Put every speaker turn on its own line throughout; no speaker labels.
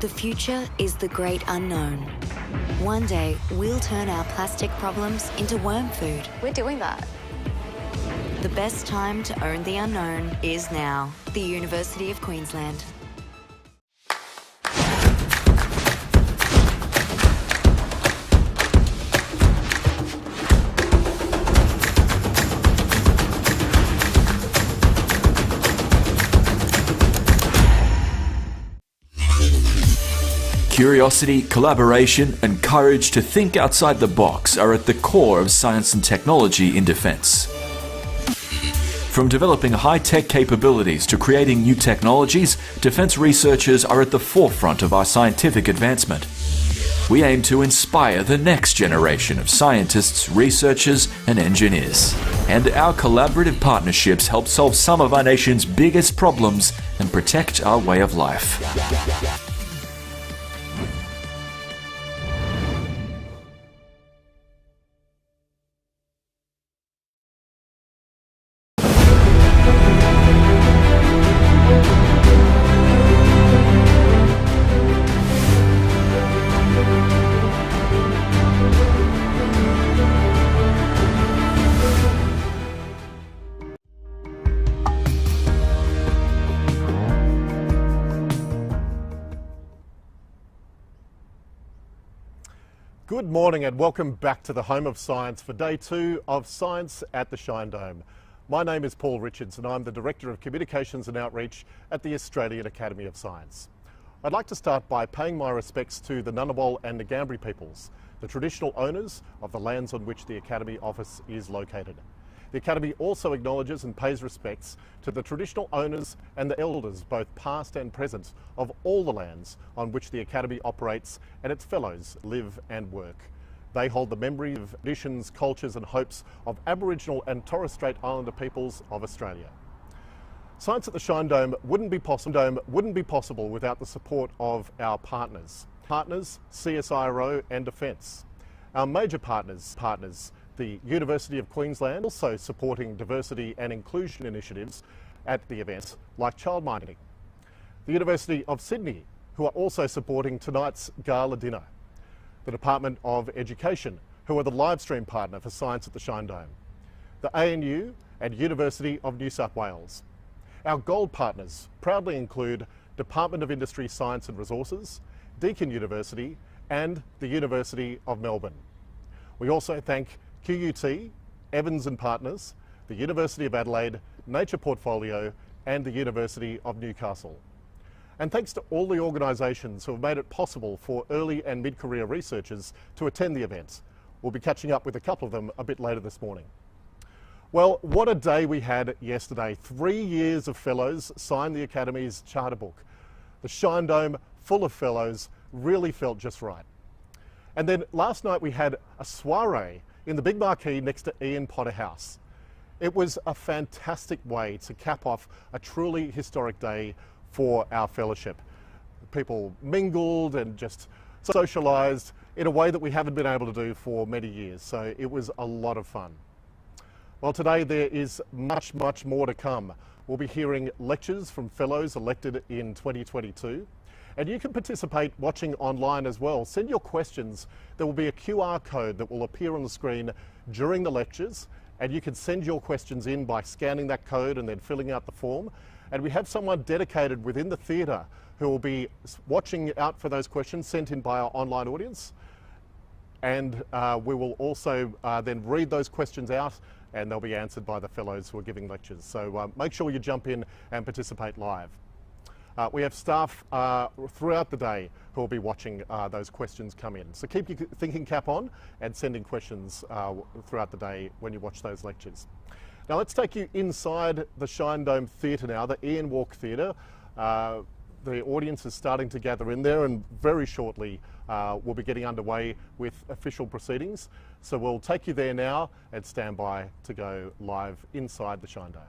The future is the great unknown. One day, we'll turn our plastic problems into worm food.
We're doing that.
The best time to own the unknown is now. The University of Queensland.
Curiosity, collaboration, and courage to think outside the box are at the core of science and technology in defence. From developing high-tech capabilities to creating new technologies, defence researchers are at the forefront of our scientific advancement. We aim to inspire the next generation of scientists, researchers, and engineers. And our collaborative partnerships help solve some of our nation's biggest problems and protect our way of life.
Good morning and welcome back to the home of science for day 2 of Science at the Shine Dome. My name is Paul Richards and I'm the Director of Communications and Outreach at the Australian Academy of Science. I'd like to start by paying my respects to the Ngunnawal and Ngambri peoples, the traditional owners of the lands on which the Academy office is located. The Academy also acknowledges and pays respects to the traditional owners and the elders, both past and present, of all the lands on which the Academy operates and its fellows live and work. They hold the memory of traditions, cultures and hopes of Aboriginal and Torres Strait Islander peoples of Australia. Science at the Shine Dome wouldn't be possible without the support of our partners. CSIRO and Defence. Our major partners, the University of Queensland, also supporting diversity and inclusion initiatives at the event, like childminding. The University of Sydney, who are also supporting tonight's gala dinner. The Department of Education, who are the Livestream partner for Science at the Shine Dome. The ANU and University of New South Wales. Our gold partners proudly include Department of Industry, Science and Resources, Deakin University and the University of Melbourne. We also thank QUT, Evans and Partners, the University of Adelaide, Nature Portfolio and the University of Newcastle. And thanks to all the organisations who have made it possible for early and mid-career researchers to attend the event. We'll be catching up with a couple of them a bit later this morning. Well, what a day we had yesterday. 3 years of fellows signed the Academy's charter book. The Shine Dome, full of fellows, really felt just right. And then last night we had a soiree in the big marquee next to Ian Potter House. It was a fantastic way to cap off a truly historic day for our fellowship. People mingled and just socialised in a way that we haven't been able to do for many years, so it was a lot of fun. Well, today there is much more to come. We'll be hearing lectures from fellows elected in 2022. And you can participate watching online as well. Send your questions. There will be a QR code that will appear on the screen during the lectures, and you can send your questions in by scanning that code and then filling out the form. And we have someone dedicated within the theatre who will be watching out for those questions sent in by our online audience. And we will also then read those questions out and they'll be answered by the fellows who are giving lectures. So make sure you jump in and participate live. We have staff throughout the day who will be watching those questions come in. So keep your thinking cap on and sending questions throughout the day when you watch those lectures. Now let's take you inside the Shine Dome Theatre now, the Ian Walk Theatre. The audience is starting to gather in there and very shortly we'll be getting underway with official proceedings. So we'll take you there now and stand by to go live inside the Shine Dome.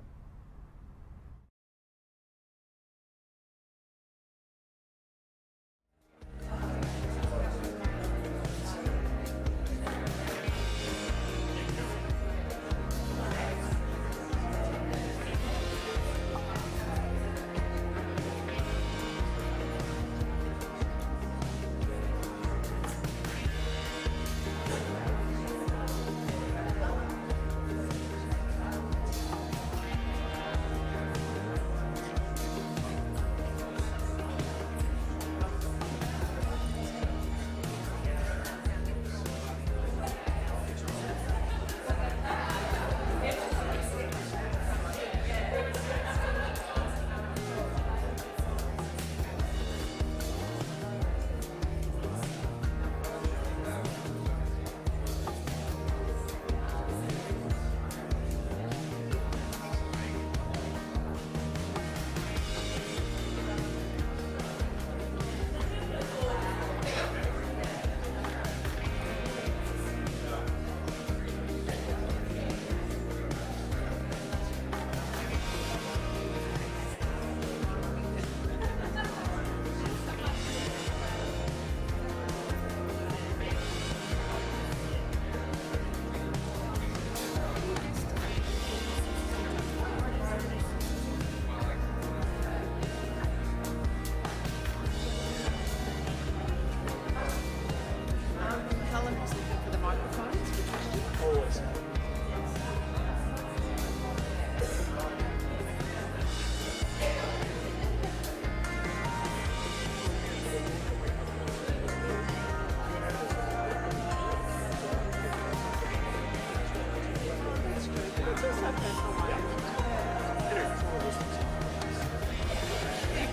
You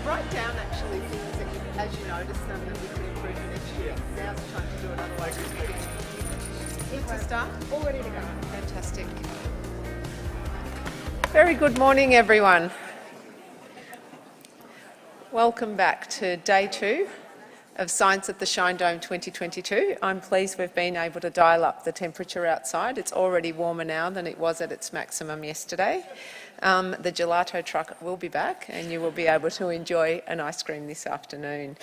write down actually things that you, as you notice them, that we can improve for next year. Now's the time to do it, otherwise we forget. Good to start? All ready to go. Fantastic. Very good morning, everyone. Welcome back to day 2 of Science at the Shine Dome 2022. I'm pleased we've been able to dial up the temperature outside. It's already warmer now than it was at its maximum yesterday. The gelato truck will be back and you will be able to enjoy an ice cream this afternoon.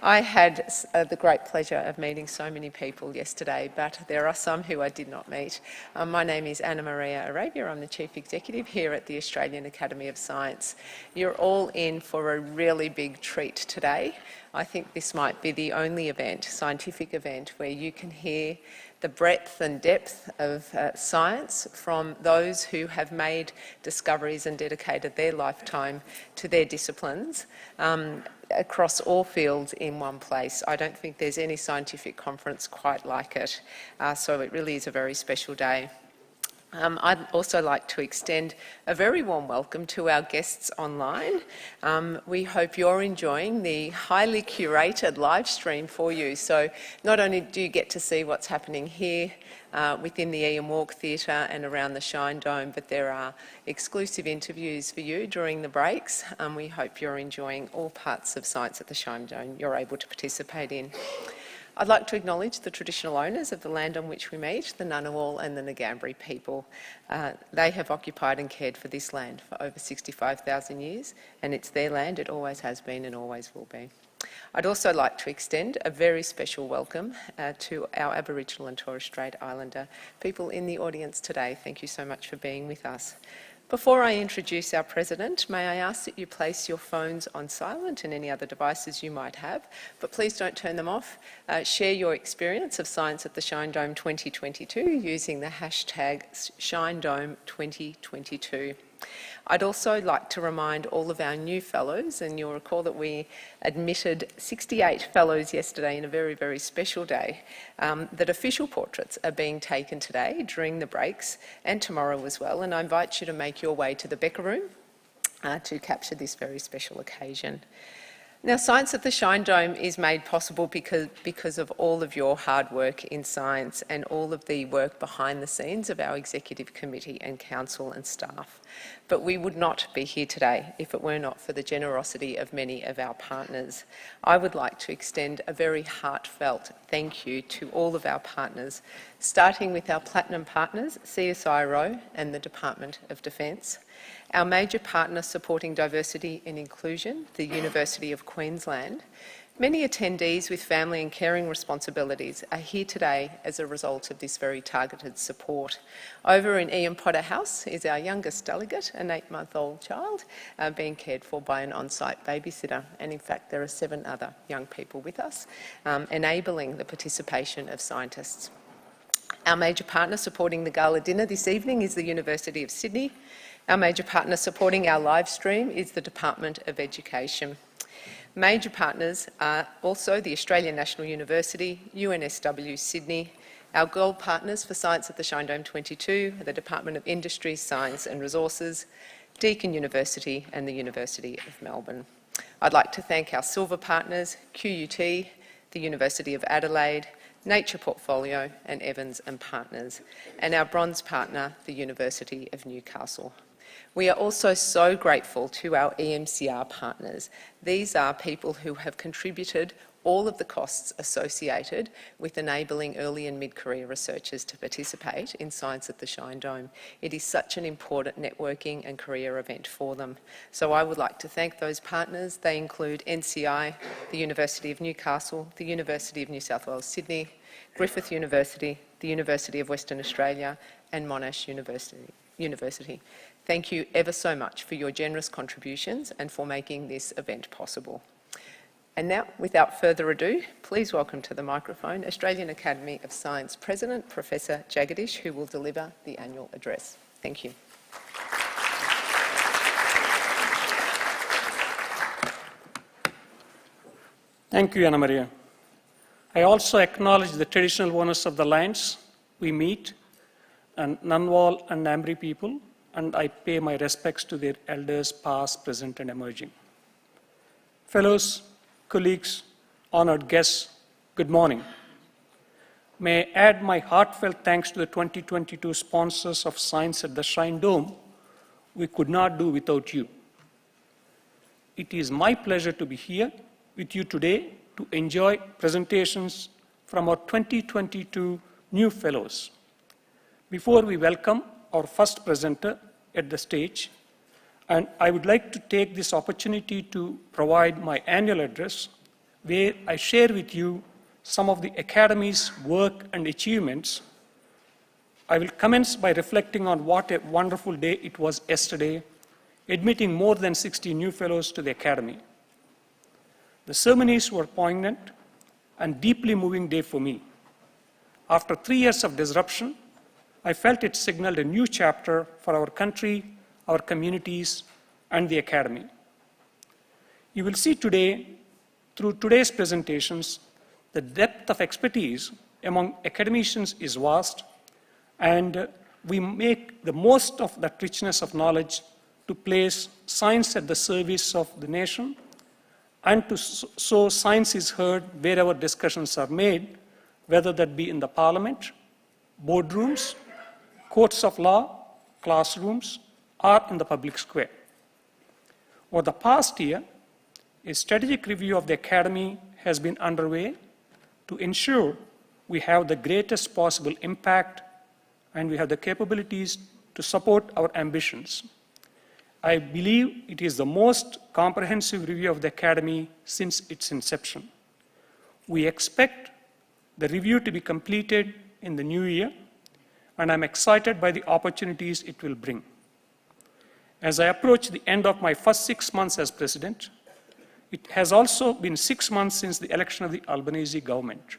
I had the great pleasure of meeting so many people yesterday, but there are some who I did not meet. My name is Anna Maria Arabia. I'm the Chief Executive here at the Australian Academy of Science. You're all in for a really big treat today. I think this might be the only event, scientific event, where you can hear the breadth and depth of science from those who have made discoveries and dedicated their lifetime to their disciplines across all fields in one place. I don't think there's any scientific conference quite like it, so it really is a very special day. I'd also like to extend a very warm welcome to our guests online. We hope you're enjoying the highly curated live stream for you. So not only do you get to see what's happening here within the Ian Walk Theatre and around the Shine Dome, but there are exclusive interviews for you during the breaks. We hope you're enjoying all parts of Science at the Shine Dome you're able to participate in. I'd like to acknowledge the traditional owners of the land on which we meet, the Ngunnawal and the Ngambri people. They have occupied and cared for this land for over 65,000 years, and it's their land. It always has been and always will be. I'd also like to extend a very special welcome to our Aboriginal and Torres Strait Islander people in the audience today. Thank you so much for being with us. Before I introduce our President, may I ask that you place your phones on silent and any other devices you might have, but please don't turn them off. Share your experience of Science at the Shine Dome 2022 using the hashtag ShineDome2022. I'd also like to remind all of our new fellows, and you'll recall that we admitted 68 fellows yesterday in a very, very special day, that official portraits are being taken today during the breaks and tomorrow as well, and I invite you to make your way to the Becker Room to capture this very special occasion. Now, Science at the Shine Dome is made possible because of all of your hard work in science and all of the work behind the scenes of our Executive Committee and Council and staff. But we would not be here today if it were not for the generosity of many of our partners. I would like to extend a very heartfelt thank you to all of our partners, starting with our platinum partners, CSIRO and the Department of Defence. Our major partner supporting diversity and inclusion, the University of Queensland. Many attendees with family and caring responsibilities are here today as a result of this very targeted support. Over in Ian Potter House is our youngest delegate, an 8-month-old child, being cared for by an on-site babysitter. And in fact, there are 7 other young people with us, enabling the participation of scientists. Our major partner supporting the gala dinner this evening is the University of Sydney. Our major partner supporting our live stream is the Department of Education. Major partners are also the Australian National University, UNSW Sydney. Our gold partners for Science at the Shine Dome 22 are the Department of Industry, Science and Resources, Deakin University and the University of Melbourne. I'd like to thank our silver partners, QUT, the University of Adelaide, Nature Portfolio and Evans and Partners, and our bronze partner, the University of Newcastle. We are also so grateful to our EMCR partners. These are people who have contributed all of the costs associated with enabling early and mid-career researchers to participate in Science at the Shine Dome. It is such an important networking and career event for them. So I would like to thank those partners. They include NCI, the University of Newcastle, the University of New South Wales Sydney, Griffith University, the University of Western Australia and Monash University. Thank you ever so much for your generous contributions and for making this event possible. And now, without further ado, please welcome to the microphone Australian Academy of Science President, Professor Jagadish, who will deliver the annual address. Thank you.
Thank you, Anna Maria. I also acknowledge the traditional owners of the lands we meet, and Nanwal and Namri people, and I pay my respects to their elders past, present, and emerging. Fellows, colleagues, honored guests, good morning. May I add my heartfelt thanks to the 2022 sponsors of Science at the Shrine Dome. We could not do without you. It is my pleasure to be here with you today to enjoy presentations from our 2022 new fellows. Before we welcome our first presenter at the stage, and I would like to take this opportunity to provide my annual address, where I share with you some of the Academy's work and achievements. I will commence by reflecting on what a wonderful day it was yesterday, admitting more than 60 new fellows to the Academy. The ceremonies were poignant and deeply moving day for me. After 3 years of disruption, I felt it signaled a new chapter for our country, our communities, and the Academy. You will see today, through today's presentations, the depth of expertise among academicians is vast, and we make the most of that richness of knowledge to place science at the service of the nation, and so science is heard wherever discussions are made, whether that be in the parliament, boardrooms, courts of law, classrooms, or in the public square. Over the past year, a strategic review of the Academy has been underway to ensure we have the greatest possible impact and we have the capabilities to support our ambitions. I believe it is the most comprehensive review of the Academy since its inception. We expect the review to be completed in the new year, and I'm excited by the opportunities it will bring. As I approach the end of my first 6 months as president, it has also been 6 months since the election of the Albanese government.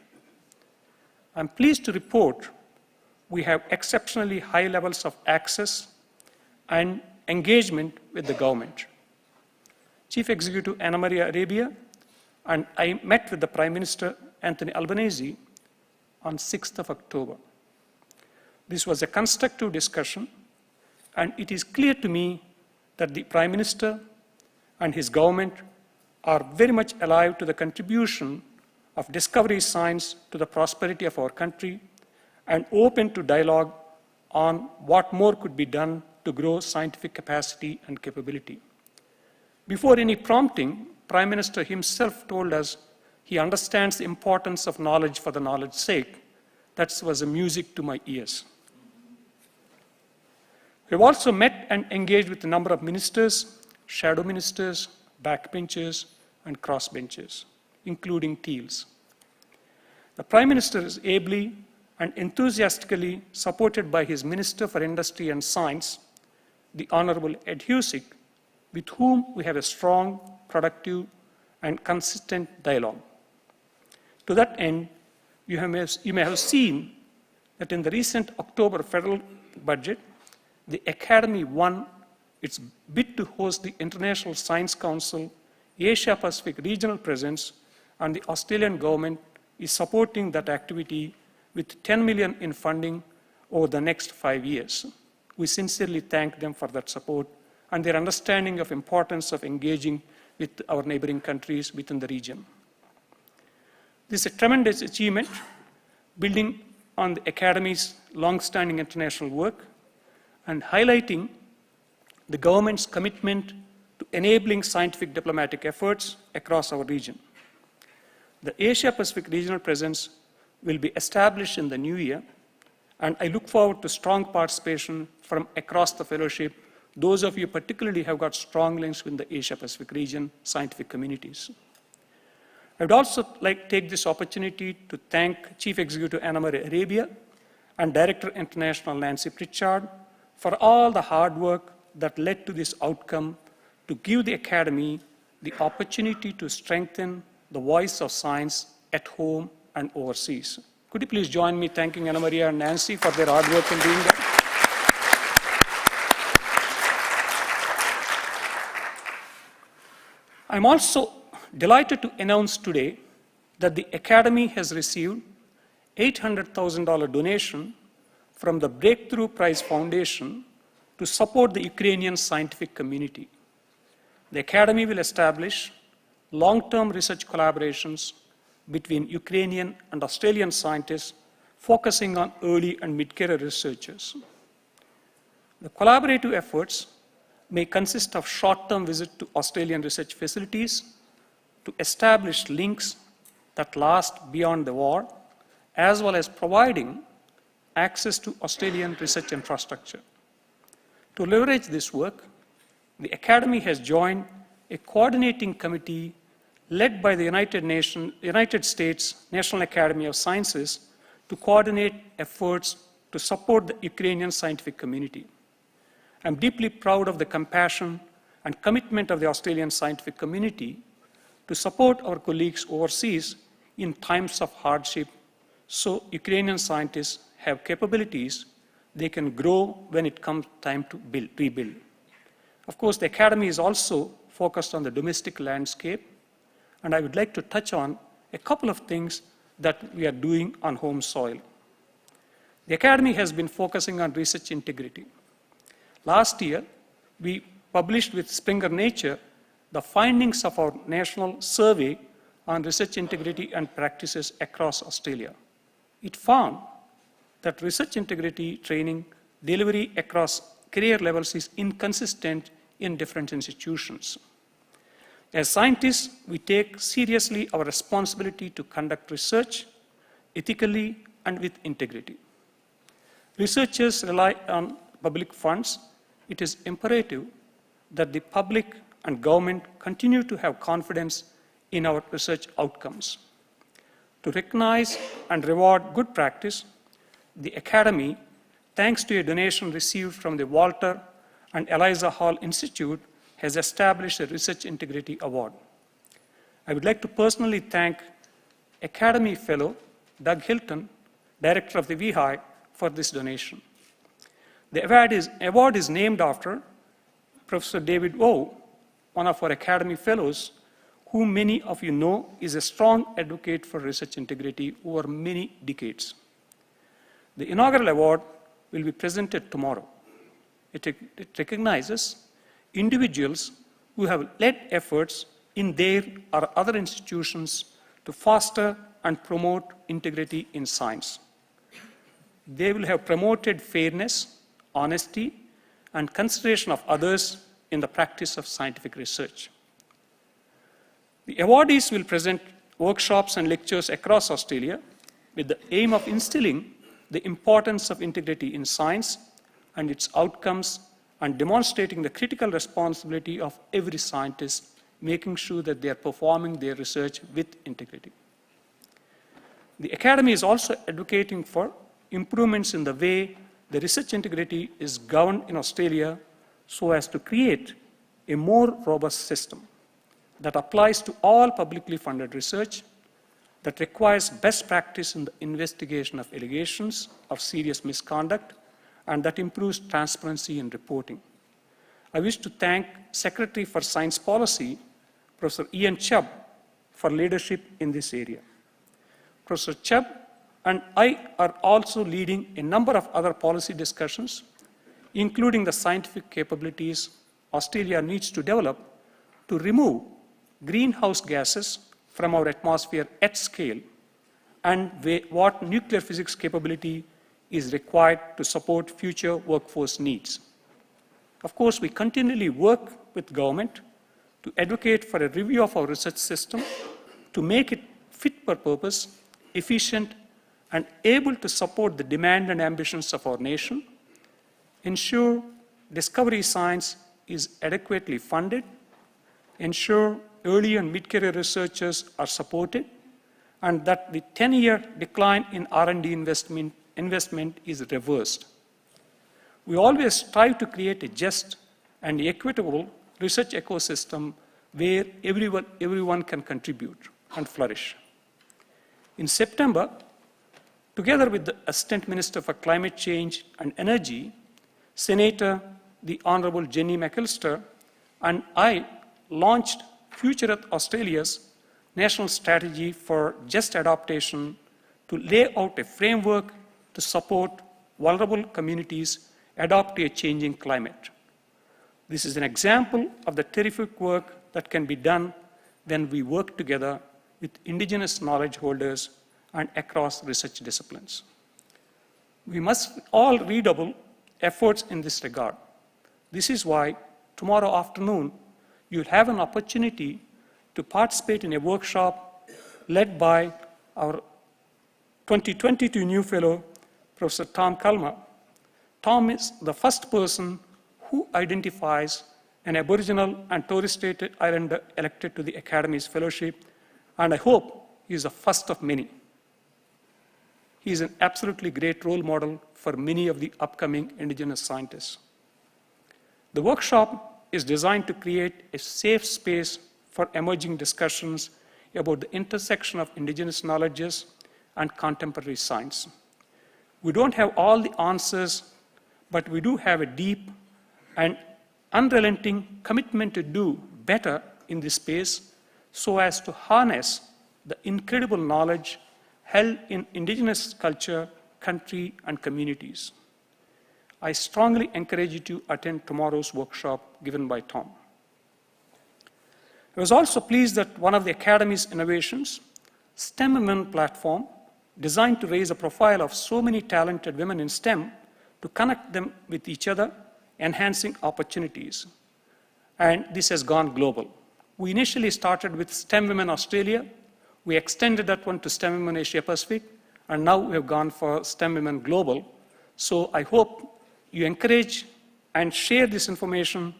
I'm pleased to report we have exceptionally high levels of access and engagement with the government. Chief Executive Anna Maria Arabia and I met with the Prime Minister Anthony Albanese on 6th of October. This was a constructive discussion, and it is clear to me that the Prime Minister and his government are very much alive to the contribution of discovery science to the prosperity of our country and open to dialogue on what more could be done to grow scientific capacity and capability. Before any prompting, Prime Minister himself told us he understands the importance of knowledge for the knowledge's sake. That was a music to my ears. We've also met and engaged with a number of ministers, shadow ministers, backbenchers, and crossbenchers, including TEALs. The Prime Minister is ably and enthusiastically supported by his Minister for Industry and Science, the Honorable Ed Hughes, with whom we have a strong, productive, and consistent dialogue. To that end, you may have seen that in the recent October federal budget, the Academy won its bid to host the International Science Council Asia Pacific regional presence, and the Australian government is supporting that activity with $10 million in funding over the next 5 years. We sincerely thank them for that support and their understanding of importance of engaging with our neighboring countries within the region. This is a tremendous achievement, building on the Academy's long-standing international work and highlighting the government's commitment to enabling scientific diplomatic efforts across our region. The Asia-Pacific regional presence will be established in the new year, and I look forward to strong participation from across the fellowship. Those of you particularly have got strong links with the Asia-Pacific region scientific communities. I would also like to take this opportunity to thank Chief Executive Anna Maria Arabia and Director International Nancy Pritchard for all the hard work that led to this outcome to give the Academy the opportunity to strengthen the voice of science at home and overseas. Could you please join me thanking Anna Maria and Nancy for their hard work in doing that? I'm also delighted to announce today that the Academy has received $800,000 donation from the Breakthrough Prize Foundation to support the Ukrainian scientific community. The Academy will establish long-term research collaborations between Ukrainian and Australian scientists focusing on early and mid-career researchers. The collaborative efforts may consist of short-term visits to Australian research facilities to establish links that last beyond the war, as well as providing access to Australian research infrastructure. To leverage this work, the Academy has joined a coordinating committee led by the United States National Academy of Sciences to coordinate efforts to support the Ukrainian scientific community. I'm deeply proud of the compassion and commitment of the Australian scientific community to support our colleagues overseas in times of hardship, so Ukrainian scientists have capabilities they can grow when it comes time to rebuild. Of course, the Academy is also focused on the domestic landscape, and I would like to touch on a couple of things that we are doing on home soil. The Academy has been focusing on research integrity. Last year, we published with Springer Nature the findings of our national survey on research integrity and practices across Australia. It found that research integrity training delivery across career levels is inconsistent in different institutions. As scientists, we take seriously our responsibility to conduct research ethically and with integrity. Researchers rely on public funds. It is imperative that the public and government continue to have confidence in our research outcomes. To recognize and reward good practice, the Academy, thanks to a donation received from the Walter and Eliza Hall Institute, has established a Research Integrity Award. I would like to personally thank Academy Fellow Doug Hilton, Director of the VHI, for this donation. The award is named after Professor David O, one of our Academy Fellows, whom many of you know is a strong advocate for research integrity over many decades. The inaugural award will be presented tomorrow. It recognizes individuals who have led efforts in their or other institutions to foster and promote integrity in science. They will have promoted fairness, honesty, and consideration of others in the practice of scientific research. The awardees will present workshops and lectures across Australia with the aim of instilling the importance of integrity in science and its outcomes and demonstrating the critical responsibility of every scientist, making sure that they are performing their research with integrity. The Academy is also advocating for improvements in the way the research integrity is governed in Australia so as to create a more robust system that applies to all publicly funded research, that requires best practice in the investigation of allegations of serious misconduct, and that improves transparency in reporting. I wish to thank Secretary for Science Policy, Professor Ian Chubb, for leadership in this area. Professor Chubb and I are also leading a number of other policy discussions, including the scientific capabilities Australia needs to develop to remove greenhouse gases from our atmosphere at scale, and what nuclear physics capability is required to support future workforce needs. Of course, we continually work with government to advocate for a review of our research system to make it fit for purpose, efficient, and able to support the demand and ambitions of our nation, ensure discovery science is adequately funded, ensure early and mid-career researchers are supported, and that the 10-year decline in R&D investment is reversed. We always strive to create a just and equitable research ecosystem where everyone can contribute and flourish. In September, together with the Assistant Minister for Climate Change and Energy, Senator the Honourable Jenny McAllister, and I launched Future Earth Australia's National Strategy for Just Adaptation to lay out a framework to support vulnerable communities adapt to a changing climate. This is an example of the terrific work that can be done when we work together with indigenous knowledge holders and across research disciplines. We must all redouble efforts in this regard. This is why tomorrow afternoon you'll have an opportunity to participate in a workshop led by our 2022 new fellow, Professor Calma. Tom is the first person who identifies an Aboriginal and Torres Strait Islander elected to the Academy's fellowship, and I hope he is the first of many. He is an absolutely great role model for many of the upcoming Indigenous scientists. The workshop is designed to create a safe space for emerging discussions about the intersection of Indigenous knowledges and contemporary science. We don't have all the answers, but we do have a deep and unrelenting commitment to do better in this space so as to harness the incredible knowledge held in Indigenous culture, country, and communities. I strongly encourage you to attend tomorrow's workshop given by Tom. I was also pleased that one of the Academy's innovations, STEM Women platform, designed to raise a profile of so many talented women in STEM to connect them with each other, enhancing opportunities. And this has gone global. We initially started with STEM Women Australia. We extended that one to STEM Women Asia Pacific, and now we have gone for STEM Women Global. So I hope you encourage and share this information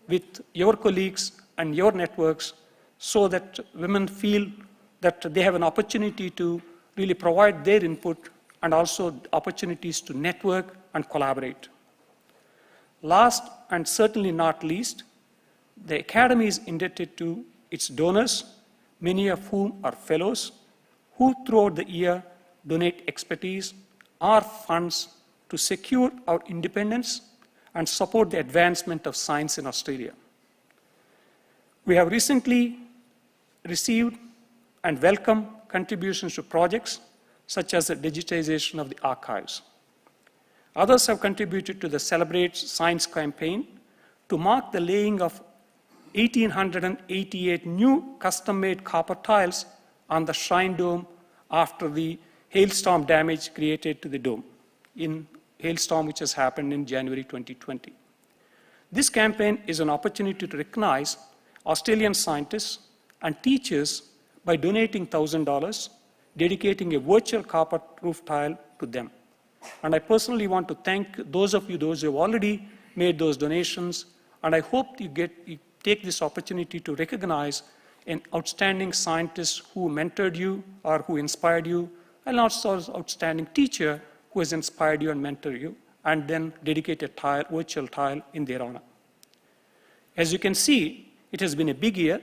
with your colleagues and your networks so that women feel that they have an opportunity to really provide their input and also opportunities to network and collaborate. Last and certainly not least, the Academy is indebted to its donors, many of whom are fellows, who throughout the year donate expertise or funds to secure our independence and support the advancement of science in Australia. We have recently received and welcomed contributions to projects such as the digitization of the archives. Others have contributed to the Celebrate Science campaign to mark the laying of 1,888 new custom-made copper tiles on the Shrine Dome after the hailstorm damage created to the dome in hailstorm which has happened in January 2020. This campaign is an opportunity to recognize Australian scientists and teachers by donating $1,000, dedicating a virtual copper roof tile to them. And I personally want to thank those of you, those who have already made those donations, and I hope you take this opportunity to recognize an outstanding scientist who mentored you or who inspired you, and also an outstanding teacher who has inspired you and mentored you, and then dedicate a virtual tile in their honor. As you can see, it has been a big year,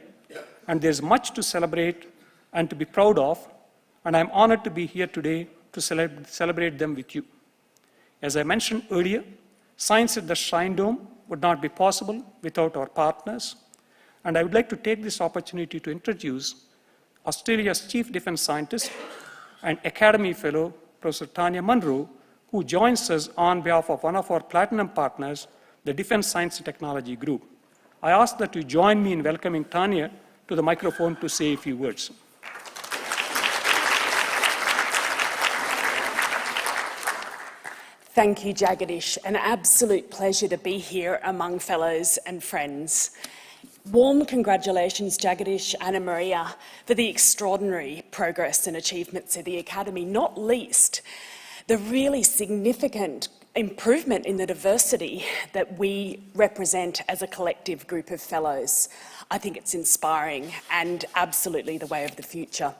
and there's much to celebrate and to be proud of, and I'm honored to be here today to celebrate them with you. As I mentioned earlier, science at the Shrine Dome would not be possible without our partners, and I would like to take this opportunity to introduce Australia's Chief Defence Scientist and Academy Fellow, Professor Tanya Monro, who joins us on behalf of one of our platinum partners, the Defence Science and Technology Group. I ask that you join me in welcoming Tanya to the microphone to say a few words.
Thank you, Jagadish. An absolute pleasure to be here among fellows and friends. Warm congratulations, Jagadish and Maria, for the extraordinary progress and achievements of the Academy, not least the really significant improvement in the diversity that we represent as a collective group of fellows. I think it's inspiring and absolutely the way of the future.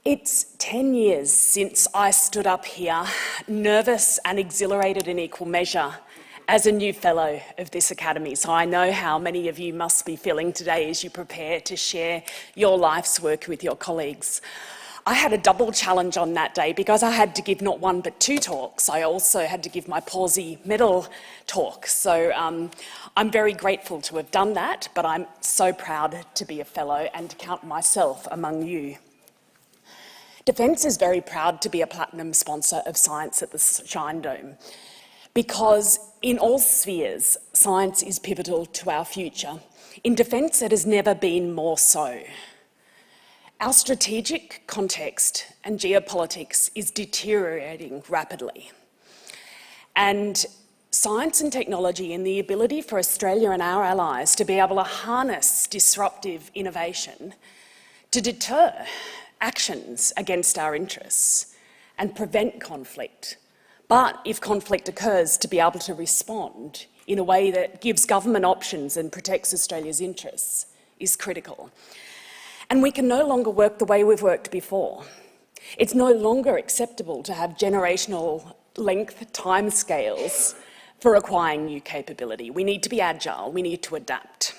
It's 10 years since I stood up here, nervous and exhilarated in equal measure, as a new fellow of this Academy. So I know how many of you must be feeling today as you prepare to share your life's work with your colleagues. I had a double challenge on that day because I had to give not one but two talks. I also had to give my Palsy Medal talk. So I'm very grateful to have done that, but I'm so proud to be a fellow and to count myself among you. Defence is very proud to be a platinum sponsor of science at the Shine Dome, because in all spheres, science is pivotal to our future. In defence, it has never been more so. Our strategic context and geopolitics is deteriorating rapidly. And science and technology and the ability for Australia and our allies to be able to harness disruptive innovation to deter actions against our interests and prevent conflict. But if conflict occurs, to be able to respond in a way that gives government options and protects Australia's interests is critical. And we can no longer work the way we've worked before. It's no longer acceptable to have generational length timescales for acquiring new capability. We need to be agile, we need to adapt.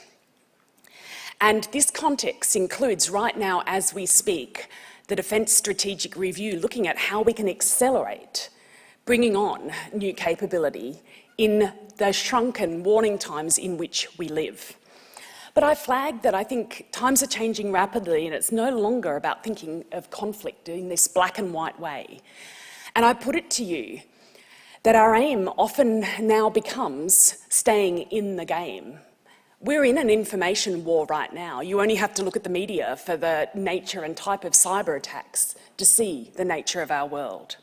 And this context includes, right now as we speak, the Defence Strategic Review, looking at how we can accelerate bringing on new capability in the shrunken warning times in which we live. But I flagged that I think times are changing rapidly and it's no longer about thinking of conflict in this black and white way. And I put it to you that our aim often now becomes staying in the game. We're in an information war right now. You only have to look at the media for the nature and type of cyber attacks to see the nature of our world.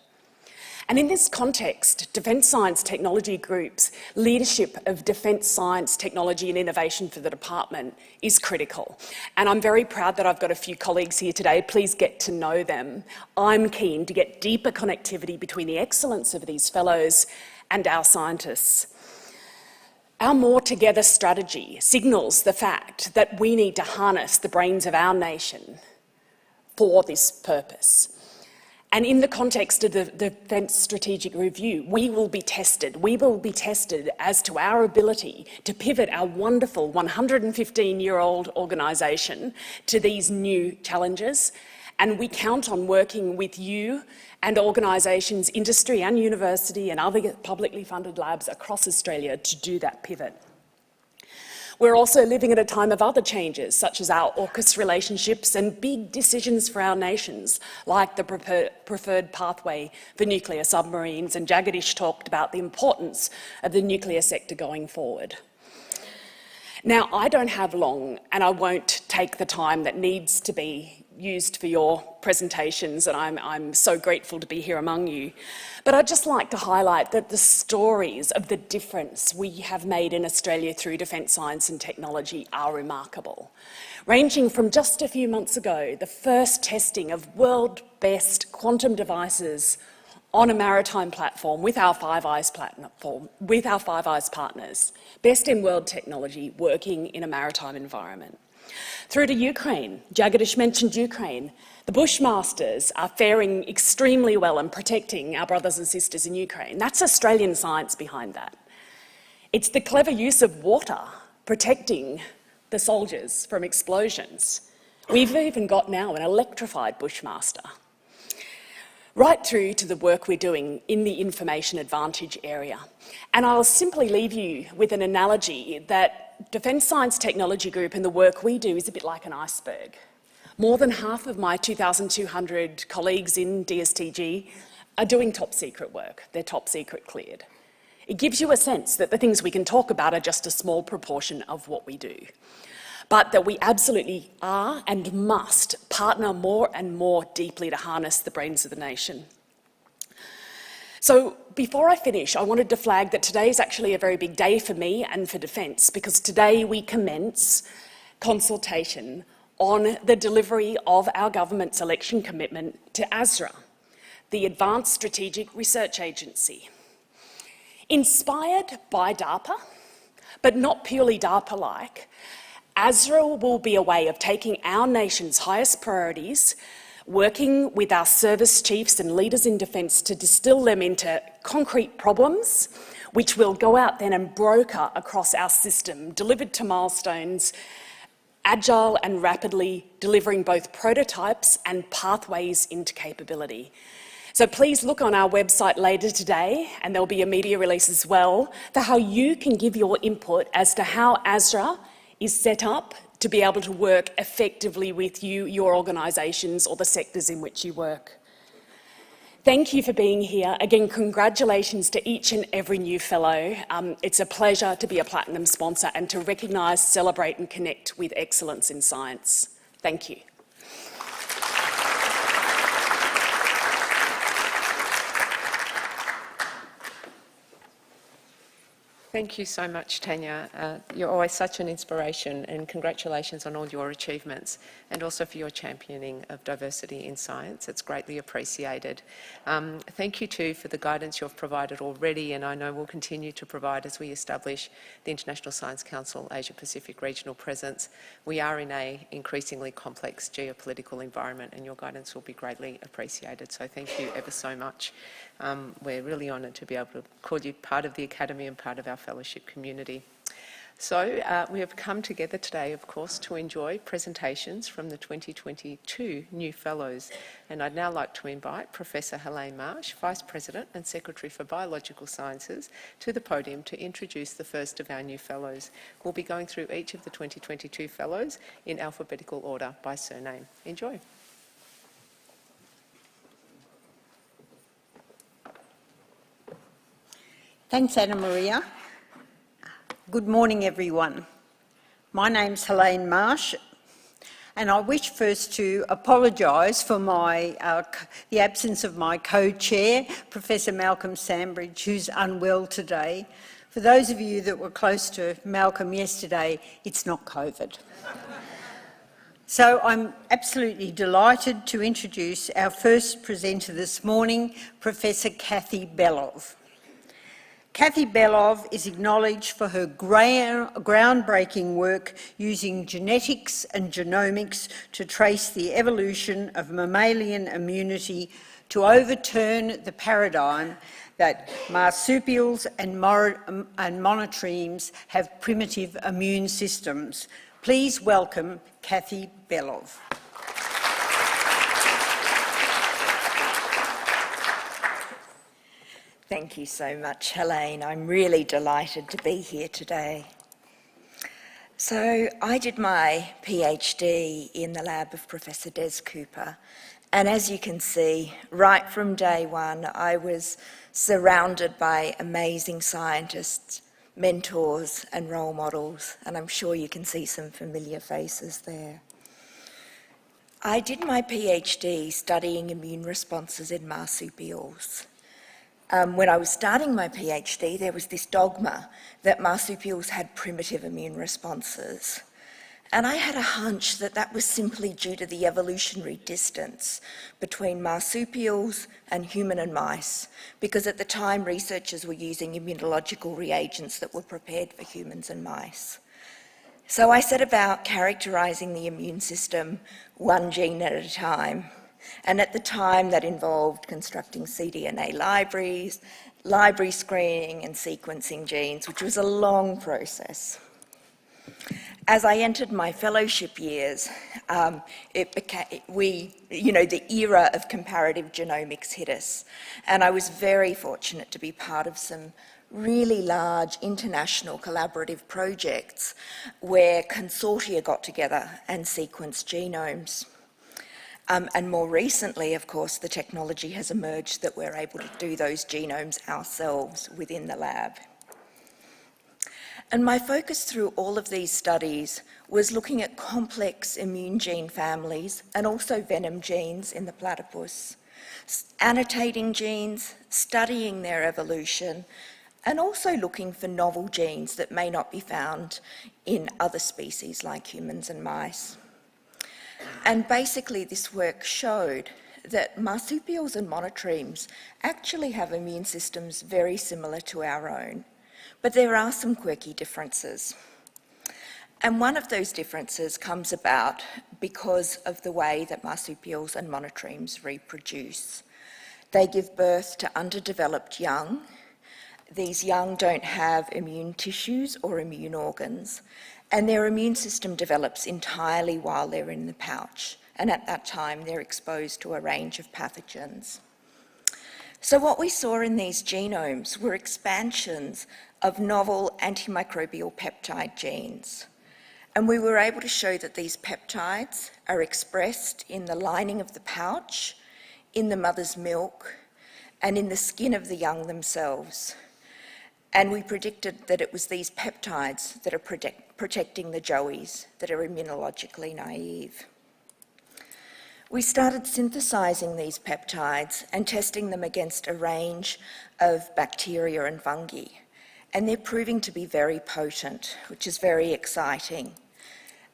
And in this context, Defence Science Technology Group's leadership of defence science, technology and innovation for the department is critical. And I'm very proud that I've got a few colleagues here today. Please get to know them. I'm keen to get deeper connectivity between the excellence of these fellows and our scientists. Our More Together strategy signals the fact that we need to harness the brains of our nation for this purpose. And in the context of the Defence Strategic Review, we will be tested. We will be tested as to our ability to pivot our wonderful 115-year-old organisation to these new challenges. And we count on working with you and organisations, industry and university and other publicly funded labs across Australia to do that pivot. We're also living at a time of other changes, such as our AUKUS relationships and big decisions for our nations, like the preferred pathway for nuclear submarines, and Jagadish talked about the importance of the nuclear sector going forward. Now, I don't have long, and I won't take the time that needs to be used for your presentations, and I'm so grateful to be here among you. But I'd just like to highlight that the stories of the difference we have made in Australia through defence science and technology are remarkable. Ranging from just a few months ago, the first testing of world-best quantum devices on a maritime platform with our Five Eyes platform, with our Five Eyes partners, best in world technology working in a maritime environment. Through to Ukraine, Jagadish mentioned Ukraine. The Bushmasters are faring extremely well and protecting our brothers and sisters in Ukraine. That's Australian science behind that. It's the clever use of water protecting the soldiers from explosions. We've even got now an electrified Bushmaster. Right through to the work we're doing in the information advantage area. And I'll simply leave you with an analogy that Defence Science Technology Group and the work we do is a bit like an iceberg. More than half of my 2,200 colleagues in DSTG are doing top secret work. They're top secret cleared. It gives you a sense that the things we can talk about are just a small proportion of what we do, but that we absolutely are and must partner more and more deeply to harness the brains of the nation. So before I finish, I wanted to flag that today is actually a very big day for me and for Defence, because today we commence consultation on the delivery of our government's election commitment to ASRA, the Advanced Strategic Research Agency. Inspired by DARPA, but not purely DARPA-like, ASRA will be a way of taking our nation's highest priorities, working with our service chiefs and leaders in defence to distill them into concrete problems, which will go out then and broker across our system, delivered to milestones, agile and rapidly delivering both prototypes and pathways into capability. So please look on our website later today, and there'll be a media release as well, for how you can give your input as to how ASRA is set up to be able to work effectively with you, your organisations or the sectors in which you work. Thank you for being here. Again, congratulations to each and every new fellow. It's a pleasure to be a Platinum sponsor and to recognise, celebrate and connect with excellence in science. Thank you.
Thank you so much, Tanya. You're always such an inspiration, and congratulations on all your achievements and also for your championing of diversity in science. It's greatly appreciated. Thank you too for the guidance you've provided already, and I know will continue to provide as we establish the International Science Council Asia Pacific regional presence. We are in an increasingly complex geopolitical environment, and your guidance will be greatly appreciated. So thank you ever so much. We're really honoured to be able to call you part of the Academy and part of our fellowship community. So we have come together today, of course, to enjoy presentations from the 2022 new fellows. And I'd now like to invite Professor Helene Marsh, Vice President and Secretary for Biological Sciences, to the podium to introduce the first of our new fellows. We'll be going through each of the 2022 fellows in alphabetical order by surname. Enjoy.
Thanks, Anna Maria. Good morning, everyone. My name's Helene Marsh, and I wish first to apologise for the absence of my co-chair, Professor Malcolm Sandbridge, who's unwell today. For those of you that were close to Malcolm yesterday, it's not COVID. So I'm absolutely delighted to introduce our first presenter this morning, Professor Kathy Belov. Kathy Belov is acknowledged for her groundbreaking work using genetics and genomics to trace the evolution of mammalian immunity to overturn the paradigm that marsupials and monotremes have primitive immune systems. Please welcome Kathy Belov.
Thank you so much, Helene. I'm really delighted to be here today. So I did my PhD in the lab of Professor Des Cooper, and as you can see, right from day one, I was surrounded by amazing scientists, mentors and role models, and I'm sure you can see some familiar faces there. I did my PhD studying immune responses in marsupials. When I was starting my PhD, there was this dogma that marsupials had primitive immune responses. And I had a hunch that that was simply due to the evolutionary distance between marsupials and human and mice, because at the time researchers were using immunological reagents that were prepared for humans and mice. So I set about characterising the immune system one gene at a time. And at the time that involved constructing cDNA libraries, library screening and sequencing genes, which was a long process. As I entered my fellowship years, the era of comparative genomics hit us. And I was very fortunate to be part of some really large international collaborative projects where consortia got together and sequenced genomes. And more recently, of course, the technology has emerged that we're able to do those genomes ourselves within the lab. And my focus through all of these studies was looking at complex immune gene families and also venom genes in the platypus, annotating genes, studying their evolution, and also looking for novel genes that may not be found in other species like humans and mice. And basically this work showed that marsupials and monotremes actually have immune systems very similar to our own, but there are some quirky differences. And one of those differences comes about because of the way that marsupials and monotremes reproduce. They give birth to underdeveloped young. These young don't have immune tissues or immune organs, and their immune system develops entirely while they're in the pouch, and at that time they're exposed to a range of pathogens. So what we saw in these genomes were expansions of novel antimicrobial peptide genes, and we were able to show that these peptides are expressed in the lining of the pouch, in the mother's milk, and in the skin of the young themselves. And we predicted that it was these peptides that are protecting the joeys that are immunologically naive. We started synthesising these peptides and testing them against a range of bacteria and fungi, and they're proving to be very potent, which is very exciting.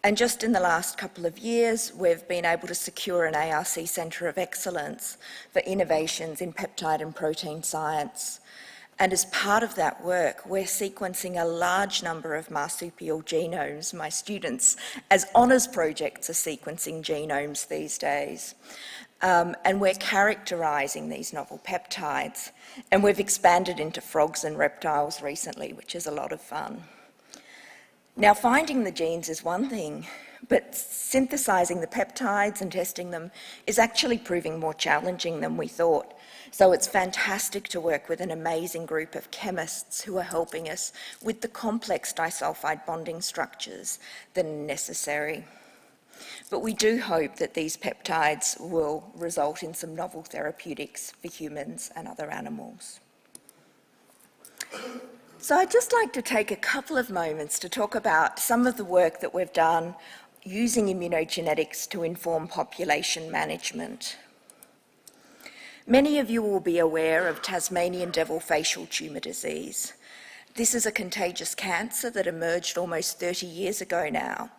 And just in the last couple of years, we've been able to secure an ARC Centre of Excellence for innovations in peptide and protein science. And as part of that work, we're sequencing a large number of marsupial genomes. My students, as honours projects, are sequencing genomes these days. And we're characterising these novel peptides. And we've expanded into frogs and reptiles recently, which is a lot of fun. Now, finding the genes is one thing, but synthesising the peptides and testing them is actually proving more challenging than we thought. So it's fantastic to work with an amazing group of chemists who are helping us with the complex disulfide bonding structures that are necessary. But we do hope that these peptides will result in some novel therapeutics for humans and other animals. So I'd just like to take a couple of moments to talk about some of the work that we've done using immunogenetics to inform population management. Many of you will be aware of Tasmanian devil facial tumour disease. This is a contagious cancer that emerged almost 30 years ago now,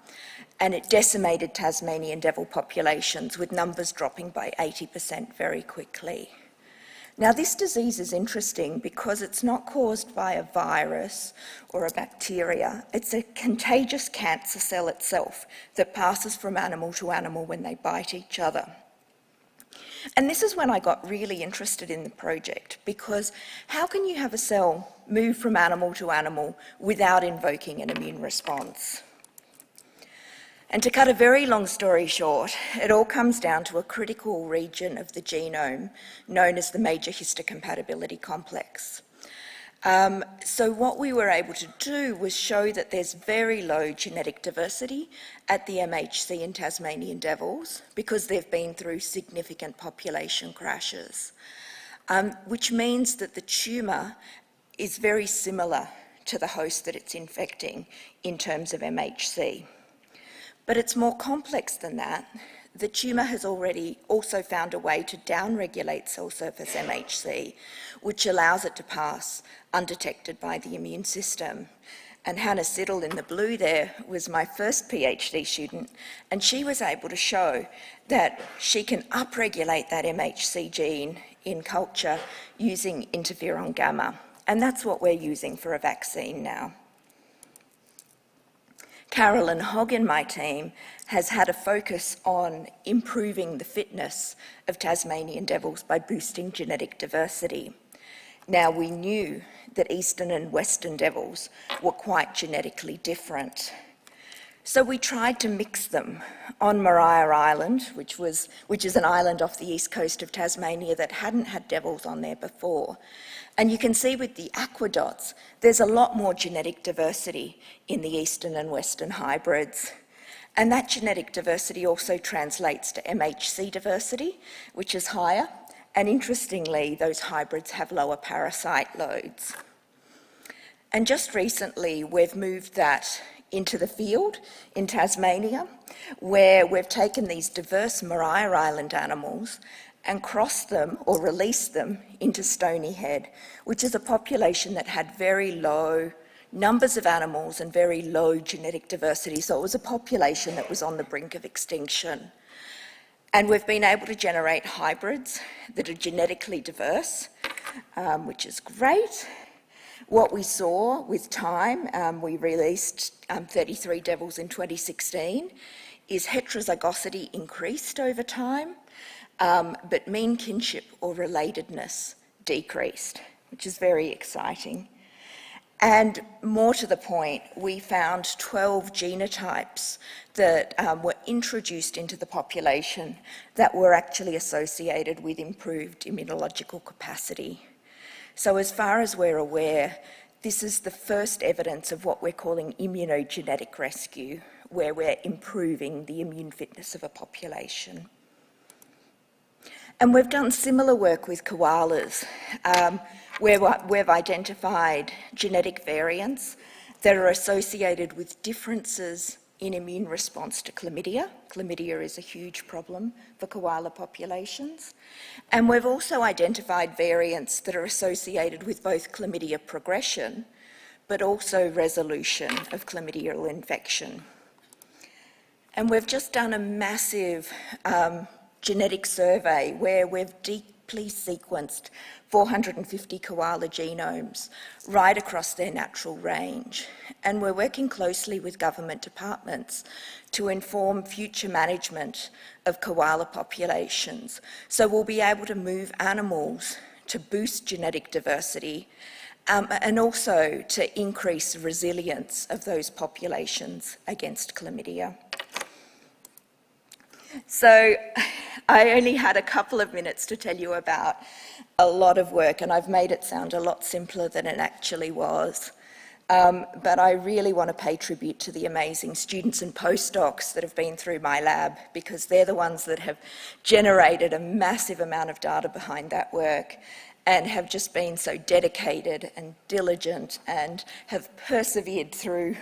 and it decimated Tasmanian devil populations, with numbers dropping by 80% very quickly. Now, this disease is interesting because it's not caused by a virus or a bacteria. It's a contagious cancer cell itself that passes from animal to animal when they bite each other. And this is when I got really interested in the project, because how can you have a cell move from animal to animal without invoking an immune response? And to cut a very long story short, it all comes down to a critical region of the genome known as the major histocompatibility complex. So what we were able to do was show that there's very low genetic diversity at the MHC in Tasmanian devils because they've been through significant population crashes, which means that the tumour is very similar to the host that it's infecting in terms of MHC. But it's more complex than that. The tumour has already also found a way to downregulate cell surface MHC, which allows it to pass undetected by the immune system. And Hannah Siddle in the blue there was my first PhD student, and she was able to show that she can upregulate that MHC gene in culture using interferon gamma. And that's what we're using for a vaccine now. Carolyn Hogg in my team has had a focus on improving the fitness of Tasmanian devils by boosting genetic diversity. Now, we knew that eastern and western devils were quite genetically different. So we tried to mix them on Maria Island, which is an island off the east coast of Tasmania that hadn't had devils on there before. And you can see with the aqua dots, there's a lot more genetic diversity in the eastern and western hybrids. And that genetic diversity also translates to MHC diversity, which is higher. And interestingly, those hybrids have lower parasite loads. And just recently, we've moved that into the field in Tasmania, where we've taken these diverse Maria Island animals and crossed them or released them into Stony Head, which is a population that had very low numbers of animals and very low genetic diversity. So it was a population that was on the brink of extinction. And we've been able to generate hybrids that are genetically diverse, which is great. What we saw with time, we released 33 devils in 2016, is heterozygosity increased over time, but mean kinship or relatedness decreased, which is very exciting. And more to the point, we found 12 genotypes that were introduced into the population that were actually associated with improved immunological capacity. So as far as we're aware, this is the first evidence of what we're calling immunogenetic rescue, where we're improving the immune fitness of a population. And we've done similar work with koalas, where we've identified genetic variants that are associated with differences in immune response to chlamydia. Chlamydia is a huge problem for koala populations. And we've also identified variants that are associated with both chlamydia progression, but also resolution of chlamydial infection. And we've just done a massive genetic survey where we've deeply sequenced 450 koala genomes right across their natural range. And we're working closely with government departments to inform future management of koala populations. So we'll be able to move animals to boost genetic diversity and also to increase resilience of those populations against chlamydia. So I only had a couple of minutes to tell you about a lot of work, and I've made it sound a lot simpler than it actually was. But I really want to pay tribute to the amazing students and postdocs that have been through my lab, because they're the ones that have generated a massive amount of data behind that work and have just been so dedicated and diligent and have persevered through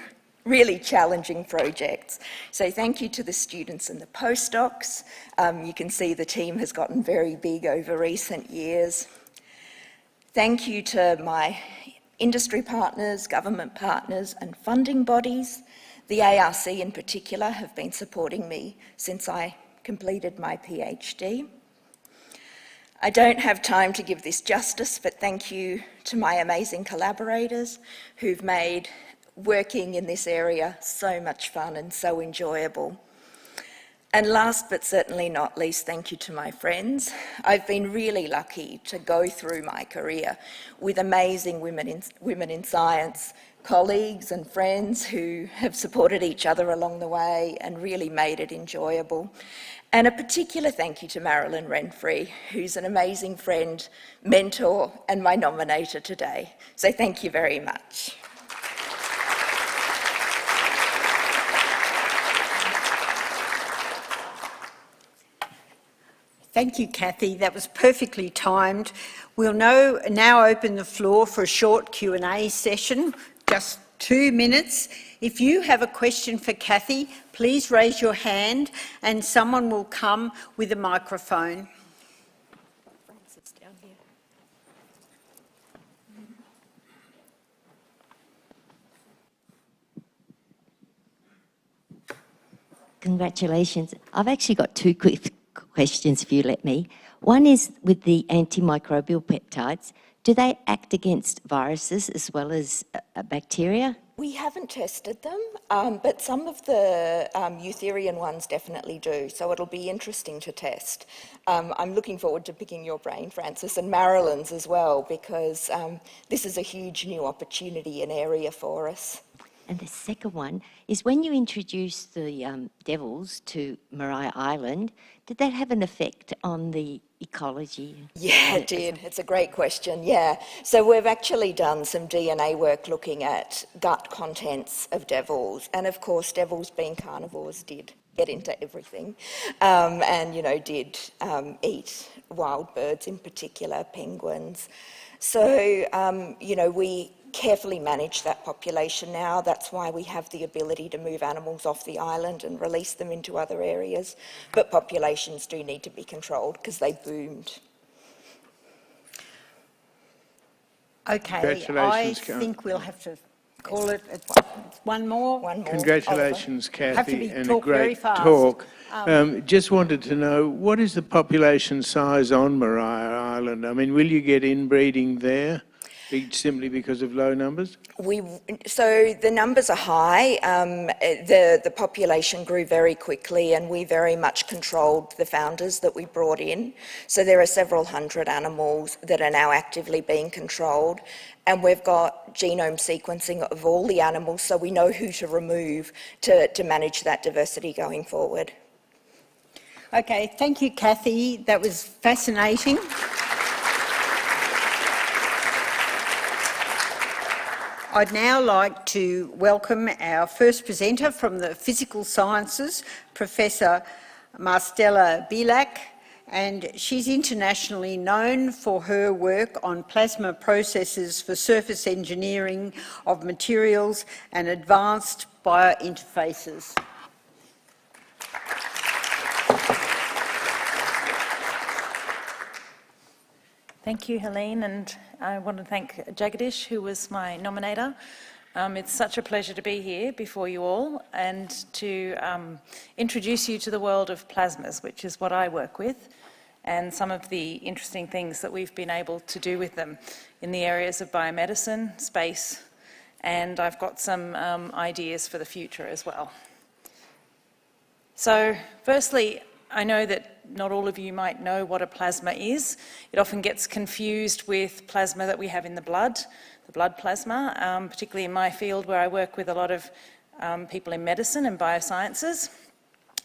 really challenging projects. So thank you to the students and the postdocs. You can see the team has gotten very big over recent years. Thank you to my industry partners, government partners and funding bodies. The ARC in particular have been supporting me since I completed my PhD. I don't have time to give this justice, but thank you to my amazing collaborators who've made working in this area so much fun and so enjoyable. And last but certainly not least, thank you to my friends. I've been really lucky to go through my career with amazing women in science, colleagues and friends who have supported each other along the way and really made it enjoyable. And a particular thank you to Marilyn Renfrey, who's an amazing friend, mentor and my nominator today. So thank you very much.
Thank you, Kathy. That was perfectly timed. We'll now open the floor for a short Q&A session, just 2 minutes. If you have a question for Kathy, please raise your hand and someone will come with a microphone.
Congratulations. I've actually got 2 quick questions if you let me. One is with the antimicrobial peptides, do they act against viruses as well as bacteria?
We haven't tested them, but some of the eutherian ones definitely do, so it'll be interesting to test. I'm looking forward to picking your brain, Francis, and Marilyn's as well, because this is a huge new opportunity and area for us.
And the second one is when you introduced the devils to Maria Island, did that have an effect on the ecology?
Yeah, it did. It's a great question, yeah. So we've actually done some DNA work looking at gut contents of devils. And of course, devils being carnivores did get into everything and, you know, did eat wild birds, in particular penguins. So, you know, we carefully manage that population now. That's why we have the ability to move animals off the island and release them into other areas. But populations do need to be controlled because they boomed.
Okay, I think we'll have to call it one more.
Congratulations, Kathy, and a
very
great
fast.
talk. Just wanted to know, what is the population size on Maria Island? I mean, will you get inbreeding there? Simply because of low numbers?
So the numbers are high. The population grew very quickly and we very much controlled the founders that we brought in. So there are several hundred animals that are now actively being controlled, and we've got genome sequencing of all the animals so we know who to remove to manage that diversity going forward.
Okay, thank you, Kathy. That was fascinating. I'd now like to welcome our first presenter from the Physical Sciences, Professor Marcela Bilek. and she's internationally known for her work on plasma processes for surface engineering of materials and advanced biointerfaces.
Thank you, Helene, and I want to thank Jagadish, who was my nominator. It's such a pleasure to be here before you all and to introduce you to the world of plasmas, which is what I work with, and some of the interesting things that we've been able to do with them in the areas of biomedicine, space, and I've got some ideas for the future as well. So, firstly, I know that not all of you might know what a plasma is. It often gets confused with plasma that we have in the blood plasma, particularly in my field where I work with a lot of people in medicine and biosciences.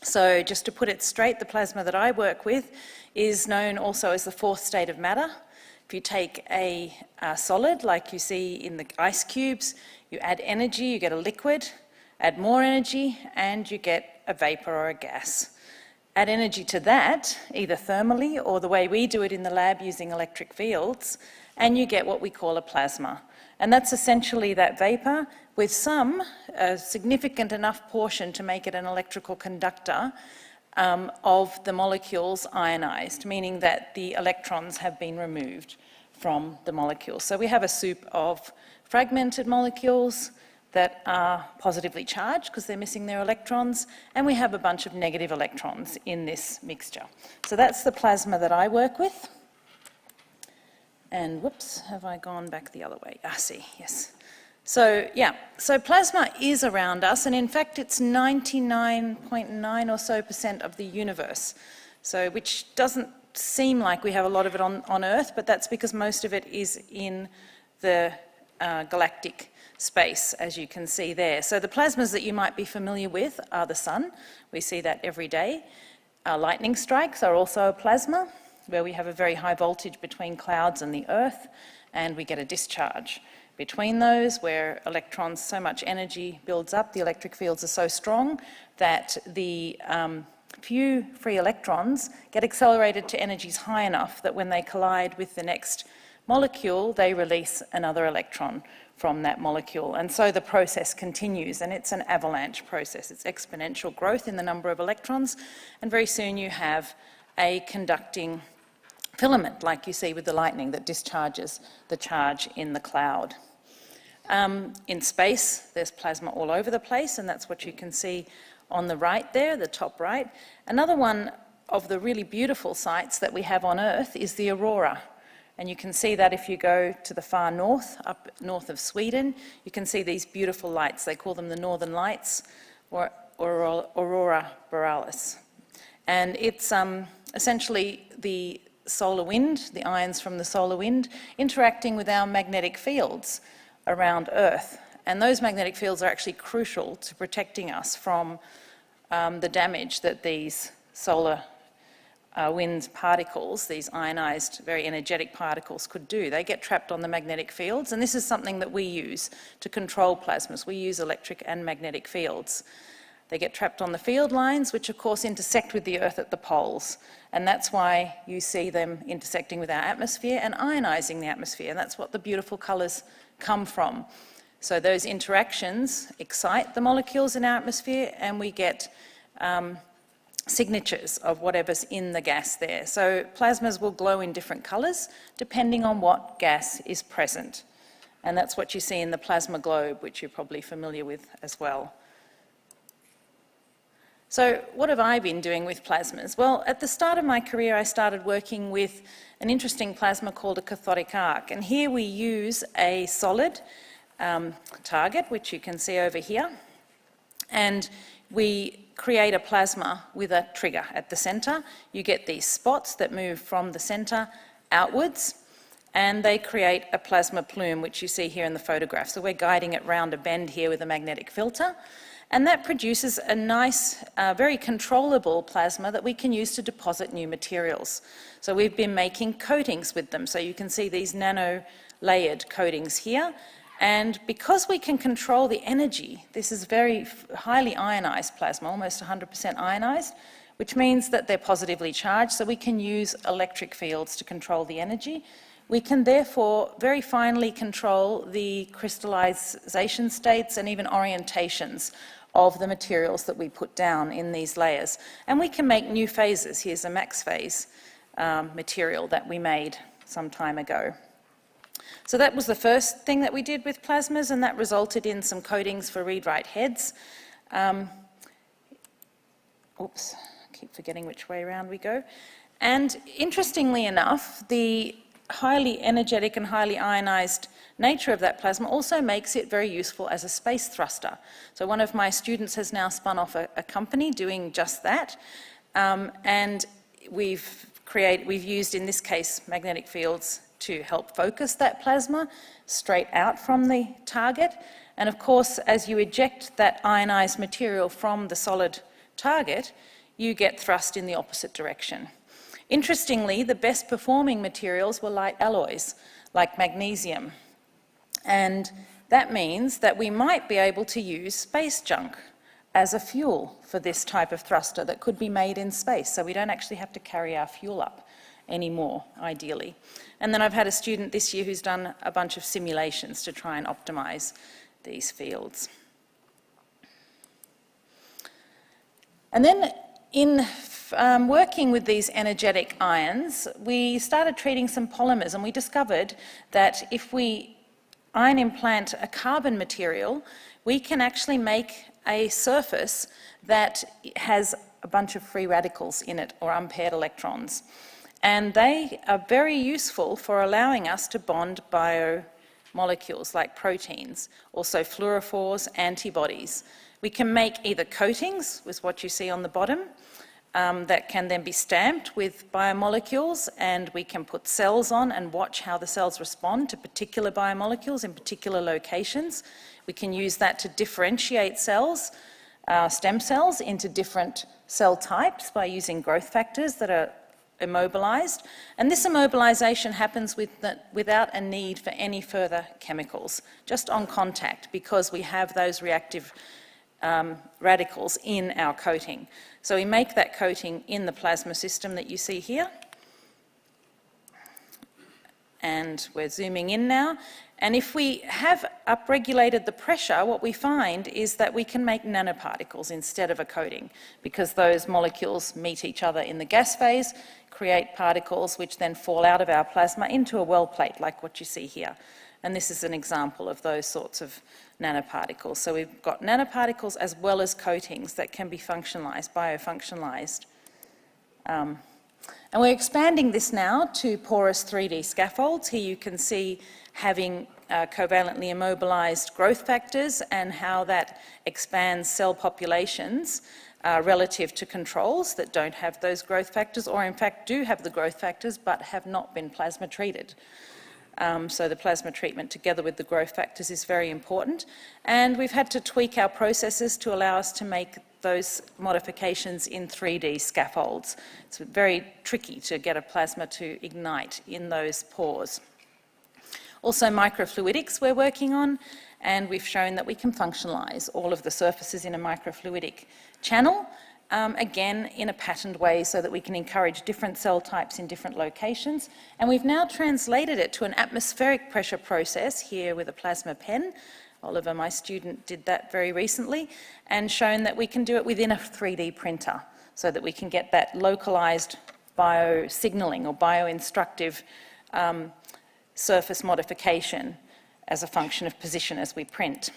So just to put it straight, the plasma that I work with is known also as the fourth state of matter. If you take a solid, like you see in the ice cubes, you add energy, you get a liquid, add more energy, and you get a vapour or a gas. Add energy to that, either thermally or the way we do it in the lab using electric fields, and you get what we call a plasma. And that's essentially that vapour with some significant enough portion to make it an electrical conductor of the molecules ionised, meaning that the electrons have been removed from the molecules. So we have a soup of fragmented molecules that are positively charged because they're missing their electrons, and we have a bunch of negative electrons in this mixture. So that's the plasma that I work with. And whoops, have I gone back the other way? See, yes. So yeah, so plasma is around us, and in fact it's 99.9 or so % of the universe, so which doesn't seem like we have a lot of it on Earth, but that's because most of it is in the galactic space, as you can see there. So the plasmas that you might be familiar with are the sun. We see that every day. Lightning strikes are also a plasma, where we have a very high voltage between clouds and the Earth, and we get a discharge between those where electrons, so much energy builds up, the electric fields are so strong that the few free electrons get accelerated to energies high enough that when they collide with the next molecule, they release another electron from that molecule. And so the process continues, and it's an avalanche process. It's exponential growth in the number of electrons, and very soon you have a conducting filament, like you see with the lightning, that discharges the charge in the cloud. In space, there's plasma all over the place, and that's what you can see on the right there, the top right. Another one of the really beautiful sights that we have on Earth is the aurora. And you can see that if you go to the far north, up north of Sweden, you can see these beautiful lights. They call them the Northern Lights, or Aurora Borealis. And it's essentially the solar wind, the ions from the solar wind, interacting with our magnetic fields around Earth. And those magnetic fields are actually crucial to protecting us from the damage that these solar wind particles, these ionised, very energetic particles, could do. They get trapped on the magnetic fields, and this is something that we use to control plasmas. We use electric and magnetic fields. They get trapped on the field lines, which of course intersect with the Earth at the poles, and that's why you see them intersecting with our atmosphere and ionising the atmosphere, and that's what the beautiful colours come from. So those interactions excite the molecules in our atmosphere, and we get signatures of whatever's in the gas there. So plasmas will glow in different colours depending on what gas is present. And that's what you see in the plasma globe, which you're probably familiar with as well. So what have I been doing with plasmas? Well, at the start of my career, I started working with an interesting plasma called a cathodic arc. And here we use a solid target, which you can see over here. And we create a plasma with a trigger at the centre. You get these spots that move from the centre outwards, and they create a plasma plume, which you see here in the photograph. So we're guiding it round a bend here with a magnetic filter, and that produces a nice, very controllable plasma that we can use to deposit new materials. So we've been making coatings with them. So you can see these nano-layered coatings here. And because we can control the energy, this is very highly ionised plasma, almost 100% ionised, which means that they're positively charged, so we can use electric fields to control the energy. We can therefore very finely control the crystallization states and even orientations of the materials that we put down in these layers. And we can make new phases. Here's a max phase material that we made some time ago. So that was the first thing that we did with plasmas, and that resulted in some coatings for read-write heads. Oops, I keep forgetting which way around we go. And interestingly enough, the highly energetic and highly ionised nature of that plasma also makes it very useful as a space thruster. So one of my students has now spun off a company doing just that, and we've used, in this case, magnetic fields to help focus that plasma straight out from the target. And of course, as you eject that ionised material from the solid target, you get thrust in the opposite direction. Interestingly, the best performing materials were light alloys, like magnesium. And that means that we might be able to use space junk as a fuel for this type of thruster that could be made in space, so we don't actually have to carry our fuel up anymore, ideally. And then I've had a student this year who's done a bunch of simulations to try and optimise these fields. And then in working with these energetic ions, we started treating some polymers, and we discovered that if we ion implant a carbon material, we can actually make a surface that has a bunch of free radicals in it, or unpaired electrons. And they are very useful for allowing us to bond biomolecules like proteins, also fluorophores, antibodies. We can make either coatings, with what you see on the bottom, that can then be stamped with biomolecules, and we can put cells on and watch how the cells respond to particular biomolecules in particular locations. We can use that to differentiate cells, stem cells, into different cell types by using growth factors that are immobilised. And this immobilisation happens without a need for any further chemicals, just on contact, because we have those reactive radicals in our coating. So we make that coating in the plasma system that you see here. And we're zooming in now. And if we have upregulated the pressure, what we find is that we can make nanoparticles instead of a coating, because those molecules meet each other in the gas phase, create particles which then fall out of our plasma into a well plate, like what you see here. And this is an example of those sorts of nanoparticles. So we've got nanoparticles as well as coatings that can be functionalised, biofunctionalised. And we're expanding this now to porous 3D scaffolds. Here you can see having covalently immobilised growth factors and how that expands cell populations relative to controls that don't have those growth factors, or in fact do have the growth factors but have not been plasma treated. So the plasma treatment together with the growth factors is very important. And we've had to tweak our processes to allow us to make those modifications in 3D scaffolds. It's very tricky to get a plasma to ignite in those pores. Also microfluidics we're working on, and we've shown that we can functionalise all of the surfaces in a microfluidic channel, again in a patterned way, so that we can encourage different cell types in different locations. And we've now translated it to an atmospheric pressure process here with a plasma pen. Oliver, my student, did that very recently, and shown that we can do it within a 3D printer, so that we can get that localised bio-signalling or bio-instructive surface modification as a function of position as we print.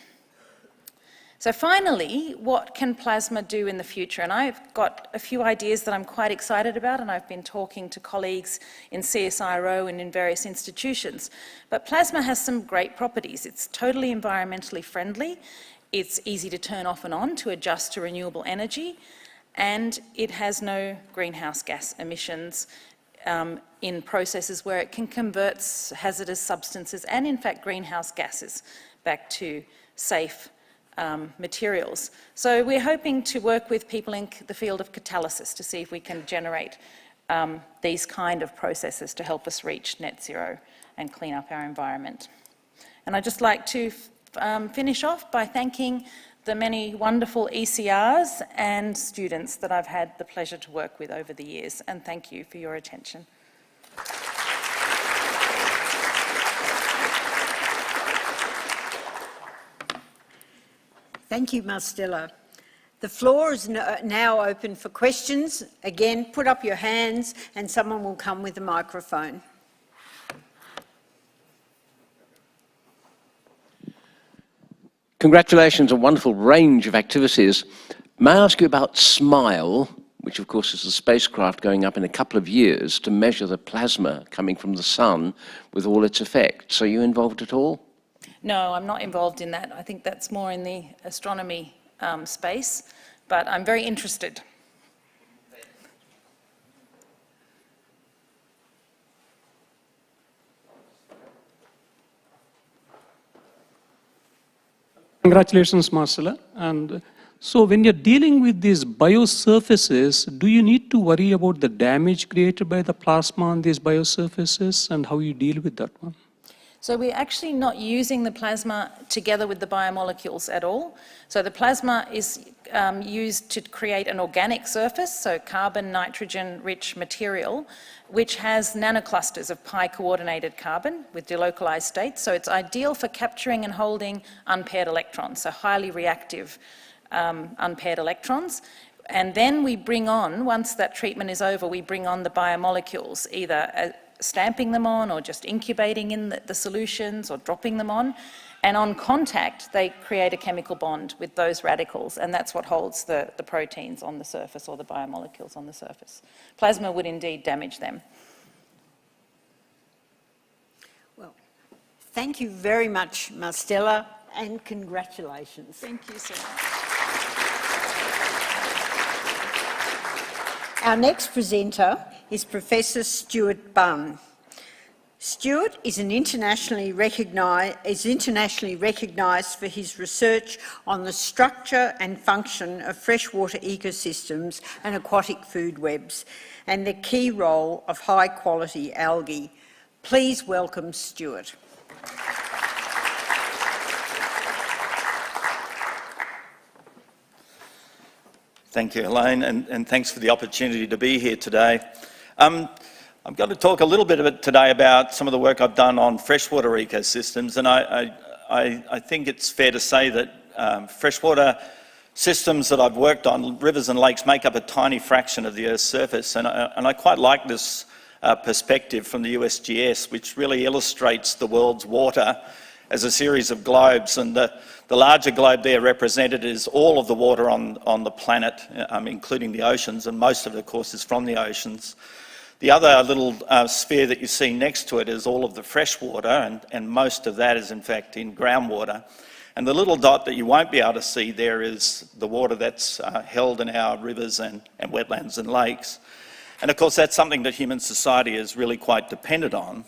So finally, what can plasma do in the future? And I've got a few ideas that I'm quite excited about, and I've been talking to colleagues in CSIRO and in various institutions. But plasma has some great properties. It's totally environmentally friendly, it's easy to turn off and on to adjust to renewable energy, and it has no greenhouse gas emissions in processes where it can convert hazardous substances and in fact greenhouse gases back to safe materials. So we're hoping to work with people in the field of catalysis to see if we can generate these kind of processes to help us reach net zero and clean up our environment. And I'd just like to finish off by thanking the many wonderful ECRs and students that I've had the pleasure to work with over the years, and thank you for your attention.
Thank you, Marcela. The floor is now open for questions. Again, put up your hands and someone will come with a microphone.
Congratulations on a wonderful range of activities. May I ask you about SMILE, which of course is a spacecraft going up in a couple of years to measure the plasma coming from the sun with all its effects. Are you involved at all?
No, I'm not involved in that. I think that's more in the astronomy space, but I'm very interested.
Congratulations, Marcela. And so when you're dealing with these biosurfaces, do you need to worry about the damage created by the plasma on these biosurfaces and how you deal with that one?
So we're actually not using the plasma together with the biomolecules at all. So the plasma is used to create an organic surface, so carbon, nitrogen-rich material, which has nanoclusters of pi-coordinated carbon with delocalized states. So it's ideal for capturing and holding unpaired electrons, so highly reactive unpaired electrons. And then we bring on, once that treatment is over, we bring on the biomolecules, either stamping them on or just incubating in the solutions or dropping them on. And on contact, they create a chemical bond with those radicals, and that's what holds the proteins on the surface or the biomolecules on the surface. Plasma would indeed damage them.
Well, thank you very much, Marcela, and congratulations.
Thank you so much.
Our next presenter is Professor Stuart Bunn. Stuart is internationally recognised for his research on the structure and function of freshwater ecosystems and aquatic food webs and the key role of high-quality algae. Please welcome Stuart.
Thank you, Elaine, and thanks for the opportunity to be here today. I'm going to talk a little bit today about some of the work I've done on freshwater ecosystems, and I think it's fair to say that freshwater systems that I've worked on, rivers and lakes, make up a tiny fraction of the Earth's surface, and I quite like this perspective from the USGS, which really illustrates the world's water as a series of globes, and the larger globe there represented is all of the water on the planet, including the oceans, and most of it, of course, is from the oceans. The other little sphere that you see next to it is all of the fresh water, and most of that is in fact in groundwater. And the little dot that you won't be able to see there is the water that's held in our rivers and wetlands and lakes. And of course that's something that human society is really quite dependent on.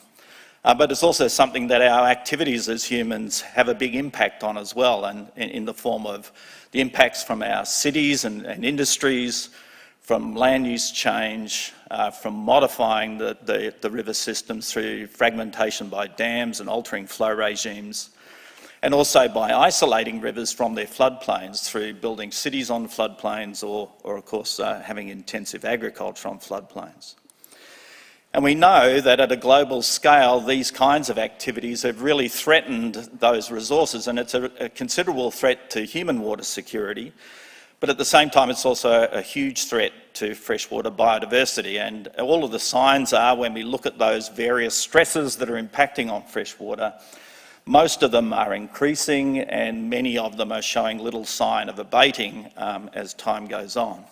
But it's also something that our activities as humans have a big impact on as well, and in the form of the impacts from our cities and industries, from land use change, from modifying the river systems through fragmentation by dams and altering flow regimes, and also by isolating rivers from their floodplains through building cities on floodplains or of course, having intensive agriculture on floodplains. And we know that at a global scale, these kinds of activities have really threatened those resources, and it's a considerable threat to human water security. But at the same time, it's also a huge threat to freshwater biodiversity. And all of the signs are, when we look at those various stresses that are impacting on freshwater, most of them are increasing and many of them are showing little sign of abating as time goes on.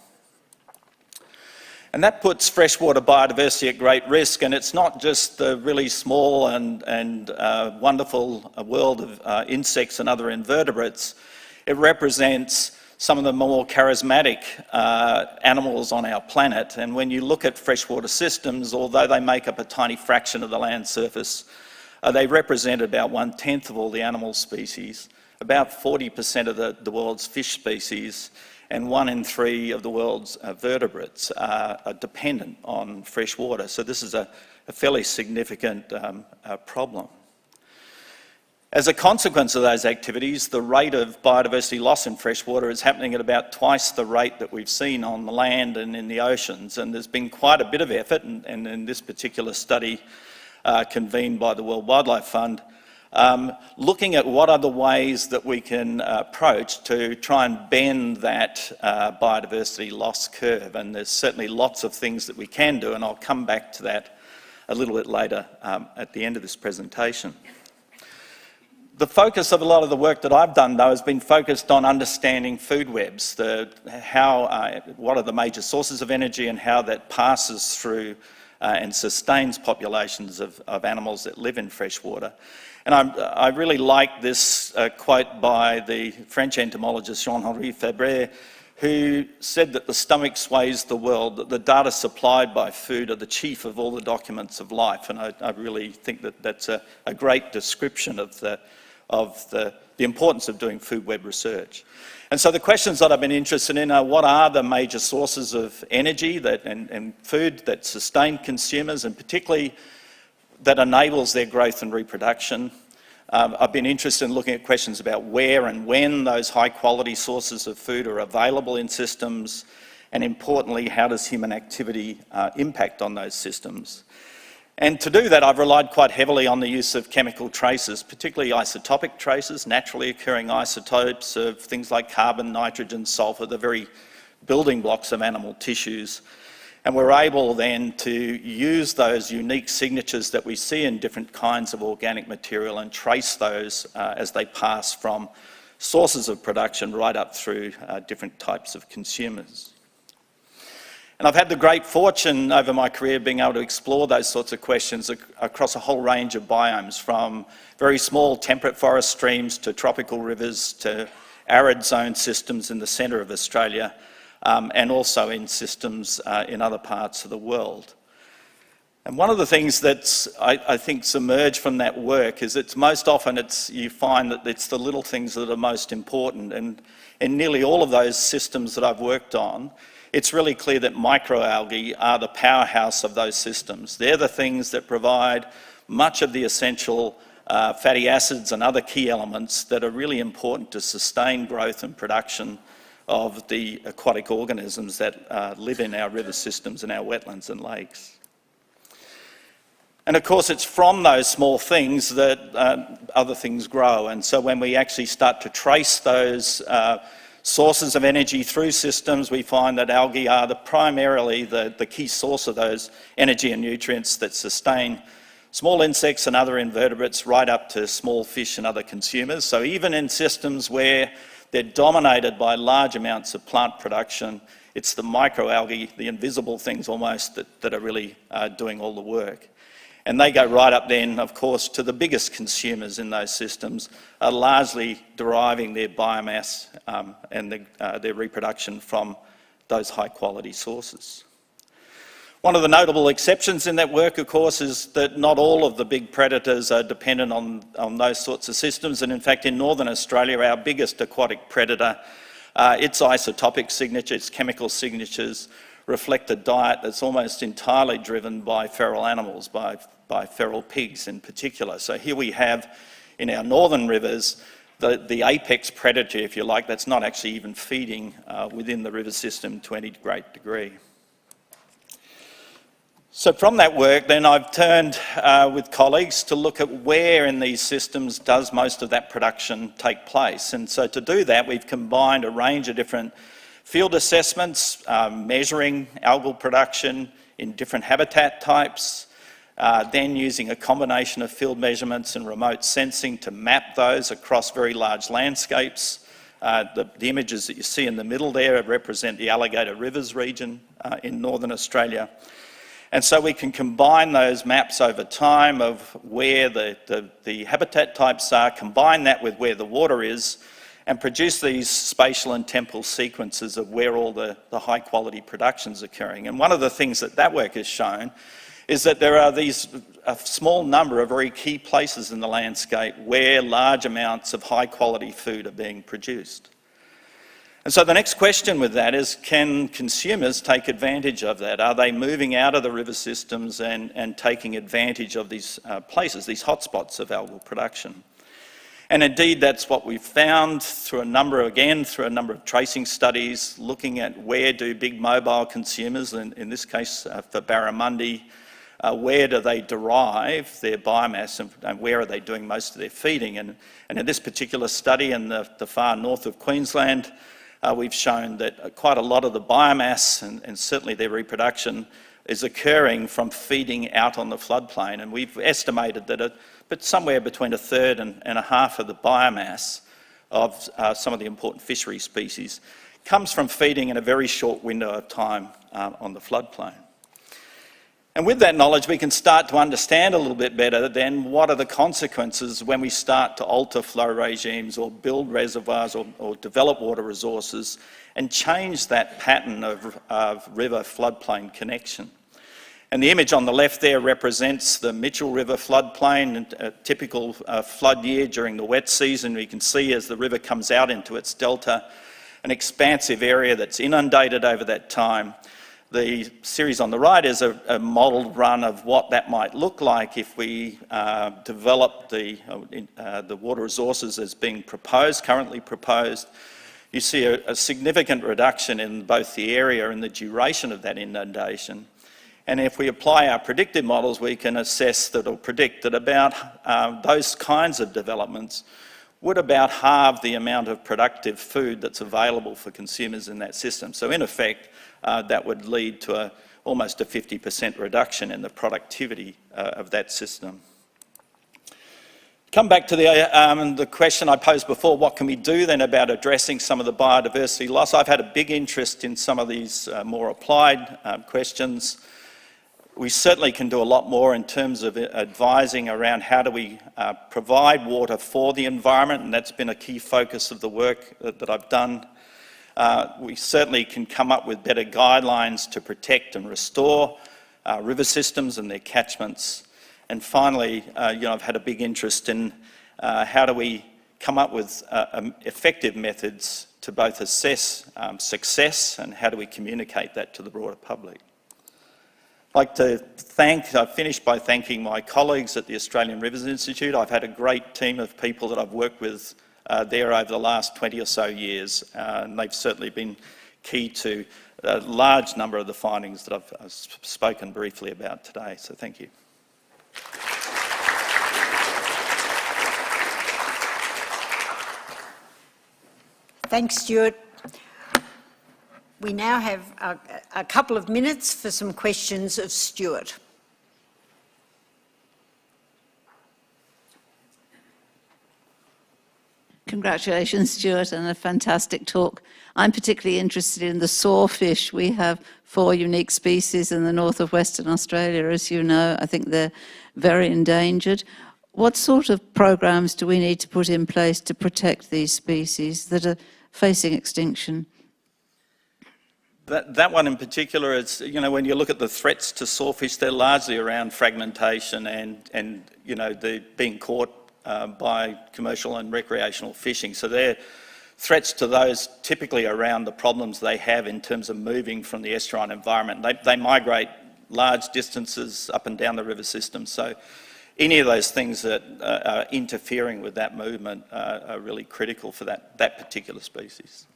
And that puts freshwater biodiversity at great risk, and it's not just the really small and wonderful world of insects and other invertebrates. It represents some of the more charismatic animals on our planet, and when you look at freshwater systems, although they make up a tiny fraction of the land surface, they represent about 1/10 of all the animal species, about 40% of the world's fish species, and 1 in 3 of the world's vertebrates are dependent on fresh water. So this is a fairly significant problem. As a consequence of those activities, the rate of biodiversity loss in freshwater is happening at about twice the rate that we've seen on the land and in the oceans. And there's been quite a bit of effort, and in this particular study convened by the World Wildlife Fund, looking at what are the ways that we can approach to try and bend that biodiversity loss curve. And there's certainly lots of things that we can do, and I'll come back to that a little bit later at the end of this presentation. The focus of a lot of the work that I've done, though, has been focused on understanding food webs, what are the major sources of energy and how that passes through and sustains populations of animals that live in freshwater. And I really like this quote by the French entomologist Jean-Henri Fabre, who said that the stomach sways the world, that the data supplied by food are the chief of all the documents of life. And I really think that that's a great description of the importance of doing food web research. And so the questions that I've been interested in are what are the major sources of energy and food that sustain consumers, and particularly that enables their growth and reproduction. I've been interested in looking at questions about where and when those high quality sources of food are available in systems, and importantly, how does human activity impact on those systems. And to do that, I've relied quite heavily on the use of chemical traces, particularly isotopic traces, naturally occurring isotopes of things like carbon, nitrogen, sulfur, the very building blocks of animal tissues. And we're able then to use those unique signatures that we see in different kinds of organic material and trace those as they pass from sources of production right up through different types of consumers. And I've had the great fortune over my career being able to explore those sorts of questions across a whole range of biomes, from very small temperate forest streams to tropical rivers to arid zone systems in the centre of Australia, and also in systems in other parts of the world. And one of the things that's, I think, emerged from that work is it's most often you find that it's the little things that are most important. And in nearly all of those systems that I've worked on, it's really clear that microalgae are the powerhouse of those systems. They're the things that provide much of the essential fatty acids and other key elements that are really important to sustain growth and production of the aquatic organisms that live in our river systems and our wetlands and lakes. And of course, it's from those small things that other things grow. And so when we actually start to trace those sources of energy through systems, we find that algae are primarily the key source of those energy and nutrients that sustain small insects and other invertebrates right up to small fish and other consumers. So even in systems where they're dominated by large amounts of plant production, it's the microalgae, the invisible things almost, that are really doing all the work. And they go right up then, of course, to the biggest consumers in those systems, are largely deriving their biomass and their reproduction from those high quality sources. One of the notable exceptions in that work, of course, is that not all of the big predators are dependent on those sorts of systems. And in fact, in Northern Australia, our biggest aquatic predator, its isotopic signature, its chemical signatures, reflect a diet that's almost entirely driven by feral animals, by feral pigs in particular. So here we have in our northern rivers the apex predator, if you like, that's not actually even feeding within the river system to any great degree. So from that work then I've turned with colleagues to look at where in these systems does most of that production take place. And so to do that we've combined a range of different field assessments, measuring algal production in different habitat types, then using a combination of field measurements and remote sensing to map those across very large landscapes. The images that you see in the middle there represent the Alligator Rivers region in Northern Australia. And so we can combine those maps over time of where the habitat types are, combine that with where the water is, and produce these spatial and temporal sequences of where all the high quality production's occurring. And one of the things that work has shown is that there are a small number of very key places in the landscape where large amounts of high quality food are being produced. And so the next question with that is, can consumers take advantage of that? Are they moving out of the river systems and taking advantage of these places, these hotspots of algal production? And indeed, that's what we've found through a number of tracing studies, looking at where do big mobile consumers, in this case for barramundi, where do they derive their biomass and where are they doing most of their feeding. And in this particular study in the far north of Queensland, we've shown that quite a lot of the biomass and certainly their reproduction is occurring from feeding out on the floodplain. And we've estimated that but somewhere between a third and a half of the biomass of some of the important fishery species comes from feeding in a very short window of time on the floodplain. And with that knowledge, we can start to understand a little bit better then what are the consequences when we start to alter flow regimes or build reservoirs or develop water resources and change that pattern of river floodplain connection. And the image on the left there represents the Mitchell River floodplain, a typical flood year during the wet season. We can see as the river comes out into its delta, an expansive area that's inundated over that time. The series on the right is a modelled run of what that might look like if we develop the water resources as being proposed, currently proposed. You see a significant reduction in both the area and the duration of that inundation. And if we apply our predictive models, we can assess that or predict that about those kinds of developments would about halve the amount of productive food that's available for consumers in that system. So in effect, that would lead to almost a 50% reduction in the productivity of that system. Come back to the question I posed before, what can we do then about addressing some of the biodiversity loss? I've had a big interest in some of these more applied questions. We certainly can do a lot more in terms of advising around how do we provide water for the environment, and that's been a key focus of the work that I've done. We certainly can come up with better guidelines to protect and restore river systems and their catchments. And finally, I've had a big interest in how do we come up with effective methods to both assess success and how do we communicate that to the broader public. I'd like to finish by thanking my colleagues at the Australian Rivers Institute. I've had a great team of people that I've worked with there over the last 20 or so years, and they've certainly been key to a large number of the findings that I've spoken briefly about today, so thank you.
Thanks, Stuart. We now have a couple of minutes for some questions of Stuart.
Congratulations, Stuart, on a fantastic talk. I'm particularly interested in the sawfish. We have 4 unique species in the north of Western Australia, as you know. I think they're very endangered. What sort of programs do we need to put in place to protect these species that are facing extinction?
That one in particular is, when you look at the threats to sawfish, they're largely around fragmentation and they're being caught by commercial and recreational fishing. So they're threats to those typically around the problems they have in terms of moving from the estuarine environment. They migrate large distances up and down the river system. So any of those things that are interfering with that movement are really critical for that particular species.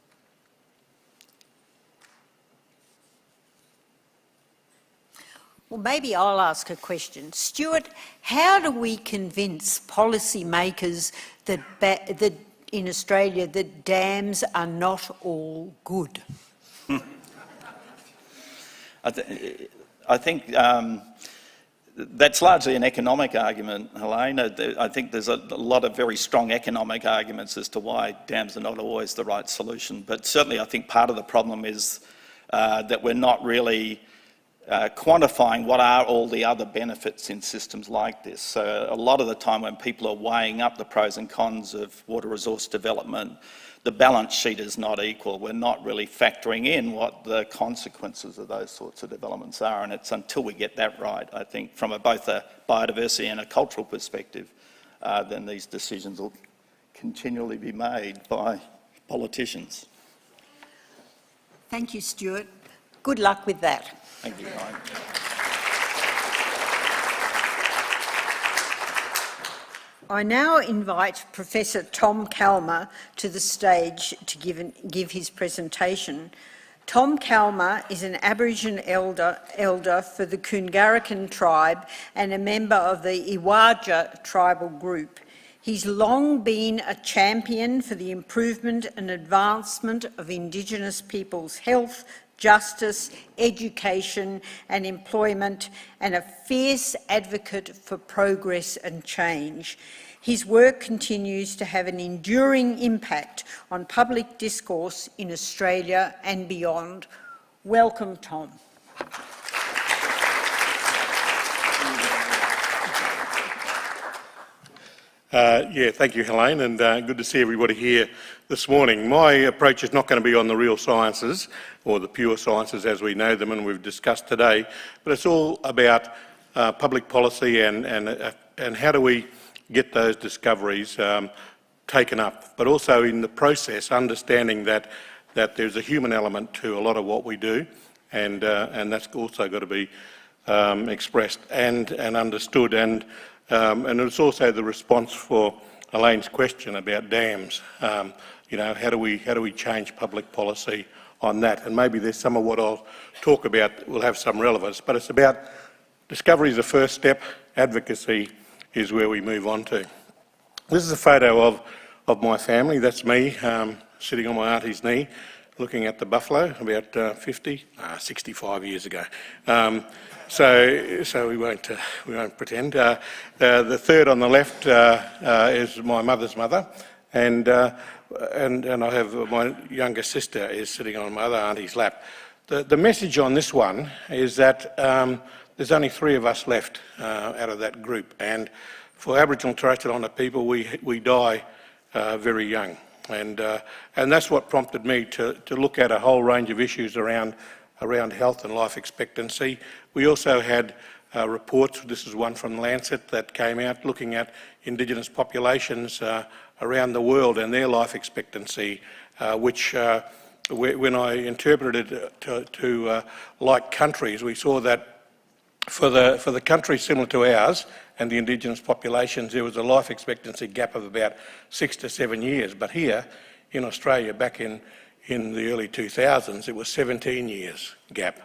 Well, maybe I'll ask a question. Stuart, how do we convince policymakers that in Australia that dams are not all good?
I think that's largely an economic argument, Helene. I think there's a lot of very strong economic arguments as to why dams are not always the right solution. But certainly I think part of the problem is that we're not really quantifying what are all the other benefits in systems like this. So a lot of the time when people are weighing up the pros and cons of water resource development, the balance sheet is not equal. We're not really factoring in what the consequences of those sorts of developments are, and it's until we get that right, I think, from both a biodiversity and a cultural perspective, then these decisions will continually be made by politicians.
Thank you, Stuart. Good luck with that.
Thank you, Ryan.
I now invite Professor Tom Calma to the stage to give his presentation. Tom Calma is an Aboriginal elder for the Koongarakan tribe and a member of the Iwaja tribal group. He's long been a champion for the improvement and advancement of Indigenous people's health, justice, education and employment, and a fierce advocate for progress and change. His work continues to have an enduring impact on public discourse in Australia and beyond. Welcome, Tom.
Thank you, Helene, and good to see everybody here this morning. My approach is not going to be on the real sciences, or the pure sciences as we know them and we've discussed today, but it's all about public policy and how do we get those discoveries taken up, but also in the process understanding that there's a human element to a lot of what we do, and that's also got to be expressed and understood. And it's also the response for Elaine's question about dams. You know, how do we change public policy on that? And maybe there's some of what I'll talk about that will have some relevance, but it's about discovery is the first step, advocacy is where we move on to. This is a photo of my family. That's me sitting on my auntie's knee, looking at the buffalo about 65 years ago. So we won't pretend. The third on the left is my mother's mother, and I have my younger sister is sitting on my other auntie's lap. The message on this one is that there's only 3 of us left out of that group, and for Aboriginal and Torres Strait Islander people, we die very young, and that's what prompted me to look at a whole range of issues around health and life expectancy. We also had reports, this is one from Lancet that came out looking at Indigenous populations around the world and their life expectancy, which when I interpreted it to like countries, we saw that for the countries similar to ours and the Indigenous populations, there was a life expectancy gap of about 6 to 7 years. But here in Australia, back in the early 2000s, it was 17 years gap.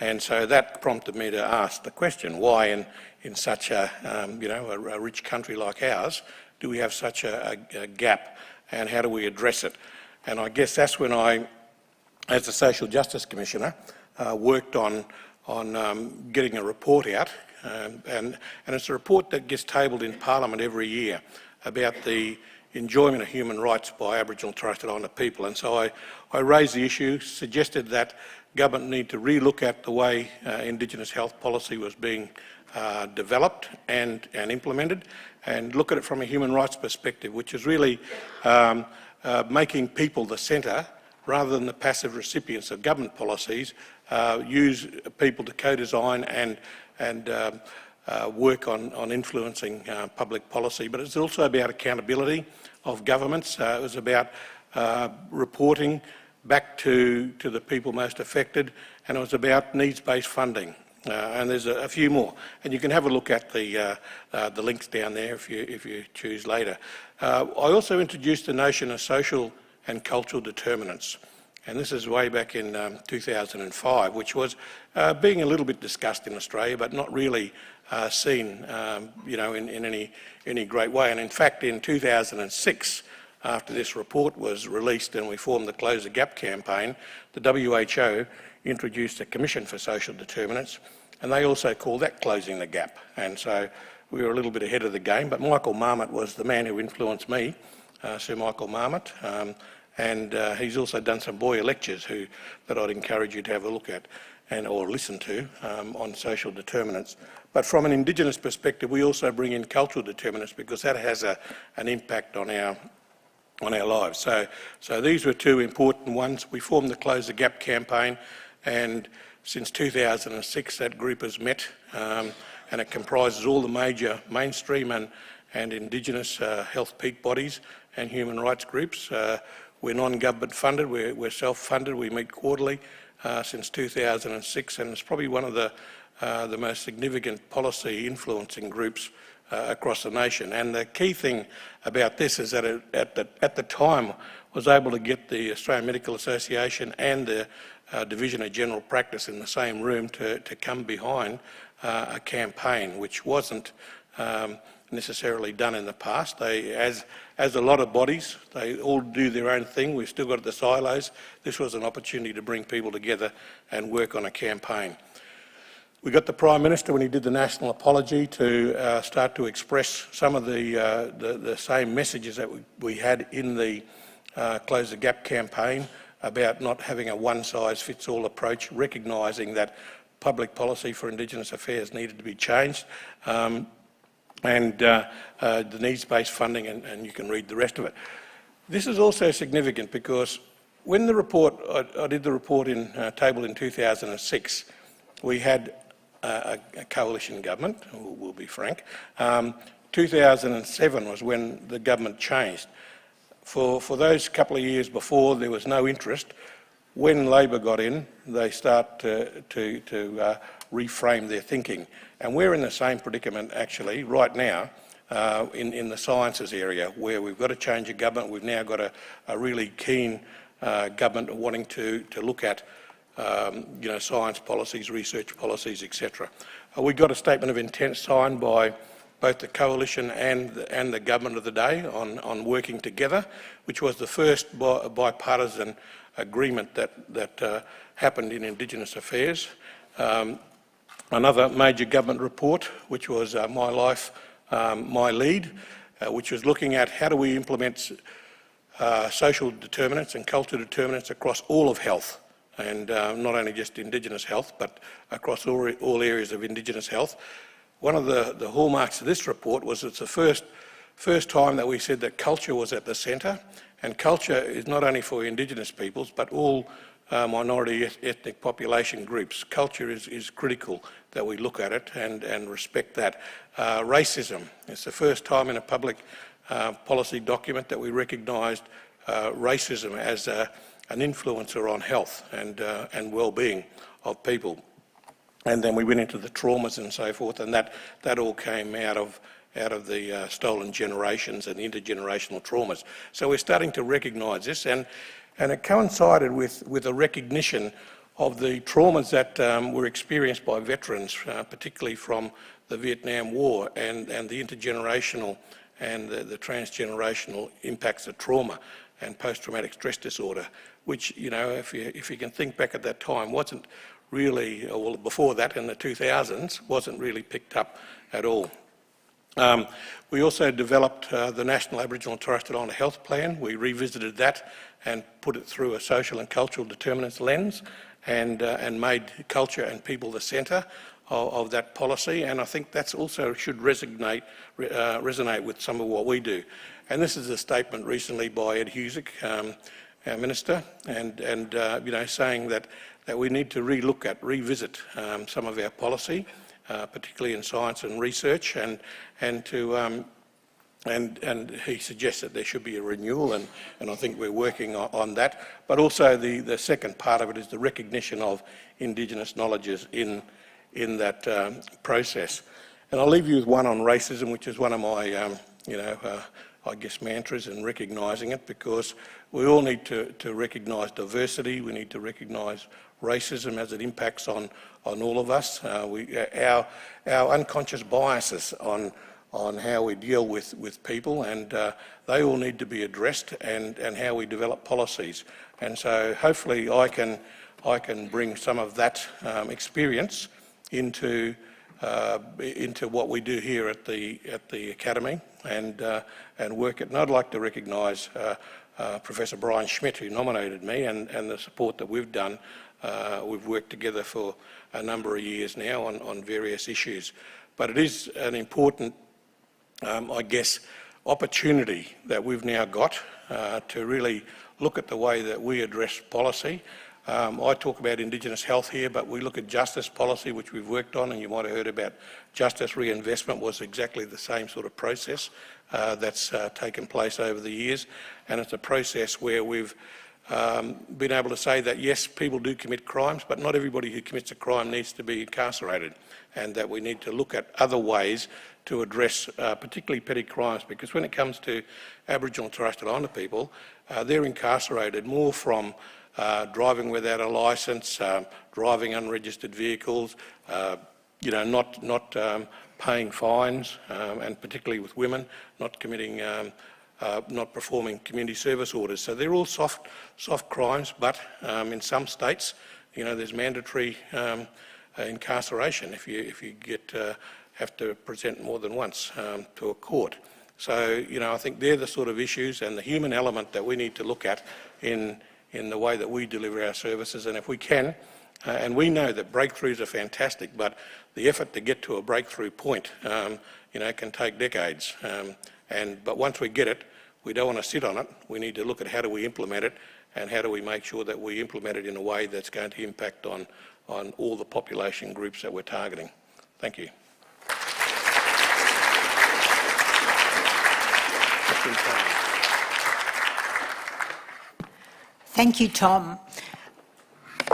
And so that prompted me to ask the question, why in such a rich country like ours, do we have such a gap, and how do we address it? And I guess that's when I, as the Social Justice Commissioner, worked on getting a report out, and it's a report that gets tabled in Parliament every year about the enjoyment of human rights by Aboriginal and Torres Strait Islander people. And so I raised the issue, suggested that government need to relook at the way Indigenous health policy was being developed and implemented, and look at it from a human rights perspective, which is really making people the centre rather than the passive recipients of government policies. Use people to co-design and work on influencing public policy. But it's also about accountability of governments. It was about reporting back to the people most affected, and it was about needs-based funding. And there's a few more, and you can have a look at the links down there if you choose later. I also introduced the notion of social and cultural determinants, and this is way back in 2005, which was being a little bit discussed in Australia, but not really seen, in any great way. And in fact, in 2006, after this report was released and we formed the Close the Gap campaign, the WHO introduced a Commission for Social Determinants, and they also called that Closing the Gap. And so we were a little bit ahead of the game, but Michael Marmot was the man who influenced me, Sir Michael Marmot, and he's also done some Boyer lectures that I'd encourage you to have a look at or listen to on social determinants. But from an Indigenous perspective, we also bring in cultural determinants because that has an impact on our lives. So these were 2 important ones. We formed the Close the Gap campaign, and since 2006 that group has met, and it comprises all the major mainstream and Indigenous health peak bodies and human rights groups. We're non-government funded, we're self-funded, we meet quarterly since 2006, and it's probably one of the most significant policy influencing groups across the nation. And the key thing about this is that it, at the time was able to get the Australian Medical Association and the Division of General Practice in the same room to come behind a campaign, which wasn't necessarily done in the past. They, as a lot of bodies, they all do their own thing. We've still got the silos. This was an opportunity to bring people together and work on a campaign. We got the Prime Minister, when he did the national apology, to start to express some of the same messages that we had in the Close the Gap campaign about not having a one-size-fits-all approach, recognising that public policy for Indigenous affairs needed to be changed, and the needs-based funding, and you can read the rest of it. This is also significant because when the report, I did the report tabled in 2006, we had a coalition government, we'll be frank. 2007 was when the government changed. For those couple of years before, there was no interest. When Labor got in, they start to reframe their thinking. And we're in the same predicament, actually, right now, in the sciences area, where we've got to change a government. We've now got a really keen government wanting to look at science policies, research policies, etc. We got a statement of intent signed by both the coalition and the government of the day on working together, which was the first bipartisan agreement that happened in Indigenous affairs. Another major government report, which was My Life, My Lead, which was looking at how do we implement social determinants and cultural determinants across all of health, and not only just Indigenous health, but across all areas of Indigenous health. One of the hallmarks of this report was it's the first time that we said that culture was at the centre, and culture is not only for Indigenous peoples, but all minority ethnic population groups. Culture is critical that we look at it and respect that. Racism, it's the first time in a public policy document that we recognised racism as an influencer on health and well-being of people. And then we went into the traumas and so forth, and that all came out of the stolen generations and intergenerational traumas. So we're starting to recognise this, and it coincided with a recognition of the traumas that were experienced by veterans, particularly from the Vietnam War, and the intergenerational and the transgenerational impacts of trauma and post-traumatic stress disorder, which, if you can think back at that time, wasn't really, well, before that in the 2000s, wasn't really picked up at all. We also developed the National Aboriginal and Torres Strait Islander Health Plan. We revisited that and put it through a social and cultural determinants lens, and made culture and people the centre of that policy. And I think that's also should resonate with some of what we do. And this is a statement recently by Ed Hughes, our Minister, and saying that we need to revisit some of our policy, particularly in science and research, and he suggests that there should be a renewal, and I think we're working on that. But also the second part of it is the recognition of Indigenous knowledges in that process. And I'll leave you with one on racism, which is one of my, I guess, mantras, and recognising it, because we all need to recognise diversity. We need to recognise racism as it impacts on all of us. Our unconscious biases on how we deal with people, and they all need to be addressed, and how we develop policies. And so hopefully I can bring some of that experience into what we do here at the Academy, and work it. And I'd like to recognise Professor Brian Schmidt, who nominated me, and the support that we've done. We've worked together for a number of years now on various issues. But it is an important, I guess, opportunity that we've now got to really look at the way that we address policy. I talk about Indigenous health here, but we look at justice policy, which we've worked on, and you might have heard about justice reinvestment was exactly the same sort of process that's taken place over the years. And it's a process where we've been able to say that yes, people do commit crimes, but not everybody who commits a crime needs to be incarcerated, and that we need to look at other ways to address particularly petty crimes, because when it comes to Aboriginal and Torres Strait Islander people, they're incarcerated more from driving without a licence, driving unregistered vehicles, not paying fines, and particularly with women, not committing, not performing community service orders. So they're all soft crimes, but in some states, there's mandatory incarceration if you have to present more than once to a court. So, I think they're the sort of issues and the human element that we need to look at in the way that we deliver our services. And if we can, and we know that breakthroughs are fantastic, but the effort to get to a breakthrough point, can take decades. But once we get it, we don't want to sit on it. We need to look at how do we implement it, and how do we make sure that we implement it in a way that's going to impact on all the population groups that we're targeting. Thank you.
Thank you, Tom.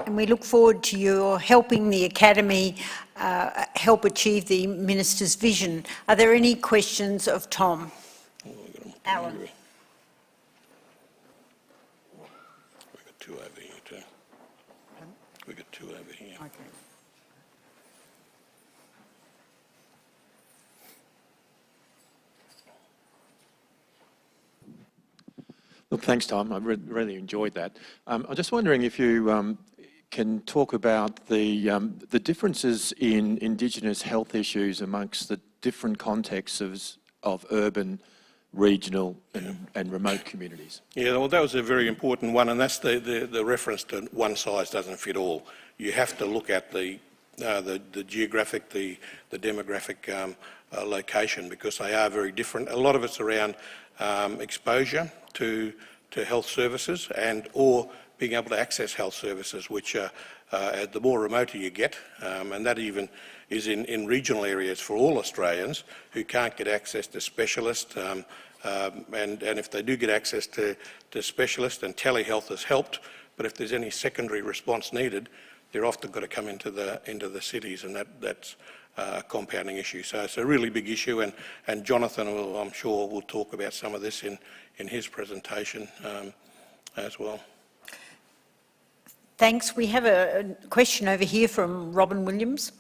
And we look forward to your helping the Academy help achieve the Minister's vision. Are there any questions of Tom? Alan.
We've got two over here too. We've got two over here.
Okay.
Look, thanks, Tom. I really enjoyed that. I'm just wondering if you can talk about the differences in Indigenous health issues amongst the different contexts of urban, regional and remote communities.
Yeah, well, that was a very important one, and that's the reference to one size doesn't fit all. You have to look at the geographic, the demographic location, because they are very different. A lot of it's around exposure to health services or being able to access health services, which the more remote you get, and that even is in regional areas for all Australians who can't get access to specialists, and if they do get access to specialists, and telehealth has helped, but if there's any secondary response needed, they're often got to come into the cities, and that's a compounding issue. So it's a really big issue, and Jonathan I'm sure will talk about some of this in his presentation as well.
Thanks. We have a question over here from Robin Williams.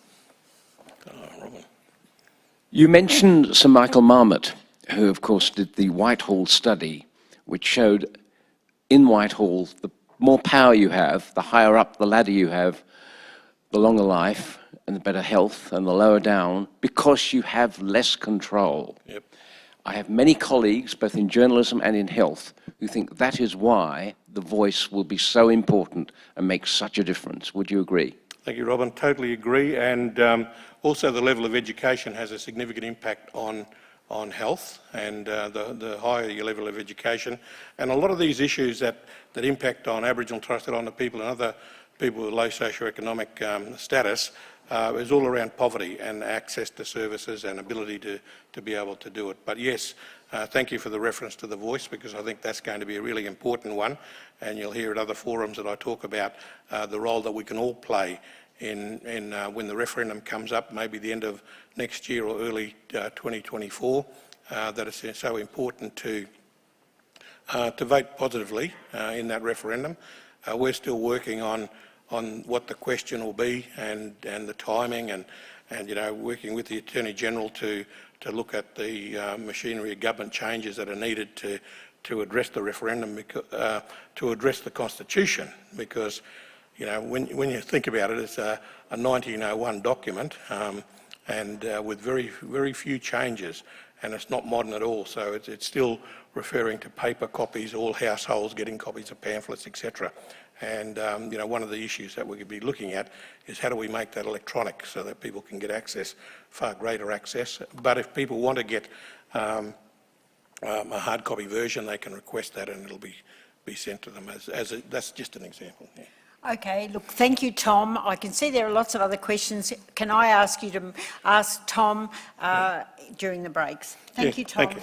Robin.
You mentioned Sir Michael Marmot, who of course did the Whitehall study, which showed in Whitehall the more power you have, the higher up the ladder you have, the longer life and the better health, and the lower down, because you have less control.
Yep.
I have many colleagues, both in journalism and in health, who think that is why the voice will be so important and make such a difference. Would you agree?
Thank you, Robin. Totally agree. And also the level of education has a significant impact on health, and the higher your level of education. And a lot of these issues that impact on Aboriginal and Torres Strait Islander people and other people with low socioeconomic status is all around poverty and access to services and ability to be able to do it. But yes, thank you for the reference to the voice, because I think that's going to be a really important one, and you'll hear at other forums that I talk about the role that we can all play in when the referendum comes up, maybe the end of next year or early 2024, that it's so important to vote positively in that referendum. We're still working on what the question will be and the timing, and working with the Attorney General to look at the machinery of government changes that are needed to address the referendum, to address the Constitution, because when you think about it, it's a 1901 document, and with very few changes, and it's not modern at all. So it's still referring to paper copies, all households getting copies of pamphlets, etc. And one of the issues that we could be looking at is how do we make that electronic so that people can get access, far greater access. But if people want to get a hard copy version, they can request that, and it'll be sent to them. That's just an example. Yeah.
Okay, look, thank you, Tom. I can see there are lots of other questions. Can I ask you to ask Tom during the breaks? Thank you, Tom.
Thank you.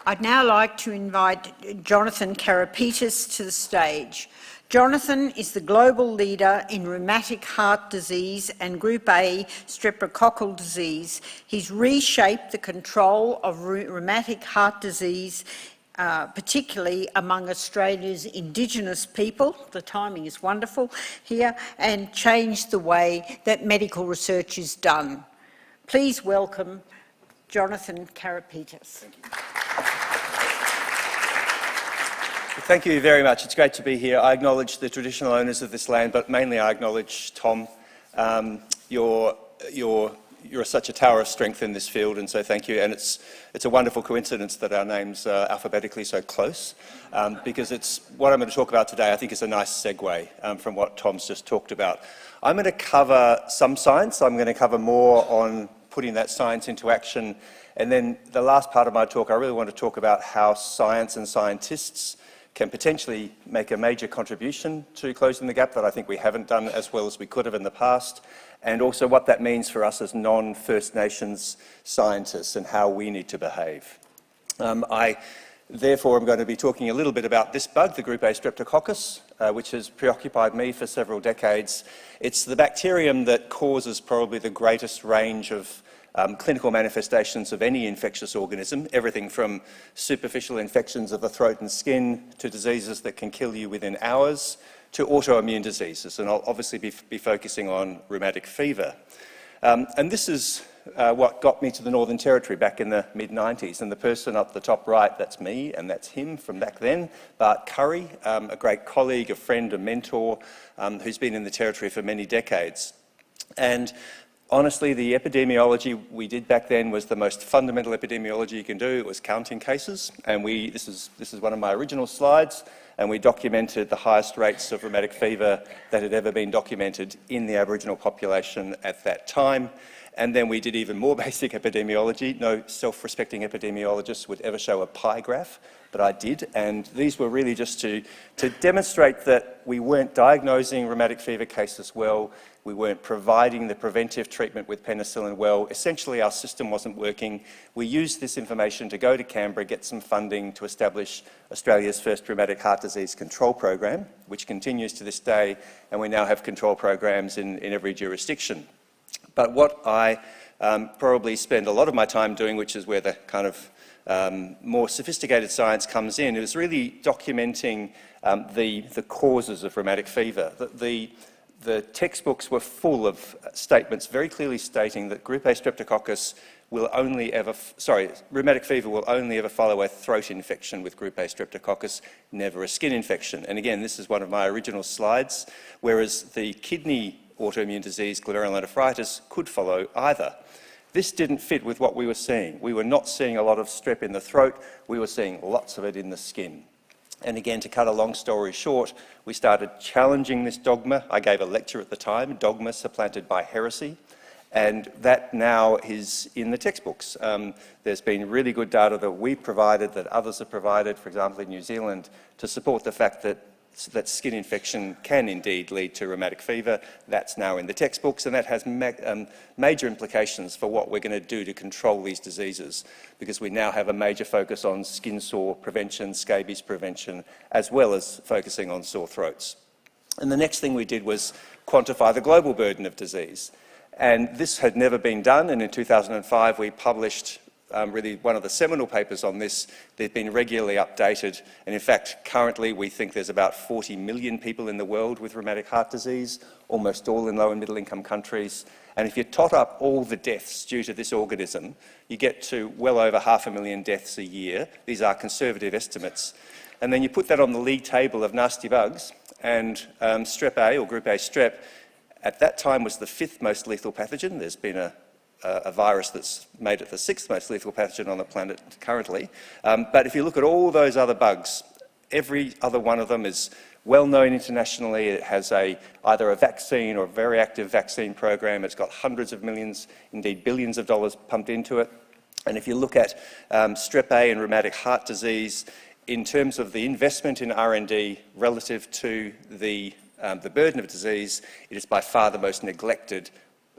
I'd now like to invite Jonathan Carapetis to the stage. Jonathan is the global leader in rheumatic heart disease and Group A streptococcal disease. He's reshaped the control of rheumatic heart disease, particularly among Australia's Indigenous people, the timing is wonderful here, and changed the way that medical research is done. Please welcome Jonathan Carapetis.
Thank you very much. It's great to be here. I acknowledge the traditional owners of this land, but mainly I acknowledge Tom. You're such a tower of strength in this field, and so thank you. And it's a wonderful coincidence that our names are alphabetically so close, because it's what I'm going to talk about today. I think is a nice segue from what Tom's just talked about. I'm going to cover some science. I'm going to cover more on putting that science into action, and then the last part of my talk, I really want to talk about how science and scientists can potentially make a major contribution to closing the gap that I think we haven't done as well as we could have in the past, and also what that means for us as non-First Nations scientists and how we need to behave. I therefore am going to be talking a little bit about this bug, the Group A streptococcus, which has preoccupied me for several decades. It's the bacterium that causes probably the greatest range of clinical manifestations of any infectious organism, everything from superficial infections of the throat and skin to diseases that can kill you within hours to autoimmune diseases, and I'll obviously be focusing on rheumatic fever. And this is what got me to the Northern Territory back in the mid-90s, and the person up the top right, that's me, and that's him from back then, Bart Curry, a great colleague, a friend, a mentor, who's been in the Territory for many decades. And honestly, the epidemiology we did back then was the most fundamental epidemiology you can do. It was counting cases, and this is one of my original slides, and we documented the highest rates of rheumatic fever that had ever been documented in the Aboriginal population at that time. And then we did even more basic epidemiology. No self-respecting epidemiologist would ever show a pie graph, but I did, and these were really just to demonstrate that we weren't diagnosing rheumatic fever cases well, we weren't providing the preventive treatment with penicillin well. Essentially, our system wasn't working. We used this information to go to Canberra, get some funding to establish Australia's first rheumatic heart disease control program, which continues to this day, and we now have control programs in every jurisdiction. But what I probably spend a lot of my time doing, which is where the kind of more sophisticated science comes in, is really documenting the causes of rheumatic fever. The textbooks were full of statements very clearly stating that Group A streptococcus will only ever, rheumatic fever will only ever follow a throat infection with Group A streptococcus, never a skin infection. And again, this is one of my original slides, whereas the kidney autoimmune disease, glomerulonephritis, could follow either. This didn't fit with what we were seeing. We were not seeing a lot of strep in the throat, we were seeing lots of it in the skin. And again, to cut a long story short, we started challenging this dogma. I gave a lecture at the time, Dogma Supplanted by Heresy, and that now is in the textbooks. There's been really good data that we provided, that others have provided, for example in New Zealand, to support the fact that skin infection can indeed lead to rheumatic fever. That's now in the textbooks, and that has major implications for what we're going to do to control these diseases, because we now have a major focus on skin sore prevention, scabies prevention, as well as focusing on sore throats. And the next thing we did was quantify the global burden of disease. And this had never been done, and in 2005 we published really one of the seminal papers on this. They've been regularly updated, and in fact currently we think there's about 40 million people in the world with rheumatic heart disease, almost all in low and middle income countries, and if you tot up all the deaths due to this organism, you get to well over 500,000 deaths a year. These are conservative estimates, and then you put that on the league table of nasty bugs, and strep A, or Group A strep, at that time was the 5th most lethal pathogen. There's been a virus that's made it the 6th most lethal pathogen on the planet currently. But if you look at all those other bugs, every other one of them is well known internationally. It has either a vaccine or a very active vaccine program. It's got hundreds of millions, indeed billions of dollars pumped into it. And if you look at strep A and rheumatic heart disease, in terms of the investment in R&D relative to the burden of disease, it is by far the most neglected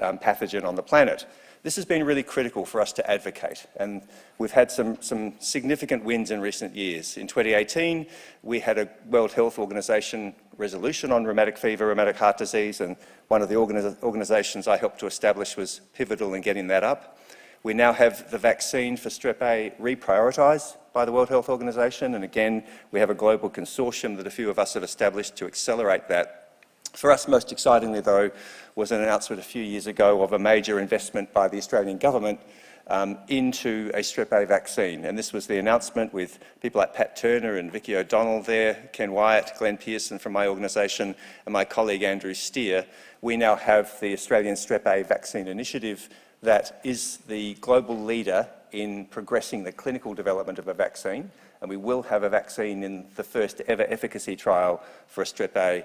pathogen on the planet. This has been really critical for us to advocate, and we've had some significant wins in recent years. In 2018, we had a World Health Organization resolution on rheumatic fever, rheumatic heart disease, and one of the organisations I helped to establish was pivotal in getting that up. We now have the vaccine for Strep A reprioritised by the World Health Organization, and again, we have a global consortium that a few of us have established to accelerate that. For us, most excitingly though, was an announcement a few years ago of a major investment by the Australian government into a Strep A vaccine. And this was the announcement with people like Pat Turner and Vicky O'Donnell there, Ken Wyatt, Glenn Pearson from my organisation, and my colleague Andrew Steer. We now have the Australian Strep A Vaccine Initiative that is the global leader in progressing the clinical development of a vaccine, and we will have a vaccine in the first ever efficacy trial for a Strep A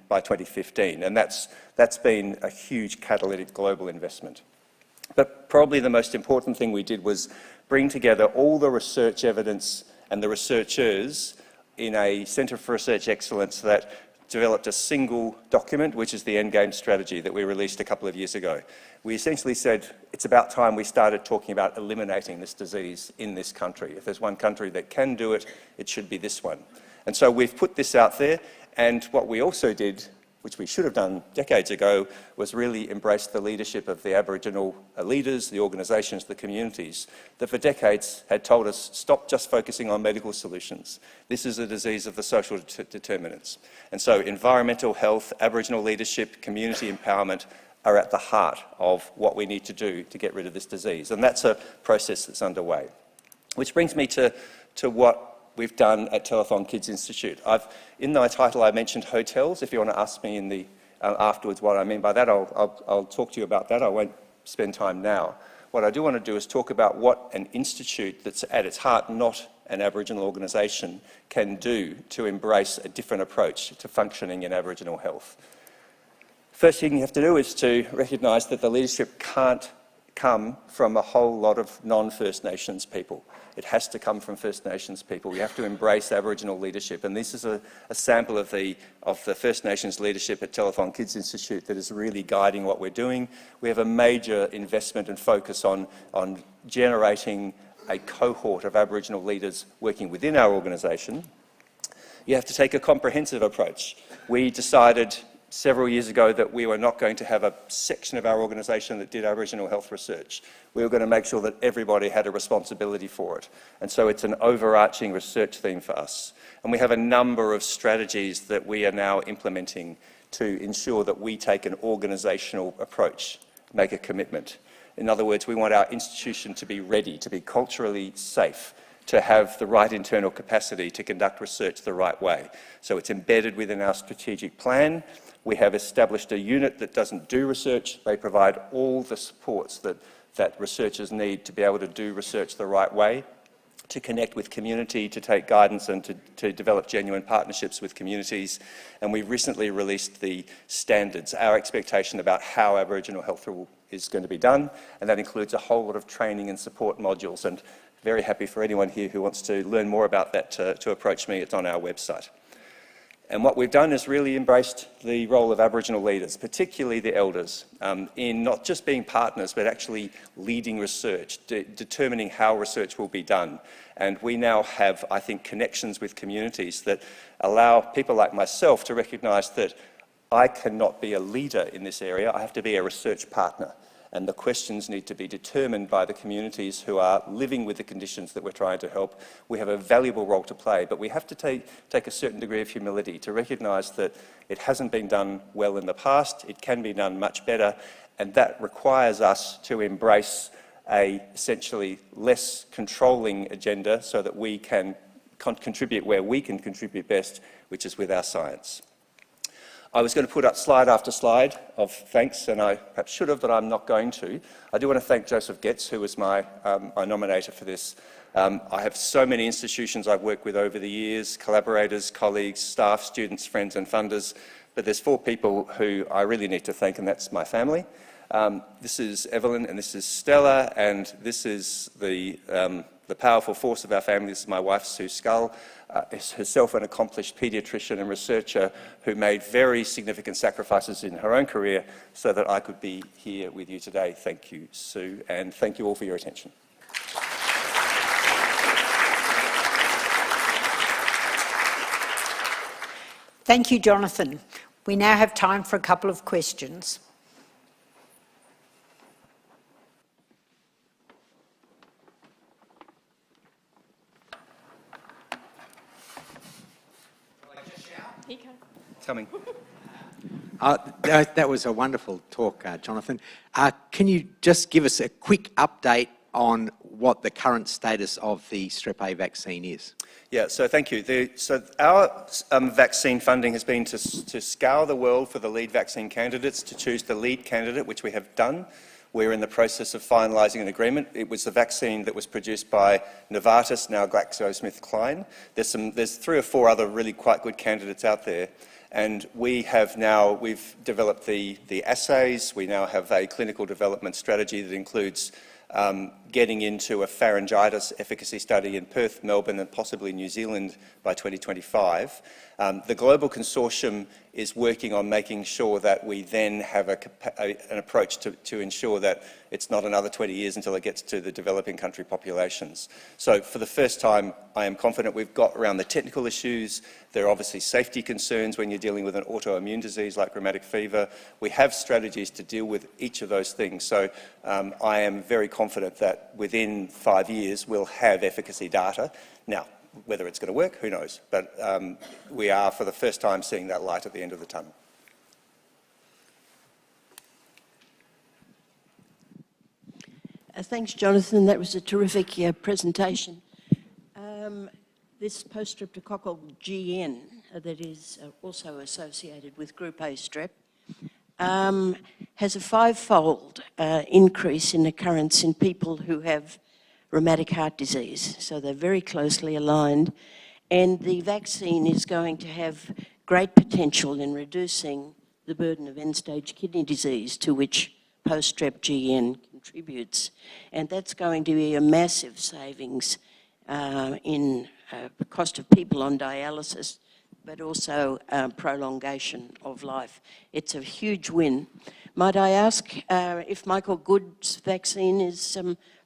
by 2015, and that's been a huge catalytic global investment. But probably the most important thing we did was bring together all the research evidence and the researchers in a Centre for Research Excellence that developed a single document, which is the Endgame strategy that we released a couple of years ago. We essentially said it's about time we started talking about eliminating this disease in this country. If there's one country that can do it, it should be this one. And so we've put this out there, and what we also did, which we should have done decades ago, was really embrace the leadership of the Aboriginal leaders, the organisations, the communities, that for decades had told us, stop just focusing on medical solutions. This is a disease of the social determinants. And so environmental health, Aboriginal leadership, community empowerment are at the heart of what we need to do to get rid of this disease. And that's a process that's underway. Which brings me to what we've done at Telethon Kids Institute. In my title, I mentioned hotels. If you want to ask me in the afterwards what I mean by that, I'll talk to you about that. I won't spend time now. What I do want to do is talk about what an institute that's at its heart not an Aboriginal organisation can do to embrace a different approach to functioning in Aboriginal health. First thing you have to do is to recognise that the leadership can't come from a whole lot of non-First Nations people. It has to come from First Nations people. We have to embrace Aboriginal leadership, and this is a sample of the First Nations leadership at Telethon Kids Institute that is really guiding what we're doing. We have a major investment and focus on generating a cohort of Aboriginal leaders working within our organisation. You have to take a comprehensive approach. We decided several years ago that we were not going to have a section of our organisation that did Aboriginal health research. We were going to make sure that everybody had a responsibility for it. And so it's an overarching research theme for us. And we have a number of strategies that we are now implementing to ensure that we take an organisational approach, make a commitment. In other words, we want our institution to be ready, to be culturally safe, to have the right internal capacity to conduct research the right way. So it's embedded within our strategic plan. We have established a unit that doesn't do research. They provide all the supports that researchers need to be able to do research the right way, to connect with community, to take guidance and to develop genuine partnerships with communities. And we've recently released the standards, our expectation about how Aboriginal health is going to be done, and that includes a whole lot of training and support modules. And very happy for anyone here who wants to learn more about that to approach me. It's on our website. And what we've done is really embraced the role of Aboriginal leaders, particularly the elders, in not just being partners, but actually leading research, determining how research will be done. And we now have, I think, connections with communities that allow people like myself to recognise that I cannot be a leader in this area, I have to be a research partner. And the questions need to be determined by the communities who are living with the conditions that we're trying to help. We have a valuable role to play, but we have to take a certain degree of humility to recognise that it hasn't been done well in the past, it can be done much better, and that requires us to embrace a essentially less controlling agenda so that we can contribute where we can contribute best, which is with our science. I was going to put up slide after slide of thanks, and I perhaps should have, but I'm not going to. I do want to thank Joseph Getz, who was my nominator for this. I have so many institutions I've worked with over the years, collaborators, colleagues, staff, students, friends and funders, but there's 4 people who I really need to thank, and that's my family. This is Evelyn, and this is Stella, and this is the The powerful force of our family is my wife, Sue Scull, is herself an accomplished paediatrician and researcher who made very significant sacrifices in her own career so that I could be here with you today. Thank you, Sue, and thank you all for your attention.
Thank you, Jonathan. We now have time for a couple of questions.
Coming.
That was a wonderful talk, Jonathan. Can you just give us a quick update on what the current status of the Strep A vaccine is?
Yeah, so thank you. So our vaccine funding has been to scour the world for the lead vaccine candidates, to choose the lead candidate, which we have done. We're in the process of finalising an agreement. It was the vaccine that was produced by Novartis, now GlaxoSmithKline. There's 3 or 4 other really quite good candidates out there. And we've developed the assays. We now have a clinical development strategy that includes getting into a pharyngitis efficacy study in Perth, Melbourne and possibly New Zealand by 2025. The global consortium is working on making sure that we then have an approach to ensure that it's not another 20 years until it gets to the developing country populations. So for the first time, I am confident we've got around the technical issues. There are obviously safety concerns when you're dealing with an autoimmune disease like rheumatic fever. We have strategies to deal with each of those things. So I am very confident that within 5 years, we'll have efficacy data. Now, whether it's going to work, who knows? But we are, for the first time, seeing that light at the end of the tunnel.
Thanks, Jonathan. That was a terrific presentation. This post-streptococcal GN that is also associated with Group A strep has a 5-fold increase in occurrence in people who have rheumatic heart disease. So they're very closely aligned. And the vaccine is going to have great potential in reducing the burden of end-stage kidney disease, to which post-strep GN contributes. And that's going to be a massive savings in the cost of people on dialysis, but also prolongation of life. It's a huge win. Might I ask if Michael Good's vaccine is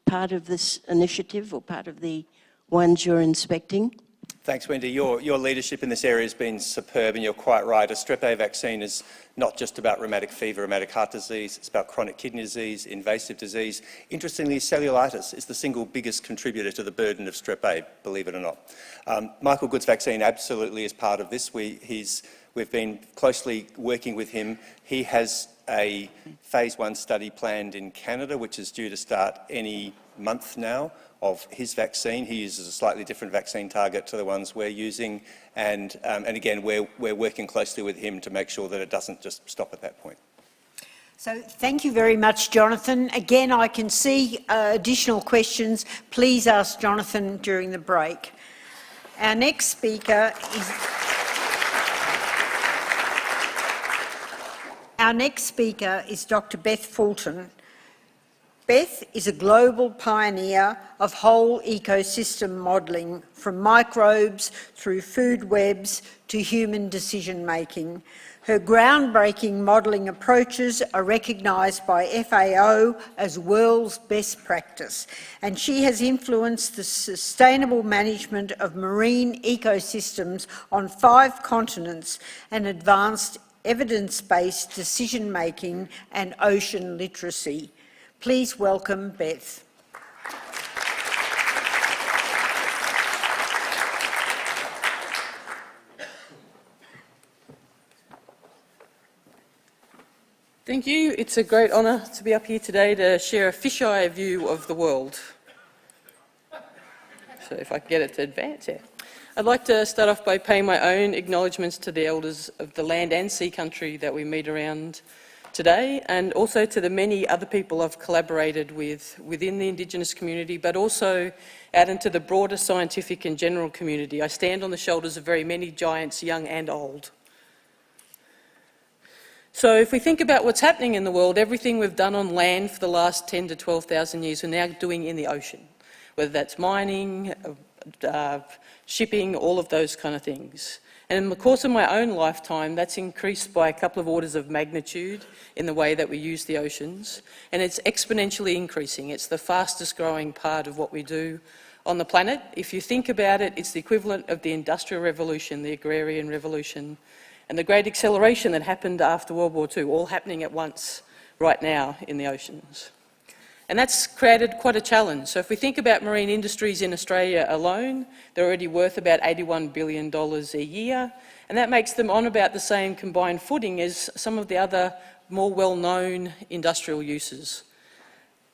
part of this initiative or part of the ones you're inspecting?
Thanks, Wendy. Your leadership in this area has been superb, and you're quite right. A Strep A vaccine is not just about rheumatic fever, rheumatic heart disease. It's about chronic kidney disease, invasive disease. Interestingly, cellulitis is the single biggest contributor to the burden of Strep A, believe it or not. Michael Good's vaccine absolutely is part of this. We've been closely working with him. He has a phase 1 study planned in Canada, which is due to start any month now, of his vaccine. He uses a slightly different vaccine target to the ones we're using, and again, we're working closely with him to make sure that it doesn't just stop at that point.
So thank you very much, Jonathan. Again, I can see additional questions. Please ask Jonathan during the break. Our next speaker is Dr. Beth Fulton. Beth is a global pioneer of whole ecosystem modelling, from microbes through food webs to human decision-making. Her groundbreaking modelling approaches are recognised by FAO as world's best practice, and she has influenced the sustainable management of marine ecosystems on 5 continents and advanced evidence-based decision-making and ocean literacy. Please welcome Beth.
Thank you. It's a great honour to be up here today to share a fisheye view of the world. So if I can get it to advance, yeah. I'd like to start off by paying my own acknowledgements to the elders of the land and sea country that we meet around today, and also to the many other people I've collaborated with within the Indigenous community, but also out into the broader scientific and general community. I stand on the shoulders of very many giants, young and old. So if we think about what's happening in the world, everything we've done on land for the last 10 to 12,000 years, we're now doing in the ocean. whether that's mining, shipping, all of those kind of things. And in the course of my own lifetime, that's increased by a couple of orders of magnitude in the way that we use the oceans, and it's exponentially increasing. It's the fastest growing part of what we do on the planet. If you think about it, it's the equivalent of the Industrial Revolution, the Agrarian Revolution, and the great acceleration that happened after World War II, all happening at once right now in the oceans. And that's created quite a challenge. So if we think about marine industries in Australia alone, they're already worth about $81 billion a year, and that makes them on about the same combined footing as some of the other more well-known industrial uses.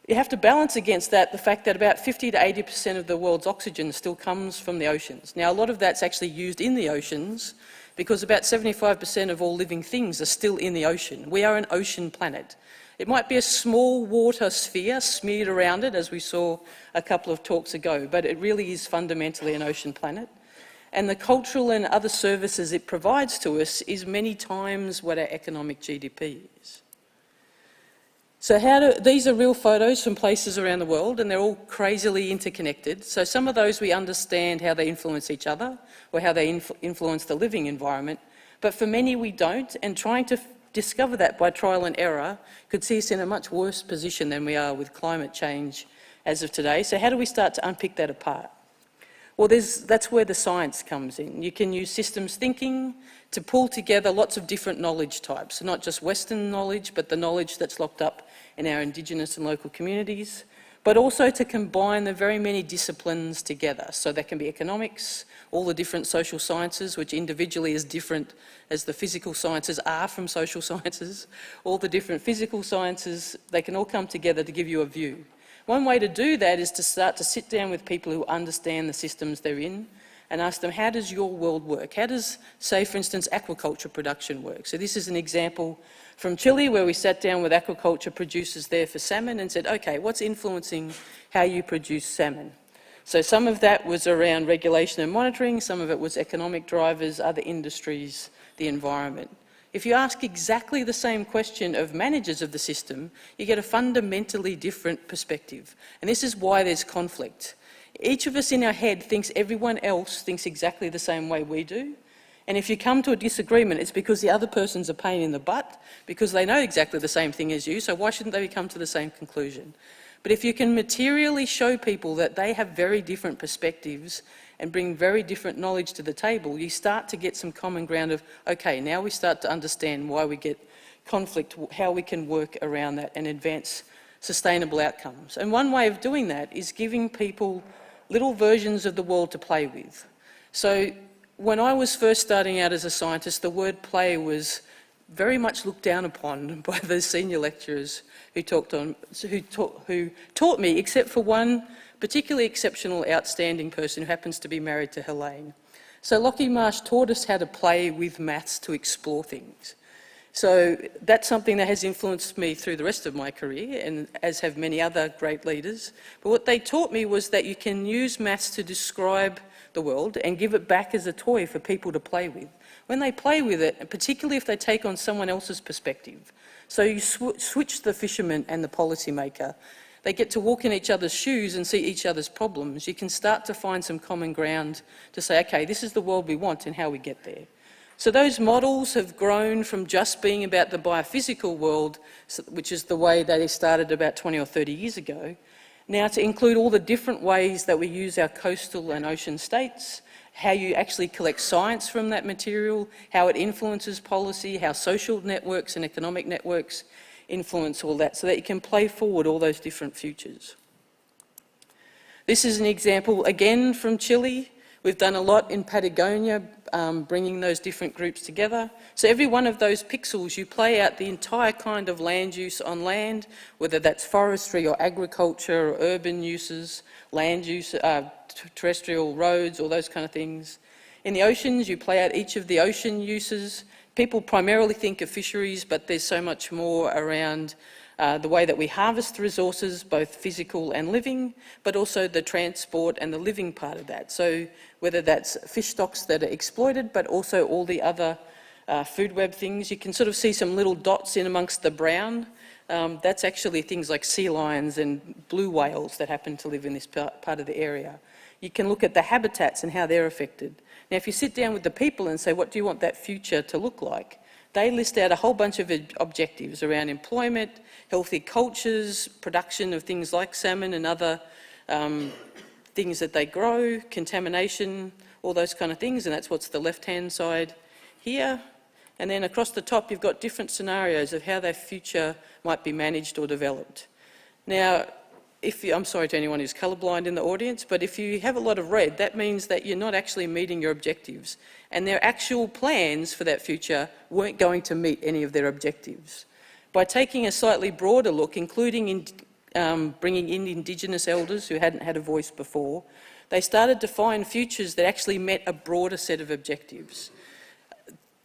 You have to balance against that the fact that about 50 to 80% of the world's oxygen still comes from the oceans. Now, a lot of that's actually used in the oceans because about 75% of all living things are still in the ocean. We are an ocean planet. It might be a small water sphere smeared around it, as we saw a couple of talks ago, but it really is fundamentally an ocean planet. And the cultural and other services it provides to us is many times what our economic GDP is. So these are real photos from places around the world, and they're all crazily interconnected. So some of those we understand how they influence each other or how they influence the living environment, but for many we don't, and trying to discover that by trial and error could see us in a much worse position than we are with climate change as of today. So how do we start to unpick that apart? Well, that's where the science comes in. You can use systems thinking to pull together lots of different knowledge types, not just Western knowledge, but the knowledge that's locked up in our Indigenous and local communities, but also to combine the very many disciplines together. So that can be economics, all the different social sciences, which individually is different as the physical sciences are from social sciences, all the different physical sciences, they can all come together to give you a view. One way to do that is to start to sit down with people who understand the systems they're in and ask them, how does your world work? How does, say, for instance, aquaculture production work? So this is an example from Chile where we sat down with aquaculture producers there for salmon and said, okay, what's influencing how you produce salmon? So some of that was around regulation and monitoring, some of it was economic drivers, other industries, the environment. If you ask exactly the same question of managers of the system, you get a fundamentally different perspective. And this is why there's conflict. Each of us in our head thinks everyone else thinks exactly the same way we do. And if you come to a disagreement, it's because the other person's a pain in the butt, because they know exactly the same thing as you, so why shouldn't they come to the same conclusion? But if you can materially show people that they have very different perspectives and bring very different knowledge to the table, you start to get some common ground of, okay, now we start to understand why we get conflict, how we can work around that and advance sustainable outcomes. And one way of doing that is giving people little versions of the world to play with. So when I was first starting out as a scientist, the word play was very much looked down upon by the senior lecturers who taught me, except for one particularly exceptional, outstanding person who happens to be married to Helene. So Lockie Marsh taught us how to play with maths to explore things. So that's something that has influenced me through the rest of my career, and as have many other great leaders. But what they taught me was that you can use maths to describe the world and give it back as a toy for people to play with. When they play with it, particularly if they take on someone else's perspective, so you switch the fisherman and the policymaker, they get to walk in each other's shoes and see each other's problems. You can start to find some common ground to say, okay, this is the world we want and how we get there. So those models have grown from just being about the biophysical world, which is the way they started about 20 or 30 years ago, now to include all the different ways that we use our coastal and ocean states, how you actually collect science from that material, how it influences policy, how social networks and economic networks influence all that, so that you can play forward all those different futures. This is an example, again, from Chile. We've done a lot in Patagonia, bringing those different groups together. So every one of those pixels, you play out the entire kind of land use on land, whether that's forestry or agriculture or urban uses, land use, terrestrial roads, all those kind of things. In the oceans, you play out each of the ocean uses. People primarily think of fisheries, but there's so much more around the way that we harvest resources, both physical and living, but also the transport and the living part of that. So whether that's fish stocks that are exploited, but also all the other food web things. You can sort of see some little dots in amongst the brown. That's actually things like sea lions and blue whales that happen to live in this part of the area. You can look at the habitats and how they're affected. Now, if you sit down with the people and say, what do you want that future to look like? They list out a whole bunch of objectives around employment, healthy cultures, production of things like salmon and other things that they grow, contamination, all those kind of things, and that's what's the left-hand side here. And then across the top, you've got different scenarios of how that future might be managed or developed. Now, I'm sorry to anyone who's colourblind in the audience, but if you have a lot of red, that means that you're not actually meeting your objectives. And their actual plans for that future weren't going to meet any of their objectives. By taking a slightly broader look, including bringing in Indigenous elders who hadn't had a voice before, they started to find futures that actually met a broader set of objectives.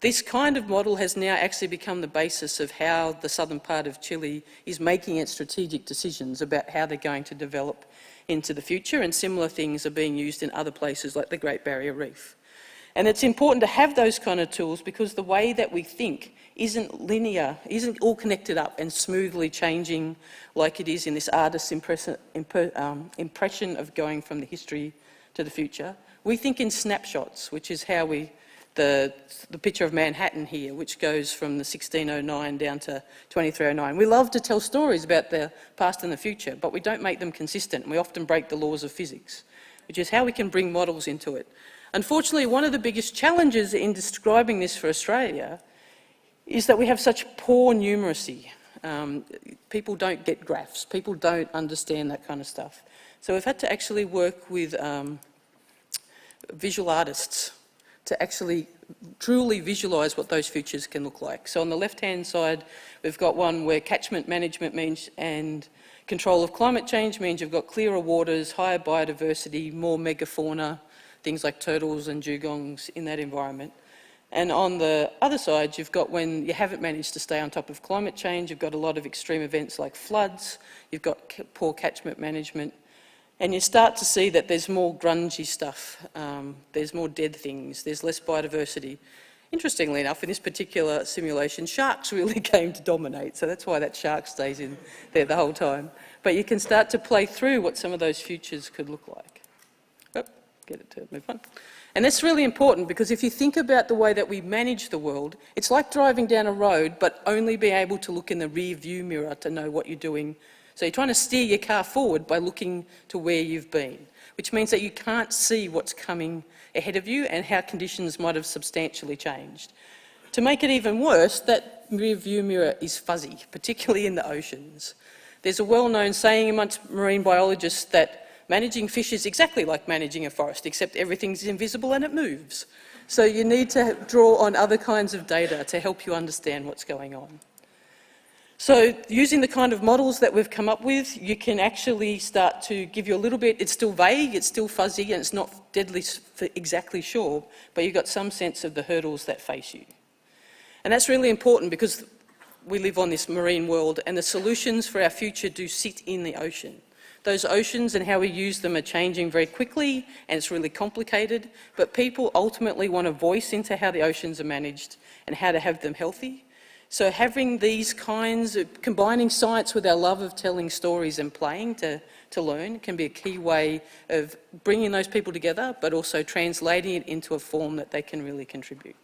This kind of model has now actually become the basis of how the southern part of Chile is making its strategic decisions about how they're going to develop into the future, and similar things are being used in other places like the Great Barrier Reef. And it's important to have those kind of tools because the way that we think isn't linear, isn't all connected up and smoothly changing like it is in this artist's impression of going from the history to the future. We think in snapshots, which is how the picture of Manhattan here, which goes from the 1609 down to 2309. We love to tell stories about the past and the future, but we don't make them consistent. We often break the laws of physics, which is how we can bring models into it. Unfortunately, one of the biggest challenges in describing this for Australia is that we have such poor numeracy. People don't get graphs. People don't understand that kind of stuff. So we've had to actually work with visual artists to actually truly visualise what those futures can look like. So on the left-hand side, we've got one where catchment management means and control of climate change means you've got clearer waters, higher biodiversity, more megafauna, things like turtles and dugongs in that environment. And on the other side, you've got when you haven't managed to stay on top of climate change, you've got a lot of extreme events like floods, you've got poor catchment management, and you start to see that there's more grungy stuff, there's more dead things, there's less biodiversity. Interestingly enough, in this particular simulation, sharks really came to dominate, so that's why that shark stays in there the whole time. But you can start to play through what some of those futures could look like. Oh, get it to move on. And that's really important because if you think about the way that we manage the world, it's like driving down a road but only being able to look in the rear view mirror to know what you're doing. So you're trying to steer your car forward by looking to where you've been, which means that you can't see what's coming ahead of you and how conditions might have substantially changed. To make it even worse, that rear view mirror is fuzzy, particularly in the oceans. There's a well-known saying amongst marine biologists that managing fish is exactly like managing a forest, except everything's invisible and it moves. So you need to draw on other kinds of data to help you understand what's going on. So using the kind of models that we've come up with, you can actually start to give you a little bit, it's still vague, it's still fuzzy, and it's not deadly exactly sure, but you've got some sense of the hurdles that face you. And that's really important because we live on this marine world and the solutions for our future do sit in the ocean. Those oceans and how we use them are changing very quickly and it's really complicated, but people ultimately want a voice into how the oceans are managed and how to have them healthy. So having these kinds of, combining science with our love of telling stories and playing to learn can be a key way of bringing those people together, but also translating it into a form that they can really contribute.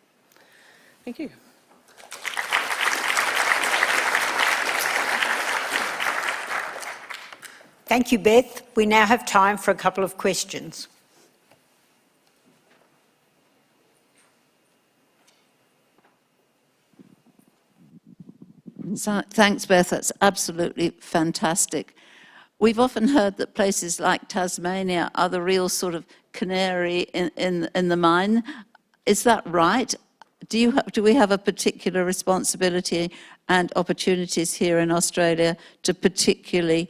Thank you.
Thank you, Beth. We now have time for a couple of questions.
So, thanks, Beth. That's absolutely fantastic. We've often heard that places like Tasmania are the real sort of canary in the mine. Is that right? Do we have a particular responsibility and opportunities here in Australia to particularly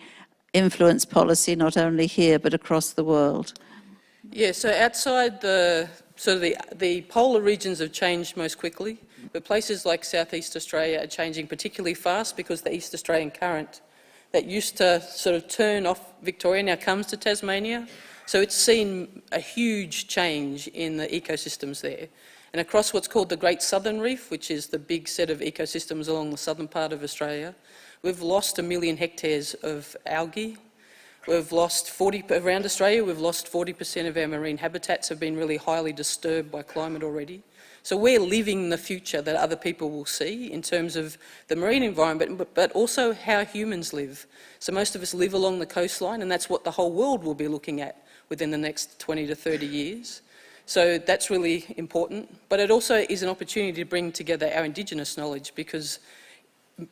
influence policy, not only here but across the world?
Yeah, so outside the polar regions have changed most quickly, but places like Southeast Australia are changing particularly fast because the East Australian current that used to sort of turn off Victoria now comes to Tasmania. So it's seen a huge change in the ecosystems there. And across what's called the Great Southern Reef, which is the big set of ecosystems along the southern part of Australia, we've lost 1 million hectares of algae. We've lost around Australia, we've lost 40% of our marine habitats have been really highly disturbed by climate already. So we're living the future that other people will see in terms of the marine environment, but also how humans live. So most of us live along the coastline, and that's what the whole world will be looking at within the next 20 to 30 years. So that's really important. But it also is an opportunity to bring together our Indigenous knowledge, because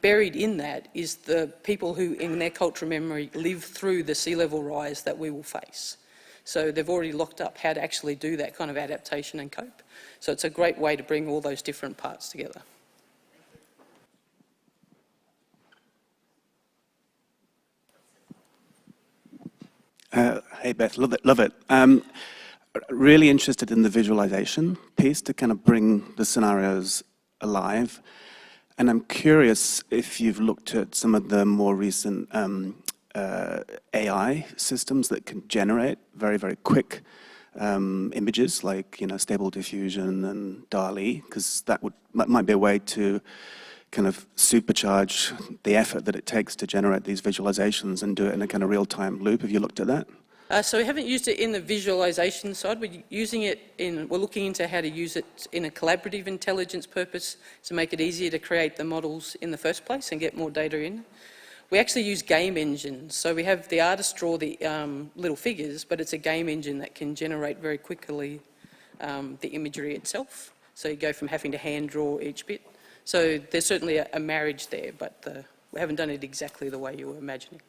buried in that is the people who, in their cultural memory, live through the sea level rise that we will face. So they've already locked up how to actually do that kind of adaptation and cope. So it's a great way to bring all those different parts together.
Hey Beth, love it. Really interested in the visualization piece to kind of bring the scenarios alive. And I'm curious if you've looked at some of the more recent AI systems that can generate very, very quick images, like, you know, Stable Diffusion and DALL-E, because that might be a way to kind of supercharge the effort that it takes to generate these visualizations and do it in a kind of real-time loop. Have you looked at that?
So we haven't used it in the visualisation side. We're looking into how to use it in a collaborative intelligence purpose to make it easier to create the models in the first place and get more data in. We actually use game engines. So we have the artists draw the little figures, but it's a game engine that can generate very quickly the imagery itself. So you go from having to hand draw each bit. So there's certainly a marriage there, but we haven't done it exactly the way you were imagining.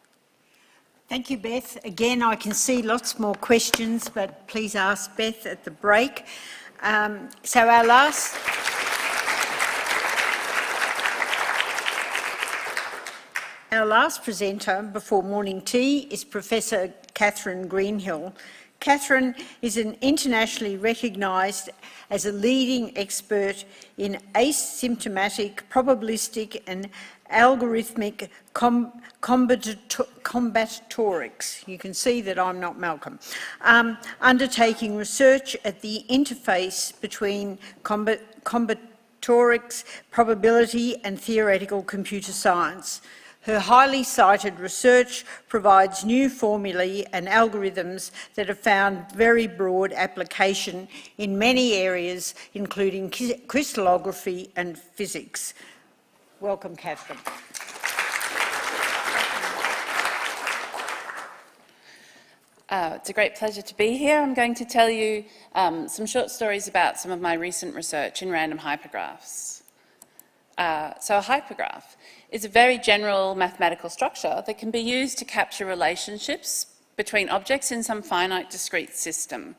Thank you, Beth. Again, I can see lots more questions, but please ask Beth at the break. So our last presenter before morning tea is Professor Katherine Greenhill. Katherine is an internationally recognised as a leading expert in asymptomatic, probabilistic and algorithmic combinatorics. You can see that I'm not Malcolm. Undertaking research at the interface between combinatorics, probability and theoretical computer science. Her highly cited research provides new formulae and algorithms that have found very broad application in many areas, including crystallography and physics. Welcome, Katherine.
It's a great pleasure to be here. I'm going to tell you some short stories about some of my recent research in random hypergraphs. So a hypergraph is a very general mathematical structure that can be used to capture relationships between objects in some finite discrete system.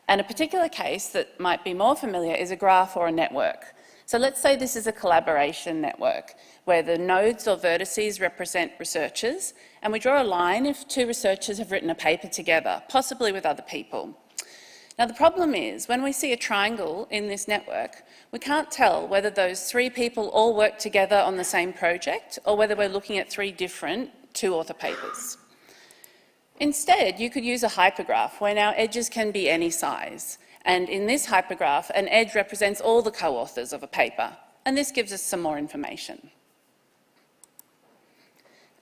And a particular case that might be more familiar is a graph or a network. So let's say this is a collaboration network where the nodes or vertices represent researchers, and we draw a line if two researchers have written a paper together, possibly with other people. Now the problem is, when we see a triangle in this network, we can't tell whether those three people all work together on the same project or whether we're looking at three different two-author papers. Instead, you could use a hypergraph where now edges can be any size. And in this hypergraph, an edge represents all the co-authors of a paper, and this gives us some more information.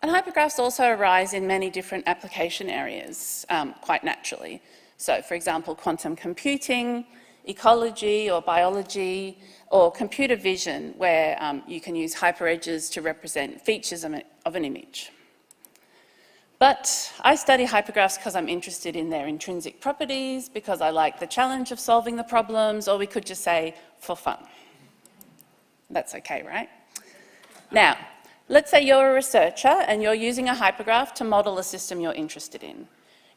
And hypergraphs also arise in many different application areas, quite naturally. So, for example, quantum computing, ecology or biology, or computer vision, where you can use hyperedges to represent features of an image. But I study hypergraphs because I'm interested in their intrinsic properties, because I like the challenge of solving the problems, or we could just say, for fun. That's okay, right? Now, let's say you're a researcher and you're using a hypergraph to model a system you're interested in.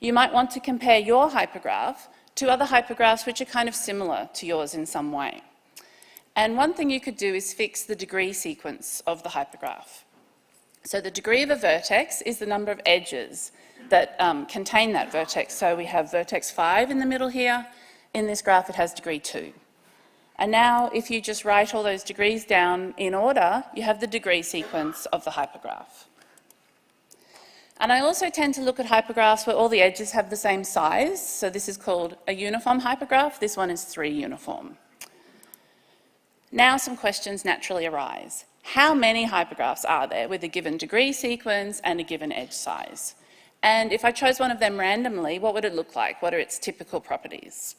You might want to compare your hypergraph to other hypergraphs which are kind of similar to yours in some way. And one thing you could do is fix the degree sequence of the hypergraph. So the degree of a vertex is the number of edges that contain that vertex. So we have vertex 5 in the middle here. In this graph, it has degree 2. And now, if you just write all those degrees down in order, you have the degree sequence of the hypergraph. And I also tend to look at hypergraphs where all the edges have the same size. So this is called a uniform hypergraph. This one is 3 uniform. Now some questions naturally arise. How many hypergraphs are there with a given degree sequence and a given edge size? And if I chose one of them randomly, what would it look like? What are its typical properties?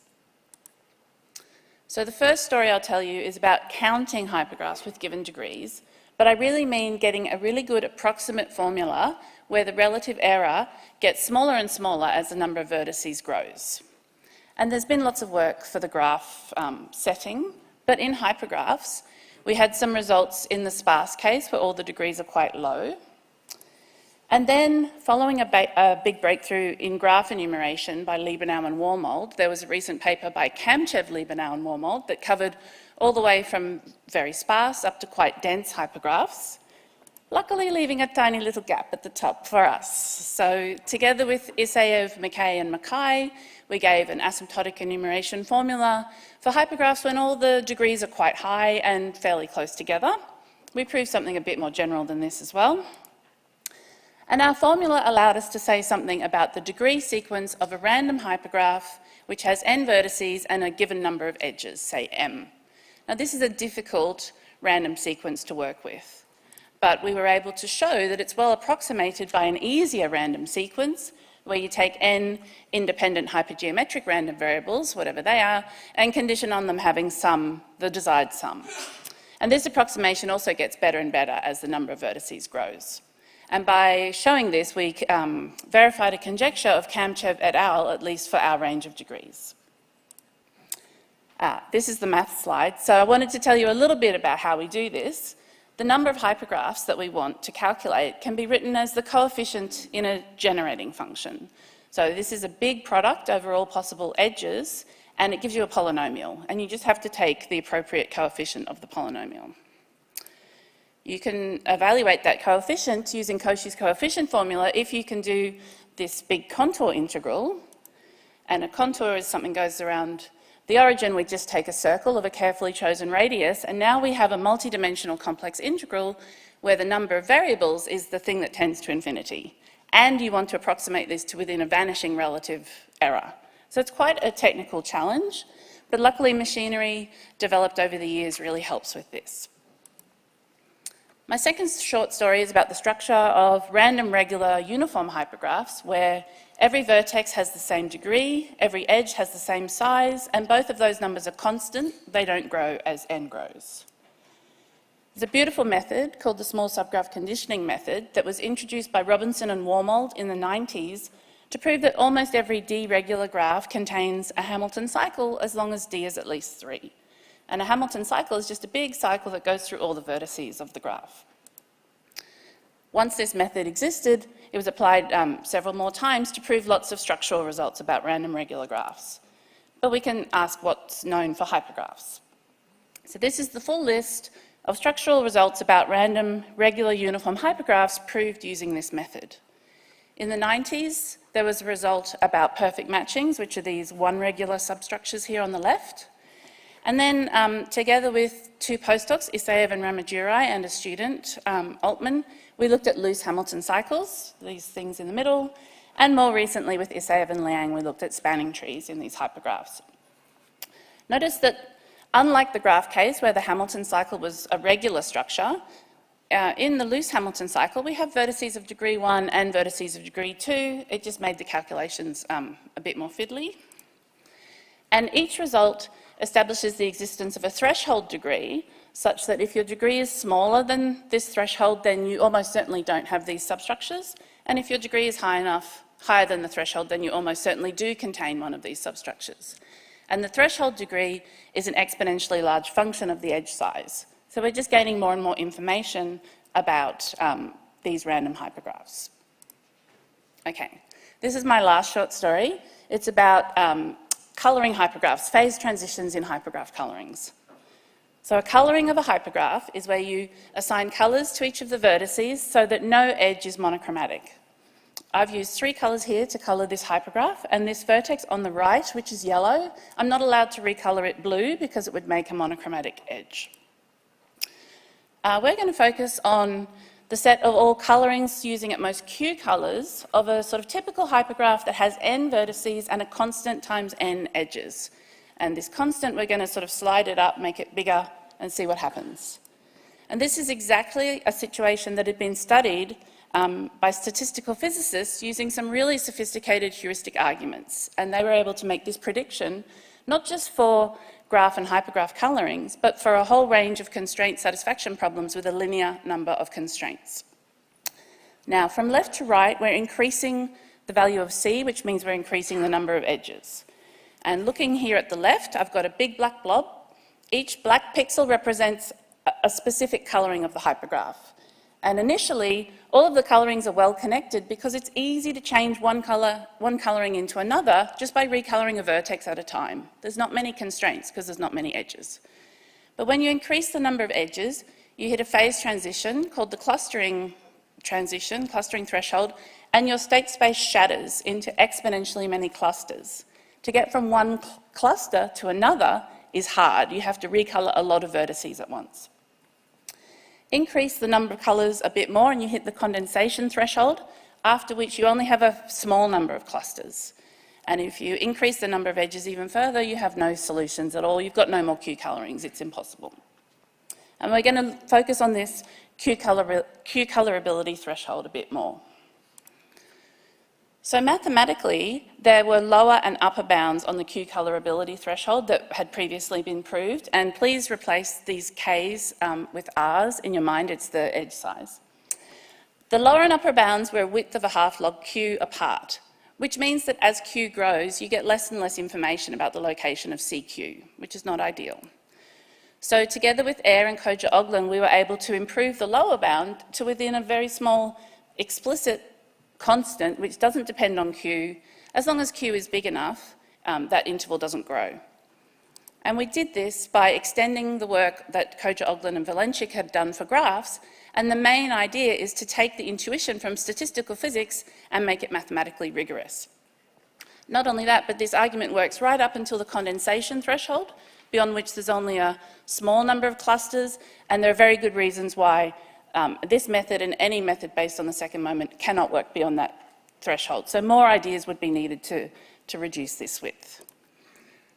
So the first story I'll tell you is about counting hypergraphs with given degrees, but I really mean getting a really good approximate formula where the relative error gets smaller and smaller as the number of vertices grows. And there's been lots of work for the graph setting, but in hypergraphs, we had some results in the sparse case where all the degrees are quite low. And then, following a big breakthrough in graph enumeration by Liebenau and Warmold, there was a recent paper by Kamchev, Liebenau and Warmold that covered all the way from very sparse up to quite dense hypergraphs, luckily leaving a tiny little gap at the top for us. So together with Isaev, McKay and Mackay, we gave an asymptotic enumeration formula for hypergraphs when all the degrees are quite high and fairly close together. We proved something a bit more general than this as well. And our formula allowed us to say something about the degree sequence of a random hypergraph which has n vertices and a given number of edges, say m. Now this is a difficult random sequence to work with, but we were able to show that it's well approximated by an easier random sequence where you take n independent hypergeometric random variables, whatever they are, and condition on them having sum, the desired sum. And this approximation also gets better and better as the number of vertices grows. And by showing this, we verified a conjecture of Kamchev et al., at least for our range of degrees. This is the math slide. So I wanted to tell you a little bit about how we do this. The number of hypergraphs that we want to calculate can be written as the coefficient in a generating function. So this is a big product over all possible edges, and it gives you a polynomial, and you just have to take the appropriate coefficient of the polynomial. You can evaluate that coefficient using Cauchy's coefficient formula if you can do this big contour integral. And a contour is something that goes around the origin. We just take a circle of a carefully chosen radius, and now we have a multidimensional complex integral where the number of variables is the thing that tends to infinity. And you want to approximate this to within a vanishing relative error. So it's quite a technical challenge, but luckily machinery developed over the years really helps with this. My second short story is about the structure of random regular uniform hypergraphs where every vertex has the same degree, every edge has the same size, and both of those numbers are constant. They don't grow as n grows. There's a beautiful method called the small subgraph conditioning method that was introduced by Robinson and Warmold in the 90s to prove that almost every D regular graph contains a Hamilton cycle as long as D is at least 3. And a Hamilton cycle is just a big cycle that goes through all the vertices of the graph. Once this method existed, it was applied several more times to prove lots of structural results about random regular graphs. But we can ask what's known for hypergraphs. So this is the full list of structural results about random regular uniform hypergraphs proved using this method. In the 90s, there was a result about perfect matchings, which are these one regular substructures here on the left. And then, together with 2 postdocs, Isaev and Ramadurai, and a student, Altman, we looked at loose Hamilton cycles, these things in the middle, and more recently with Isaev and Liang, we looked at spanning trees in these hypergraphs. Notice that, unlike the graph case where the Hamilton cycle was a regular structure, in the loose Hamilton cycle, we have vertices of degree 1 and vertices of degree 2. It just made the calculations a bit more fiddly. And each result establishes the existence of a threshold degree such that if your degree is smaller than this threshold, then you almost certainly don't have these substructures. And if your degree is higher than the threshold, then you almost certainly do contain one of these substructures. And the threshold degree is an exponentially large function of the edge size. So we're just gaining more and more information about these random hypergraphs. Okay, this is my last short story. It's about colouring hypergraphs, phase transitions in hypergraph colourings. So a colouring of a hypergraph is where you assign colours to each of the vertices so that no edge is monochromatic. I've used 3 colours here to colour this hypergraph, and this vertex on the right, which is yellow, I'm not allowed to recolour it blue because it would make a monochromatic edge. We're going to focus on the set of all colourings using at most Q colours of a sort of typical hypergraph that has n vertices and a constant times n edges. And this constant, we're going to sort of slide it up, make it bigger, and see what happens. And this is exactly a situation that had been studied by statistical physicists using some really sophisticated heuristic arguments. And they were able to make this prediction, not just for graph and hypergraph colourings, but for a whole range of constraint satisfaction problems with a linear number of constraints. Now, from left to right, we're increasing the value of C, which means we're increasing the number of edges. And looking here at the left, I've got a big black blob. Each black pixel represents a specific colouring of the hypergraph. And initially, all of the colourings are well connected because it's easy to change one colouring into another just by recolouring a vertex at a time. There's not many constraints because there's not many edges. But when you increase the number of edges, you hit a phase transition called the clustering transition, clustering threshold, and your state space shatters into exponentially many clusters. To get from one cluster to another is hard. You have to recolour a lot of vertices at once. Increase the number of colours a bit more and you hit the condensation threshold, after which you only have a small number of clusters. And if you increase the number of edges even further, you have no solutions at all. You've got no more Q colourings. It's impossible. And we're going to focus on this Q colourability threshold a bit more. So mathematically, there were lower and upper bounds on the Q colourability threshold that had previously been proved, and please replace these Ks with Rs. In your mind, it's the edge size. The lower and upper bounds were a width of a half log Q apart, which means that as Q grows, you get less and less information about the location of CQ, which is not ideal. So together with Eyre and Koja-Oglen, we were able to improve the lower bound to within a very small explicit constant, which doesn't depend on Q. As long as Q is big enough, that interval doesn't grow. And we did this by extending the work that Koja-Oglen and Valenchik had done for graphs, and the main idea is to take the intuition from statistical physics and make it mathematically rigorous. Not only that, but this argument works right up until the condensation threshold, beyond which there's only a small number of clusters, and there are very good reasons why this method and any method based on the second moment cannot work beyond that threshold. So more ideas would be needed to reduce this width.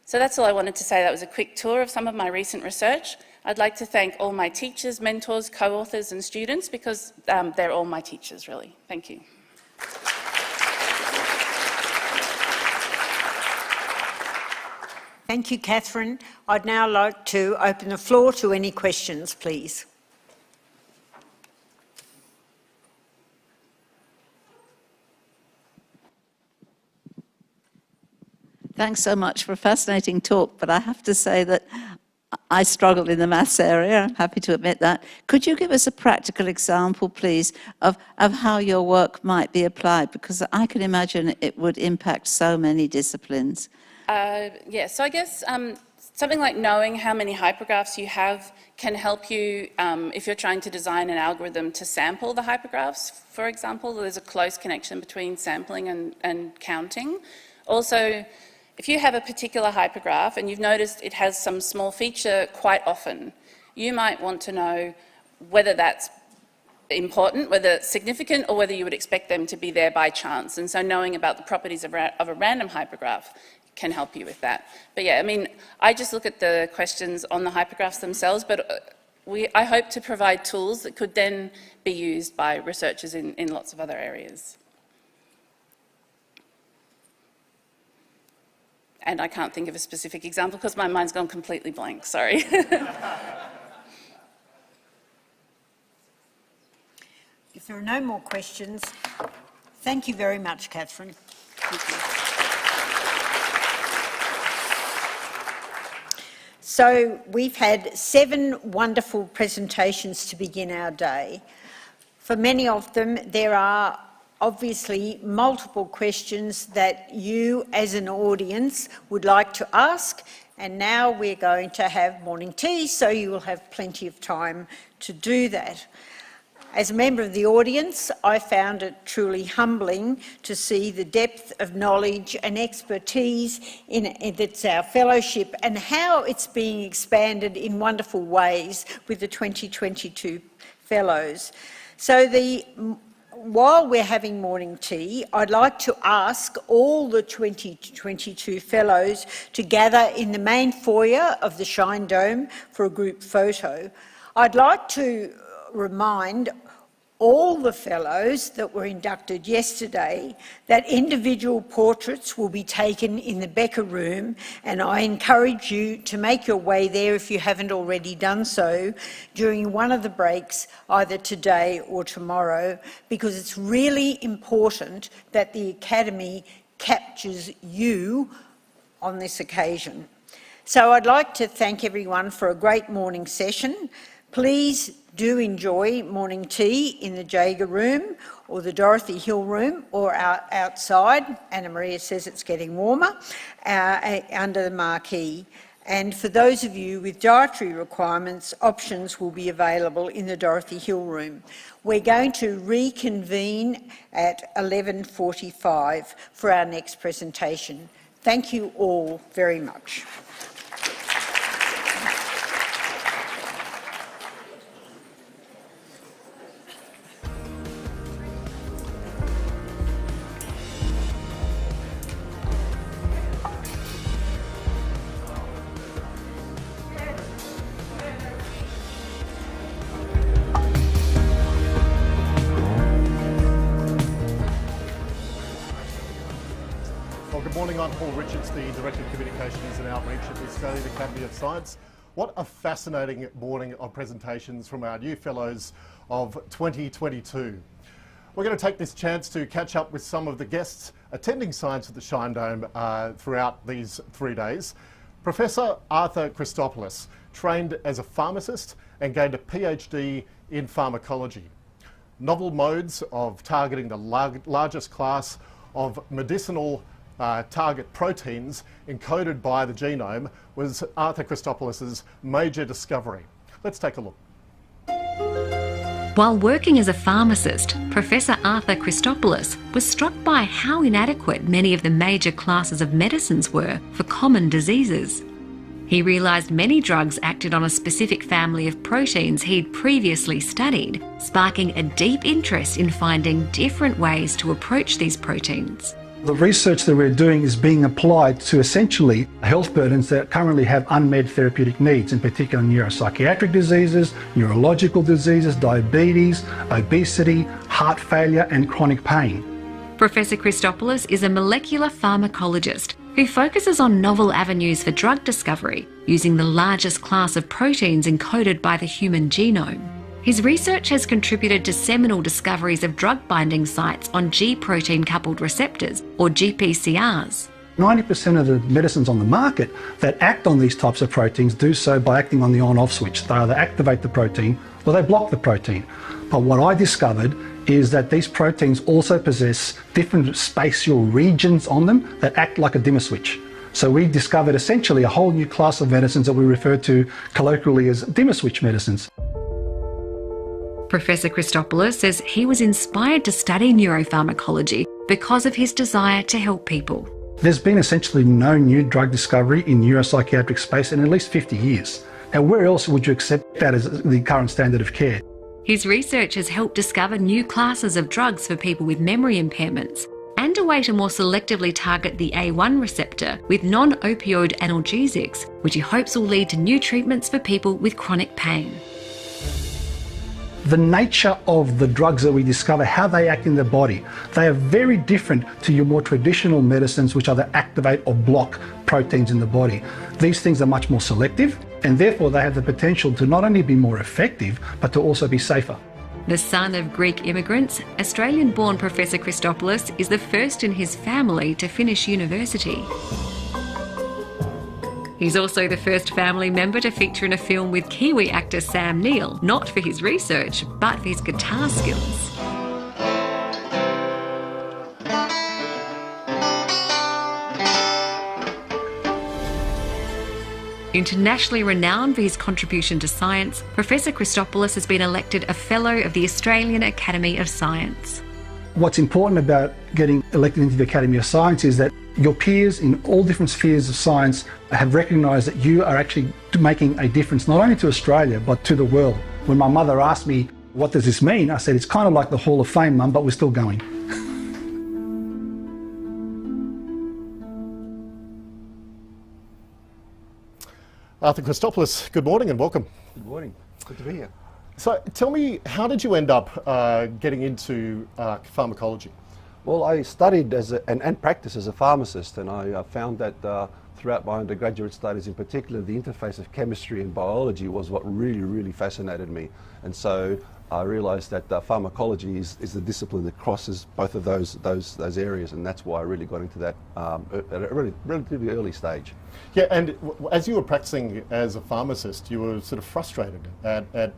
So that's all I wanted to say. That was a quick tour of some of my recent research. I'd like to thank all my teachers, mentors, co-authors and students because they're all my teachers, really. Thank you.
Thank you, Katherine. I'd now like to open the floor to any questions, please.
Thanks so much for a fascinating talk, but I have to say that I struggled in the maths area. I'm happy to admit that. Could you give us a practical example, please, of how your work might be applied? Because I can imagine it would impact so many disciplines.
Yeah, so I guess something like knowing how many hypergraphs you have can help you if you're trying to design an algorithm to sample the hypergraphs, for example. There's a close connection between sampling and counting. Also, if you have a particular hypergraph and you've noticed it has some small feature quite often, you might want to know whether that's important, whether it's significant, or whether you would expect them to be there by chance. And so knowing about the properties of a random hypergraph can help you with that. But yeah, I mean, I just look at the questions on the hypergraphs themselves, but I hope to provide tools that could then be used by researchers in lots of other areas. And I can't think of a specific example because my mind's gone completely blank, sorry.
If there are no more questions, thank you very much, Katherine. Thank you. So we've had 7 wonderful presentations to begin our day. For many of them, there are obviously multiple questions that you as an audience would like to ask, and now we're going to have morning tea, so you will have plenty of time to do that. As a member of the audience, I found it truly humbling to see the depth of knowledge and expertise that's our fellowship and how it's being expanded in wonderful ways with the 2022 fellows. So while we're having morning tea, I'd like to ask all the 2022 fellows to gather in the main foyer of the Shine Dome for a group photo. I'd like to remind all the fellows that were inducted yesterday that individual portraits will be taken in the Becker room, and I encourage you to make your way there if you haven't already done so during one of the breaks either today or tomorrow, because it's really important that the Academy captures you on this occasion. So I'd like to thank everyone for a great morning session. Please do enjoy morning tea in the Jaeger room or the Dorothy Hill room or outside. Anna Maria says it's getting warmer, under the marquee. And for those of you with dietary requirements, options will be available in the Dorothy Hill room. We're going to reconvene at 11:45 for our next presentation. Thank you all very much.
I'm Paul Richards, the Director of Communications and Outreach at the Australian Academy of Science. What a fascinating morning of presentations from our new fellows of 2022. We're going to take this chance to catch up with some of the guests attending science at the Shine Dome throughout these 3 days. Professor Arthur Christopoulos trained as a pharmacist and gained a PhD in pharmacology. Novel modes of targeting the largest class of medicinal target proteins encoded by the genome was Arthur Christopoulos's major discovery. Let's take a look.
While working as a pharmacist, Professor Arthur Christopoulos was struck by how inadequate many of the major classes of medicines were for common diseases. He realised many drugs acted on a specific family of proteins he'd previously studied, sparking a deep interest in finding different ways to approach these proteins.
The research that we're doing is being applied to essentially health burdens that currently have unmet therapeutic needs, in particular neuropsychiatric diseases, neurological diseases, diabetes, obesity, heart failure and chronic pain.
Professor Christopoulos is a molecular pharmacologist who focuses on novel avenues for drug discovery using the largest class of proteins encoded by the human genome. His research has contributed to seminal discoveries of drug-binding sites on G-protein-coupled receptors, or GPCRs.
90% of the medicines on the market that act on these types of proteins do so by acting on the on-off switch. They either activate the protein or they block the protein. But what I discovered is that these proteins also possess different spatial regions on them that act like a dimmer switch. So we discovered essentially a whole new class of medicines that we refer to colloquially as dimmer switch medicines.
Professor Christopoulos says he was inspired to study neuropharmacology because of his desire to help people.
There's been essentially no new drug discovery in neuropsychiatric space in at least 50 years. Now, where else would you accept that as the current standard of care?
His research has helped discover new classes of drugs for people with memory impairments and a way to more selectively target the A1 receptor with non-opioid analgesics, which he hopes will lead to new treatments for people with chronic pain.
The nature of the drugs that we discover, how they act in the body, they are very different to your more traditional medicines which either activate or block proteins in the body. These things are much more selective and therefore they have the potential to not only be more effective but to also be safer.
The son of Greek immigrants, Australian-born Professor Christopoulos is the first in his family to finish university. He's also the first family member to feature in a film with Kiwi actor Sam Neill, not for his research, but for his guitar skills. Internationally renowned for his contribution to science, Professor Christopoulos has been elected a Fellow of the Australian Academy of Science.
What's important about getting elected into the Academy of Science is that your peers in all different spheres of science have recognised that you are actually making a difference not only to Australia but to the world. When my mother asked me what does this mean? I said, it's kind of like the Hall of Fame, Mum, but we're still going.
Arthur Christopoulos, good morning and welcome.
Good morning. Good to be here.
So tell me, how did you end up getting into pharmacology?
Well, I studied and practiced as a pharmacist, and I found that throughout my undergraduate studies in particular, the interface of chemistry and biology was what really, really fascinated me. And so I realised that pharmacology is the discipline that crosses both of those areas, and that's why I really got into that at a relatively early stage.
Yeah, and as you were practicing as a pharmacist, you were sort of frustrated at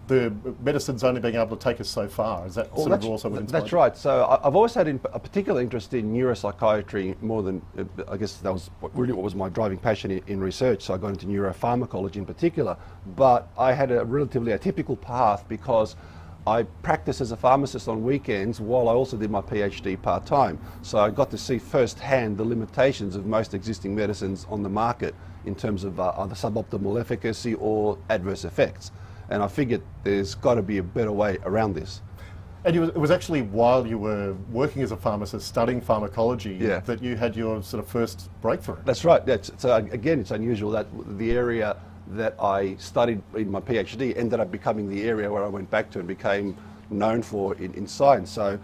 the medicine's only being able to take us so far. Is that sort of also what inspired?
That's right. So I've always had a particular interest in neuropsychiatry more than, I guess that was really what was my driving passion in research. So I got into neuropharmacology in particular. But I had a relatively atypical path because I practiced as a pharmacist on weekends while I also did my PhD part-time. So I got to see firsthand the limitations of most existing medicines on the market in terms of either suboptimal efficacy or adverse effects. And I figured there's got to be a better way around this.
And it was actually while you were working as a pharmacist, studying pharmacology, that you had your sort of first breakthrough.
That's right. So again, it's unusual that the area that I studied in my PhD ended up becoming the area where I went back to and became known for in science. So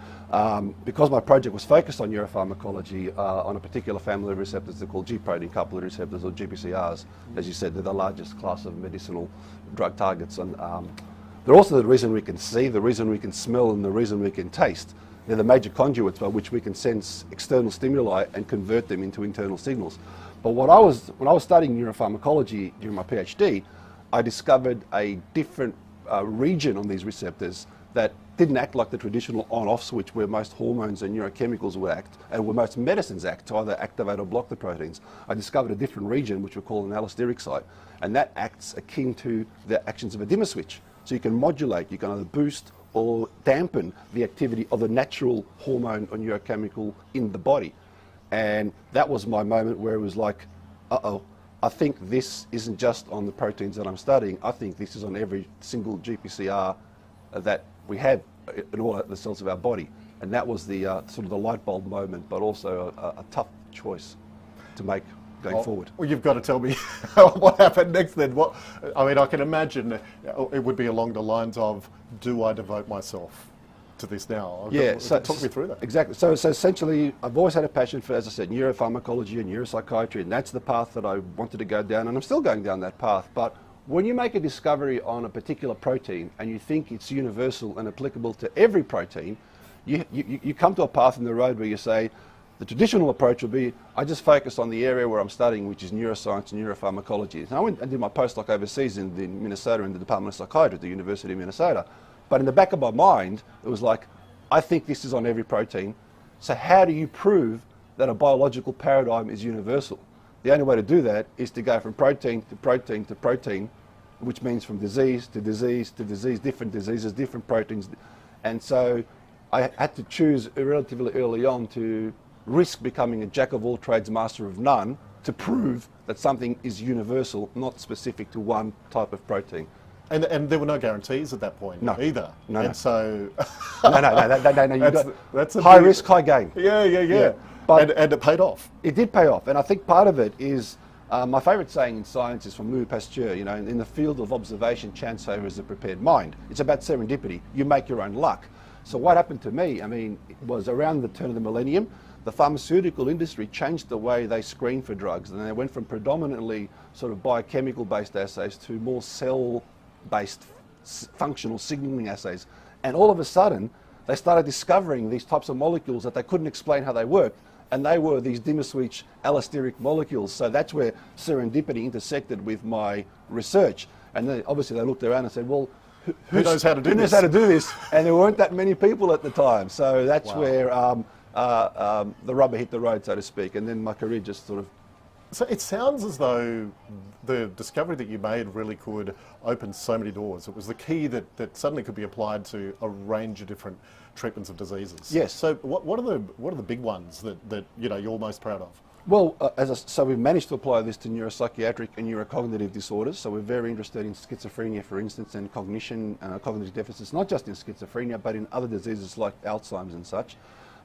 because my project was focused on neuropharmacology, on a particular family of receptors, they're called G-protein coupled receptors, or GPCRs. As you said, they're the largest class of medicinal drug targets. And they're also the reason we can see, the reason we can smell, and the reason we can taste. They're the major conduits by which we can sense external stimuli and convert them into internal signals. But when I was studying neuropharmacology during my PhD, I discovered a different region on these receptors that didn't act like the traditional on-off switch where most hormones and neurochemicals would act, and where most medicines act to either activate or block the proteins. I discovered a different region, which we call an allosteric site, and that acts akin to the actions of a dimmer switch. So you can modulate, you can either boost or dampen the activity of the natural hormone or neurochemical in the body. And that was my moment where it was like, uh-oh, I think this isn't just on the proteins that I'm studying, I think this is on every single GPCR that we have in all the cells of our body. And that was the sort of the light bulb moment, but also a tough choice to make going forward.
Well, you've got to tell me what happened next then. I mean, I can imagine it would be along the lines of, do I devote myself to this now?
Yeah, so
talk me through that.
Exactly. So essentially, I've always had a passion for, as I said, neuropharmacology and neuropsychiatry, and that's the path that I wanted to go down, and I'm still going down that path. But when you make a discovery on a particular protein and you think it's universal and applicable to every protein, you come to a path in the road where you say, the traditional approach would be, I just focus on the area where I'm studying, which is neuroscience and neuropharmacology. And I went and did my postdoc overseas in Minnesota in the Department of Psychiatry at the University of Minnesota. But in the back of my mind, it was like, I think this is on every protein. So how do you prove that a biological paradigm is universal? The only way to do that is to go from protein to protein to protein, which means from disease to disease to disease, different diseases, different proteins. And so I had to choose relatively early on to risk becoming a jack of all trades, master of none, to prove that something is universal, not specific to one type of protein.
And there were no guarantees at that point either.
No.
And so
no.
That's a
high risk, high gain.
Yeah. But and it paid off.
It did pay off, and I think part of it is my favourite saying in science is from Louis Pasteur. You know, in the field of observation, chance favours a prepared mind. It's about serendipity. You make your own luck. So what happened to me? I mean, it was around the turn of the millennium. The pharmaceutical industry changed the way they screen for drugs, and they went from predominantly sort of biochemical-based assays to more cell-based functional signalling assays. And all of a sudden, they started discovering these types of molecules that they couldn't explain how they worked, and they were these dimmer switch allosteric molecules. So that's where serendipity intersected with my research. And then obviously they looked around and said, well,
who knows how to do this?
Who knows how to do this? And there weren't that many people at the time. So that's where the rubber hit the road, so to speak. And then my career just sort of...
So it sounds as though the discovery that you made really could open so many doors. It was the key that suddenly could be applied to a range of different treatments of diseases.
Yes.
So what are the big ones that you know you're most proud of?
Well, so we've managed to apply this to neuropsychiatric and neurocognitive disorders. So we're very interested in schizophrenia, for instance, and cognition, cognitive deficits, not just in schizophrenia, but in other diseases like Alzheimer's and such.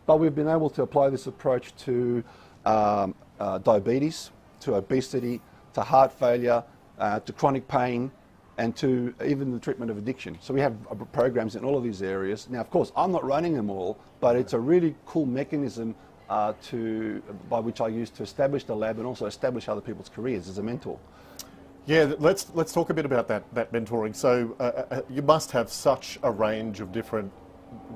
But we've been able to apply this approach to diabetes, to obesity, to heart failure, to chronic pain, and to even the treatment of addiction. So we have programs in all of these areas. Now, of course, I'm not running them all, but it's a really cool mechanism by which I use to establish the lab and also establish other people's careers as a mentor.
Yeah, let's talk a bit about that mentoring. So you must have such a range of different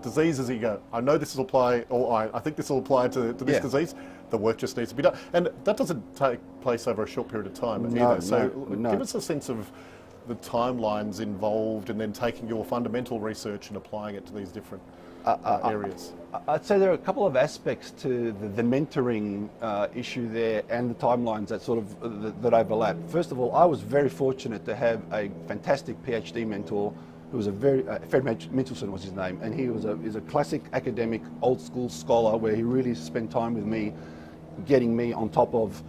diseases. You go, I know this will apply, or I think this will apply to this disease. The work just needs to be done, and that doesn't take place over a short period of time either. So give us a sense of the timelines involved, and then taking your fundamental research and applying it to these different areas.
I'd say there are a couple of aspects to the mentoring issue there, and the timelines that sort of that overlap. First of all, I was very fortunate to have a fantastic PhD mentor who was Fred Michelson was his name, and he was a classic academic, old school scholar, where he really spent time with me, getting me on top of,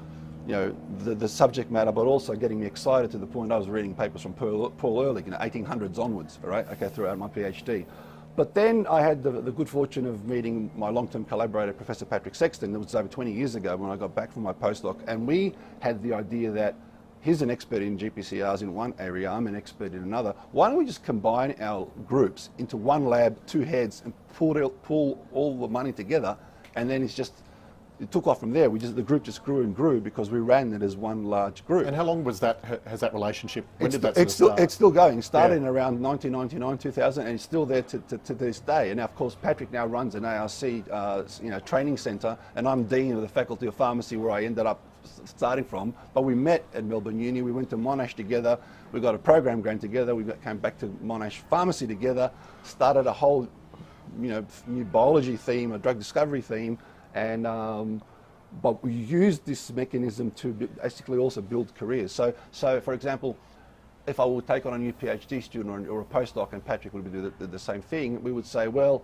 you know, the subject matter, but also getting me excited to the point I was reading papers from Paul Ehrlich, 1800s onwards, right? Okay, throughout my PhD. But then I had the good fortune of meeting my long-term collaborator, Professor Patrick Sexton. That was over 20 years ago when I got back from my postdoc, and we had the idea that he's an expert in GPCRs in one area, I'm an expert in another. Why don't we just combine our groups into one lab, two heads, and pull all the money together, and then it took off from there. The group just grew and grew because we ran it as one large group.
And how long has that relationship? When did that
start? It's still going. Started in around 1999, 2000, and it's still there to this day. And now, of course, Patrick now runs an ARC, training centre, and I'm dean of the Faculty of Pharmacy, where I ended up starting from. But we met at Melbourne Uni. We went to Monash together. We got a program going together. We came back to Monash Pharmacy together. Started a whole, new biology theme, a drug discovery theme. And but we used this mechanism to basically also build careers. So for example, if I would take on a new PhD student or a postdoc, and Patrick would do the same thing, we would say, well,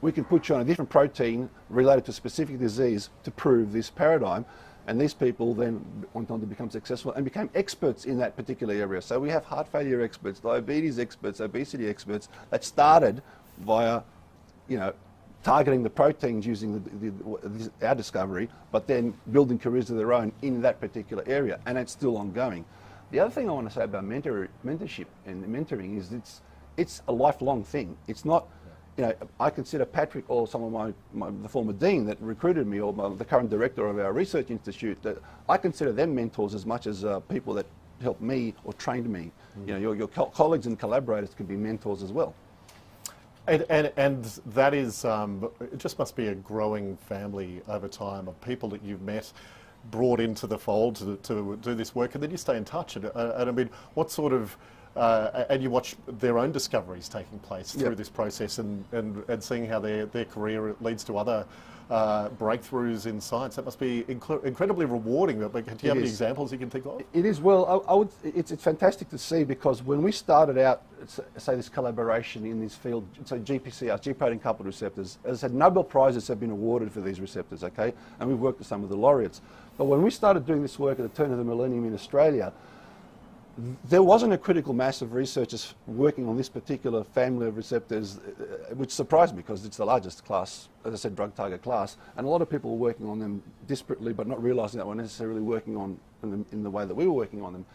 we can put you on a different protein related to a specific disease to prove this paradigm. And these people then went on to become successful and became experts in that particular area. So we have heart failure experts, diabetes experts, obesity experts that started via, targeting the proteins using our discovery, but then building careers of their own in that particular area, and it's still ongoing. The other thing I want to say about mentorship and mentoring is it's a lifelong thing. It's not, I consider Patrick or some of the former dean that recruited me, or the current director of our research institute, that I consider them mentors as much as people that helped me or trained me. Your colleagues and collaborators can be mentors as well.
And that is, it just must be a growing family over time of people that you've met, brought into the fold to do this work, and then you stay in touch. And I mean, what sort of, and you watch their own discoveries taking place through this process, and seeing how their career leads to other breakthroughs in science. That must be incredibly rewarding. Do you have any examples you can think of?
It is. Well, it's fantastic to see, because when we started out, say, this collaboration in this field, so GPCRs, G protein coupled receptors, as I said, Nobel Prizes have been awarded for these receptors, okay? And we've worked with some of the laureates. But when we started doing this work at the turn of the millennium in Australia, there wasn't a critical mass of researchers working on this particular family of receptors, which surprised me, because it's the largest class, as I said, drug target class, and a lot of people were working on them disparately, but not realising that we're necessarily working on them in the way that we were working on them.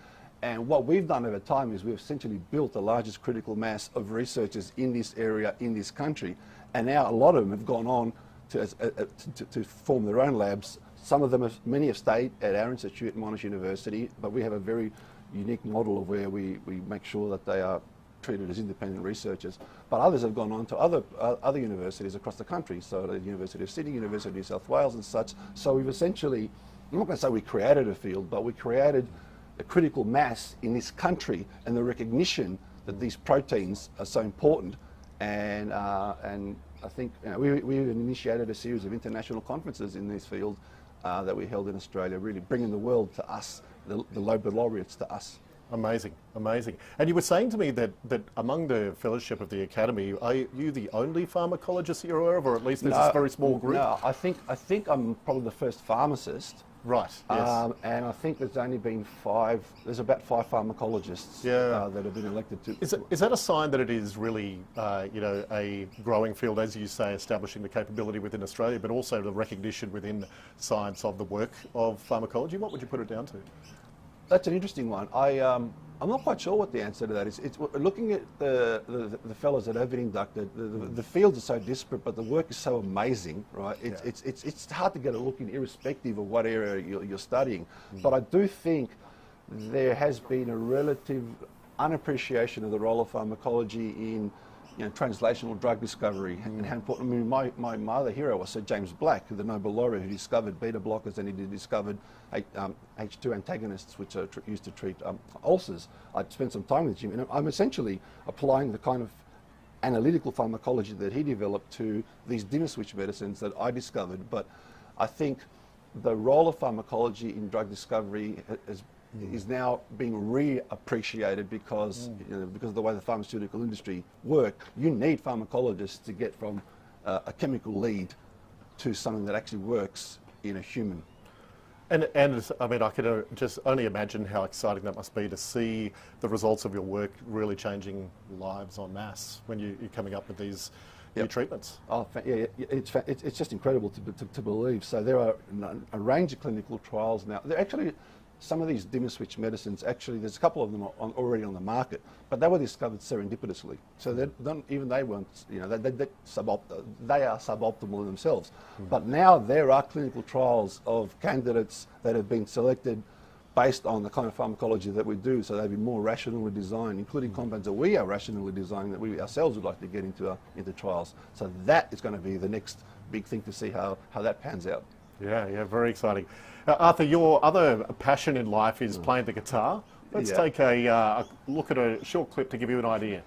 And what we've done over time is we've essentially built the largest critical mass of researchers in this area, in this country, and now a lot of them have gone on to form their own labs. Some of them, many have stayed at our institute at Monash University, but we have a very unique model of where we make sure that they are treated as independent researchers. But others have gone on to other universities across the country, so the University of Sydney, University of New South Wales and such. So we've essentially, I'm not going to say we created a field, but we created a critical mass in this country, and the recognition that these proteins are so important. And I think we even initiated a series of international conferences in this field that we held in Australia, really bringing the world to us, the Nobel laureates to us.
Amazing, amazing. And you were saying to me that among the fellowship of the Academy, are you the only pharmacologist you're aware of, or at least there's this very small group?
No, I think I'm probably the first pharmacist
Right, yes.
And I think there's only been there's about 5 pharmacologists that have been elected to.
Is that a sign that it is really, a growing field, as you say, establishing the capability within Australia, but also the recognition within science of the work of pharmacology? What would you put it down to?
That's an interesting one. I'm not quite sure what the answer to that is. It's looking at the fellows that have been inducted. The fields are so disparate, but the work is so amazing, right? It's hard to get a look in, irrespective of what area you're studying. But I do think there has been a relative unappreciation of the role of pharmacology in translational drug discovery and how important. I mean, my mother hero was Sir James Black, the Nobel laureate who discovered beta blockers, and he discovered H2 antagonists, which are used to treat ulcers. I'd spent some time with him, and I'm essentially applying the kind of analytical pharmacology that he developed to these dimmer switch medicines that I discovered. But I think the role of pharmacology in drug discovery is now being reappreciated because because of the way the pharmaceutical industry work. You need pharmacologists to get from a chemical lead to something that actually works in a human.
And I mean, I can just only imagine how exciting that must be to see the results of your work really changing lives en masse when you're coming up with these new treatments.
Oh, yeah, it's just incredible to believe. So there are a range of clinical trials now. They're actually, some of these dimmer switch medicines, actually, there's a couple of them already on the market, but they were discovered serendipitously. So they weren't, they are suboptimal in themselves. But now there are clinical trials of candidates that have been selected based on the kind of pharmacology that we do, so they'd be more rationally designed, including compounds that we are rationally designing that we ourselves would like to get into trials. So that is going to be the next big thing to see how that pans out.
Yeah, very exciting. Arthur, your other passion in life is playing the guitar. Let's take a look at a short clip to give you an idea.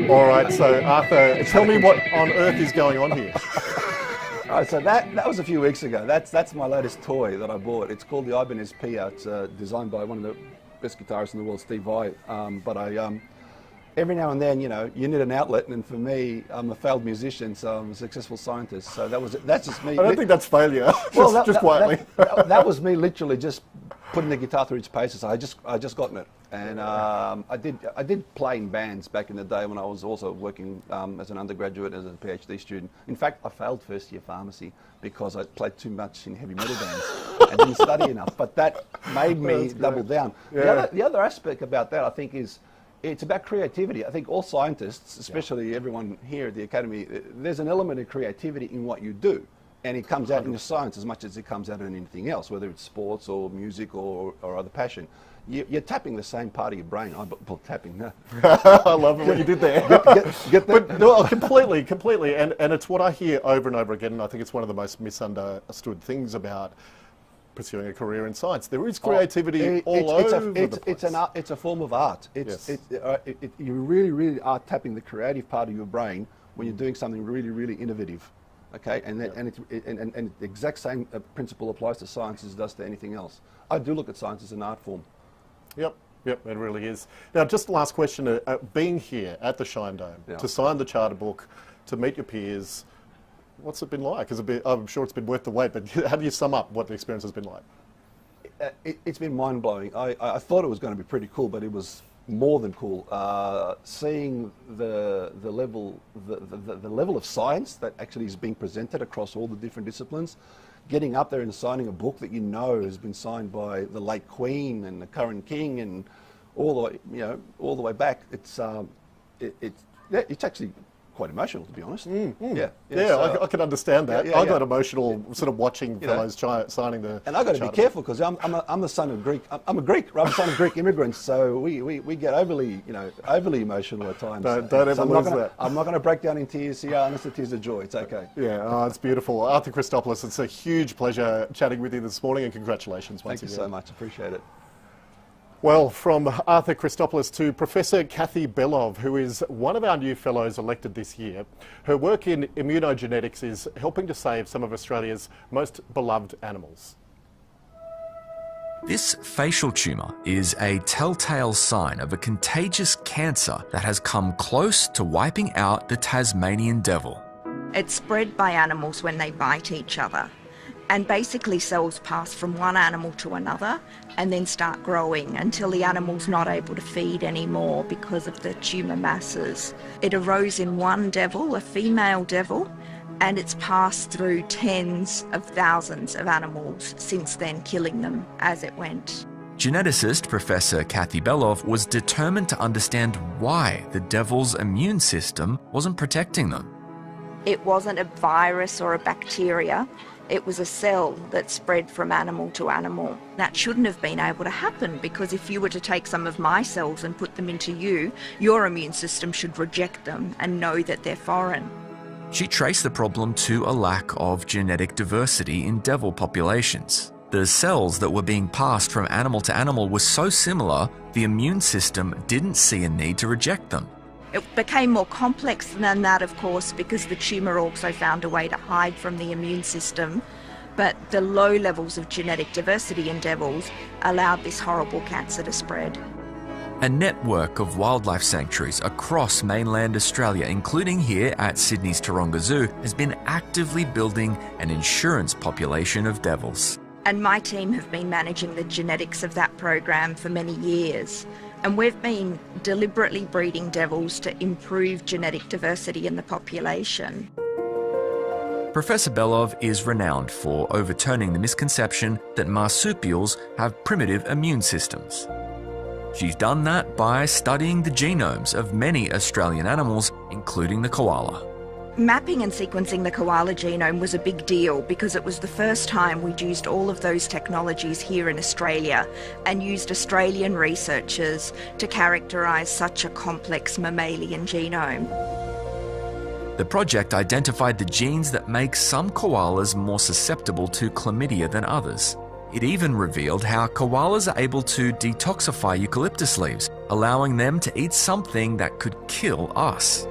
All right, so Arthur, tell me what on earth is going on here.
All right, so that was a few weeks ago. That's my latest toy that I bought. It's called the Ibanez Pia. It's designed by one of the best guitarists in the world, Steve Vai. But every now and then, you need an outlet, and for me, I'm a failed musician, so I'm a successful scientist. So that's just me.
I don't think that's failure. Just quietly.
That was me literally just putting the guitar through its paces. I just gotten it, and I did play in bands back in the day when I was also working as an undergraduate, as a PhD student. In fact, I failed first year pharmacy because I played too much in heavy metal bands and didn't study enough. But that made me double down.
Yeah.
The other aspect about that, I think, is it's about creativity. I think all scientists, especially everyone here at the Academy, there's an element of creativity in what you do. And it comes out in your science as much as it comes out in anything else, whether it's sports or music or other passion. You're tapping the same part of your brain. Tapping. No.
I love what you did there.
Get that?
But no, completely. And it's what I hear over and over again, and I think it's one of the most misunderstood things about pursuing a career in science. There is creativity all over the place.
It's a form of art. You really are tapping the creative part of your brain when you're doing something really innovative. Okay, and the exact same principle applies to science as it does to anything else. I do look at science as an art form. Yep,
it really is. Now, just the last question, being here at the Shine Dome, to sign the charter book, to meet your peers, what's it been like? I'm sure it's been worth the wait, but how do you sum up what the experience has been like?
It's been mind-blowing. I thought it was going to be pretty cool, but it was more than cool. Seeing the level of science that actually is being presented across all the different disciplines, getting up there and signing a book that has been signed by the late Queen and the current King and all the way back. It's actually quite emotional, to be honest.
I can understand that. I got emotional sort of watching fellows signing the.
And I got to be careful because I'm the son of Greek. I'm a Greek, right? I'm a son of Greek immigrants, so we get overly emotional at times.
Don't ever lose that.
I'm not going to break down in tears here unless the tears of joy. It's okay.
Yeah, it's beautiful. Arthur Christopoulos, it's a huge pleasure chatting with you this morning, and congratulations once again.
Thank you so much. Appreciate it.
Well, from Arthur Christopoulos to Professor Kathy Belov, who is one of our new fellows elected this year. Her work in immunogenetics is helping to save some of Australia's most beloved animals.
This facial tumour is a telltale sign of a contagious cancer that has come close to wiping out the Tasmanian devil.
It's spread by animals when they bite each other. And basically cells pass from one animal to another and then start growing until the animal's not able to feed anymore because of the tumour masses. It arose in one devil, a female devil, and it's passed through tens of thousands of animals since then, killing them as it went.
Geneticist Professor Kathy Belov was determined to understand why the devil's immune system wasn't protecting them.
It wasn't a virus or a bacteria. It was a cell that spread from animal to animal. That shouldn't have been able to happen because if you were to take some of my cells and put them into you, your immune system should reject them and know that they're foreign.
She traced the problem to a lack of genetic diversity in devil populations. The cells that were being passed from animal to animal were so similar, the immune system didn't see a need to reject them.
It became more complex than that, of course, because the tumour also found a way to hide from the immune system. But the low levels of genetic diversity in devils allowed this horrible cancer to spread.
A network of wildlife sanctuaries across mainland Australia, including here at Sydney's Taronga Zoo, has been actively building an insurance population of devils.
And my team have been managing the genetics of that program for many years. And we've been deliberately breeding devils to improve genetic diversity in the population.
Professor Belov is renowned for overturning the misconception that marsupials have primitive immune systems. She's done that by studying the genomes of many Australian animals, including the koala.
Mapping and sequencing the koala genome was a big deal because it was the first time we'd used all of those technologies here in Australia and used Australian researchers to characterise such a complex mammalian genome.
The project identified the genes that make some koalas more susceptible to chlamydia than others. It even revealed how koalas are able to detoxify eucalyptus leaves, allowing them to eat something that could kill us.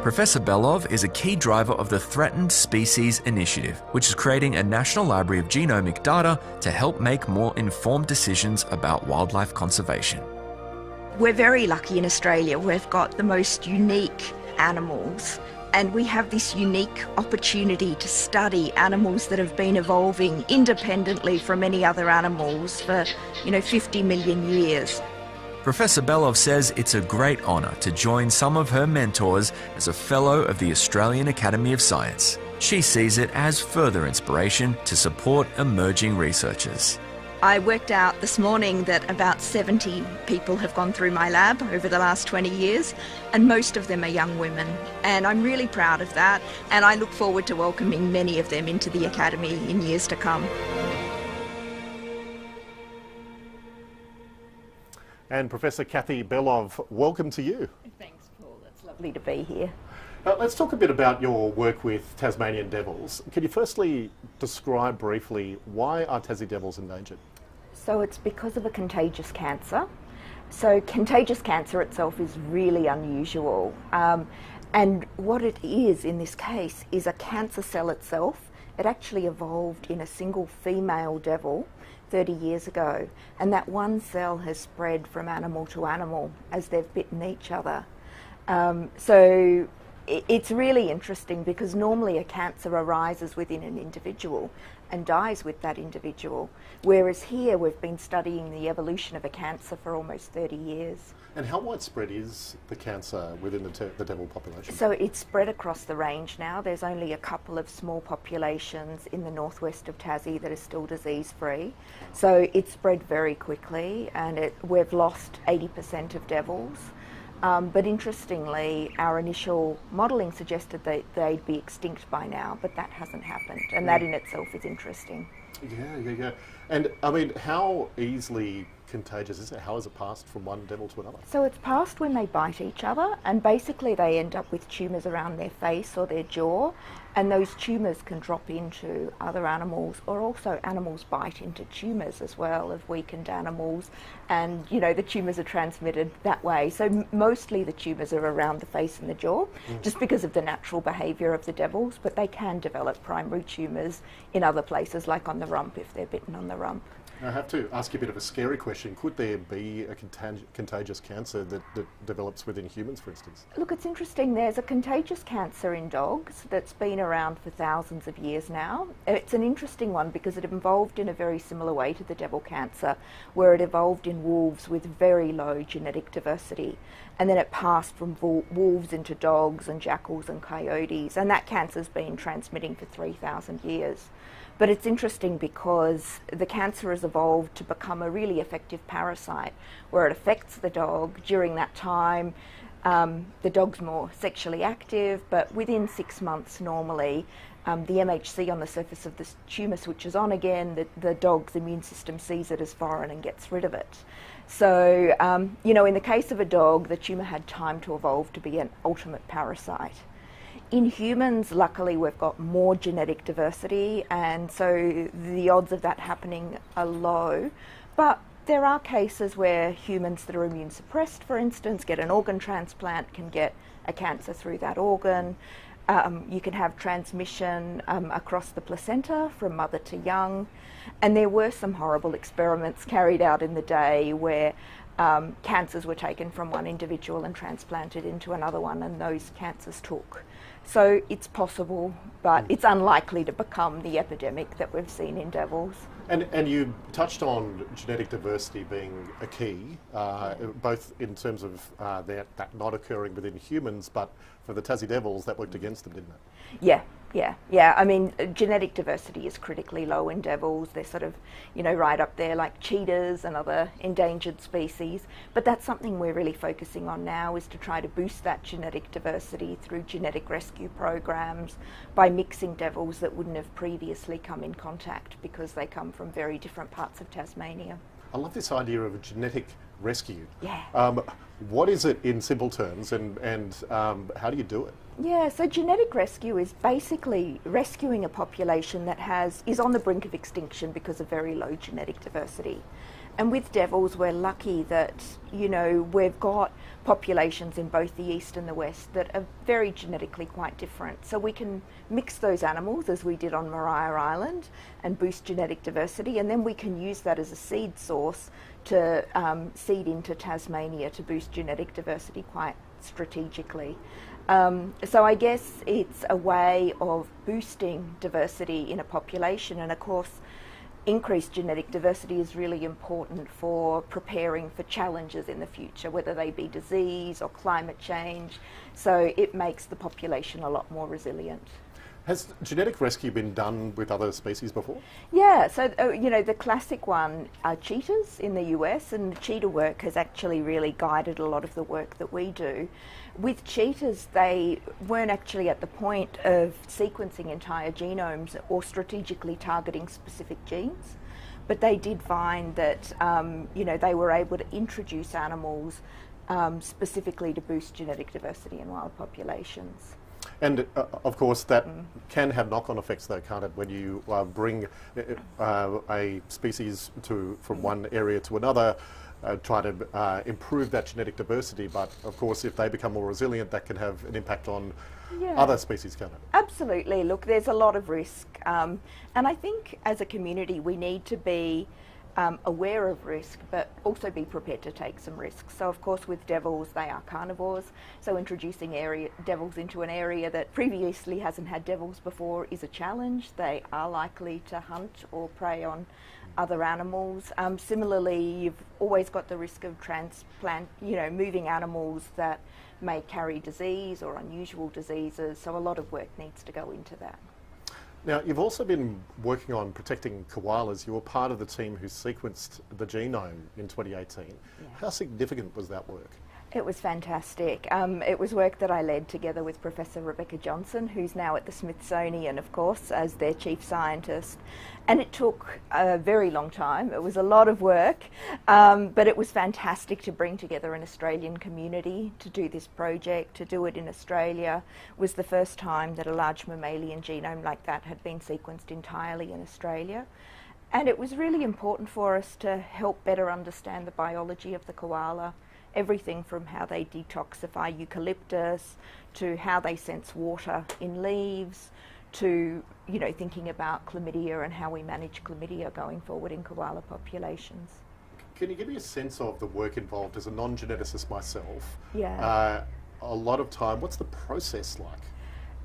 Professor Belov is a key driver of the Threatened Species Initiative, which is creating a national library of genomic data to help make more informed decisions about wildlife conservation.
We're very lucky in Australia. We've got the most unique animals, and we have this unique opportunity to study animals that have been evolving independently from any other animals for, 50 million years.
Professor Belov says it's a great honour to join some of her mentors as a Fellow of the Australian Academy of Science. She sees it as further inspiration to support emerging researchers.
I worked out this morning that about 70 people have gone through my lab over the last 20 years, and most of them are young women. And I'm really proud of that, and I look forward to welcoming many of them into the Academy in years to come.
And Professor Kathy Belov, welcome to you.
Thanks, Paul. It's lovely to be here.
Let's talk a bit about your work with Tasmanian devils. Can you firstly describe briefly why are Tassie devils endangered?
So it's because of a contagious cancer. So contagious cancer itself is really unusual. And what it is in this case is a cancer cell itself. It actually evolved in a single female devil 30 years ago, and that one cell has spread from animal to animal as they've bitten each other. So it's really interesting because normally a cancer arises within an individual and dies with that individual, whereas here we've been studying the evolution of a cancer for almost 30 years.
And how widespread is the cancer within the devil population?
So it's spread across the range now. There's only a couple of small populations in the northwest of Tassie that are still disease-free. So it's spread very quickly, and we've lost 80% of devils.
But interestingly, our initial modelling suggested that they'd be extinct by now, but that hasn't happened, and that in itself is interesting.
Yeah. And I mean, how easily contagious is it? How is it passed from one devil to another?
So it's passed when they bite each other, and basically they end up with tumours around their face or their jaw, and those tumours can drop into other animals, or also animals bite into tumours as well of weakened animals, and the tumours are transmitted that way. So mostly the tumours are around the face and the jaw, just because of the natural behaviour of the devils, but they can develop primary tumours in other places, like on the rump if they're bitten on the rump.
I have to ask you a bit of a scary question. Could there be a contagious cancer that develops within humans, for instance?
Look, it's interesting. There's a contagious cancer in dogs that's been around for thousands of years now. It's an interesting one because it evolved in a very similar way to the devil cancer, where it evolved in wolves with very low genetic diversity. And then it passed from wolves into dogs and jackals and coyotes, and that cancer's been transmitting for 3,000 years. But it's interesting because the cancer has evolved to become a really effective parasite where it affects the dog. During that time, the dog's more sexually active, but within 6 months normally, the MHC on the surface of the tumour switches on again, the dog's immune system sees it as foreign and gets rid of it. So, in the case of a dog, the tumour had time to evolve to be an ultimate parasite. In humans, luckily, we've got more genetic diversity, and so the odds of that happening are low. But there are cases where humans that are immune suppressed, for instance, get an organ transplant, can get a cancer through that organ. You can have transmission across the placenta from mother to young. And there were some horrible experiments carried out in the day where cancers were taken from one individual and transplanted into another one, and those cancers took. So it's possible, but it's unlikely to become the epidemic that we've seen in devils.
And you touched on genetic diversity being a key, both in terms of that not occurring within humans, but for the Tassie devils, that worked against them, didn't it? Yeah. I mean, genetic diversity is critically low in devils. They're sort of, right up there like cheetahs and other endangered species. But that's something we're really focusing on now, is to try to boost that genetic diversity through genetic rescue programs by mixing devils that wouldn't have previously come in contact because they come from very different parts of Tasmania. I love this idea of a genetic rescue.
Yeah.
What is it in simple terms, and how do you do it?
Yeah, so genetic rescue is basically rescuing a population that is on the brink of extinction because of very low genetic diversity. And with devils, we're lucky that, we've got populations in both the east and the west that are very genetically quite different. So we can mix those animals, as we did on Maria Island, and boost genetic diversity, and then we can use that as a seed source to seed into Tasmania to boost genetic diversity quite strategically. So I guess it's a way of boosting diversity in a population, and of course increased genetic diversity is really important for preparing for challenges in the future, whether they be disease or climate change. So it makes the population a lot more resilient.
Has genetic rescue been done with other species before?
Yeah, so the classic one are cheetahs in the US, and the cheetah work has actually really guided a lot of the work that we do. With cheetahs, they weren't actually at the point of sequencing entire genomes or strategically targeting specific genes, but they did find that they were able to introduce animals specifically to boost genetic diversity in wild populations.
And of course that can have knock-on effects though, can't it, when you bring a species from one area to another, try to improve that genetic diversity, but of course if they become more resilient, that can have an impact on other species, can't it?
Absolutely. Look, there's a lot of risk, and I think as a community we need to be aware of risk, but also be prepared to take some risks. So of course with devils, they are carnivores, so introducing devils into an area that previously hasn't had devils before is a challenge. They are likely to hunt or prey on other animals. Similarly, you've always got the risk of moving animals that may carry disease or unusual diseases, so a lot of work needs to go into that.
Now, you've also been working on protecting koalas. You were part of the team who sequenced the genome in 2018. Yeah. How significant was that work?
It was fantastic. It was work that I led together with Professor Rebecca Johnson, who's now at the Smithsonian, of course, as their chief scientist. And it took a very long time. It was a lot of work, but it was fantastic to bring together an Australian community to do this project. To do it in Australia was the first time that a large mammalian genome like that had been sequenced entirely in Australia. And it was really important for us to help better understand the biology of the koala. Everything from how they detoxify eucalyptus to how they sense water in leaves to, you know, thinking about chlamydia and how we manage chlamydia going forward in koala populations.
Can you give me a sense of the work involved as a non-geneticist myself?
Yeah.
A lot of time, what's the process like?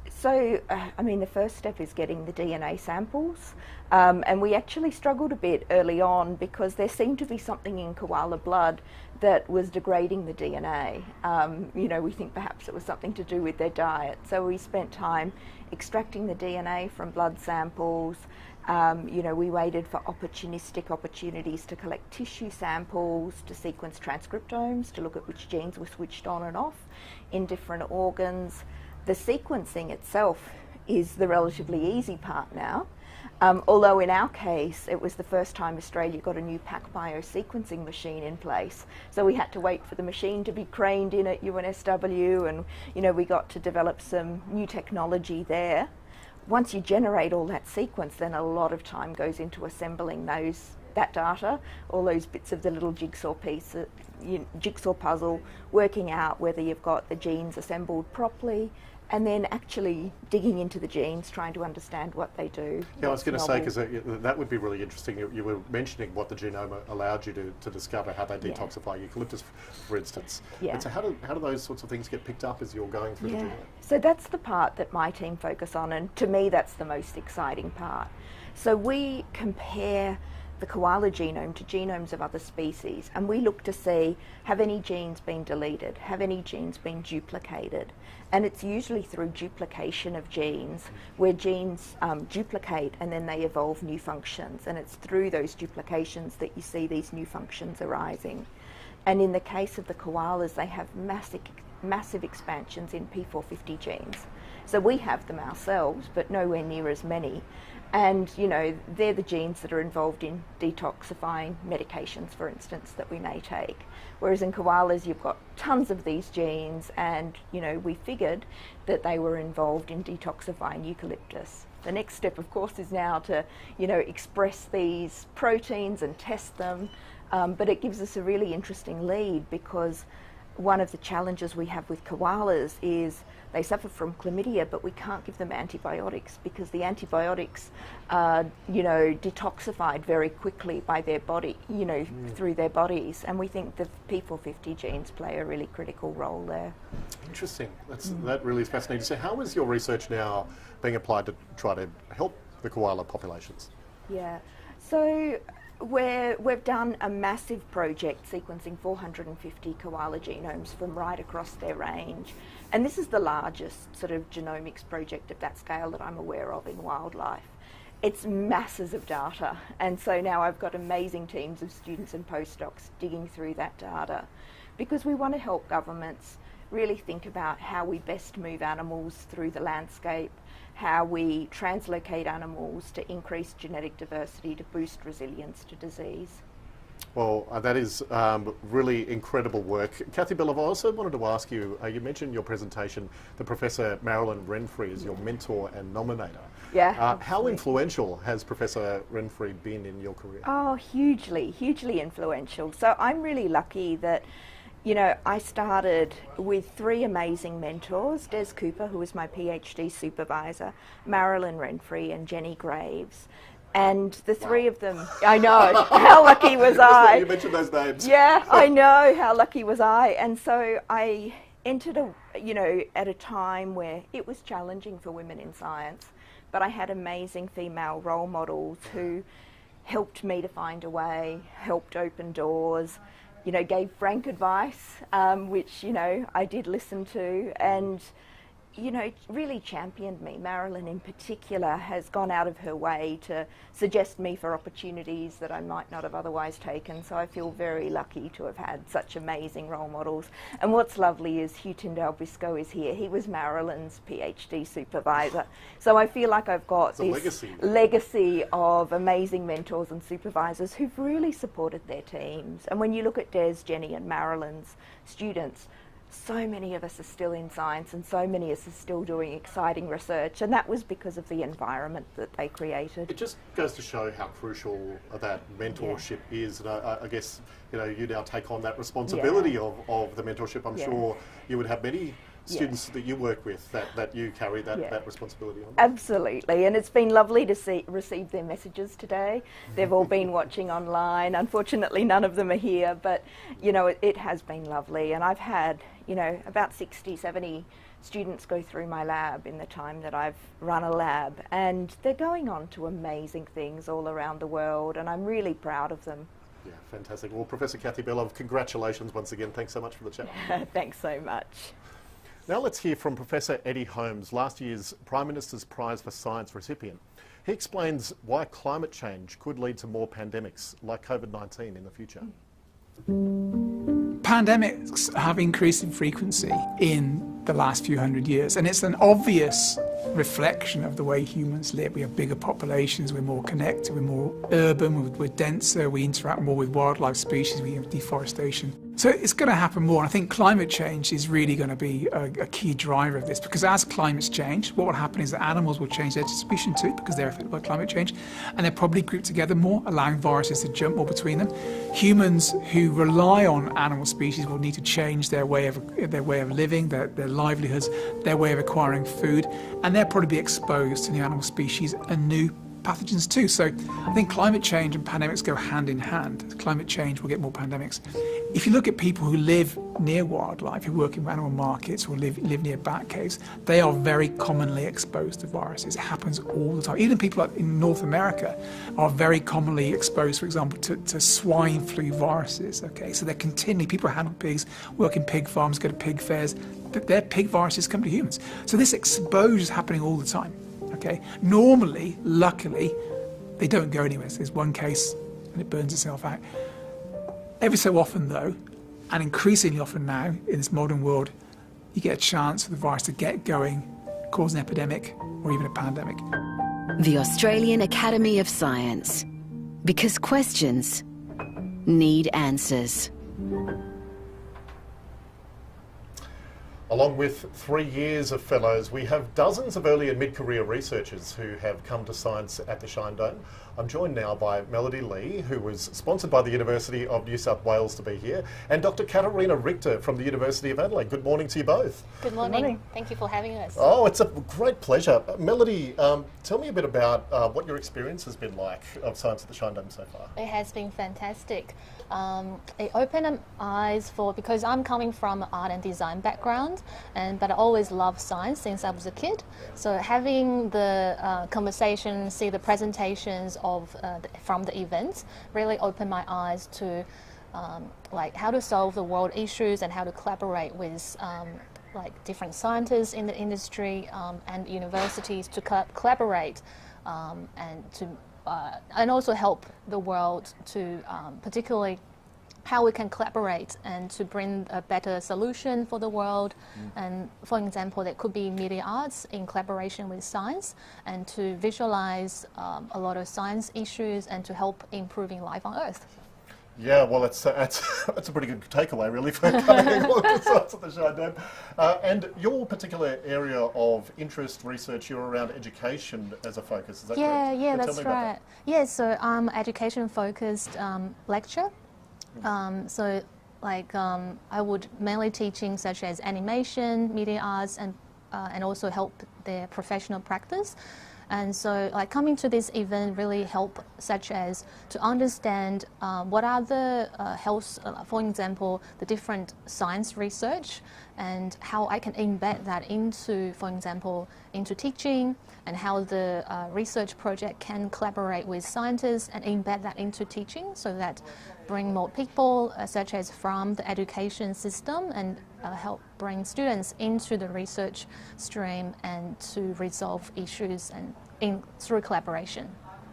So, I mean, the first step is getting the DNA samples, and we actually struggled a bit early on because there seemed to be something in koala blood that was degrading the DNA. You know, we think perhaps it was something to do with their diet. So we spent time extracting the DNA from blood samples. You know, we waited for opportunistic opportunities to collect tissue samples, to sequence transcriptomes, to look at which genes were switched on and off in different organs. The sequencing itself is the relatively easy part now, although in our case it was the first time Australia got a new PacBio sequencing machine in place. So we had to wait for the machine to be craned in at UNSW, and you know, we got to develop some new technology there. Once you generate all that sequence, then a lot of time goes into assembling that data, all those bits of the little jigsaw pieces, jigsaw puzzle, working out whether you've got the genes assembled properly, and then actually digging into the genes, trying to understand what they do.
Yeah, I was going to say, because that would be really interesting. You were mentioning what the genome allowed you to discover, how they detoxify eucalyptus, for instance.
Yeah.
And so how do those sorts of things get picked up as you're going through the genome?
So that's the part that my team focus on, and to me that's the most exciting part. So we compare the koala genome to genomes of other species, and we look to see, have any genes been deleted, have any genes been duplicated, and it's usually through duplication of genes where genes duplicate and then they evolve new functions, and it's through those duplications that you see these new functions arising. And in the case of the koalas, they have massive expansions in P450 genes. So we have them ourselves, but nowhere near as many. And, you know, they're the genes that are involved in detoxifying medications, for instance, that we may take. Whereas in koalas, you've got tons of these genes, and, you know, we figured that they were involved in detoxifying eucalyptus. The next step, of course, is now to, you know, express these proteins and test them. But it gives us a really interesting lead, because one of the challenges we have with koalas is they suffer from chlamydia, but we can't give them antibiotics because the antibiotics are, you know, detoxified very quickly by their body, you know, through their bodies. And we think the P450 genes play a really critical role there.
Interesting. That really is fascinating. So how is your research now being applied to try to help the koala populations?
Yeah. So we've done a massive project sequencing 450 koala genomes from right across their range. And this is the largest sort of genomics project of that scale that I'm aware of in wildlife. It's masses of data. And so now I've got amazing teams of students and postdocs digging through that data, because we want to help governments really think about how we best move animals through the landscape, how we translocate animals to increase genetic diversity to boost resilience to disease.
Well, that is really incredible work. Kathy, Belov, I also wanted to ask you, you mentioned in your presentation that Professor Marilyn Renfree is your mentor and nominator.
Yeah.
How influential has Professor Renfree been in your career?
Oh, hugely, hugely influential. So I'm really lucky that, you know, I started with three amazing mentors: Des Cooper, who was my PhD supervisor, Marilyn Renfree and Jenny Graves. And the three of them, I know, how lucky was I?
You mentioned those names.
Yeah, I know, how lucky was I? And so I entered, at a time where it was challenging for women in science, but I had amazing female role models who helped me to find a way, helped open doors, you know, gave frank advice, which, you know, I did listen to. And, you know, really championed me. Marilyn in particular has gone out of her way to suggest me for opportunities that I might not have otherwise taken, so I feel very lucky to have had such amazing role models. And what's lovely is Hugh Tyndale-Briscoe is here. He was Marilyn's PhD supervisor. So I feel like I've got this legacy of amazing mentors and supervisors who've really supported their teams. And when you look at Des, Jenny and Marilyn's students, so many of us are still in science and so many of us are still doing exciting research, and that was because of the environment that they created.
It just goes to show how crucial that mentorship is, and I guess, you know, you now take on that responsibility of the mentorship. I'm sure you would have many students that you work with that you carry that responsibility on.
Absolutely, and it's been lovely to receive their messages today. They've all been watching online. Unfortunately, none of them are here, but you know, it has been lovely, and I've had, you know, about 60, 70 students go through my lab in the time that I've run a lab, and they're going on to amazing things all around the world, and I'm really proud of them.
Yeah, fantastic. Well, Professor Kathy Belov, congratulations once again. Thanks so much for the chat.
Thanks so much.
Now let's hear from Professor Eddie Holmes, last year's Prime Minister's Prize for Science recipient. He explains why climate change could lead to more pandemics like COVID-19 in the future.
Pandemics have increased in frequency in the last few hundred years, and it's an obvious reflection of the way humans live. We have bigger populations, we're more connected, we're more urban, we're denser, we interact more with wildlife species, we have deforestation. So it's going to happen more. I think climate change is really going to be a key driver of this, because as climates change, what will happen is that animals will change their distribution too, because they're affected by climate change, and they're probably grouped together more, allowing viruses to jump more between them. Humans who rely on animal species will need to change their way of living, their livelihoods, their way of acquiring food, and they'll probably be exposed to new animal species and new pathogens too. So I think climate change and pandemics go hand in hand. Climate change will get more pandemics. If you look at people who live near wildlife, who work in animal markets or live near bat caves, they are very commonly exposed to viruses. It happens all the time. Even people in North America are very commonly exposed, for example, to swine flu viruses. Okay, so they're continually, people who handle pigs, work in pig farms, go to pig fairs, their pig viruses come to humans. So this exposure is happening all the time. Okay. Normally, luckily, they don't go anywhere. So there's one case and it burns itself out. Every so often, though, and increasingly often now in this modern world, you get a chance for the virus to get going, cause an epidemic or even a pandemic.
The Australian Academy of Science, because questions need answers.
Along with 3 years of fellows, we have dozens of early and mid-career researchers who have come to science at the Shine Dome. I'm joined now by Melody Lee, who was sponsored by the University of New South Wales to be here, and Dr. Katarina Richter from the University of Adelaide. Good morning to you both.
Good morning. Thank you for having us.
Oh, it's a great pleasure. Melody, tell me a bit about what your experience has been like of science at the Shine Dome so far.
It has been fantastic. It opened eyes because I'm coming from an art and design background, but I always loved science since I was a kid. So having the conversation, see the presentations from the events really opened my eyes to like how to solve the world issues and how to collaborate with like different scientists in the industry and universities to collaborate and also help the world to particularly how we can collaborate and to bring a better solution for the world. And for example, there could be media arts in collaboration with science and to visualize a lot of science issues and to help improving life on Earth.
Yeah, well, that's a pretty good takeaway, really, for coming along to science at the Shine Dome. And your particular area of interest, research, you're around education as a focus, is that correct?
Yeah, that's right. Yeah, so I'm education-focused lecturer. So I would mainly teaching such as animation, media arts, and also help their professional practice. And so coming to this event really help such as to understand what are the health, for example, the different science research and how I can embed that into, for example, into teaching and how the research project can collaborate with scientists and embed that into teaching so that bring more people such as from the education system and help bring students into the research stream and to resolve issues and through collaboration.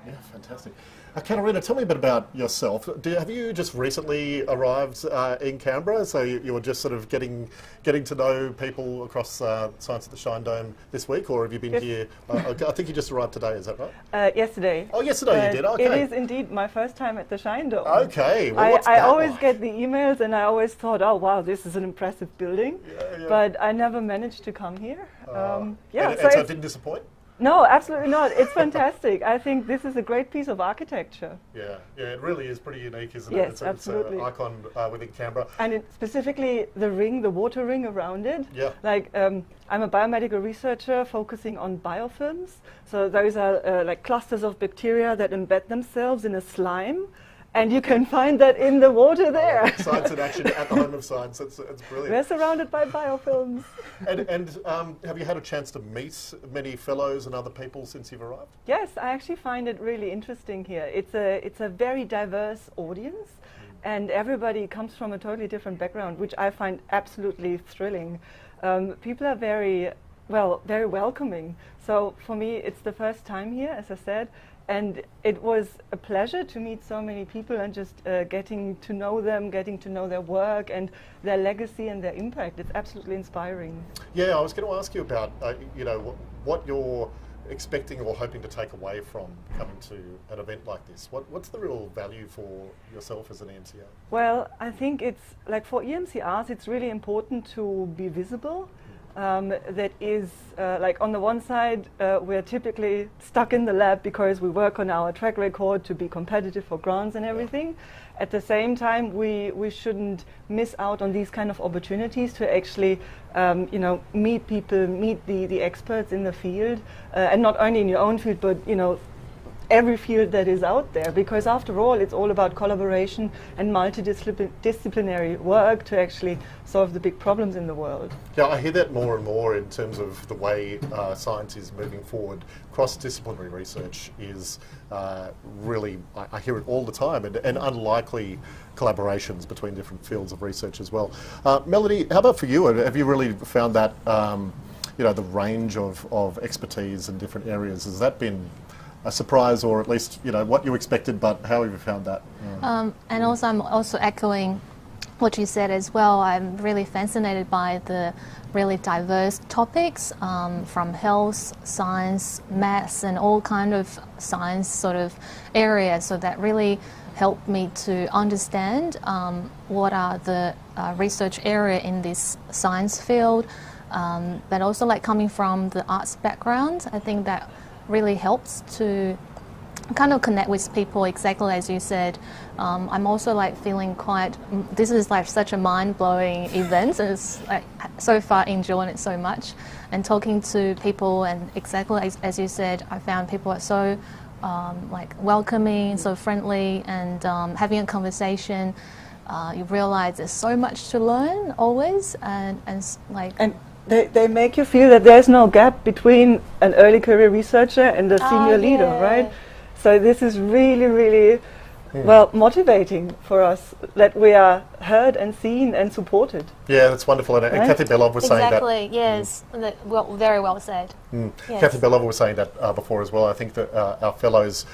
Yeah, fantastic. Katarina, tell me a bit about yourself. Have you just recently arrived in Canberra? So you were just sort of getting to know people across Science at the Shine Dome this week, or have you been here? I think you just arrived today, is that right?
Yesterday.
Oh, yesterday you did, okay.
It is indeed my first time at the Shine Dome.
Okay, well,
I always get the emails and I always thought, oh wow, this is an impressive building, but I never managed to come here.
And so it didn't disappoint?
No, absolutely not. It's fantastic. I think this is a great piece of architecture.
Yeah, it really is pretty unique, isn't it?
Yes, absolutely.
It's an icon within Canberra.
And specifically the ring, the water ring around it.
Yeah.
Like, I'm a biomedical researcher focusing on biofilms. So those are like clusters of bacteria that embed themselves in a slime. And you can find that in the water there.
Science in action at the Home of Science. It's brilliant.
We're surrounded by biofilms.
And have you had a chance to meet many fellows and other people since you've arrived?
Yes, I actually find it really interesting here. It's a very diverse audience, and everybody comes from a totally different background, which I find absolutely thrilling. People are very welcoming. So for me, it's the first time here, as I said. And it was a pleasure to meet so many people and just getting to know them, getting to know their work and their legacy and their impact. It's absolutely inspiring.
Yeah, I was going to ask you about, what you're expecting or hoping to take away from coming to an event like this. What's the real value for yourself as an EMCR?
Well, I think it's like for EMCRs, it's really important to be visible. That is, like on the one side, we're typically stuck in the lab because we work on our track record to be competitive for grants and everything. At the same time, we shouldn't miss out on these kind of opportunities to actually, meet people, meet the experts in the field, and not only in your own field, but, every field that is out there, because after all, it's all about collaboration and multidisciplinary work to actually solve the big problems in the world.
Yeah, I hear that more and more in terms of the way science is moving forward. Cross-disciplinary research is really, I hear it all the time, and unlikely collaborations between different fields of research as well. Melody, how about for you? Have you really found that, the range of expertise in different areas, has that been a surprise, or at least what you expected, but how have you found that?
And also I'm also echoing what you said as well. I'm really fascinated by the really diverse topics from health, science, maths, and all kind of science sort of areas. So that really helped me to understand what are the research area in this science field, but also like coming from the arts background, I think that really helps to kind of connect with people, exactly as you said. I'm also like feeling this is like such a mind-blowing event, and it's like so far enjoying it so much, and talking to people, and exactly as you said, I found people are so welcoming, so friendly, and having a conversation, you realize there's so much to learn always, and
they make you feel that there's no gap between an early career researcher and a senior leader, right? So this is really, really, motivating for us that we are heard and seen and supported.
Yeah, that's wonderful. And Kathy Belov was saying that.
Exactly, yes. Very well said.
Yes. Kathy Belov was saying that before as well. I think that our fellows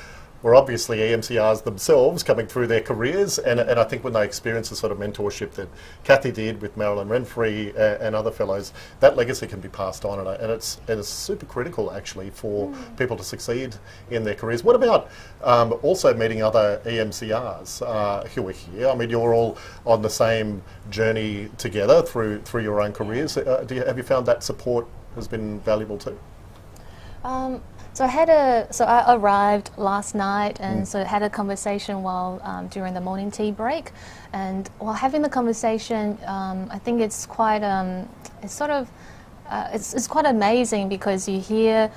were obviously EMCRs themselves coming through their careers, and I think when they experience the sort of mentorship that Kathy did with Marilyn Renfrey and other fellows, that legacy can be passed on, and it's super critical actually for people to succeed in their careers. What about also meeting other EMCRs who are here? I mean, you're all on the same journey together through your own careers. Have you found that support has been valuable too?
So I arrived last night, and so had a conversation while during the morning tea break, and while having the conversation, I think it's quite it's quite amazing, because you hear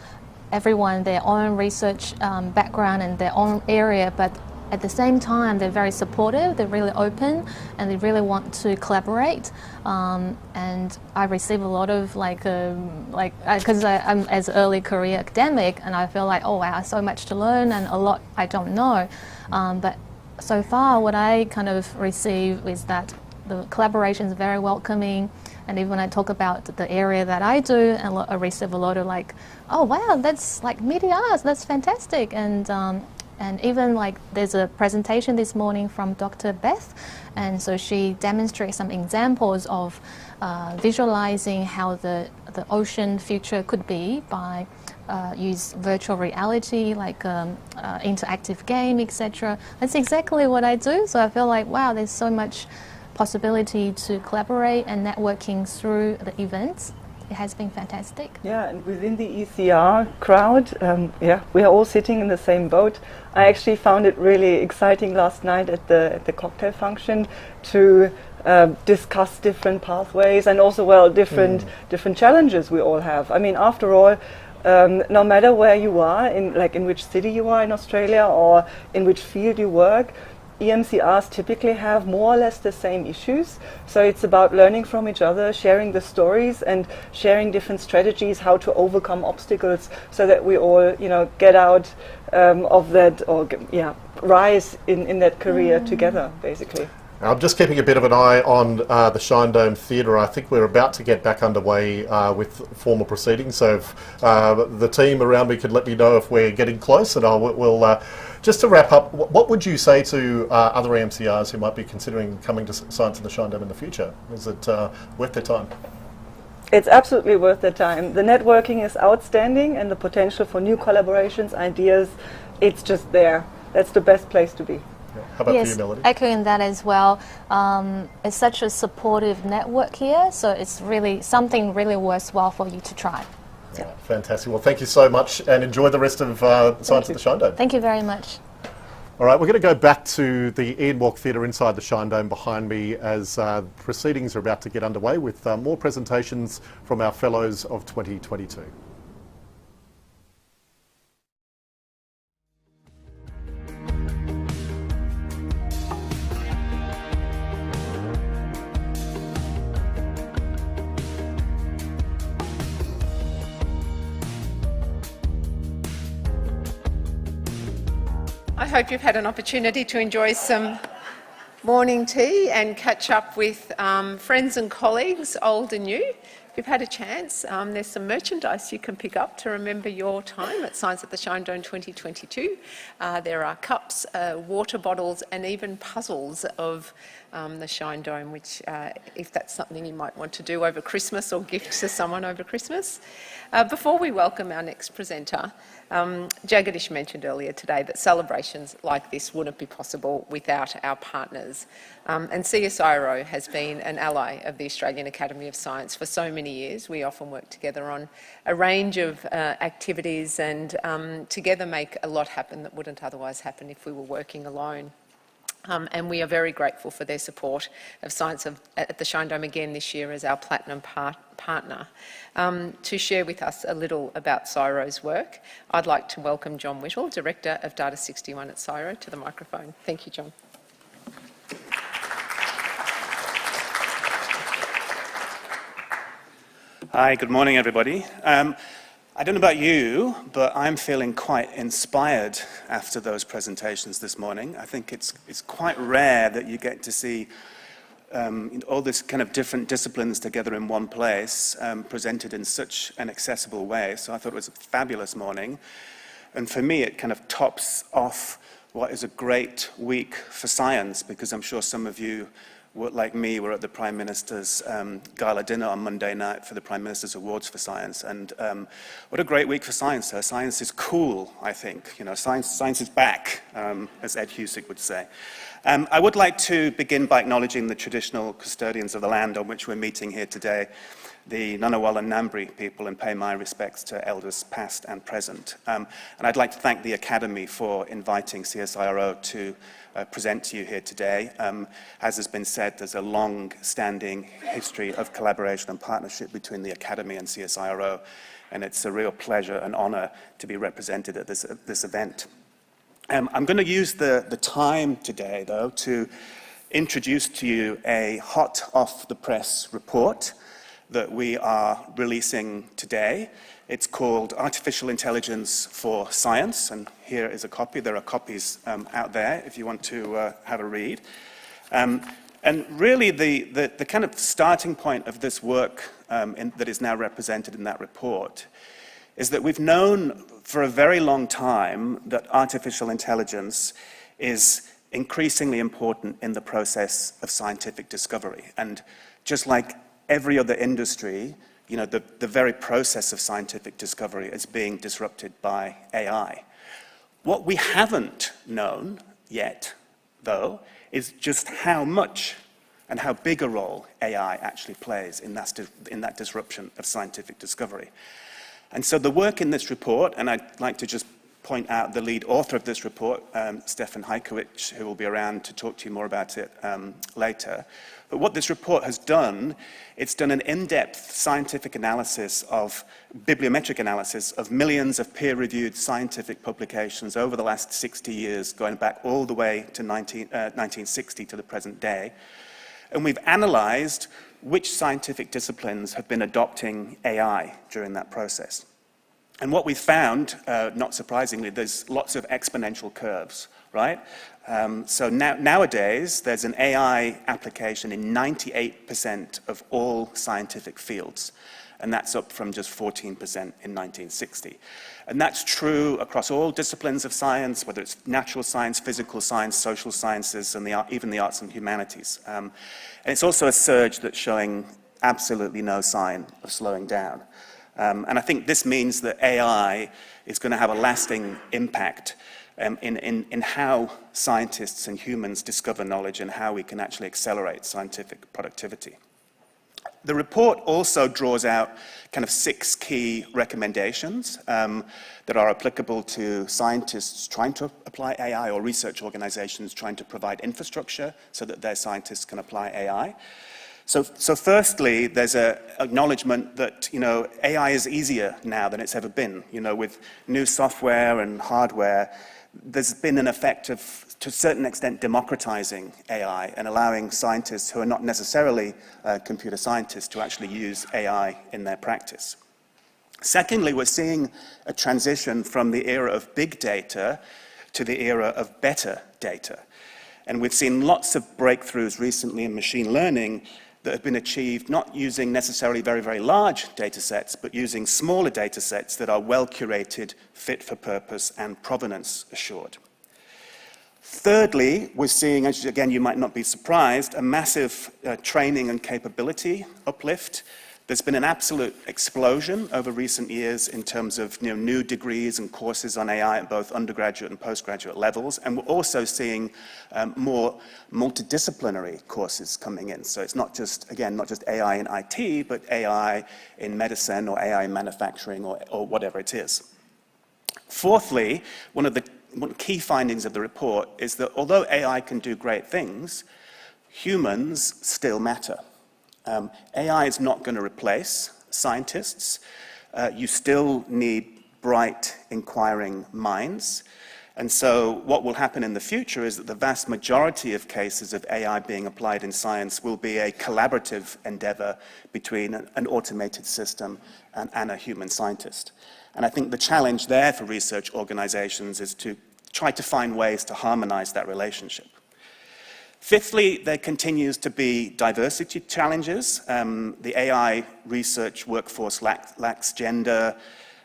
everyone their own research background and their own area, but at the same time, they're very supportive, they're really open, and they really want to collaborate. And I receive a lot of because I'm as an early career academic, and I feel like, oh wow, so much to learn and a lot I don't know. But so far, what I kind of receive is that the collaboration is very welcoming. And even when I talk about the area that I do, and I receive a lot of like, oh wow, that's like media arts, that's fantastic. And even like there's a presentation this morning from Dr. Beth, and so she demonstrates some examples of visualizing how the ocean future could be by use virtual reality, like interactive game, etc. That's exactly what I do. So I feel like, wow, there's so much possibility to collaborate and networking through the events. It has been fantastic.
Yeah, and within the ECR crowd, we are all sitting in the same boat. I actually found it really exciting last night at the cocktail function to discuss different pathways and also, different challenges we all have. I mean, after all, no matter where you are, in which city you are in Australia or in which field you work, EMCRs typically have more or less the same issues. So it's about learning from each other, sharing the stories and sharing different strategies how to overcome obstacles so that we all, get out of that or rise in that career together, basically.
I'm just keeping a bit of an eye on the Shine Dome Theatre. I think we're about to get back underway with formal proceedings. So if the team around me could let me know if we're getting close, and we'll just to wrap up, what would you say to other EMCRs who might be considering coming to Science in the Shine Dome in the future? Is it worth their time?
It's absolutely worth their time. The networking is outstanding and the potential for new collaborations, ideas, it's just there. That's the best place to be.
How about
yes,
for you, Melody?
Echoing that as well. It's such a supportive network here, so it's really something really worthwhile for you to try.
Yeah, fantastic. Well, thank you so much, and enjoy the rest of Science at the Shine Dome.
Thank you very much.
All right, we're going to go back to the Ian Walk Theatre inside the Shine Dome behind me as proceedings are about to get underway with more presentations from our Fellows of 2022.
I hope you've had an opportunity to enjoy some morning tea and catch up with friends and colleagues, old and new. If you've had a chance, there's some merchandise you can pick up to remember your time at Science at the Shine Dome 2022. There are cups, water bottles and even puzzles of the Shine Dome, which if that's something you might want to do over Christmas or gift to someone over Christmas. Before we welcome our next presenter, Jagadish mentioned earlier today that celebrations like this wouldn't be possible without our partners. And CSIRO has been an ally of the Australian Academy of Science for so many years. We often work together on a range of activities and together make a lot happen that wouldn't otherwise happen if we were working alone. And we are very grateful for their support of Science at the Shine Dome again this year as our platinum partner. To share with us a little about CSIRO's work, I'd like to welcome John Whittle, Director of Data 61 at CSIRO, to the microphone. Thank you, John.
Hi, good morning, everybody. I don't know about you, but I'm feeling quite inspired after those presentations this morning. I think it's quite rare that you get to see all this kind of different disciplines together in one place, presented in such an accessible way. So I thought it was a fabulous morning. And for me, it kind of tops off what is a great week for science, because I'm sure some of you, like me, were at the Prime Minister's gala dinner on Monday night for the Prime Minister's Awards for Science. And what a great week for science. Science is cool, I think. You know, science is back, as Ed Husick would say. I would like to begin by acknowledging the traditional custodians of the land on which we're meeting here today, the Ngunnawal and Ngambri people, and pay my respects to elders past and present. And I'd like to thank the Academy for inviting CSIRO to present to you here today. As has been said, there's a long-standing history of collaboration and partnership between the Academy and CSIRO, and it's a real pleasure and honour to be represented at this event. I'm going to use the time today, though, to introduce to you a hot off-the-press report that we are releasing today. It's called Artificial Intelligence for Science, and here is a copy. There are copies out there if you want to have a read. And really the kind of starting point of this work that is now represented in that report is that we've known for a very long time that artificial intelligence is increasingly important in the process of scientific discovery. And just like every other industry, you know, the very process of scientific discovery is being disrupted by AI. What we haven't known yet, though, is just how much and how big a role AI actually plays in that disruption of scientific discovery. And so the work in this report, and I'd like to just point out the lead author of this report, Stefan Heikowicz, who will be around to talk to you more about it later. But what this report has done, it's done an in-depth scientific analysis of, bibliometric analysis of millions of peer-reviewed scientific publications over the last 60 years, going back all the way to 1960 to the present day. And we've analyzed which scientific disciplines have been adopting AI during that process. And what we found, not surprisingly, there's lots of exponential curves, right? So nowadays, there's an AI application in 98% of all scientific fields, and that's up from just 14% in 1960. And that's true across all disciplines of science, whether it's natural science, physical science, social sciences, and even the arts and humanities. And it's also a surge that's showing absolutely no sign of slowing down. And I think this means that AI is going to have a lasting impact in how scientists and humans discover knowledge and how we can actually accelerate scientific productivity. The report also draws out kind of 6 key recommendations that are applicable to scientists trying to apply AI or research organizations trying to provide infrastructure so that their scientists can apply AI. So firstly, there's an acknowledgement that, you know, AI is easier now than it's ever been. You know, with new software and hardware, there's been an effect of, to a certain extent, democratizing AI and allowing scientists who are not necessarily computer scientists to actually use AI in their practice. Secondly, we're seeing a transition from the era of big data to the era of better data. And we've seen lots of breakthroughs recently in machine learning that have been achieved not using necessarily very, very large data sets, but using smaller data sets that are well curated, fit for purpose, and provenance assured. Thirdly, we're seeing, as again you might not be surprised, a massive training and capability uplift. There's been an absolute explosion over recent years in terms of new degrees and courses on AI at both undergraduate and postgraduate levels, and we're also seeing more multidisciplinary courses coming in. So it's not just, again, not just AI in IT, but AI in medicine or AI in manufacturing or whatever it is. Fourthly, one of the key findings of the report is that although AI can do great things, humans still matter. AI is not going to replace scientists. You still need bright, inquiring minds. And so what will happen in the future is that the vast majority of cases of AI being applied in science will be a collaborative endeavor between an automated system and a human scientist. And I think the challenge there for research organizations is to try to find ways to harmonize that relationship. Fifthly, there continues to be diversity challenges. The AI research workforce lacks gender,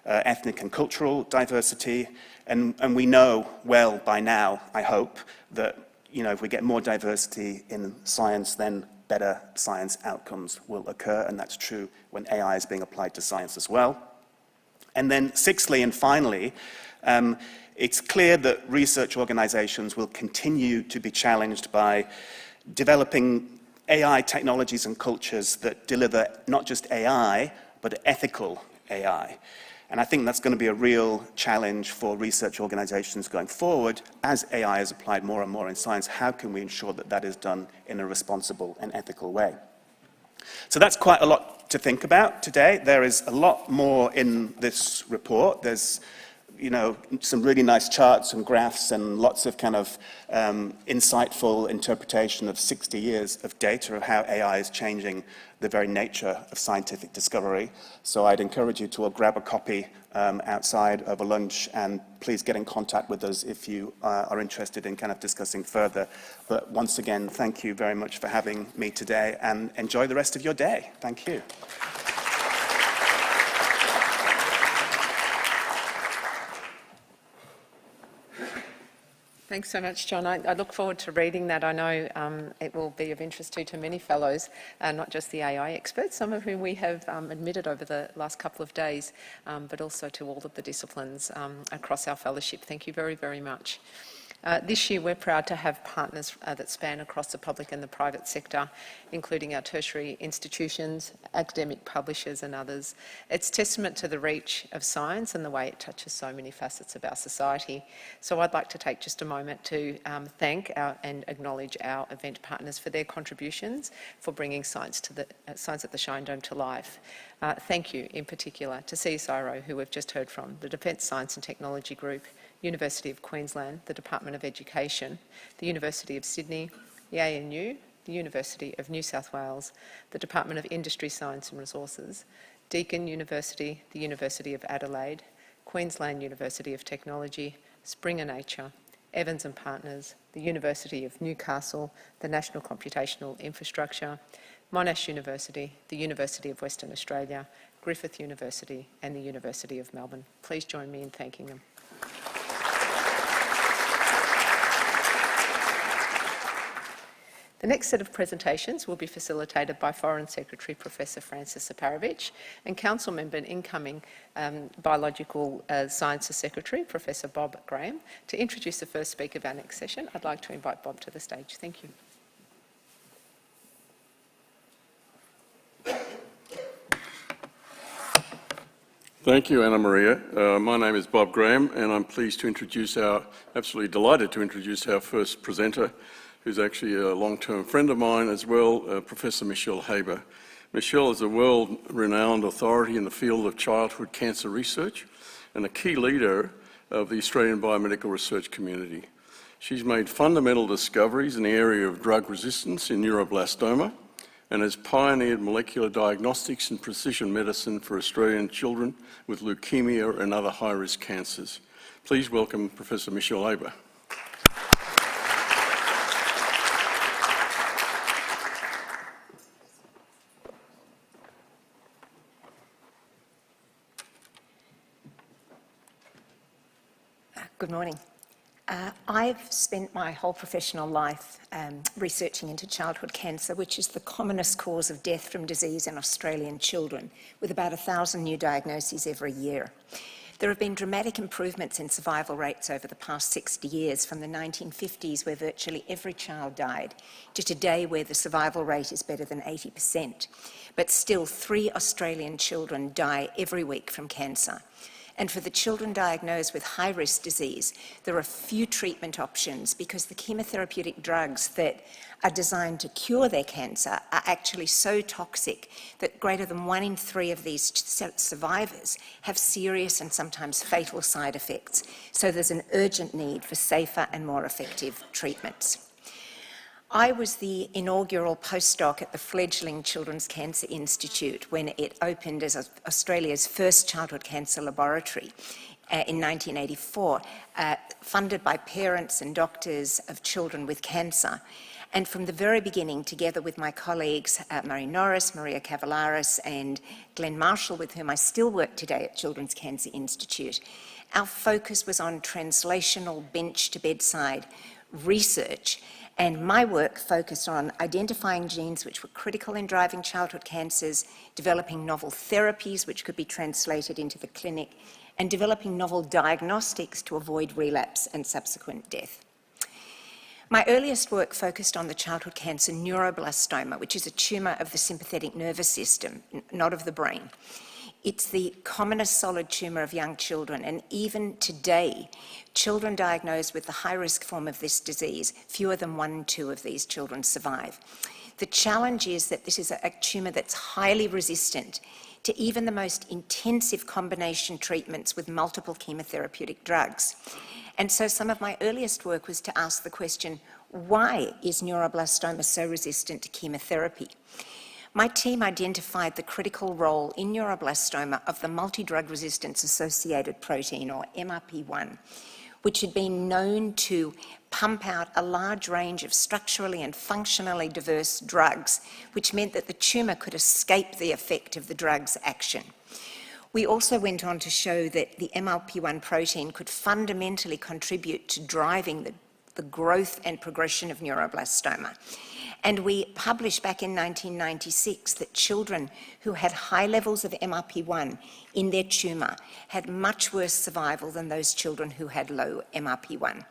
ethnic and cultural diversity, and we know well by now, I hope, that if we get more diversity in science, then better science outcomes will occur, and that's true when AI is being applied to science as well. And then sixthly and finally, it's clear that research organizations will continue to be challenged by developing AI technologies and cultures that deliver not just AI, but ethical AI. And I think that's going to be a real challenge for research organizations going forward. As AI is applied more and more in science, how can we ensure that that is done in a responsible and ethical way? So that's quite a lot to think about today. There is a lot more in this report. There's some really nice charts and graphs and lots of kind of insightful interpretation of 60 years of data of how AI is changing the very nature of scientific discovery. So I'd encourage you to all grab a copy outside over lunch, and please get in contact with us if you are interested in kind of discussing further. But once again, thank you very much for having me today, and enjoy the rest of your day. Thank you.
Thanks so much, John. I look forward to reading that. I know it will be of interest to many fellows, not just the AI experts, some of whom we have admitted over the last couple of days, but also to all of the disciplines across our fellowship. Thank you very, very much. This year, we're proud to have partners that span across the public and the private sector, including our tertiary institutions, academic publishers and others. It's testament to the reach of science and the way it touches so many facets of our society. So I'd like to take just a moment to thank and acknowledge our event partners for their contributions for bringing Science at the Shine Dome to life. Thank you in particular to CSIRO, who we've just heard from, the Defence Science and Technology Group, University of Queensland, the Department of Education, the University of Sydney, the ANU, the University of New South Wales, the Department of Industry, Science and Resources, Deakin University, the University of Adelaide, Queensland University of Technology, Springer Nature, Evans and Partners, the University of Newcastle, the National Computational Infrastructure, Monash University, the University of Western Australia, Griffith University and the University of Melbourne. Please join me in thanking them. The next set of presentations will be facilitated by Foreign Secretary Professor Francis Aparovich and Council Member and incoming Biological Sciences Secretary Professor Bob Graham. To introduce the first speaker of our next session, I'd like to invite Bob to the stage. Thank you.
Thank you, Anna Maria. My name is Bob Graham, and I'm pleased to introduce absolutely delighted to introduce our first presenter, who's actually a long-term friend of mine as well, Professor Michelle Haber. Michelle is a world-renowned authority in the field of childhood cancer research and a key leader of the Australian biomedical research community. She's made fundamental discoveries in the area of drug resistance in neuroblastoma and has pioneered molecular diagnostics and precision medicine for Australian children with leukemia and other high-risk cancers. Please welcome Professor Michelle Haber.
Good morning. I've spent my whole professional life researching into childhood cancer, which is the commonest cause of death from disease in Australian children, with about 1,000 new diagnoses every year. There have been dramatic improvements in survival rates over the past 60 years, from the 1950s, where virtually every child died, to today, where the survival rate is better than 80%. But still, 3 Australian children die every week from cancer. And for the children diagnosed with high-risk disease, there are few treatment options because the chemotherapeutic drugs that are designed to cure their cancer are actually so toxic that greater than 1 in 3 of these survivors have serious and sometimes fatal side effects. So there's an urgent need for safer and more effective treatments. I was the inaugural postdoc at the fledgling Children's Cancer Institute when it opened as Australia's first childhood cancer laboratory in 1984, funded by parents and doctors of children with cancer. And from the very beginning, together with my colleagues Murray Norris, Maria Cavallaris and Glenn Marshall, with whom I still work today at Children's Cancer Institute, our focus was on translational bench-to-bedside research. And my work focused on identifying genes which were critical in driving childhood cancers, developing novel therapies which could be translated into the clinic, and developing novel diagnostics to avoid relapse and subsequent death. My earliest work focused on the childhood cancer neuroblastoma, which is a tumour of the sympathetic nervous system, not of the brain. It's the commonest solid tumour of young children, and even today, children diagnosed with the high-risk form of this disease, fewer than 1 in 2 of these children survive. The challenge is that this is a tumour that's highly resistant to even the most intensive combination treatments with multiple chemotherapeutic drugs. And so some of my earliest work was to ask the question, why is neuroblastoma so resistant to chemotherapy? My team identified the critical role in neuroblastoma of the multi-drug resistance associated protein, or MRP1, which had been known to pump out a large range of structurally and functionally diverse drugs, which meant that the tumour could escape the effect of the drug's action. We also went on to show that the MRP1 protein could fundamentally contribute to driving the growth and progression of neuroblastoma. And we published back in 1996 that children who had high levels of MRP1 in their tumour had much worse survival than those children who had low MRP1.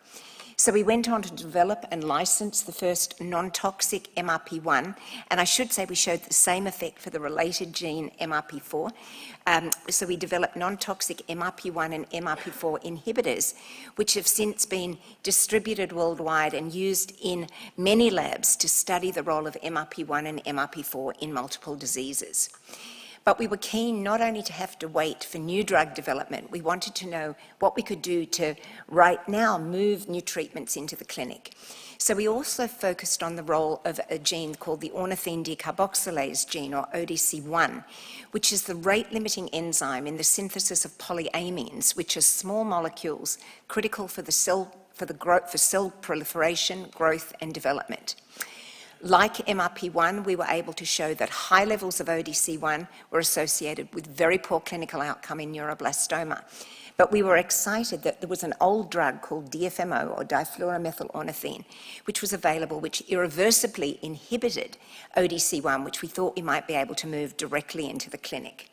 So we went on to develop and license the first non-toxic MRP1, and I should say we showed the same effect for the related gene MRP4. So we developed non-toxic MRP1 and MRP4 inhibitors, which have since been distributed worldwide and used in many labs to study the role of MRP1 and MRP4 in multiple diseases. But we were keen not only to have to wait for new drug development, we wanted to know what we could do to right now move new treatments into the clinic. So we also focused on the role of a gene called the ornithine decarboxylase gene, or ODC1, which is the rate-limiting enzyme in the synthesis of polyamines, which are small molecules critical for cell proliferation, growth, and development. Like MRP1, we were able to show that high levels of ODC1 were associated with very poor clinical outcome in neuroblastoma. But we were excited that there was an old drug called DFMO, or difluoromethylornithine, which was available, which irreversibly inhibited ODC1, which we thought we might be able to move directly into the clinic.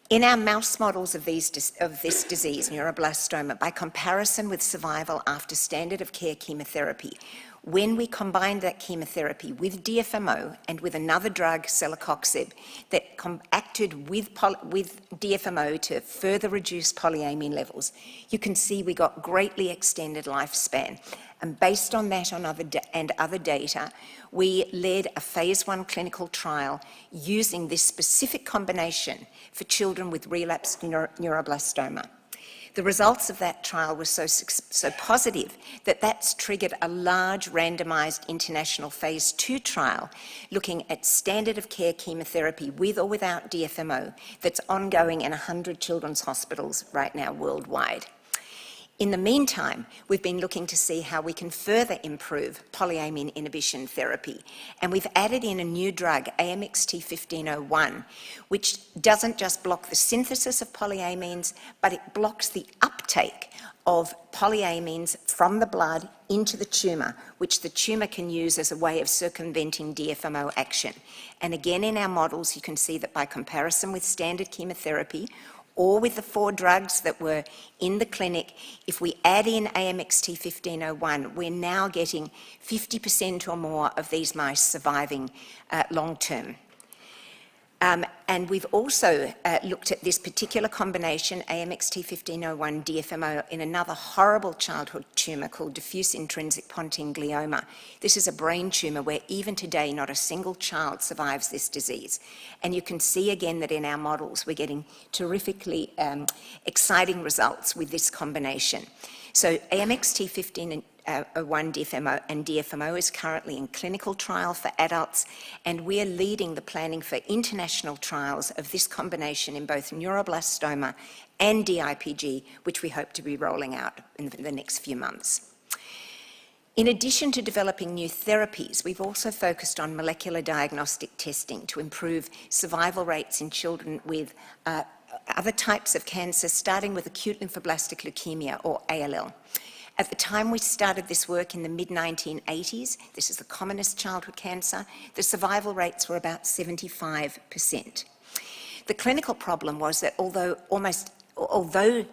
In our mouse models of this disease, neuroblastoma, by comparison with survival after standard of care chemotherapy, when we combined that chemotherapy with DFMO and with another drug, celecoxib, that acted with DFMO to further reduce polyamine levels, you can see we got greatly extended lifespan. And based on that and other data, we led a phase 1 clinical trial using this specific combination for children with relapsed neuroblastoma. The results of that trial were so positive that that's triggered a large randomised international phase 2 trial looking at standard of care chemotherapy with or without DFMO that's ongoing in 100 children's hospitals right now worldwide. In the meantime, we've been looking to see how we can further improve polyamine inhibition therapy, and we've added in a new drug, AMXT1501, which doesn't just block the synthesis of polyamines, but it blocks the uptake of polyamines from the blood into the tumour, which the tumour can use as a way of circumventing DFMO action. And again, in our models, you can see that by comparison with standard chemotherapy, or with the 4 drugs that were in the clinic, if we add in AMXT1501, we're now getting 50% or more of these mice surviving long-term. And we've also looked at this particular combination, AMXT1501 DFMO, in another horrible childhood tumour called diffuse intrinsic pontine glioma. This is a brain tumour where even today not a single child survives this disease. And you can see again that in our models we're getting terrifically exciting results with this combination. So AMXT1501 DFMO and DFMO is currently in clinical trial for adults, and we're leading the planning for international trials of this combination in both neuroblastoma and DIPG, which we hope to be rolling out in the next few months. In addition to developing new therapies, we've also focused on molecular diagnostic testing to improve survival rates in children with other types of cancer, starting with acute lymphoblastic leukemia, or ALL. At the time we started this work in the mid-1980s, this is the commonest childhood cancer, the survival rates were about 75%. The clinical problem was that although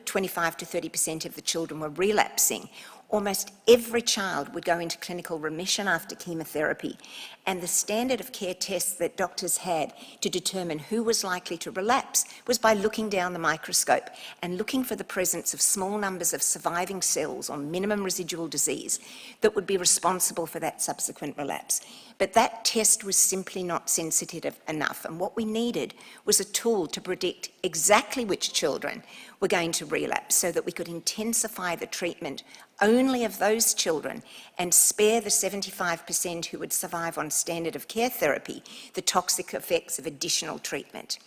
25 to 30% of the children were relapsing, Almost every child would go into clinical remission after chemotherapy, and the standard of care tests that doctors had to determine who was likely to relapse was by looking down the microscope and looking for the presence of small numbers of surviving cells or minimum residual disease that would be responsible for that subsequent relapse. But that test was simply not sensitive enough, and what we needed was a tool to predict exactly which children were going to relapse so that we could intensify the treatment only of those children and spare the 75% who would survive on standard of care therapy the toxic effects of additional treatment.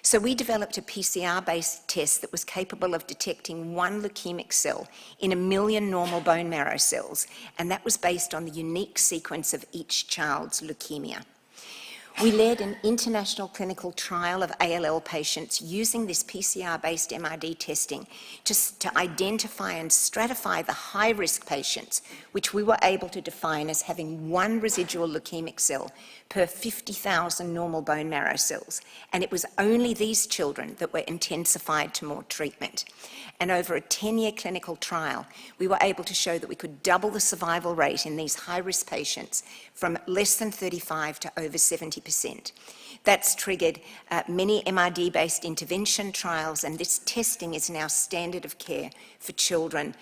So we developed a PCR-based test that was capable of detecting one leukemic cell in 1 million normal bone marrow cells, and that was based on the unique sequence of each child's leukemia. We led an international clinical trial of ALL patients using this PCR-based MRD testing to identify and stratify the high-risk patients, which we were able to define as having one residual leukemic cell per 50,000 normal bone marrow cells. And it was only these children that were intensified to more treatment. And over a 10-year clinical trial, we were able to show that we could double the survival rate in these high-risk patients from less than 35 to over 70%. That's triggered many MRD-based intervention trials, and this testing is now standard of care for children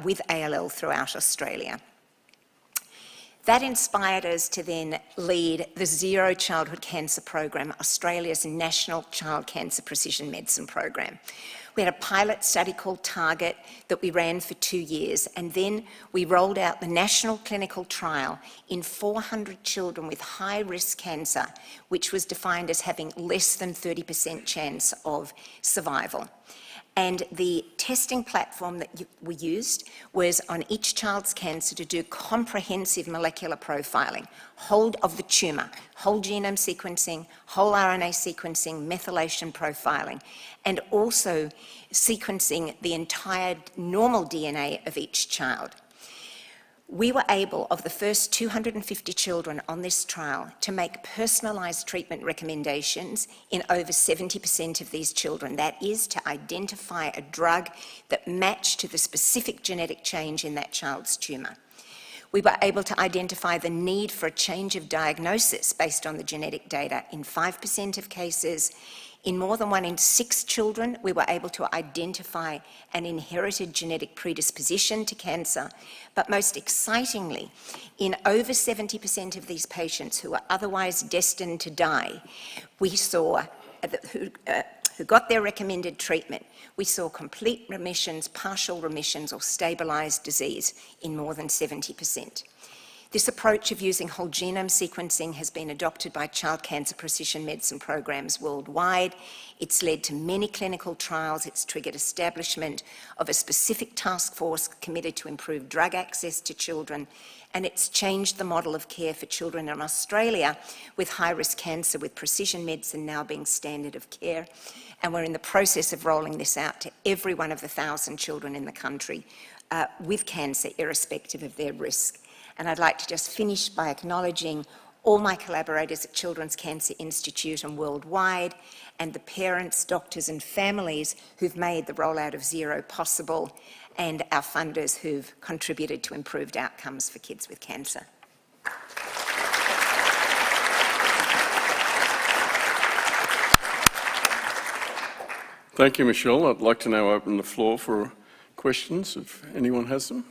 with ALL throughout Australia. That inspired us to then lead the Zero Childhood Cancer Program, Australia's national child cancer precision medicine program. We had a pilot study called Target that we ran for 2 years, and then we rolled out the national clinical trial in 400 children with high-risk cancer, which was defined as having less than 30% chance of survival. And the testing platform that we used was on each child's cancer to do comprehensive molecular profiling, whole of the tumour, whole genome sequencing, whole RNA sequencing, methylation profiling, and also sequencing the entire normal DNA of each child. We were able, of the first 250 children on this trial, to make personalised treatment recommendations in over 70% of these children. That is, to identify a drug that matched to the specific genetic change in that child's tumour. We were able to identify the need for a change of diagnosis based on the genetic data in 5% of cases. In more than 1 in 6 children, we were able to identify an inherited genetic predisposition to cancer. But most excitingly, in over 70% of these patients who were otherwise destined to die, we saw, who got their recommended treatment, we saw complete remissions, partial remissions, or stabilised disease in more than 70%. This approach of using whole genome sequencing has been adopted by child cancer precision medicine programs worldwide. It's led to many clinical trials. It's triggered establishment of a specific task force committed to improve drug access to children. And it's changed the model of care for children in Australia with high-risk cancer, with precision medicine now being standard of care. And we're in the process of rolling this out to every one of the 1,000 children in the country with cancer, irrespective of their risk. And I'd like to just finish by acknowledging all my collaborators at Children's Cancer Institute and worldwide, and the parents, doctors and families who've made the rollout of Zero possible, and our funders who've contributed to improved outcomes for kids with cancer.
Thank you, Michelle. I'd like to now open the floor for questions, if anyone has them.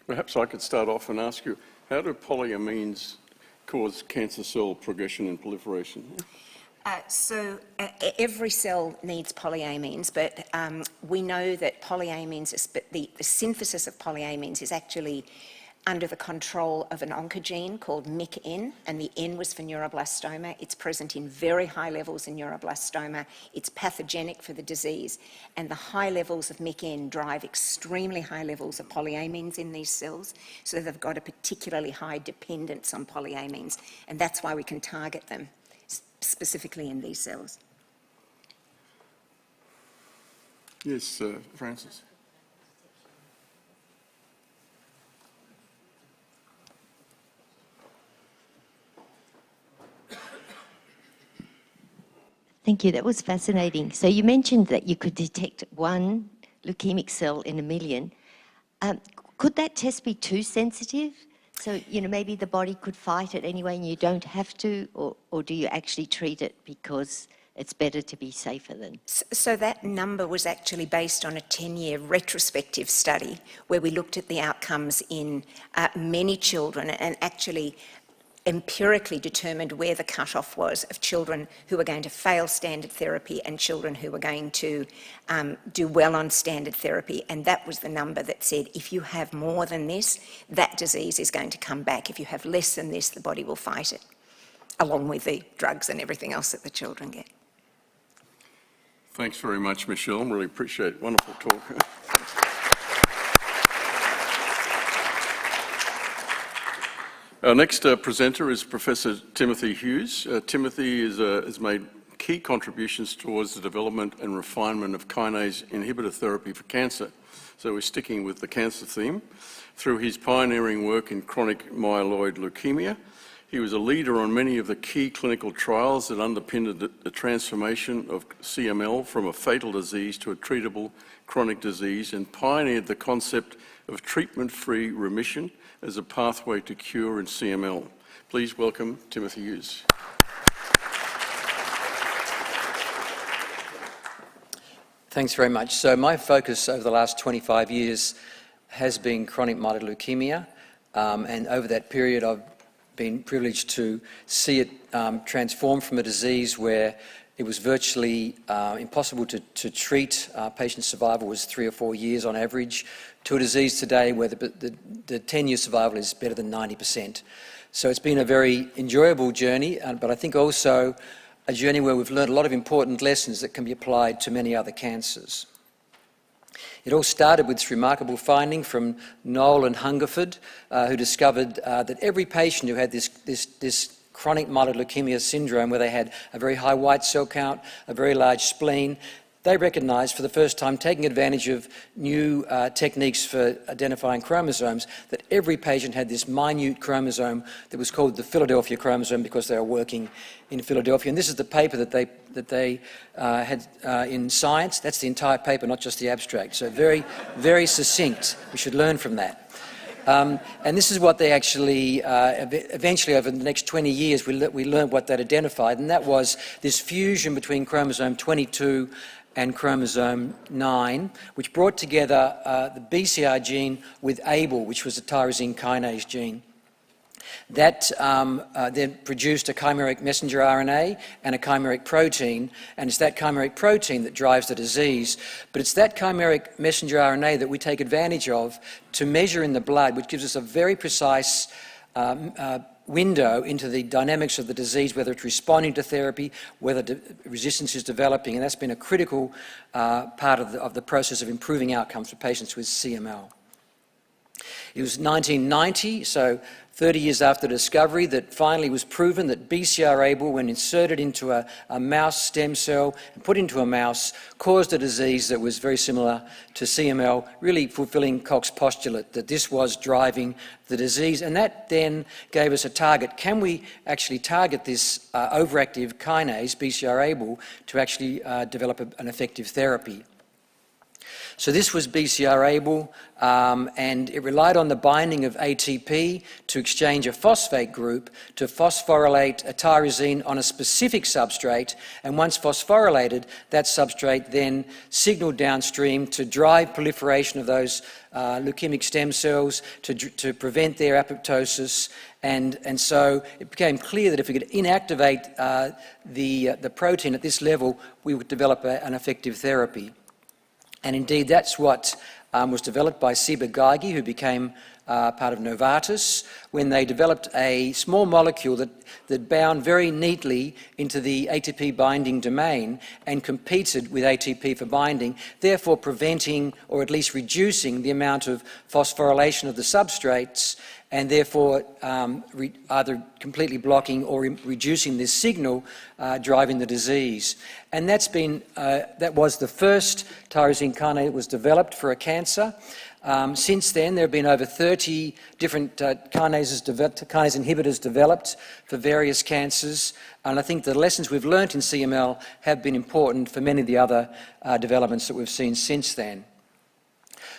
Perhaps I could start off and ask you, how do polyamines cause cancer cell progression and proliferation?
Every cell needs polyamines, but we know that polyamines, the synthesis of polyamines is actually under the control of an oncogene called MYC-N, and the N was for neuroblastoma. It's present in very high levels in neuroblastoma. It's pathogenic for the disease, and the high levels of MYC-N drive extremely high levels of polyamines in these cells, so they've got a particularly high dependence on polyamines, and that's why we can target them specifically in these cells.
Yes, Francis.
Thank you. That was fascinating. So you mentioned that you could detect one leukemic cell in a million. Could that test be too sensitive? So, you know, maybe the body could fight it anyway and you don't have to, or do you actually treat it because it's better to be safer than?
So that number was actually based on a 10-year retrospective study where we looked at the outcomes in many children and actually empirically determined where the cutoff was of children who were going to fail standard therapy and children who were going to do well on standard therapy. And that was the number that said, if you have more than this, that disease is going to come back. If you have less than this, the body will fight it, along with the drugs and everything else that the children get.
Thanks very much, Michelle. I really appreciate it. Wonderful talk. Our next presenter is Professor Timothy Hughes. Timothy has made key contributions towards the development and refinement of kinase inhibitor therapy for cancer. So we're sticking with the cancer theme. Through his pioneering work in chronic myeloid leukemia, he was a leader on many of the key clinical trials that underpinned the transformation of CML from a fatal disease to a treatable chronic disease and pioneered the concept of treatment-free remission as a pathway to cure in CML. Please welcome Timothy Hughes.
Thanks very much. So my focus over the last 25 years has been chronic myeloid leukemia, and over that period I've been privileged to see it transform from a disease where it was virtually impossible to treat. Patient survival was 3 or 4 years on average, to a disease today where the 10-year survival is better than 90%. So it's been a very enjoyable journey, but I think also a journey where we've learned a lot of important lessons that can be applied to many other cancers. It all started with this remarkable finding from Noel and Hungerford, who discovered that every patient who had this chronic myeloid leukemia syndrome, where they had a very high white cell count, a very large spleen, they recognised for the first time, taking advantage of new techniques for identifying chromosomes, that every patient had this minute chromosome that was called the Philadelphia chromosome because they were working in Philadelphia. And this is the paper that they had in Science. That's the entire paper, not just the abstract. So very, very succinct. We should learn from that. And this is what they actually, eventually over the next 20 years, we learned what that identified, and that was this fusion between chromosome 22 and chromosome 9, which brought together the BCR gene with ABL, which was a tyrosine kinase gene. That then produced a chimeric messenger RNA and a chimeric protein, and it's that chimeric protein that drives the disease. But it's that chimeric messenger RNA that we take advantage of to measure in the blood, which gives us a very precise window into the dynamics of the disease, whether it's responding to therapy, whether resistance is developing, and that's been a critical part of the process of improving outcomes for patients with CML. It was 1990, so 30 years after discovery, that finally was proven that BCR-ABL, when inserted into a mouse stem cell and put into a mouse, caused a disease that was very similar to CML, really fulfilling Koch's postulate that this was driving the disease. And that then gave us a target. Can we actually target this overactive kinase, BCR-ABL, to actually develop an effective therapy? So this was BCR-ABL, and it relied on the binding of ATP to exchange a phosphate group to phosphorylate a tyrosine on a specific substrate, and once phosphorylated, that substrate then signaled downstream to drive proliferation of those leukemic stem cells, to prevent their apoptosis, and so it became clear that if we could inactivate the protein at this level, we would develop an effective therapy. And indeed, that's what was developed by Ciba Geigy, who became part of Novartis, when they developed a small molecule that bound very neatly into the ATP binding domain and competed with ATP for binding, therefore preventing or at least reducing the amount of phosphorylation of the substrates, and therefore either completely blocking or reducing this signal, driving the disease. And that was the first tyrosine kinase that was developed for a cancer. Since then, there have been over 30 different kinase inhibitors developed for various cancers, and I think the lessons we've learnt in CML have been important for many of the other developments that we've seen since then.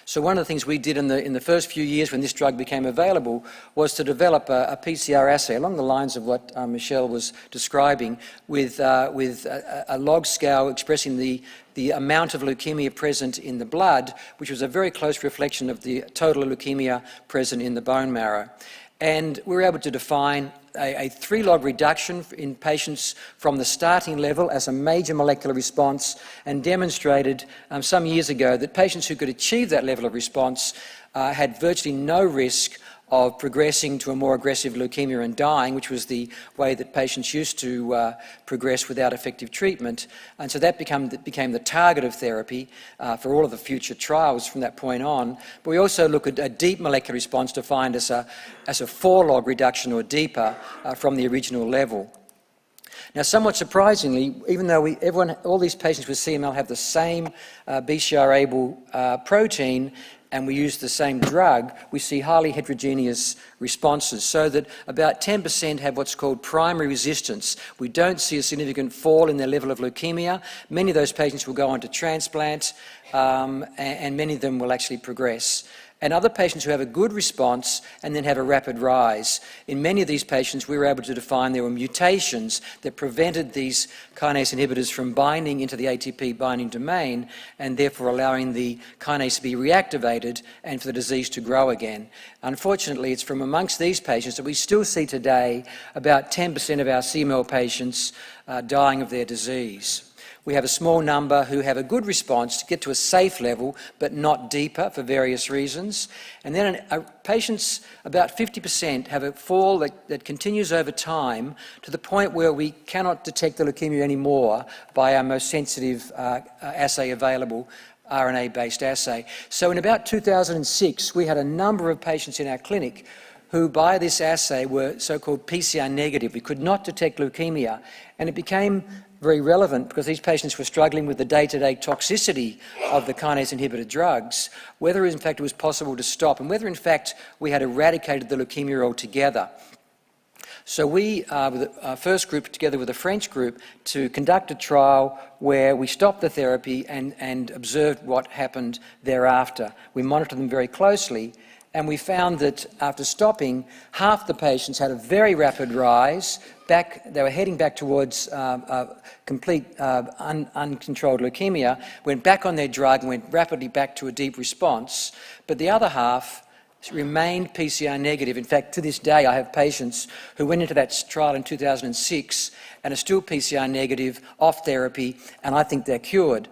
So one of the things we did in the first few years when this drug became available was to develop a PCR assay along the lines of what Michelle was describing, with a log scale expressing the amount of leukemia present in the blood, which was a very close reflection of the total leukemia present in the bone marrow. And we were able to define a 3-log reduction in patients from the starting level as a major molecular response, and demonstrated some years ago that patients who could achieve that level of response had virtually no risk of progressing to a more aggressive leukemia and dying, which was the way that patients used to progress without effective treatment. And so that became the target of therapy for all of the future trials from that point on. But we also look at a deep molecular response defined as a 4-log reduction or deeper from the original level. Now, somewhat surprisingly, even though all these patients with CML have the same BCR-ABL protein, and we use the same drug, we see highly heterogeneous responses, so that about 10% have what's called primary resistance. We don't see a significant fall in their level of leukemia. Many of those patients will go on to transplant, and many of them will actually progress. And other patients who have a good response and then have a rapid rise. In many of these patients, we were able to define there were mutations that prevented these kinase inhibitors from binding into the ATP binding domain, and therefore allowing the kinase to be reactivated and for the disease to grow again. Unfortunately, it's from amongst these patients that we still see today about 10% of our CML patients dying of their disease. We have a small number who have a good response to get to a safe level, but not deeper for various reasons. And then patients, about 50%, have a fall that continues over time to the point where we cannot detect the leukemia anymore by our most sensitive assay available, RNA-based assay. So in about 2006, we had a number of patients in our clinic who by this assay were so-called PCR negative. We could not detect leukemia, and it became very relevant because these patients were struggling with the day-to-day toxicity of the kinase inhibitor drugs, whether in fact it was possible to stop, and whether in fact we had eradicated the leukemia altogether. So we, with our first group together with a French group, to conduct a trial where we stopped the therapy and observed what happened thereafter. We monitored them very closely, and we found that after stopping, half the patients had a very rapid rise. They were heading back towards complete uncontrolled leukemia, went back on their drug and went rapidly back to a deep response. But the other half remained PCR negative. In fact, to this day, I have patients who went into that trial in 2006 and are still PCR negative, off therapy, and I think they're cured.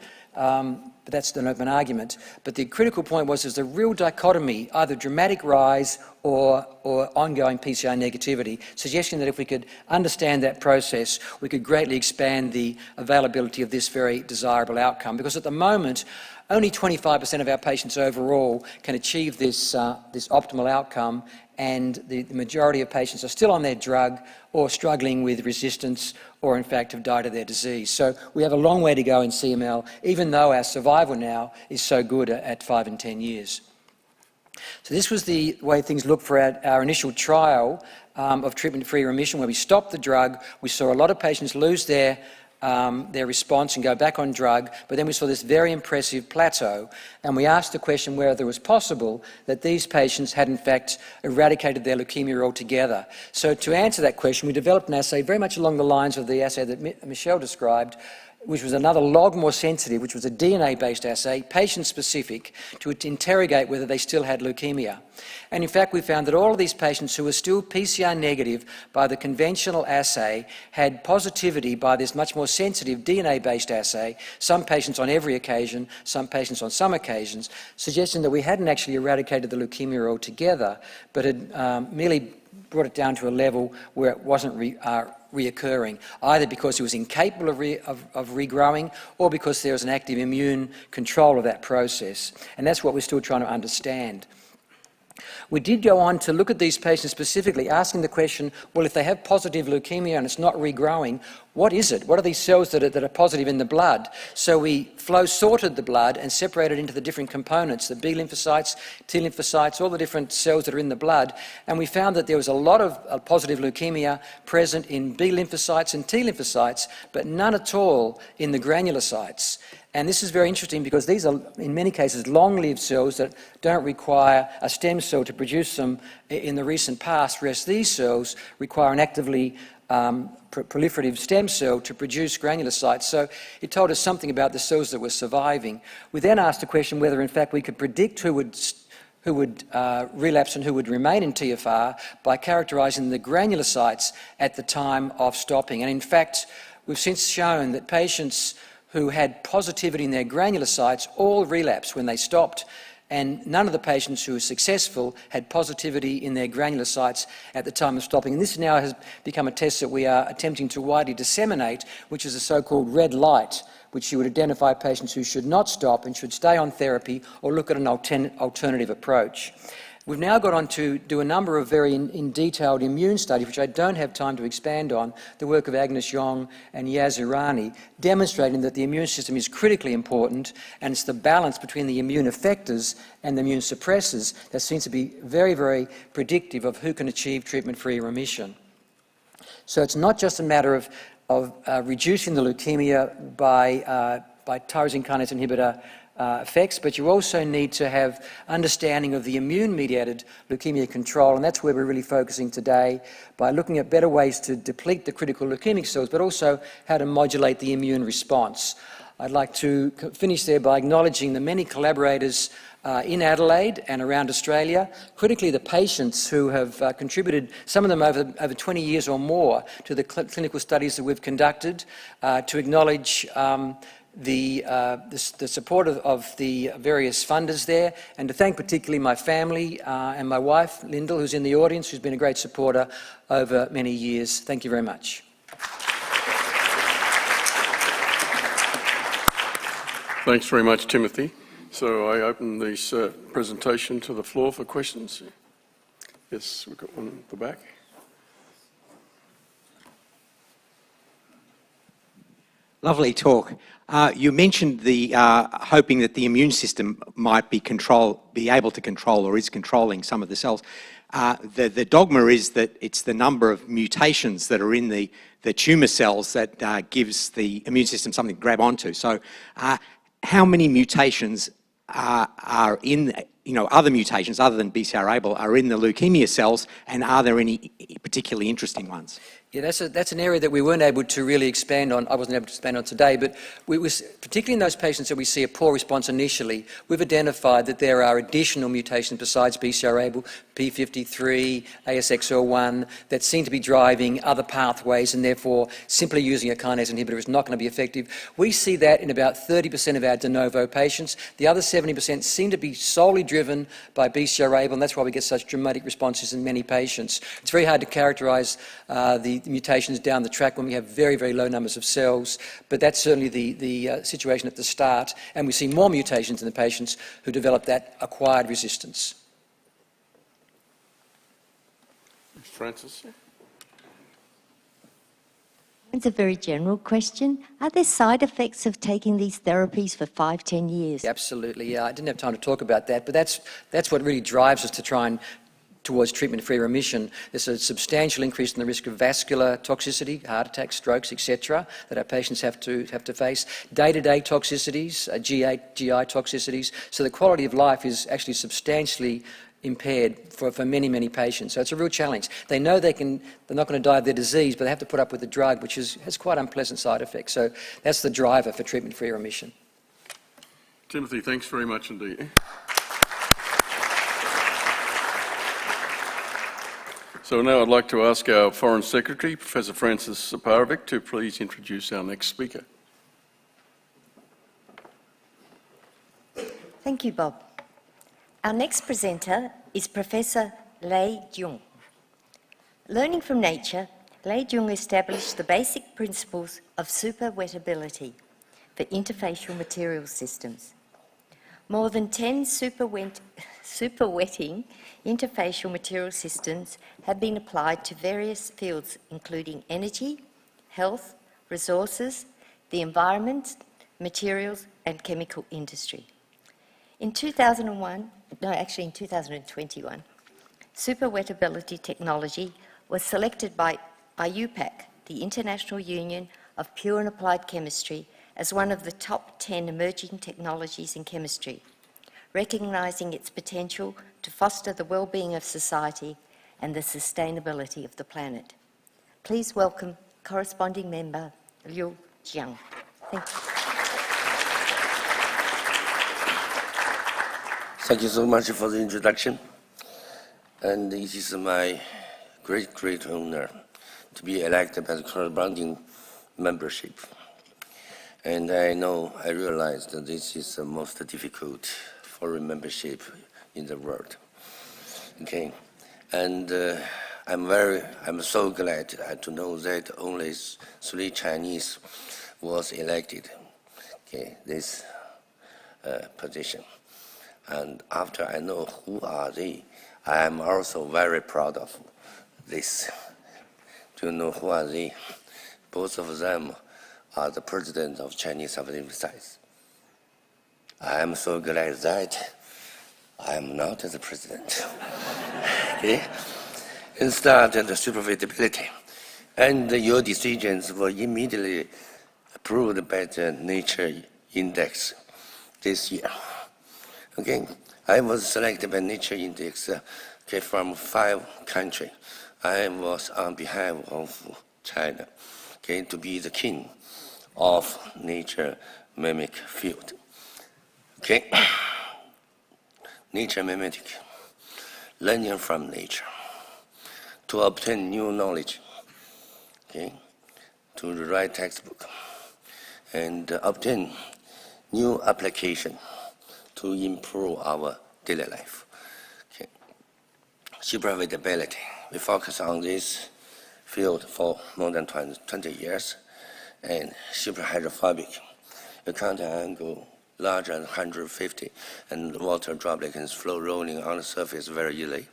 But that's an open argument. But the critical point was there's a real dichotomy, either dramatic rise or ongoing PCR negativity, suggesting that if we could understand that process, we could greatly expand the availability of this very desirable outcome. Because at the moment, only 25% of our patients overall can achieve this optimal outcome, and the majority of patients are still on their drug or struggling with resistance, or in fact have died of their disease. So we have a long way to go in CML, even though our survival now is so good at 5 and 10 years. So this was the way things looked for our initial trial of treatment-free remission, where we stopped the drug. We saw a lot of patients lose their response and go back on drug, but then we saw this very impressive plateau, and we asked the question whether it was possible that these patients had in fact eradicated their leukemia altogether. So to answer that question, we developed an assay very much along the lines of the assay that Michelle described, which was another log more sensitive, which was a DNA-based assay, patient-specific, to interrogate whether they still had leukemia. And in fact, we found that all of these patients who were still PCR negative by the conventional assay had positivity by this much more sensitive DNA-based assay, some patients on every occasion, some patients on some occasions, suggesting that we hadn't actually eradicated the leukemia altogether, but had merely brought it down to a level where it wasn't reoccurring, either because it was incapable of regrowing or because there was an active immune control of that process. And that's what we're still trying to understand. We did go on to look at these patients specifically, asking the question, well, if they have positive leukemia and it's not regrowing, what is it? What are these cells that are positive in the blood? So we flow sorted the blood and separated into the different components, the B lymphocytes, T lymphocytes, all the different cells that are in the blood, and we found that there was a lot of positive leukemia present in B lymphocytes and T lymphocytes, but none at all in the granulocytes. And this is very interesting because these are, in many cases, long-lived cells that don't require a stem cell to produce them in the recent past, whereas these cells require an actively proliferative stem cell to produce granulocytes. So it told us something about the cells that were surviving. We then asked the question whether, in fact, we could predict who would relapse and who would remain in TFR by characterising the granulocytes at the time of stopping. And in fact, we've since shown that patients who had positivity in their granulocytes all relapsed when they stopped, and none of the patients who were successful had positivity in their granulocytes at the time of stopping. And this now has become a test that we are attempting to widely disseminate, which is a so-called red light, which you would identify patients who should not stop and should stay on therapy or look at an alternative approach. We've now got on to do a number of very detailed immune studies, which I don't have time to expand on, the work of Agnes Yong and Yaz Irani, demonstrating that the immune system is critically important, and it's the balance between the immune effectors and the immune suppressors that seems to be very, very predictive of who can achieve treatment-free remission. So it's not just a matter of reducing the leukemia by tyrosine kinase inhibitor effects, but you also need to have understanding of the immune-mediated leukemia control, and that's where we're really focusing today by looking at better ways to deplete the critical leukemic cells, but also how to modulate the immune response. I'd like to finish there by acknowledging the many collaborators in Adelaide and around Australia, critically the patients who have contributed, some of them over 20 years or more, to the clinical studies that we've conducted, to acknowledge the support of the various funders there, and to thank particularly my family and my wife, Lyndall, who's in the audience, who's been a great supporter over many years. Thank you very much.
Thanks very much, Timothy. So I open this presentation to the floor for questions. Yes, we've got one at the back.
Lovely talk. You mentioned the hoping that the immune system might be able to control or is controlling some of the cells. The dogma is that it's the number of mutations that are in the tumour cells that gives the immune system something to grab onto. So how many mutations are in, other mutations other than BCR-ABL are in the leukemia cells, and are there any particularly interesting ones?
Yeah, that's an area that we weren't able to really expand on. I wasn't able to expand on today, but particularly in those patients that we see a poor response initially, we've identified that there are additional mutations besides BCR-ABL, P53, ASXL1, that seem to be driving other pathways, and therefore simply using a kinase inhibitor is not going to be effective. We see that in about 30% of our de novo patients. The other 70% seem to be solely driven by BCR-ABL, and that's why we get such dramatic responses in many patients. It's very hard to characterise the mutations down the track when we have very, very low numbers of cells, but that's certainly the situation at the start, and we see more mutations in the patients who develop that acquired resistance.
Francis?
It's a very general question. Are there side effects of taking these therapies for 5-10 years?
Absolutely, yeah. I didn't have time to talk about that, but that's what really drives us to try and towards treatment-free remission. There's a substantial increase in the risk of vascular toxicity, heart attacks, strokes, etc., that our patients have to face. Day-to-day toxicities, GI toxicities. So the quality of life is actually substantially impaired for many, many patients. So it's a real challenge. They know they're not going to die of their disease, but they have to put up with the drug, which has quite unpleasant side effects. So that's the driver for treatment-free remission.
Timothy, thanks very much indeed. So now I'd like to ask our Foreign Secretary, Professor Francis Saparovic, to please introduce our next speaker.
Thank you, Bob. Our next presenter is Professor Lei Jiang. Learning from nature, Lei Jiang established the basic principles of superwettability for interfacial material systems. More than 10 superwetting interfacial material systems have been applied to various fields, including energy, health, resources, the environment, materials, and chemical industry. In 2021, superwettability technology was selected by IUPAC, the International Union of Pure and Applied Chemistry, as one of the top 10 emerging technologies in chemistry, recognising its potential to foster the well-being of society and the sustainability of the planet. Please welcome corresponding member Liu Jiang. Thank you.
Thank you so much for the introduction. And it is my great honor to be elected by the corresponding membership. And I realize that this is the most difficult foreign membership in the world. Okay, and I'm so glad to know that only 3 Chinese was elected. Okay, this position. And after I know who are they, I am also very proud of this. Do you know who are they? Both of them are the president of Chinese Scientific Society. I am so glad that I am not the president. Okay? And started the supervisability. And your decisions were immediately approved by the Nature Index this year. Okay, I was selected by Nature Index from 5 countries. I was on behalf of China, to be the king of nature mimic field. Okay, nature mimetic, learning from nature, to obtain new knowledge, to write textbook, and obtain new application to improve our daily life. Okay. Supervisability. We focus on this field for more than 20 years. And superhydrophobic, accounting angle larger than 150, and water droplets flow rolling on the surface very easily.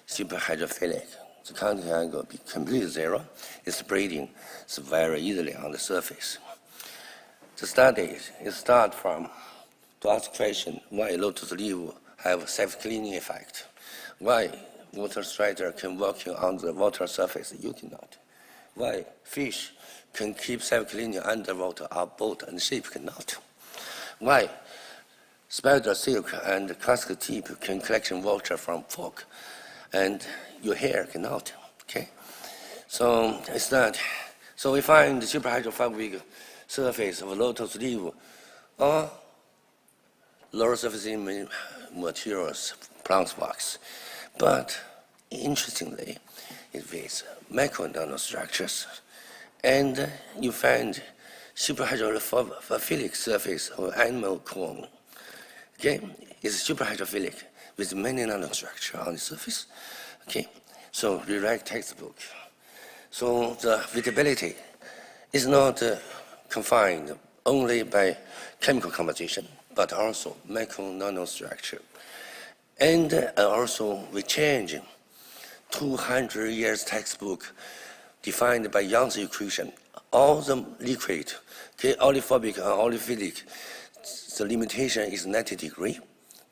Superhydrophilic, the counting angle be completely 0. It's spreading very easily on the surface. The study start from to ask question why lotus leaf have self-cleaning effect. Why water strider can walk on the water surface, you cannot. Why fish can keep self-cleaning underwater, our boat and ship cannot. Why spider silk and cask tip can collect water from fork and your hair cannot. Okay, so it's that. So we find the superhydrophobic surface of lotus leaf or lower surface materials, plant box. But interestingly, it is micro nanostructures. And you find superhydrophilic surface of animal corn. Okay, it's superhydrophilic with many nanostructures on the surface. Okay, so rewrite textbook. So the visibility is not confined only by chemical composition, but also micro nanostructure. And also we change 200 years textbook defined by Young's equation. All the liquid, oliphobic and oliphilic, the limitation is 90 degrees.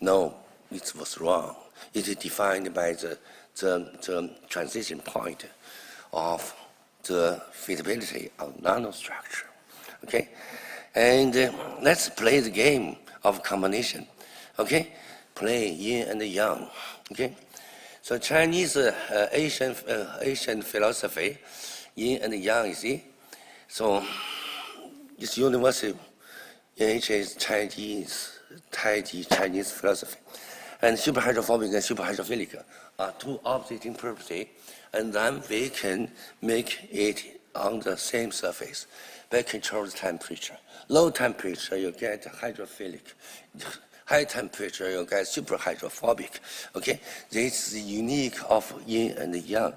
No, it was wrong. It is defined by the transition point of the feasibility of nanostructure. Okay, and let's play the game of combination. Okay, play yin and yang. Okay, so Chinese Asian philosophy, yin and yang. You see, so it's universal. It is Chinese philosophy, and superhydrophobic and superhydrophilic are two opposite properties, and then we can make it on the same surface by control the temperature. Low temperature, you get hydrophilic. High temperature, you get superhydrophobic. Okay, this is unique of yin and yang.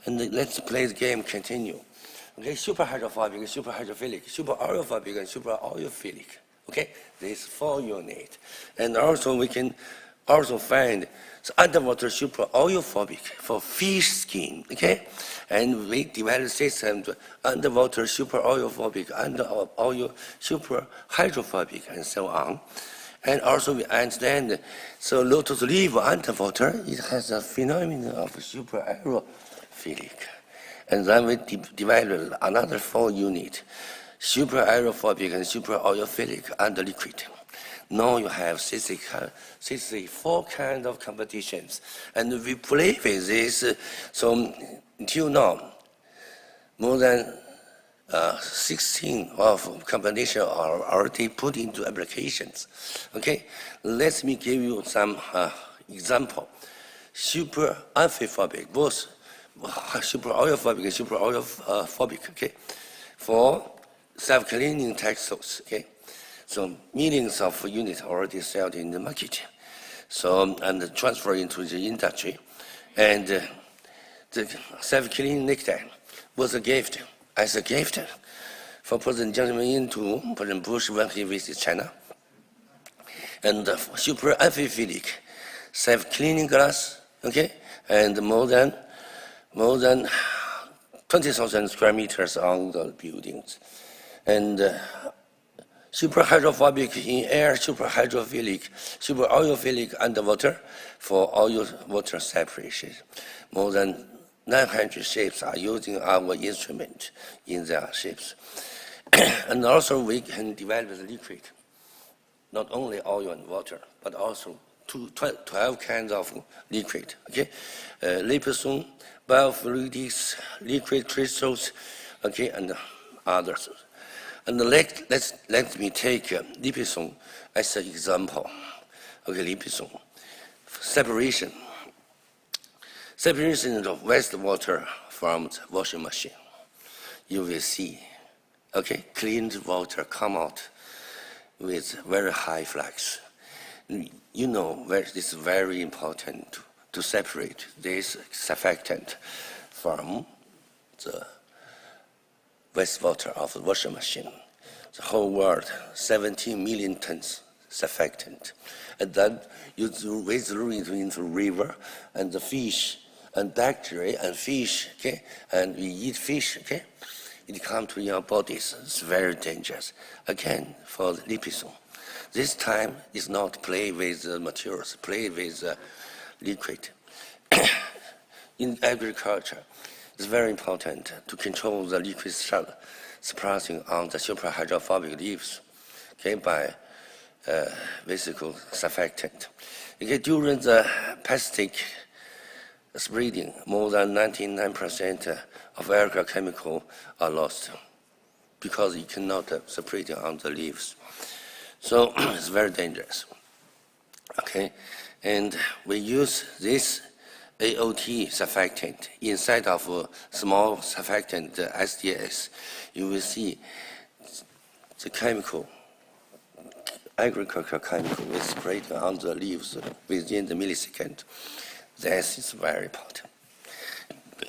And let's play the game. Continue. Okay, superhydrophobic, superhydrophilic, superoilophobic, and superoilphilic. Okay, these 4 units. And also we can also find the underwater superoilophobic for fish skin. Okay, and we develop system to underwater superoilophobic, underoil superhydrophobic, and so on. And also we understand, so lotus leaf underwater, it has a phenomenon of superaerophilic. And then we develop another 4 units. super aerophobic and super oilphilic and liquid. Now you have 64 kind of competitions, and we play with this. So until now, more than 16 of combination are already put into applications. Okay, let me give you some example. Super amphiphobic, both super oilphobic and super oilphobic. Okay, for self-cleaning textiles. Okay. So millions of units already sold in the market, so and transfer into the industry, and the self-cleaning necktie was a gift for President Jiang to President Bush when he visited China, and super amphiphilic self-cleaning glass, okay, and more than 20,000 square meters on the buildings, and super hydrophobic in air, super hydrophilic, super oilphilic underwater for oil-water separation. More than 900 ships are using our instrument in their ships. And also we can develop the liquid, not only oil and water, but also 12 kinds of liquid. Okay, liposome, biofluidics, liquid crystals, okay, and others. And let me take liposome as an example. Okay, liposome. Separation of wastewater from the washing machine. You will see, okay, cleaned water come out with very high flux. You know, it's very important to separate this surfactant from the wastewater of the washing machine. The whole world, 17 million tons surfactant. And then you withdraw it into the river, and the fish and bacteria and fish, okay, and we eat fish, okay, it comes to your bodies. It's very dangerous. Again, for the liposome. This time is not play with the materials, play with the liquid. In agriculture, it's very important to control the liquid splashing on the super hydrophobic leaves, okay, by vesicle surfactant. Okay, during the plastic spreading, more than 99% of agrochemical are lost because you cannot spread it on the leaves. So it's very dangerous. Okay, and we use this AOT surfactant inside of a small surfactant SDS. You will see the chemical, agricultural chemical is sprayed on the leaves within the millisecond. This is very important.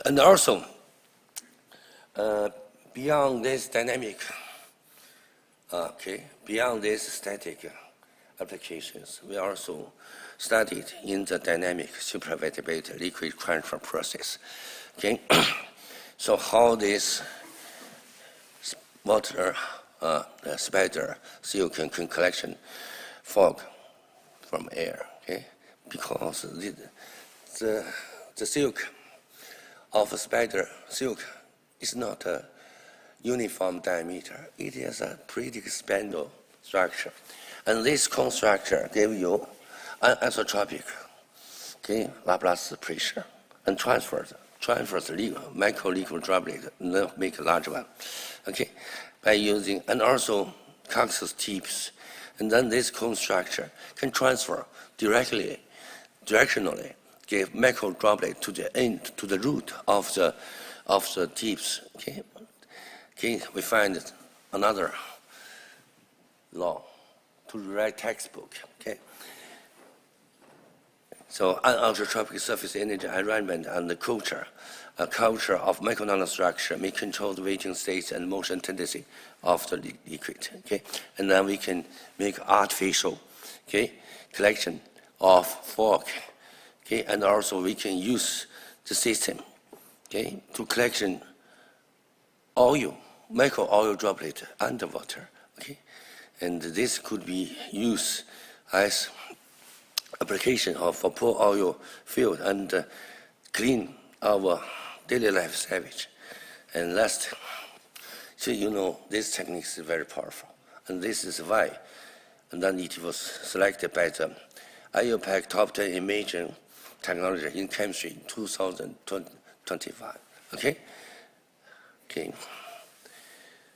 And also, beyond this dynamic, beyond these static applications, we also studied in the dynamic supravertebrate liquid transfer process. Okay, so how this water spider silk can collection fog from air. Okay, because the silk of a spider silk is not a uniform diameter. It is a pretty spindle structure, and this cone structure gives you an isotropic, okay, Laplace pressure, and transfers the micro liquid droplet, and make a large one, okay, by using, and also coccyx tips, and then this cone structure can transfer directionally, give micro droplet to the end, to the root of the tips, okay. Okay, we find another law to write textbook, okay. So anisotropic surface energy arrangement and the culture, a culture of micro-nanostructure may control the weighting states and motion tendency of the liquid, okay. And then we can make artificial, okay, collection of fog, okay, and also we can use the system, okay, to collection oil, micro oil droplet underwater, okay, and this could be used as application for poor oil field and clean our daily life savage. And last, So you know this technique is very powerful, and this is why. And then it was selected by the IUPAC Top 10 Imaging Technology in Chemistry in 2025. Okay? Okay.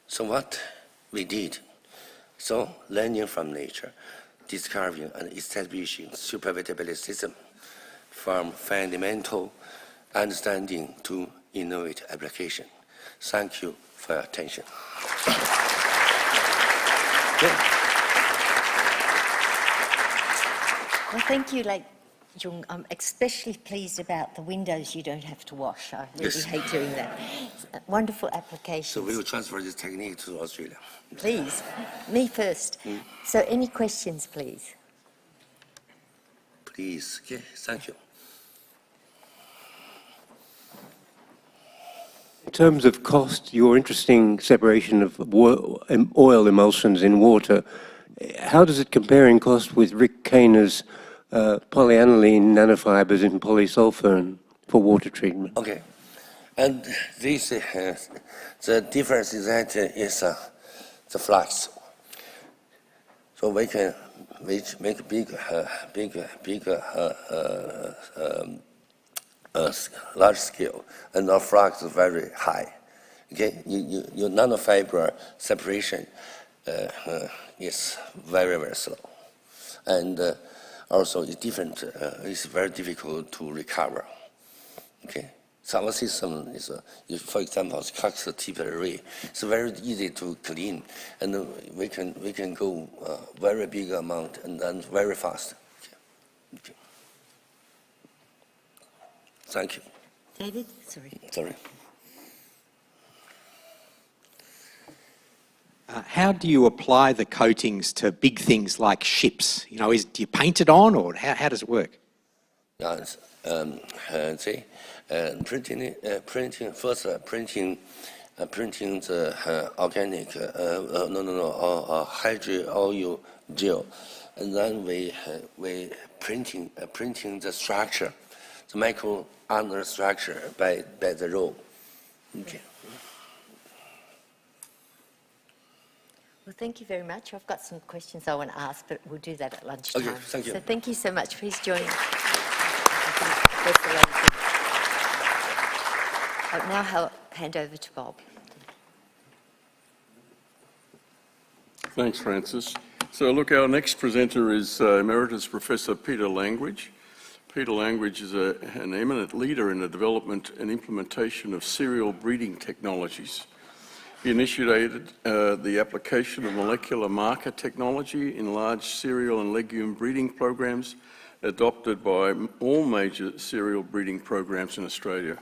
So what we did, so learning from nature, discovering and establishing supervisability system from fundamental understanding to innovative application. Thank you for your attention.
Well, thank you, Jiang. I'm especially pleased about the windows you don't have to wash. I really hate doing that. Wonderful application.
So we will transfer this technique to Australia.
Please, me first. So any questions, please?
Please, okay, thank you.
In terms of cost, your interesting separation of oil emulsions in water, how does it compare in cost with Rick Kahner's polyaniline nanofibers in polysulfone for water treatment?
Okay, and this the difference is that is the flux. So we can make big large scale, and our flux is very high. Okay, your nanofiber separation is very, very slow, and also it's different. It's very difficult to recover. Okay, so our system is, for example, it's cox tip array. It's very easy to clean, and we can go very big amount and then very fast. Okay. Thank you.
David, sorry.
Sorry.
How do you apply the coatings to big things like ships? You know, do you paint it on, or how does it work?
Yes, printing the organic hydro oil gel, and then we printing the structure, the micro under structure by the roll. Okay.
Well, thank you very much. I've got some questions I want to ask, but we'll do that at lunchtime.
Okay, thank you.
So thank you so much. Please join. I'll now hand over to Bob.
Thanks, Francis. So look, our next presenter is Emeritus Professor Peter Langridge. Peter Langridge is an eminent leader in the development and implementation of cereal breeding technologies. He initiated the application of molecular marker technology in large cereal and legume breeding programs adopted by all major cereal breeding programs in Australia.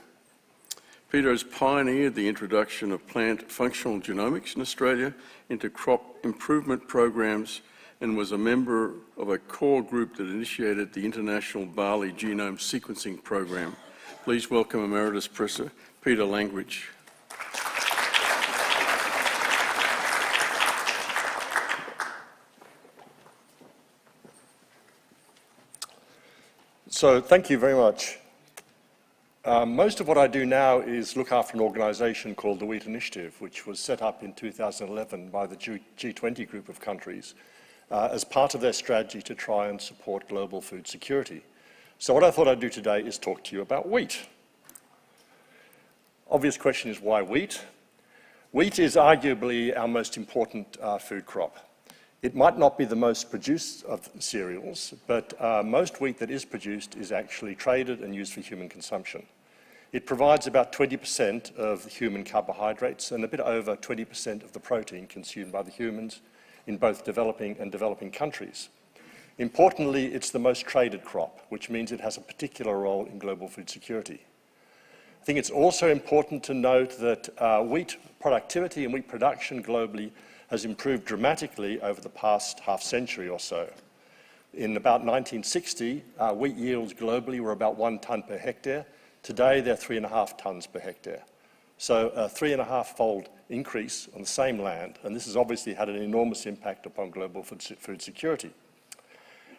Peter has pioneered the introduction of plant functional genomics in Australia into crop improvement programs and was a member of a core group that initiated the International Barley Genome Sequencing Program. Please welcome Emeritus Professor Peter Langridge.
So thank you very much. Most of what I do now is look after an organisation called the Wheat Initiative, which was set up in 2011 by the G20 group of countries as part of their strategy to try and support global food security. So what I thought I'd do today is talk to you about wheat. Obvious question is, why wheat? Wheat is arguably our most important food crop. It might not be the most produced of cereals, but most wheat that is produced is actually traded and used for human consumption. It provides about 20% of the human carbohydrates and a bit over 20% of the protein consumed by the humans in both developing and developing countries. Importantly, it's the most traded crop, which means it has a particular role in global food security. I think it's also important to note that wheat productivity and wheat production globally has improved dramatically over the past half century or so. In about 1960, wheat yields globally were about 1 tonne per hectare. Today, they're 3.5 tonnes per hectare. So a 3.5-fold increase on the same land, and this has obviously had an enormous impact upon global food security.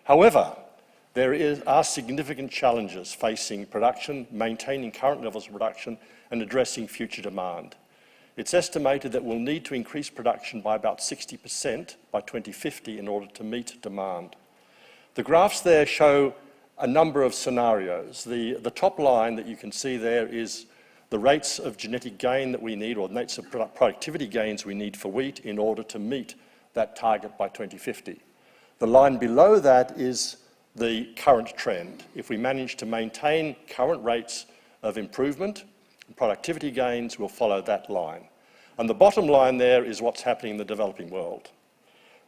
However, there are significant challenges facing production, maintaining current levels of production, and addressing future demand. it's estimated that we'll need to increase production by about 60% by 2050 in order to meet demand. The graphs there show a number of scenarios. The top line that you can see there is the rates of genetic gain that we need, or rates of productivity gains we need for wheat in order to meet that target by 2050. The line below that is the current trend. If we manage to maintain current rates of improvement and productivity gains, we'll follow that line. And the bottom line there is what's happening in the developing world.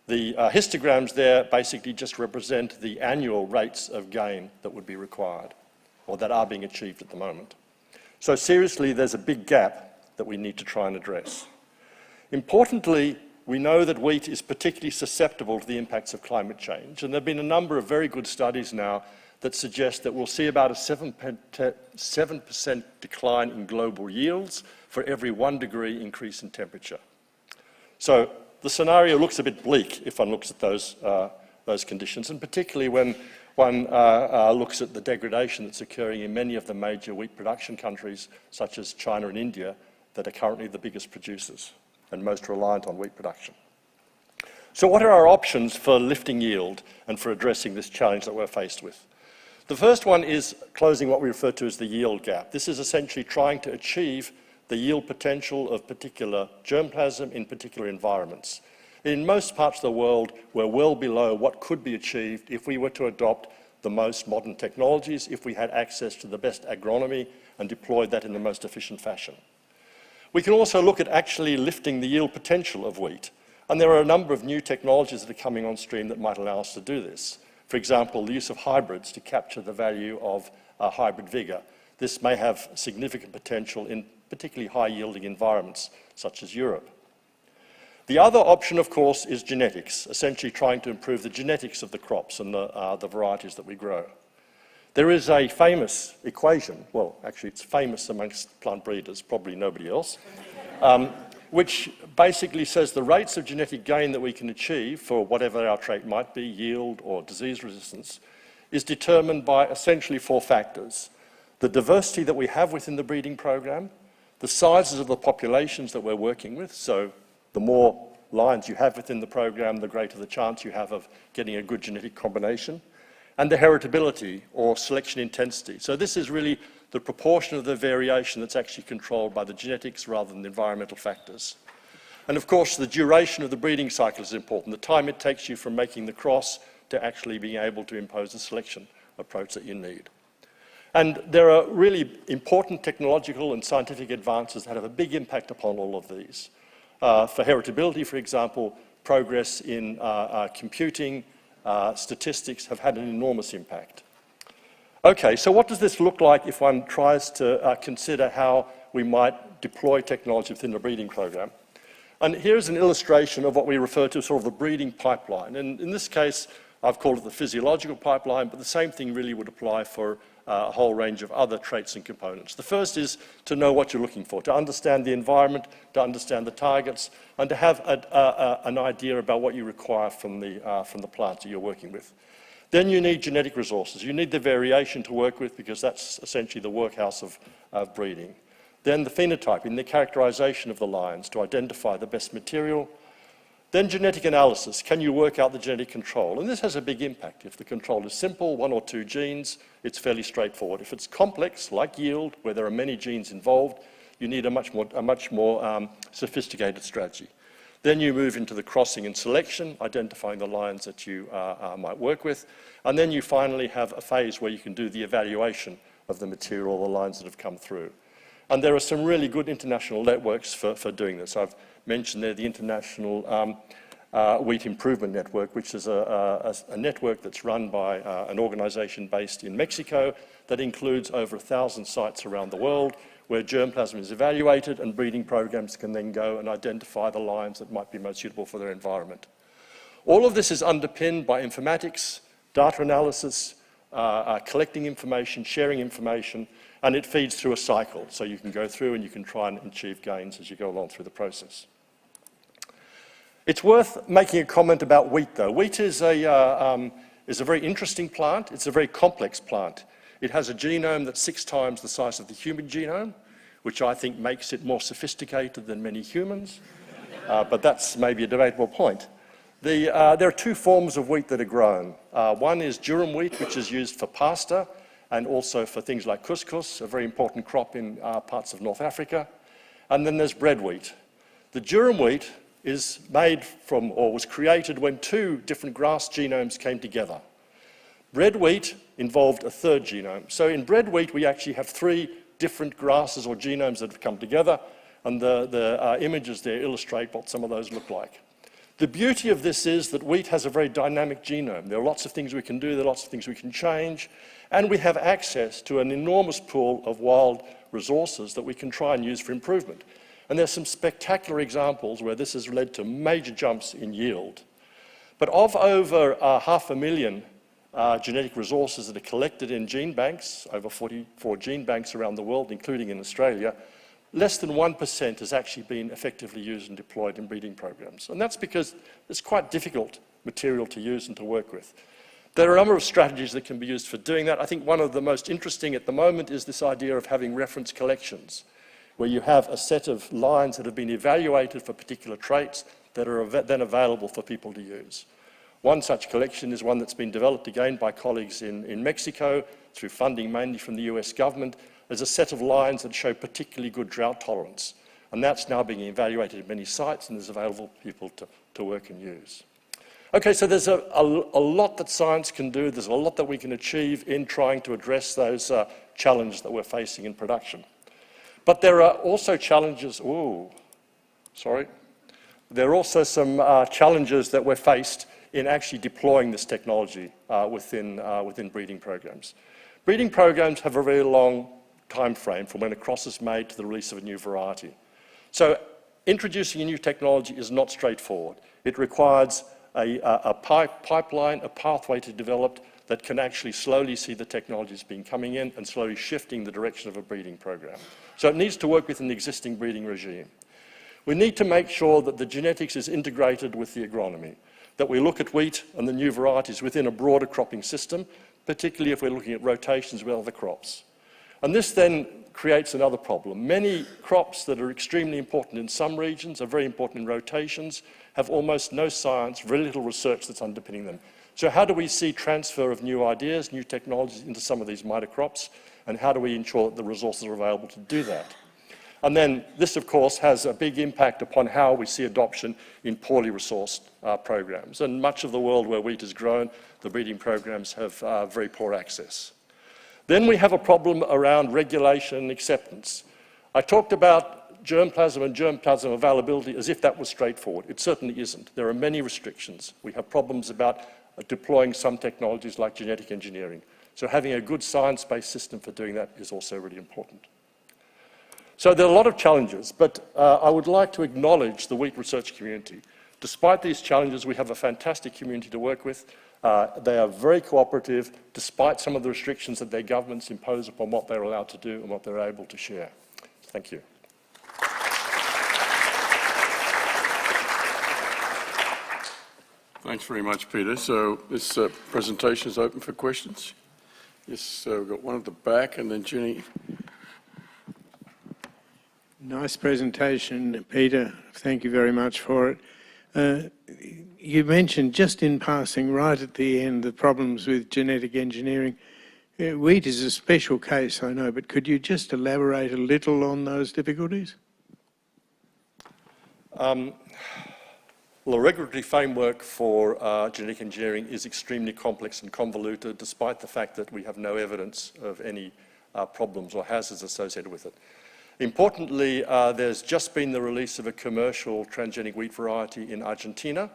The histograms there basically just represent the annual rates of gain that would be required, or that are being achieved at the moment. So seriously, there's a big gap that we need to try and address. Importantly, we know that wheat is particularly susceptible to the impacts of climate change, and there have been a number of very good studies now that suggest that we'll see about a 7% decline in global yields for every 1 degree increase in temperature. So the scenario looks a bit bleak if one looks at those conditions, and particularly when one looks at the degradation that's occurring in many of the major wheat production countries, such as China and India, that are currently the biggest producers and most reliant on wheat production. So what are our options for lifting yield and for addressing this challenge that we're faced with? The first one is closing what we refer to as the yield gap. This is essentially trying to achieve the yield potential of particular germplasm in particular environments. In most parts of the world, we're well below what could be achieved if we were to adopt the most modern technologies, if we had access to the best agronomy and deployed that in the most efficient fashion. We can also look at actually lifting the yield potential of wheat. And there are a number of new technologies that are coming on stream that might allow us to do this. For example, the use of hybrids to capture the value of hybrid vigour. This may have significant potential in particularly high-yielding environments, such as Europe. The other option, of course, is genetics, essentially trying to improve the genetics of the crops and the varieties that we grow. There is a famous equation, well, actually it's famous amongst plant breeders, probably nobody else, which basically says the rates of genetic gain that we can achieve for whatever our trait might be, yield or disease resistance, is determined by essentially 4 factors. The diversity that we have within the breeding program, the sizes of the populations that we're working with, so the more lines you have within the program, the greater the chance you have of getting a good genetic combination, and the heritability or selection intensity. So this is really the proportion of the variation that's actually controlled by the genetics rather than the environmental factors. And of course, the duration of the breeding cycle is important, the time it takes you from making the cross to actually being able to impose the selection approach that you need. And there are really important technological and scientific advances that have a big impact upon all of these. For heritability, for example, progress in computing, statistics have had an enormous impact. Okay, so what does this look like if one tries to consider how we might deploy technology within the breeding program? And here's an illustration of what we refer to as sort of the breeding pipeline. And in this case, I've called it the physiological pipeline, but the same thing really would apply for a whole range of other traits and components. The first is to know what you're looking for, to understand the environment, to understand the targets, and to have an idea about what you require from the plants that you're working with. Then you need genetic resources. You need the variation to work with because that's essentially the workhouse of breeding. Then the phenotyping, the characterization of the lines to identify the best material. Then genetic analysis. Can you work out the genetic control? And this has a big impact. If the control is simple, 1 or 2 genes, it's fairly straightforward. If it's complex, like yield, where there are many genes involved, you need a much more sophisticated strategy. Then you move into the crossing and selection, identifying the lines that you might work with. And then you finally have a phase where you can do the evaluation of the material, the lines that have come through. And there are some really good international networks for doing this. I've mentioned there the International Wheat Improvement Network, which is a network that's run by an organisation based in Mexico that includes over 1,000 sites around the world where germplasm is evaluated and breeding programs can then go and identify the lines that might be most suitable for their environment. All of this is underpinned by informatics, data analysis, collecting information, sharing information, and it feeds through a cycle. So you can go through and you can try and achieve gains as you go along through the process. It's worth making a comment about wheat, though. Wheat is a very interesting plant. It's a very complex plant. It has a genome that's 6 times the size of the human genome. which I think makes it more sophisticated than many humans, but that's maybe a debatable point. There are two forms of wheat that are grown. One is durum wheat, which is used for pasta and also for things like couscous, a very important crop in parts of North Africa. And then there's bread wheat. The durum wheat is made from, or was created when two different grass genomes came together. Bread wheat involved a third genome. So in bread wheat, we actually have three different grasses or genomes that have come together, and the images there illustrate what some of those look like. The beauty of this is that wheat has a very dynamic genome. There are lots of things we can do, there are lots of things we can change, and we have access to an enormous pool of wild resources that we can try and use for improvement. And there's some spectacular examples where this has led to major jumps in yield. But of over 500,000 genetic resources that are collected in gene banks, over 44 gene banks around the world, including in Australia, less than 1% has actually been effectively used and deployed in breeding programs. And that's because it's quite difficult material to use and to work with. There are a number of strategies that can be used for doing that. I think one of the most interesting at the moment is this idea of having reference collections, where you have a set of lines that have been evaluated for particular traits that are then available for people to use. One such collection is one that's been developed again by colleagues in Mexico through funding mainly from the US government. There's a set of lines that show particularly good drought tolerance, and that's now being evaluated at many sites and is available for people to work and use. Okay, so there's a lot that science can do. There's a lot that we can achieve in trying to address those challenges that we're facing in production. But there are also challenges, there are also some challenges that we're faced in actually deploying this technology within breeding programs. Breeding programs have a very long time frame from when a cross is made to the release of a new variety. So introducing a new technology is not straightforward. It requires a pipeline, a pathway to develop that can actually slowly see the technologies being coming in and slowly shifting the direction of a breeding program. So it needs to work with an existing breeding regime. We need to make sure that the genetics is integrated with the agronomy, that we look at wheat and the new varieties within a broader cropping system, particularly if we're looking at rotations with other crops. And this then creates another problem. Many crops that are extremely important in some regions, are very important in rotations, have almost no science, very little research that's underpinning them. So how do we see transfer of new ideas, new technologies into some of these minor crops, and how do we ensure that the resources are available to do that? And then this, of course, has a big impact upon how we see adoption in poorly resourced programs. And much of the world where wheat is grown, the breeding programs have very poor access. Then we have a problem around regulation and acceptance. I talked about germplasm and germplasm availability as if that was straightforward. It certainly isn't. There are many restrictions. We have problems about deploying some technologies like genetic engineering. So having a good science-based system for doing that is also really important. So there are a lot of challenges, but I would like to acknowledge the wheat research community. Despite these challenges, we have a fantastic community to work with. They are very cooperative, despite some of the restrictions that their governments impose upon what they're allowed to do and what they're able to share. Thank you.
Thanks very much, Peter. So this presentation is open for questions. Yes, we've got one at the back, and then Jenny.
Nice presentation, Peter. Thank you very much for it. You mentioned just in passing right at the end the problems with genetic engineering. Wheat is a special case, I know, but could you just elaborate a little on those difficulties?
Well, the regulatory framework for genetic engineering is extremely complex and convoluted, despite the fact that we have no evidence of any problems or hazards associated with it. Importantly, there's just been the release of a commercial transgenic wheat variety in Argentina,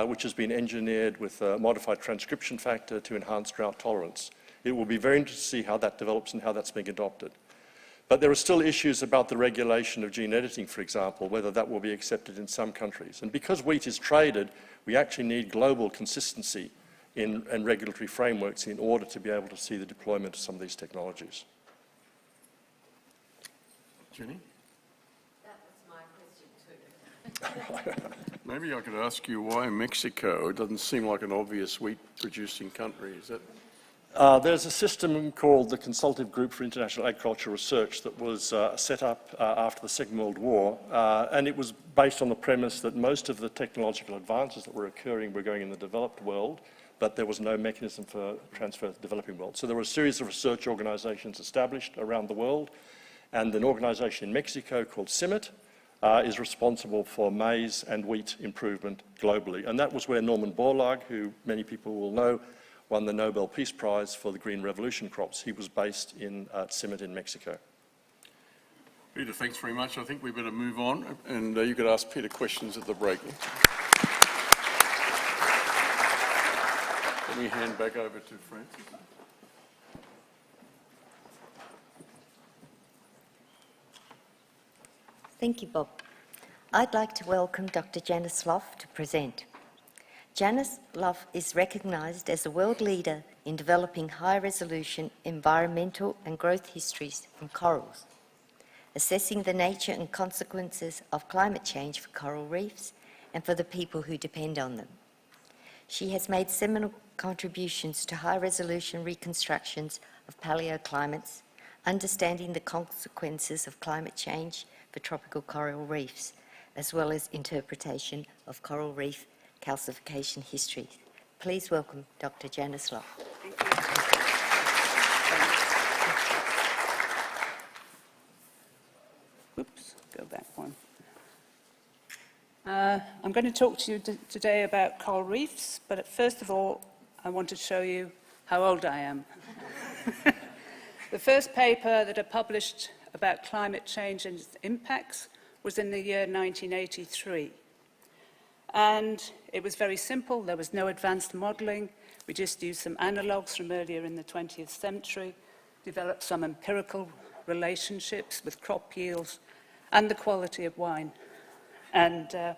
which has been engineered with a modified transcription factor to enhance drought tolerance. It will be very interesting to see how that develops and how that's being adopted. But there are still issues about the regulation of gene editing, for example, whether that will be accepted in some countries. And because wheat is traded, we actually need global consistency in regulatory frameworks in order to be able to see the deployment of some of these technologies.
Jenny? That was my question too. Maybe I could ask you why Mexico? It doesn't seem like an obvious wheat-producing country, is that?
There's a system called the Consultative Group for International Agricultural Research that was set up after the Second World War, and it was based on the premise that most of the technological advances that were occurring were going in the developed world, but there was no mechanism for transfer to the developing world. So there were a series of research organizations established around the world, and an organization in Mexico called CIMMYT is responsible for maize and wheat improvement globally. And that was where Norman Borlaug, who many people will know, won the Nobel Peace Prize for the Green Revolution crops. He was based in CIMMYT in Mexico.
Peter, thanks very much. I think we better move on, and you could ask Peter questions at the break. Let me hand back over to Francis.
Thank you, Bob. I'd like to welcome Dr. Janice Loff to present. Janice Loff is recognised as a world leader in developing high-resolution environmental and growth histories from corals, assessing the nature and consequences of climate change for coral reefs and for the people who depend on them. She has made seminal contributions to high-resolution reconstructions of paleoclimates, understanding the consequences of climate change for tropical coral reefs, as well as interpretation of coral reef calcification history. Please welcome Dr. Janice Loff.
Oops, go back one. I'm going to talk to you today about coral reefs, but first of all, I want to show you how old I am. The first paper that I published about climate change and its impacts was in the year 1983. And it was very simple. There was no advanced modelling. We just used some analogues from earlier in the 20th century, developed some empirical relationships with crop yields and the quality of wine. And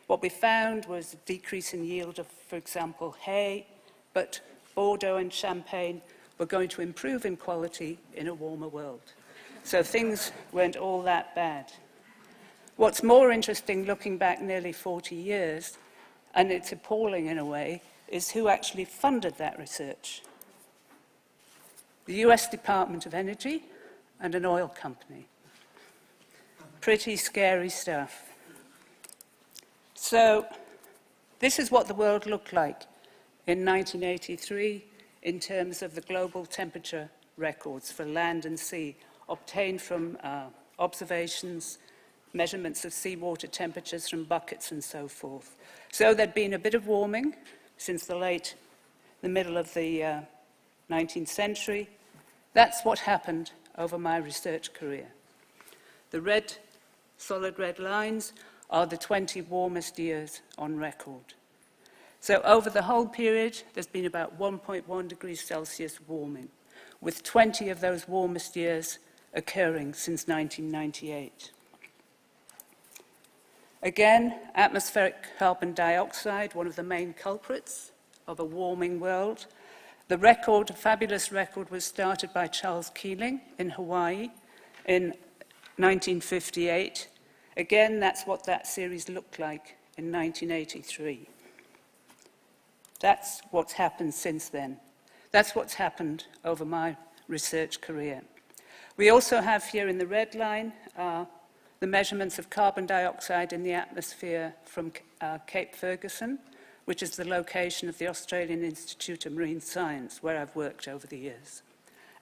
what we found was a decrease in yield of, for example, hay, but Bordeaux and Champagne were going to improve in quality in a warmer world. So things weren't all that bad. What's more interesting, looking back nearly 40 years, and it's appalling in a way, is who actually funded that research. The US Department of Energy and an oil company. Pretty scary stuff. So this is what the world looked like in 1983 in terms of the global temperature records for land and sea obtained from observations, measurements of seawater temperatures from buckets and so forth. So there'd been a bit of warming since the middle of the 19th century. That's what happened over my research career. The solid red lines are the 20 warmest years on record. So over the whole period, there's been about 1.1 degrees Celsius warming, with 20 of those warmest years occurring since 1998. Again, atmospheric carbon dioxide, one of the main culprits of a warming world. The record, a fabulous record, was started by Charles Keeling in Hawaii in 1958. Again, that's what that series looked like in 1983. That's what's happened since then. That's what's happened over my research career. We also have here in the red line the measurements of carbon dioxide in the atmosphere from Cape Ferguson, which is the location of the Australian Institute of Marine Science, where I've worked over the years.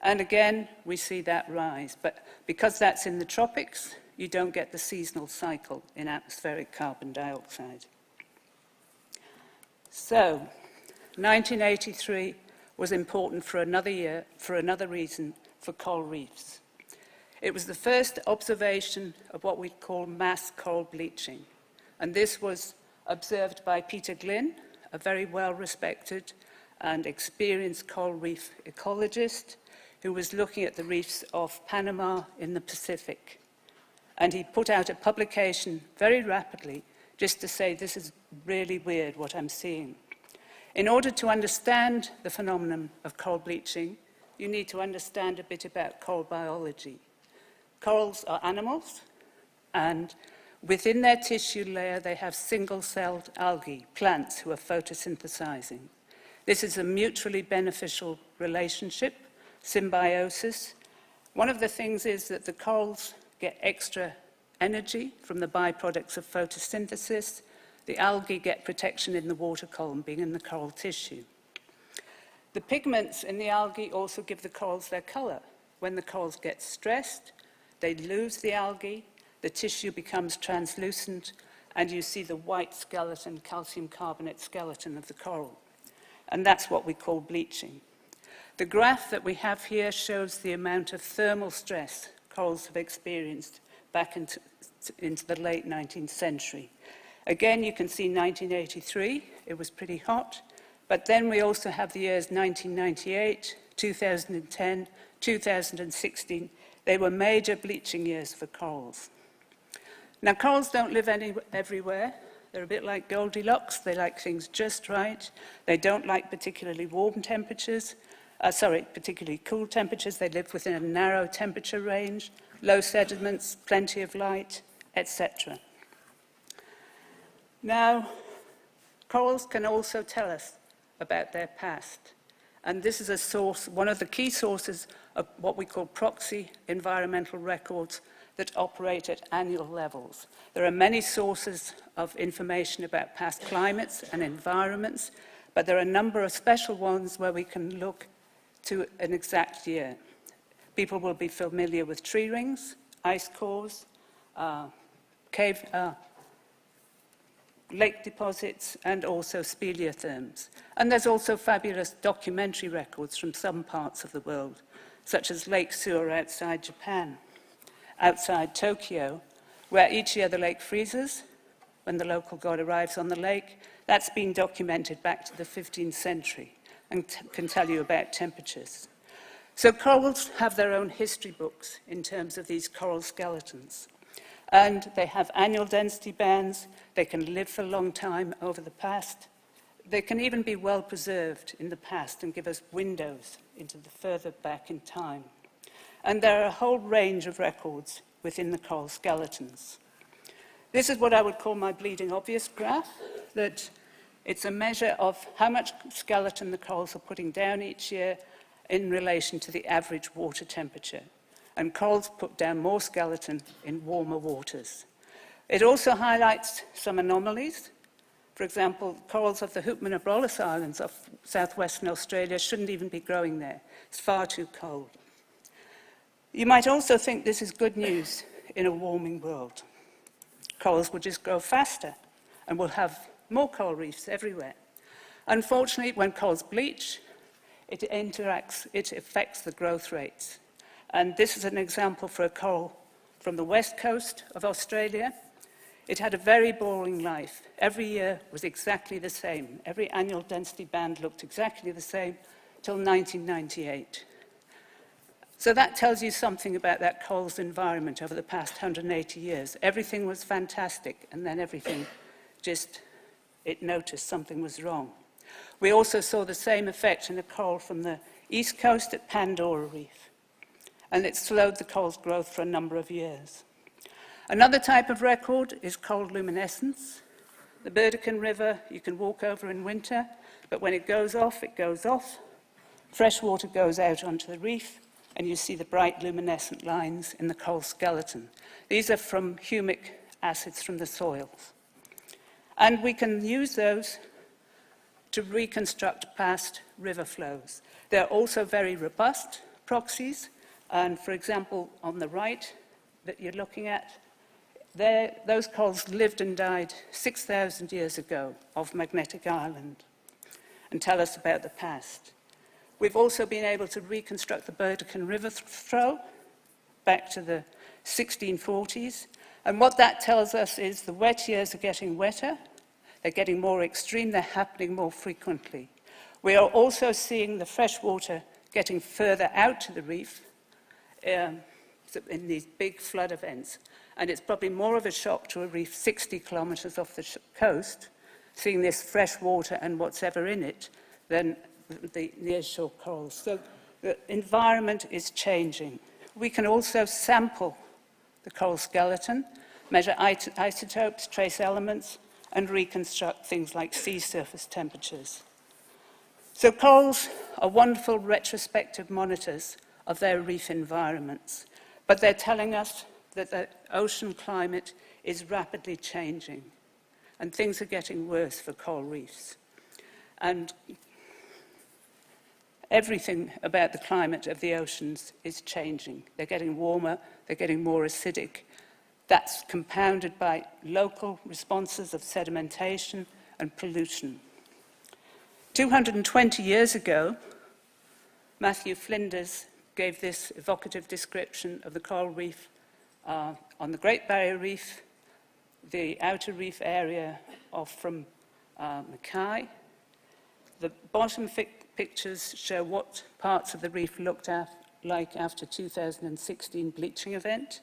And again, we see that rise. But because that's in the tropics, you don't get the seasonal cycle in atmospheric carbon dioxide. So, 1983 was important for another reason for coral reefs. It was the first observation of what we call mass coral bleaching. And this was observed by Peter Glynn, a very well-respected and experienced coral reef ecologist who was looking at the reefs off Panama in the Pacific. And he put out a publication very rapidly just to say, this is really weird what I'm seeing. In order to understand the phenomenon of coral bleaching, you need to understand a bit about coral biology. Corals are animals, and within their tissue layer, they have single-celled algae, plants who are photosynthesizing. This is a mutually beneficial relationship, symbiosis. One of the things is that the corals get extra energy from the byproducts of photosynthesis. The algae get protection in the water column, being in the coral tissue. The pigments in the algae also give the corals their colour. When the corals get stressed, they lose the algae, the tissue becomes translucent, and you see the white skeleton, calcium carbonate skeleton of the coral. And that's what we call bleaching. The graph that we have here shows the amount of thermal stress corals have experienced back into the late 19th century. Again, you can see 1983, it was pretty hot, but then we also have the years 1998, 2010, 2016. They were major bleaching years for corals. Now, corals don't live everywhere. They're a bit like Goldilocks. They like things just right. They don't like particularly warm temperatures. Particularly cool temperatures. They live within a narrow temperature range, low sediments, plenty of light, etc. Now, corals can also tell us about their past. And this is a source, one of the key sources of what we call proxy environmental records that operate at annual levels. There are many sources of information about past climates and environments, but there are a number of special ones where we can look to an exact year. People will be familiar with tree rings, ice cores, lake deposits, and also speleotherms. And there's also fabulous documentary records from some parts of the world, such as Lake Suwa outside Japan, outside Tokyo, where each year the lake freezes when the local god arrives on the lake. That's been documented back to the 15th century and can tell you about temperatures. So corals have their own history books in terms of these coral skeletons. And they have annual density bands. They can live for a long time over the past. They can even be well preserved in the past and give us windows into the further back in time. And there are a whole range of records within the coral skeletons. This is what I would call my bleeding obvious graph, that it's a measure of how much skeleton the corals are putting down each year in relation to the average water temperature. And corals put down more skeleton in warmer waters. It also highlights some anomalies. For example, corals of the Hoopman-Abrolhos Islands of southwestern Australia shouldn't even be growing there. It's far too cold. You might also think this is good news in a warming world. Corals will just grow faster and we'll have more coral reefs everywhere. Unfortunately, when corals bleach, it affects the growth rates. And this is an example for a coral from the west coast of Australia. It had a very boring life. Every year was exactly the same. Every annual density band looked exactly the same till 1998. So that tells you something about that coral's environment over the past 180 years. Everything was fantastic, and then everything just, it noticed something was wrong. We also saw the same effect in a coral from the east coast at Pandora Reef, and it slowed the coral's growth for a number of years. Another type of record is coral luminescence. The Burdekin River, you can walk over in winter, but when it goes off, it goes off. Fresh water goes out onto the reef, and you see the bright luminescent lines in the coral skeleton. These are from humic acids from the soils. And we can use those to reconstruct past river flows. They're also very robust proxies, and for example, on the right that you're looking at, those corals lived and died 6,000 years ago off Magnetic Island and tell us about the past. We've also been able to reconstruct the Burdekin River flow back to the 1640s. And what that tells us is the wet years are getting wetter, they're getting more extreme, they're happening more frequently. We are also seeing the fresh water getting further out to the reef in these big flood events. And it's probably more of a shock to a reef 60 kilometres off the coast, seeing this fresh water and what's ever in it, than the nearshore corals. So the environment is changing. We can also sample the coral skeleton, measure isotopes, trace elements, and reconstruct things like sea surface temperatures. So corals are wonderful retrospective monitors of their reef environments, but they're telling us that the ocean climate is rapidly changing and things are getting worse for coral reefs. And everything about the climate of the oceans is changing. They're getting warmer, they're getting more acidic. That's compounded by local responses of sedimentation and pollution. 220 years ago, Matthew Flinders gave this evocative description of the coral reef on the Great Barrier Reef, the outer reef area from Mackay. The bottom pictures show what parts of the reef looked like after 2016 bleaching event.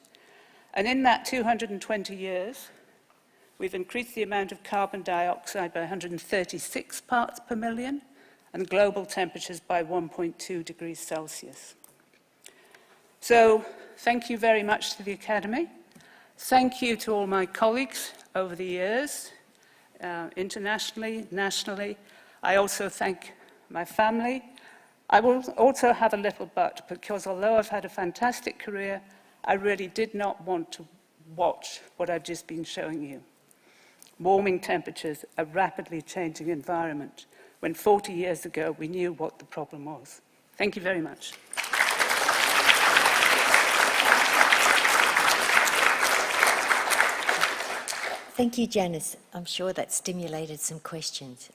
And in that 220 years, we've increased the amount of carbon dioxide by 136 parts per million and global temperatures by 1.2 degrees Celsius. So thank you very much to the Academy. Thank you to all my colleagues over the years, internationally, nationally. I also thank my family. I will also have a little but, because although I've had a fantastic career, I really did not want to watch what I've just been showing you. Warming temperatures, a rapidly changing environment, when 40 years ago we knew what the problem was. Thank you very much.
Thank you, Janice. I'm sure that stimulated some questions.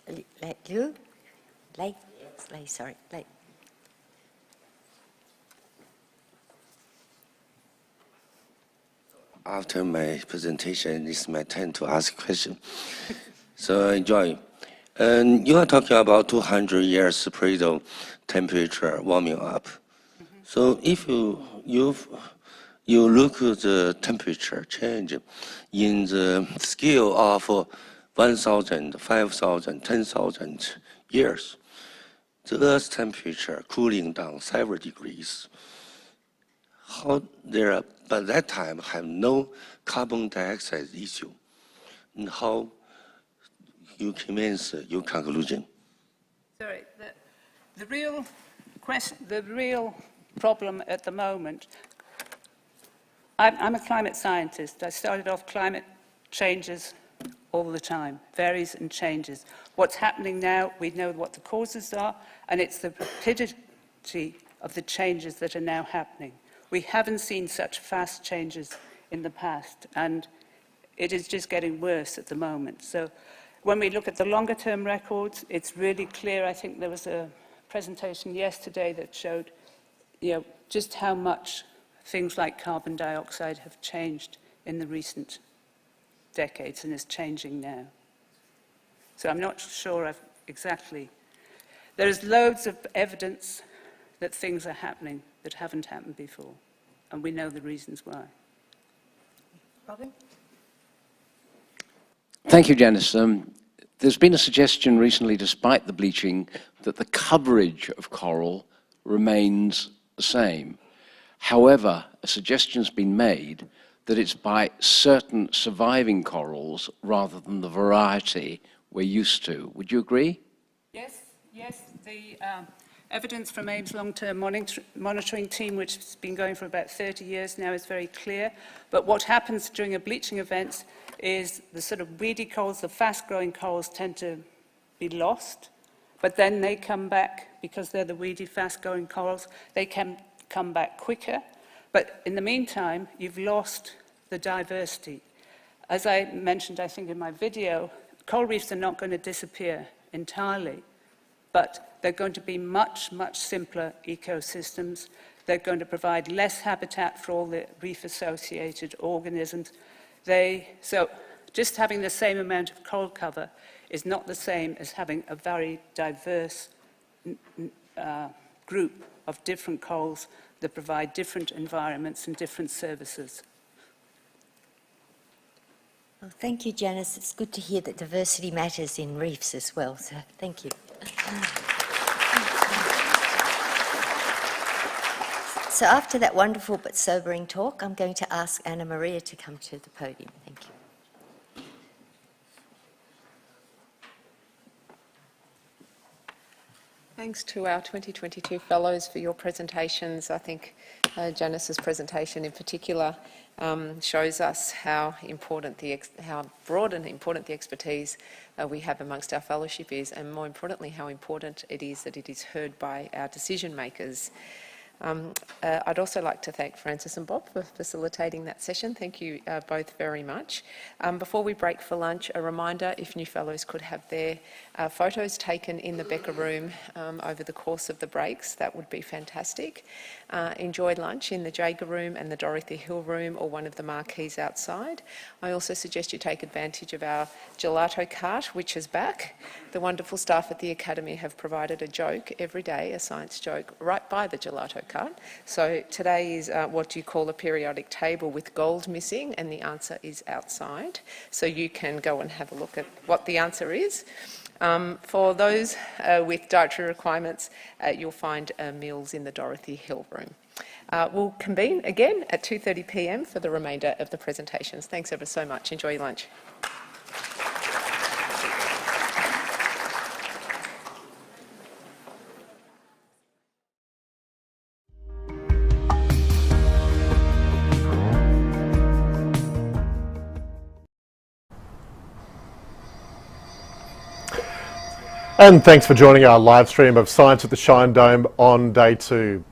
After my presentation, it's my turn to ask a question. So enjoy. You are talking about 200 years appraisal temperature warming up. So if you look at the temperature change in the scale of 1,000, 5,000, 10,000 years, the Earth's temperature cooling down several degrees. How there, by that time, have no carbon dioxide issue, and how you commence your conclusion?
Sorry, the real question, the real problem at the moment. I'm a climate scientist. I started off climate changes all the time, varies and changes. What's happening now, we know what the causes are, and it's the rapidity of the changes that are now happening. We haven't seen such fast changes in the past, and it is just getting worse at the moment. So when we look at the longer-term records, it's really clear. I think there was a presentation yesterday that showed, just how much things like carbon dioxide have changed in the recent decades and is changing now. So I'm not sure exactly. There is loads of evidence that things are happening that haven't happened before, and we know the reasons why.
Robin?
Thank you, Janice. There's been a suggestion recently, despite the bleaching, that the coverage of coral remains the same. However, a suggestion's been made that it's by certain surviving corals rather than the variety we're used to. Would you agree?
Yes. The evidence from AIM's long-term monitoring team, which has been going for about 30 years now, is very clear. But what happens during a bleaching event is the sort of weedy corals, the fast-growing corals, tend to be lost. But then they come back, because they're the weedy, fast-growing corals, they can come back quicker. But in the meantime, you've lost the diversity. As I mentioned, I think, in my video, coral reefs are not going to disappear entirely, but they're going to be much, much simpler ecosystems. They're going to provide less habitat for all the reef-associated organisms. So just having the same amount of coral cover is not the same as having a very diverse group of different corals that provide different environments and different services.
Well, thank you, Janice. It's good to hear that diversity matters in reefs as well, so thank you. So after that wonderful but sobering talk, I'm going to ask Anna Maria to come to the podium. Thank you.
Thanks to our 2022 Fellows for your presentations. I think Janice's presentation in particular shows us how broad and important the expertise we have amongst our fellowship is, and more importantly, how important it is that it is heard by our decision makers. I'd also like to thank Francis and Bob for facilitating that session. Thank you both very much. Before we break for lunch, a reminder, if new fellows could have their photos taken in the Becker room over the course of the breaks, that would be fantastic. Enjoy lunch in the Jager room and the Dorothy Hill room or one of the marquees outside. I also suggest you take advantage of our gelato cart, which is back. The wonderful staff at the Academy have provided a joke every day, a science joke, right by the gelato cart. So today is what you call a periodic table with gold missing, and the answer is outside. So you can go and have a look at what the answer is. For those with dietary requirements, you'll find meals in the Dorothy Hill room. We'll convene again at 2:30 p.m. for the remainder of the presentations. Thanks ever so much. Enjoy your lunch.
And thanks for joining our live stream of Science at the Shine Dome on day 2.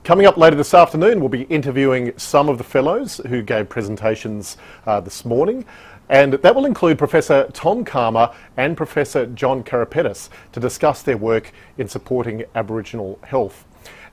Coming up later this afternoon, we'll be interviewing some of the fellows who gave presentations this morning, and that will include Professor Tom Calma and Professor John Carapetis to discuss their work in supporting Aboriginal health.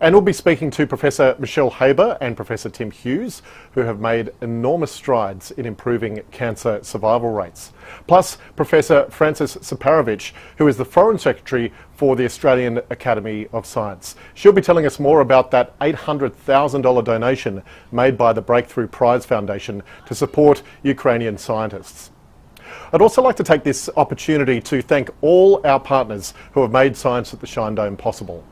And we'll be speaking to Professor Michelle Haber and Professor Tim Hughes, who have made enormous strides in improving cancer survival rates. Plus, Professor Frances Saparovich, who is the Foreign Secretary for the Australian Academy of Science. She'll be telling us more about that $800,000 donation made by the Breakthrough Prize Foundation to support Ukrainian scientists. I'd also like to take this opportunity to thank all our partners who have made Science at the Shine Dome possible.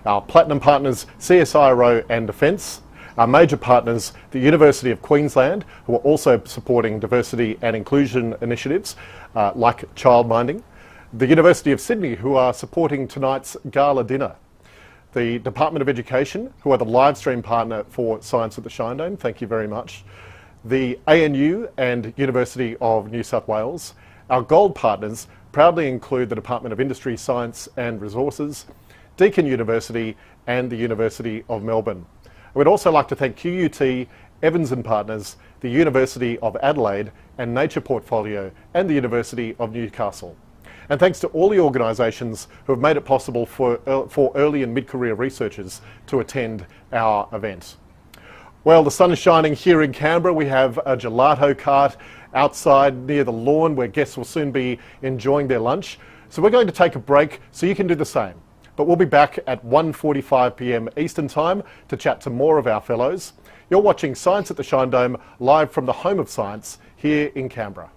Our platinum partners, CSIRO and Defence, our major partners, the University of Queensland, who are also supporting diversity and inclusion initiatives like childminding, the University of Sydney, who are supporting tonight's gala dinner, the Department of Education, who are the live stream partner for Science at the Shine Dome, thank you very much, the ANU and University of New South Wales. Our gold partners proudly include the Department of Industry, Science and Resources, Deakin University and the University of Melbourne. We'd also like to thank QUT, Evans and Partners, the University of Adelaide and Nature Portfolio and the University of Newcastle. And thanks to all the organisations who have made it possible for early and mid-career researchers to attend our event. Well, the sun is shining here in Canberra. We have a gelato cart outside near the lawn where guests will soon be enjoying their lunch. So we're going to take a break so you can do the same. But we'll be back at 1:45 p.m. Eastern Time to chat to more of our fellows. You're watching Science at the Shine Dome live from the home of science here in Canberra.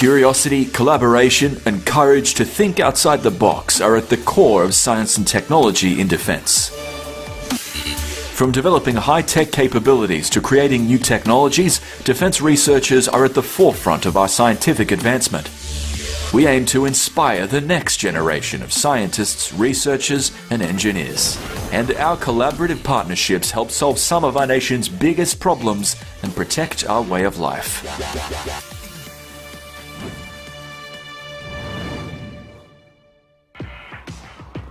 Curiosity, collaboration, and courage to think outside the box are at the core of science and technology in defence. From developing high-tech capabilities to creating new technologies, defence researchers are at the forefront of our scientific advancement. We aim to inspire the next generation of scientists, researchers, and engineers. And our collaborative partnerships help solve some of our nation's biggest problems and protect our way of life.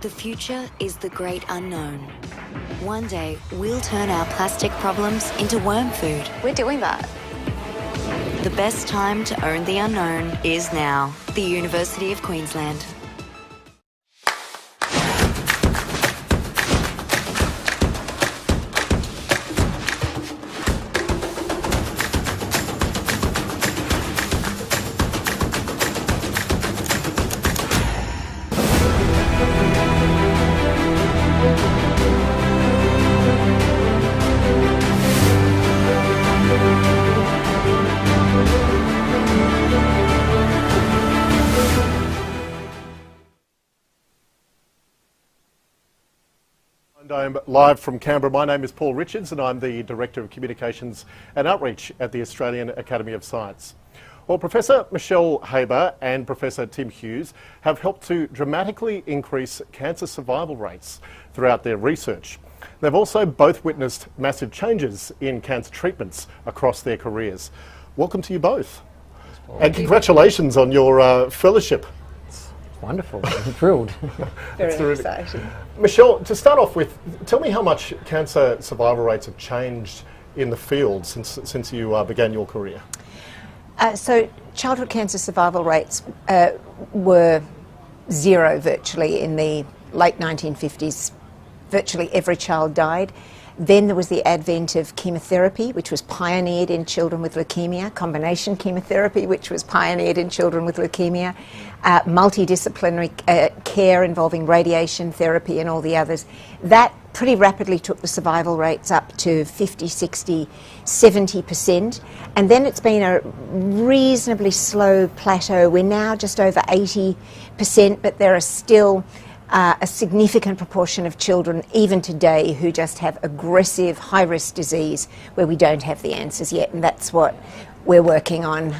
The future is the great unknown. One day, we'll turn our plastic problems into worm food. We're doing that. The best time to own the unknown is now. The University of Queensland.
Live from Canberra, my name is Paul Richards and I'm the Director of Communications and Outreach at the Australian Academy of Science. Well, Professor Michelle Haber and Professor Tim Hughes have helped to dramatically increase cancer survival rates throughout their research. They've also both witnessed massive changes in cancer treatments across their careers. Welcome to you both. And congratulations on your fellowship.
Wonderful, I'm thrilled.
Very exciting. Michelle, to start off with, tell me how much cancer survival rates have changed in the field since you began your career.
So childhood cancer survival rates were zero virtually in the late 1950s. Virtually every child died. Then there was the advent of chemotherapy, which was pioneered in children with leukemia, combination chemotherapy, which was pioneered in children with leukemia, multidisciplinary care involving radiation therapy and all the others. That pretty rapidly took the survival rates up to 50, 60, 70%. And then it's been a reasonably slow plateau. We're now just over 80%, but there are still a significant proportion of children, even today, who just have aggressive, high-risk disease where we don't have the answers yet, and that's what we're working on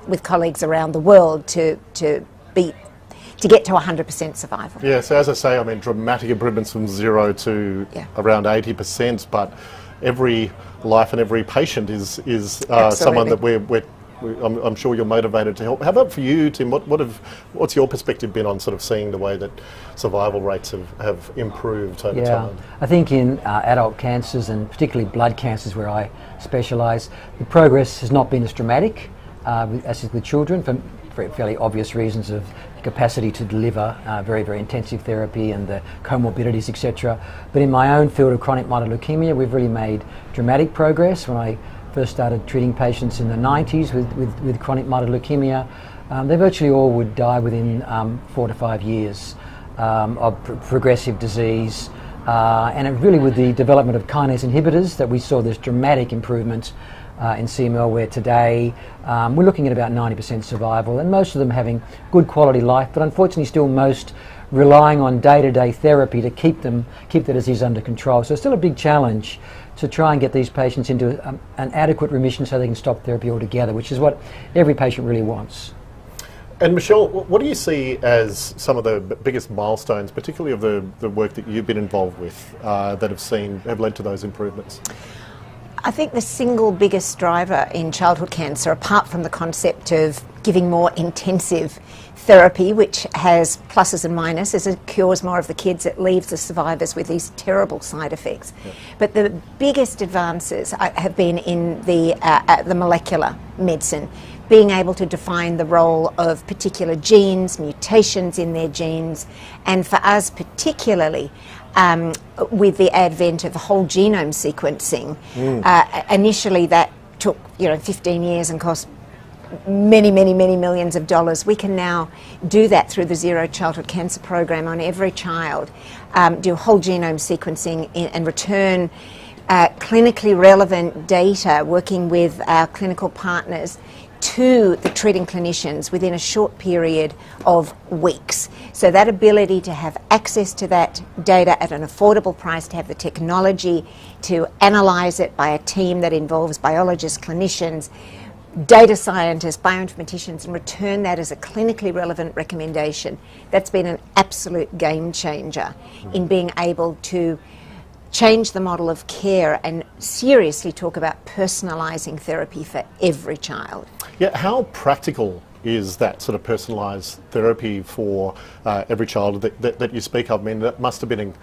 with colleagues around the world to get to 100% survival.
Yeah, so as I say, I mean, dramatic improvements from zero to around 80%, but every life and every patient is someone that I'm sure you're motivated to help. How about for you, Tim? What's your perspective been on sort of seeing the way that survival rates have improved over time?
I think in adult cancers and particularly blood cancers where I specialise, the progress has not been as dramatic as with children for fairly obvious reasons of capacity to deliver very, very intensive therapy and the comorbidities, etc. But in my own field of chronic myeloid leukemia, we've really made dramatic progress. When I first started treating patients in the 90s with chronic myeloid leukemia, they virtually all would die within 4 to 5 years of progressive disease. And it really with the development of kinase inhibitors that we saw this dramatic improvement in CML, where today we're looking at about 90% survival, and most of them having good quality life, but unfortunately still most relying on day-to-day therapy to keep the disease under control. So it's still a big challenge to try and get these patients into an adequate remission so they can stop therapy altogether, which is what every patient really wants.
And Michelle, what do you see as some of the biggest milestones, particularly of the work that you've been involved with, that have led to those improvements?
I think the single biggest driver in childhood cancer, apart from the concept of giving more intensive therapy, which has pluses and minuses, as it cures more of the kids, it leaves the survivors with these terrible side effects. Yeah. But the biggest advances have been in the molecular medicine, being able to define the role of particular genes, mutations in their genes, and for us particularly, with the advent of whole genome sequencing. Initially that took 15 years and cost many millions of dollars. We can now do that through the Zero Childhood Cancer Program on every child, do whole genome sequencing and return clinically relevant data, working with our clinical partners to the treating clinicians within a short period of weeks. So that ability to have access to that data at an affordable price, to have the technology to analyse it by a team that involves biologists, clinicians, data scientists, bioinformaticians, and return that as a clinically relevant recommendation, that's been an absolute game changer in being able to change the model of care and seriously talk about personalising therapy for every child.
Yeah, how practical is that sort of personalised therapy for every child that you speak of? I mean, that must have been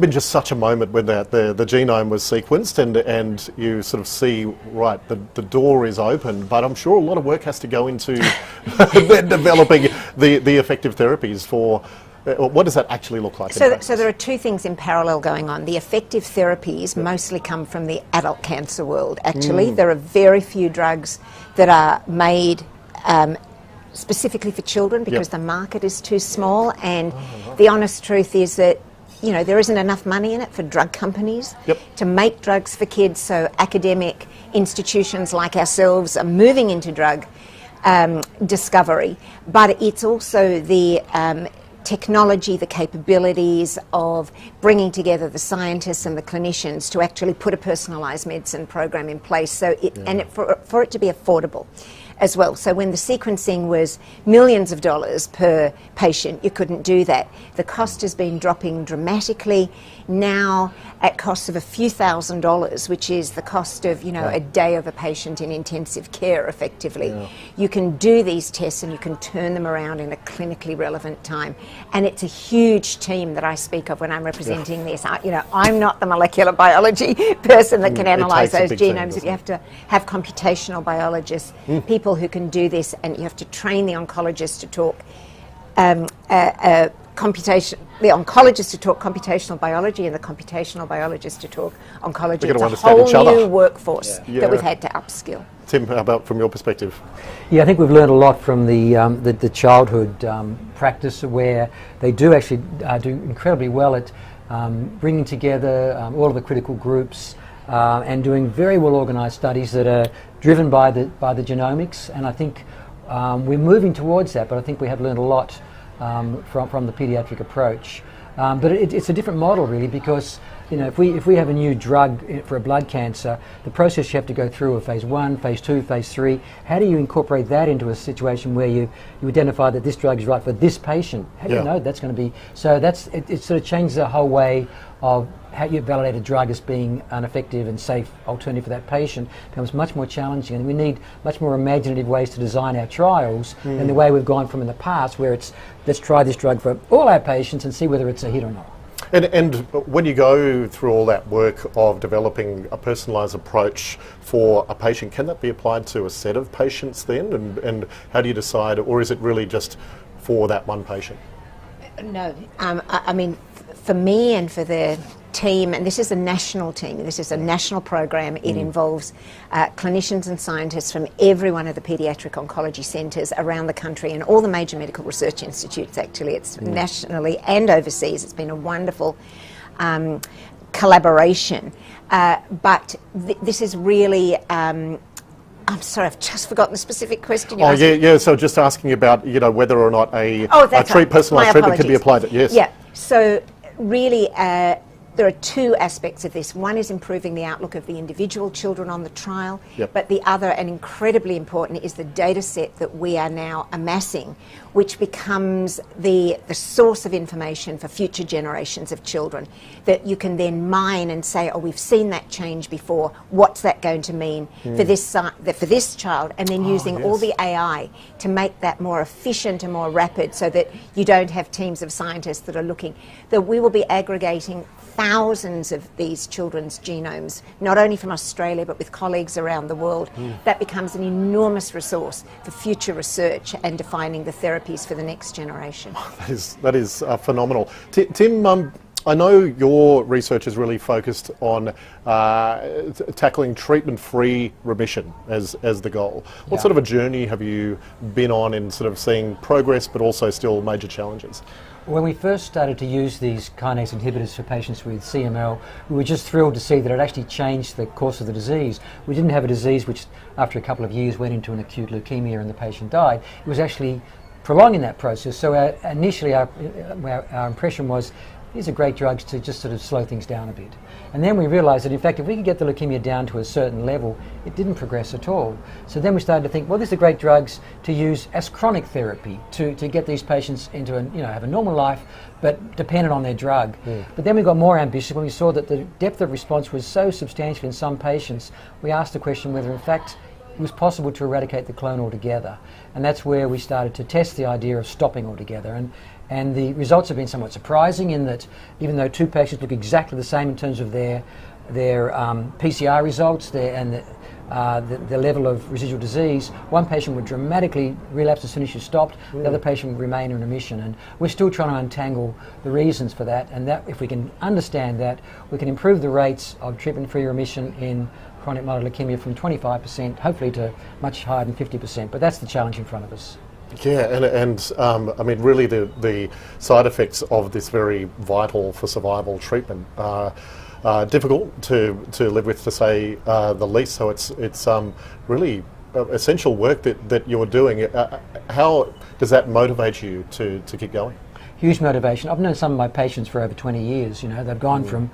just such a moment when the genome was sequenced and you sort of see, right, the door is open, but I'm sure a lot of work has to go into then developing the effective therapies for. What does that actually look like?
So there are two things in parallel going on. The effective therapies mostly come from the adult cancer world, actually. There are very few drugs that are made specifically for children because the market is too small, and the honest truth is that there isn't enough money in it for drug companies to make drugs for kids, so academic institutions like ourselves are moving into drug discovery, but it's also the technology, the capabilities of bringing together the scientists and the clinicians to actually put a personalised medicine program in place, so for it to be affordable as well. So when the sequencing was millions of dollars per patient, you couldn't do that. The cost has been dropping dramatically now at costs of a few $1,000s, which is the cost of, a day of a patient in intensive care, effectively. You can do these tests and you can turn them around in a clinically relevant time. And it's a huge team that I speak of when I'm representing this. I'm not the molecular biology person that can analyse those genomes. You have to have computational biologists, people who can do this, and you have to train the oncologists to talk the oncologists to talk computational biology and the computational biologists to talk oncology. It's a whole new workforce that we've had to upskill.
Tim, how about from your perspective?
Yeah, I think we've learned a lot from the childhood practice, where they do actually do incredibly well at bringing together all of the critical groups and doing very well organised studies that are driven by the genomics. And I think we're moving towards that, but I think we have learned a lot from the paediatric approach. But it's a different model, really, because if we have a new drug for a blood cancer, the process you have to go through of phase 1, phase 2, phase 3, how do you incorporate that into a situation where you identify that this drug is right for this patient? How do you know that's going to be? So it sort of changes the whole way of how you validate a drug as being an effective and safe alternative for that patient. It becomes much more challenging, and we need much more imaginative ways to design our trials than the way we've gone from in the past, where it's let's try this drug for all our patients and see whether it's a hit or not.
And when you go through all that work of developing a personalised approach for a patient, can that be applied to a set of patients then? And how do you decide, or is it really just for that one patient?
No, I mean, for me and for the team, and this is a national team, this is a national program, it involves clinicians and scientists from every one of the paediatric oncology centres around the country and all the major medical research institutes, actually. It's nationally and overseas. It's been a wonderful collaboration. But this is really... I'm sorry, I've just forgotten the specific question you asked.
So just asking about, whether or not a personalised treatment can be applied. Yes.
Yeah, so really there are two aspects of this. One is improving the outlook of the individual children on the trial, but the other, and incredibly important, is the data set that we are now amassing, which becomes the source of information for future generations of children, that you can then mine and say, oh, we've seen that change before, what's that going to mean for this child, and then using all the AI to make that more efficient and more rapid, so that you don't have teams of scientists that are looking, that we will be aggregating thousands of these children's genomes, not only from Australia but with colleagues around the world. That becomes an enormous resource for future research and defining the therapies for the next generation.
That is phenomenal. Tim, I know your research is really focused on tackling treatment-free remission as the goal. What sort of a journey have you been on in sort of seeing progress but also still major challenges?
When we first started to use these kinase inhibitors for patients with CML, we were just thrilled to see that it actually changed the course of the disease. We didn't have a disease which, after a couple of years, went into an acute leukemia and the patient died. It was actually prolonging that process. So initially our impression was, these are great drugs to just sort of slow things down a bit. And then we realised that, in fact, if we could get the leukemia down to a certain level, it didn't progress at all. So then we started to think, well, these are great drugs to use as chronic therapy to get these patients into have a normal life, but dependent on their drug. But then we got more ambitious when we saw that the depth of response was so substantial in some patients. We asked the question whether, in fact, it was possible to eradicate the clone altogether. And that's where we started to test the idea of stopping altogether. And the results have been somewhat surprising in that even though 2 patients look exactly the same in terms of their PCR results and the level of residual disease, one patient would dramatically relapse as soon as she stopped, the other patient would remain in remission. And we're still trying to untangle the reasons for that, and that if we can understand that, we can improve the rates of treatment-free remission in chronic myeloid leukemia from 25%, hopefully to much higher than 50%, but that's the challenge in front of us.
Yeah, and I mean, really the side effects of this very vital for survival treatment are difficult to live with, to say the least. So it's really essential work that you're doing. How does that motivate you to keep going?
Huge motivation. I've known some of my patients for over 20 years. They've gone from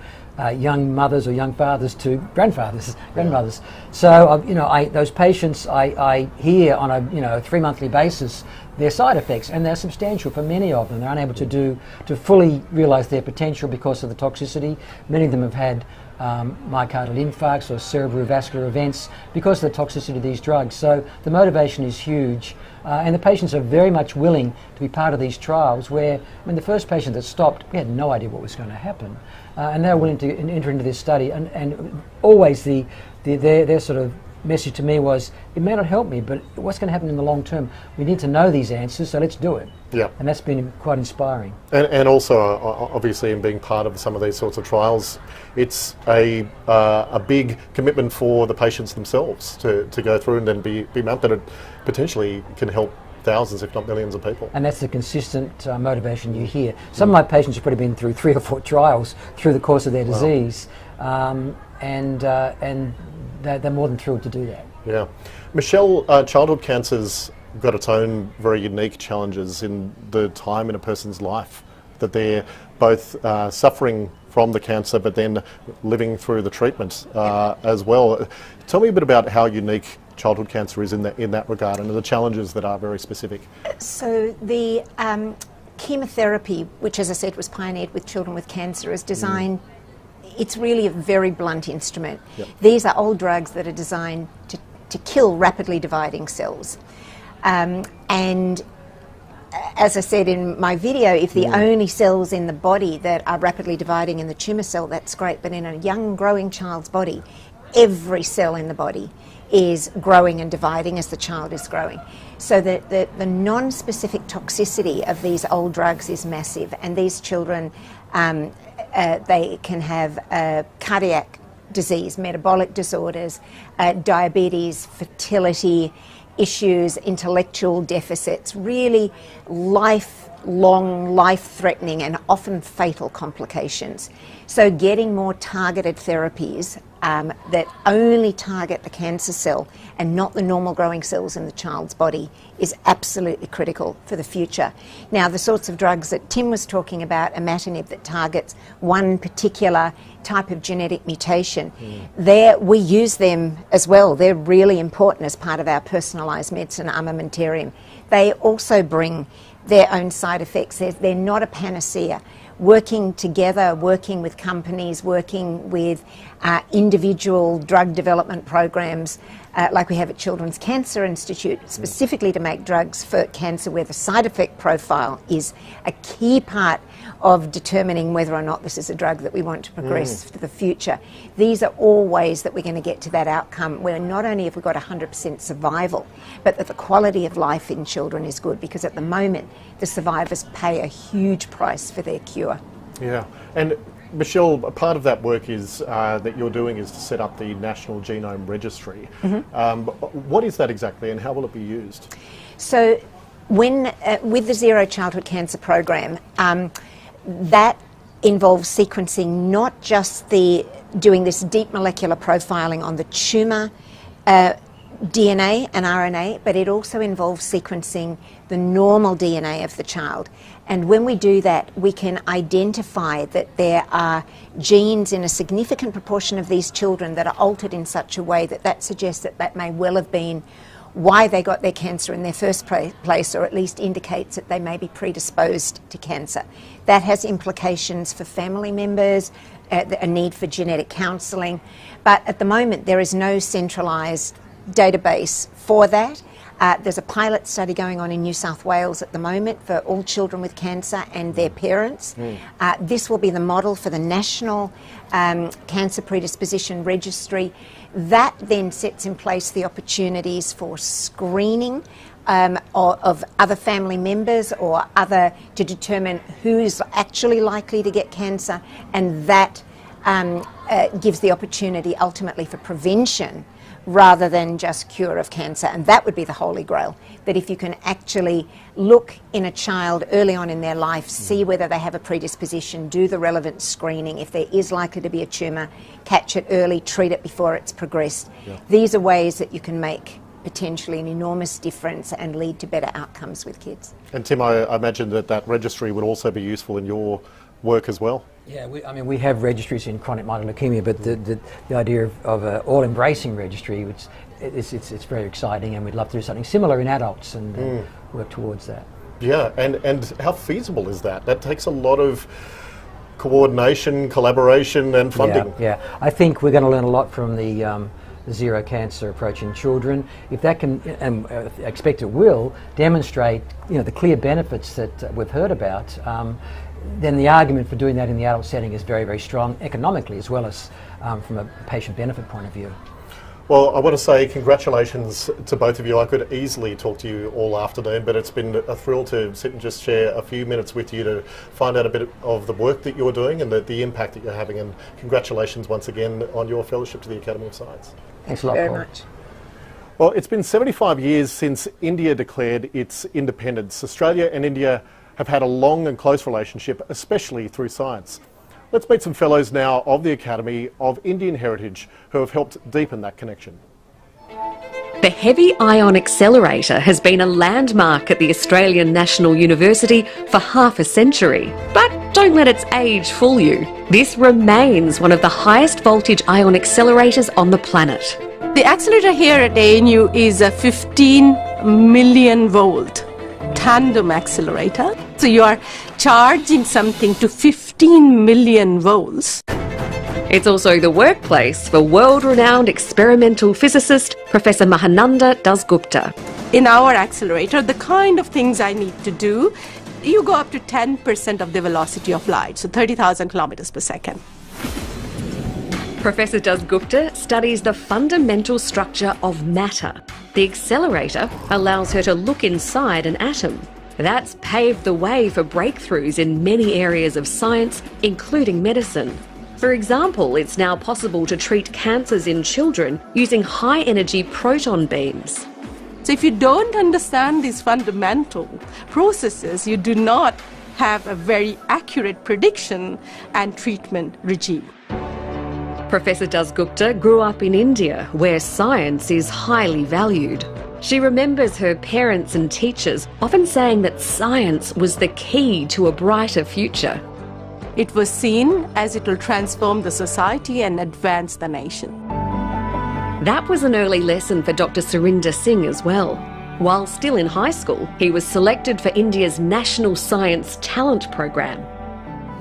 young mothers or young fathers to grandmothers. So those patients, I hear on a 3-monthly basis their side effects, and they're substantial for many of them. They're unable to fully realise their potential because of the toxicity. Many of them have had myocardial infarcts or cerebrovascular events because of the toxicity of these drugs. So the motivation is huge, and the patients are very much willing to be part of these trials where, the first patient that stopped, we had no idea what was going to happen, and they were willing to enter into this study, and always their sort of message to me was, it may not help me, but what's going to happen in the long term? We need to know these answers, so let's do it.
Yeah.
And that's been quite inspiring.
And also, obviously, in being part of some of these sorts of trials, it's a big commitment for the patients themselves to go through and then be mapped, that it potentially can help thousands, if not millions of people.
And that's the consistent motivation you hear. Some of my patients have probably been through 3 or 4 trials through the course of their disease, and they're more than thrilled to do that.
Yeah. Michelle, childhood cancer's got its own very unique challenges in the time in a person's life that they're both suffering from the cancer but then living through the treatment as well. Tell me a bit about how unique childhood cancer is in that regard, and the challenges that are very specific.
So the chemotherapy, which as I said was pioneered with children with cancer, is designed, it's really a very blunt instrument.
Yep.
These are old drugs that are designed to kill rapidly dividing cells. And as I said in my video, if the only cells in the body that are rapidly dividing in the tumour cell, that's great. But in a young growing child's body, every cell in the body is growing and dividing as the child is growing. So the non-specific toxicity of these old drugs is massive, and these children, they can have cardiac disease, metabolic disorders, diabetes, fertility issues, intellectual deficits, really lifelong, life-threatening and often fatal complications. So getting more targeted therapies that only target the cancer cell and not the normal growing cells in the child's body is absolutely critical for the future. Now, the sorts of drugs that Tim was talking about, imatinib, that targets one particular type of genetic mutation, we use them as well. They're really important as part of our personalised medicine armamentarium. They also bring their own side effects. They're not a panacea. Working together, working with companies, working with individual drug development programs like we have at Children's Cancer Institute, specifically to make drugs for cancer where the side effect profile is a key part of determining whether or not this is a drug that we want to progress for the future. These are all ways that we're going to get to that outcome where not only have we got 100% survival, but that the quality of life in children is good, because at the moment the survivors pay a huge price for their cure.
Yeah, and Michelle, part of that work is that you're doing is to set up the National Genome Registry. What is that exactly, and how will it be used?
So with the Zero Childhood Cancer Program, that involves sequencing not just doing this deep molecular profiling on the tumour DNA and RNA, but it also involves sequencing the normal DNA of the child. And when we do that, we can identify that there are genes in a significant proportion of these children that are altered in such a way that suggests that may well have been why they got their cancer in their first place, or at least indicates that they may be predisposed to cancer. That has implications for family members, a need for genetic counselling, but at the moment there is no centralised database for that. There's a pilot study going on in New South Wales at the moment for all children with cancer and their parents. This will be the model for the National Cancer Predisposition Registry. That then sets in place the opportunities for screening of other family members or to determine who is actually likely to get cancer, and that gives the opportunity ultimately for prevention rather than just cure of cancer. And that would be the holy grail, that if you can actually look in a child early on in their life, see whether they have a predisposition, do the relevant screening, if there is likely to be a tumour, catch it early, treat it before it's progressed. Yeah. These are ways that you can make potentially an enormous difference and lead to better outcomes with kids. And
Tim, I imagine that registry would also be useful in your work as well.
Yeah, we have registries in chronic myeloid leukemia, but the idea of an all-embracing registry, it's very exciting, and we'd love to do something similar in adults and work towards that. Yeah, and how feasible is that? That takes a lot of coordination, collaboration and funding. Yeah, I think we're going to learn a lot from the zero cancer approach in children. If that can, and I expect it will, demonstrate the clear benefits that we've heard about, then the argument for doing that in the adult setting is very, very strong economically as well as from a patient benefit point of view. Well, I want to say congratulations to both of you. I could easily talk to you all afternoon, but it's been a thrill to sit and just share a few minutes with you to find out a bit of the work that you're doing and the impact that you're having. And congratulations once again on your fellowship to the Academy of Science. Thanks a lot, Paul. Very much. Well, it's been 75 years since India declared its independence. Australia and India have had a long and close relationship, especially through science. Let's meet some fellows now of the Academy of Indian Heritage who have helped deepen that connection.
The Heavy Ion Accelerator has been a landmark at the Australian National University for half a century. But don't let its age fool you. This remains one of the highest voltage ion accelerators on the planet.
The accelerator here at ANU is a 15 million volt tandem accelerator. So you are charging something to 15 million volts.
It's also the workplace for world-renowned experimental physicist Professor Mahananda Dasgupta.
In our accelerator, the kind of things I need to do, you go up to 10% of the velocity of light, so 30,000 kilometers per second.
Professor Dasgupta studies the fundamental structure of matter. The accelerator allows her to look inside an atom. That's paved the way for breakthroughs in many areas of science, including medicine. For example, it's now possible to treat cancers in children using high-energy proton beams.
So if you don't understand these fundamental processes, you do not have a very accurate prediction and treatment regime.
Professor Dasgupta grew up in India, where science is highly valued. She remembers her parents and teachers often saying that science was the key to a brighter future.
It was seen as it will transform the society and advance the nation.
That was an early lesson for Dr. Surinder Singh as well. While still in high school, he was selected for India's National Science Talent Program.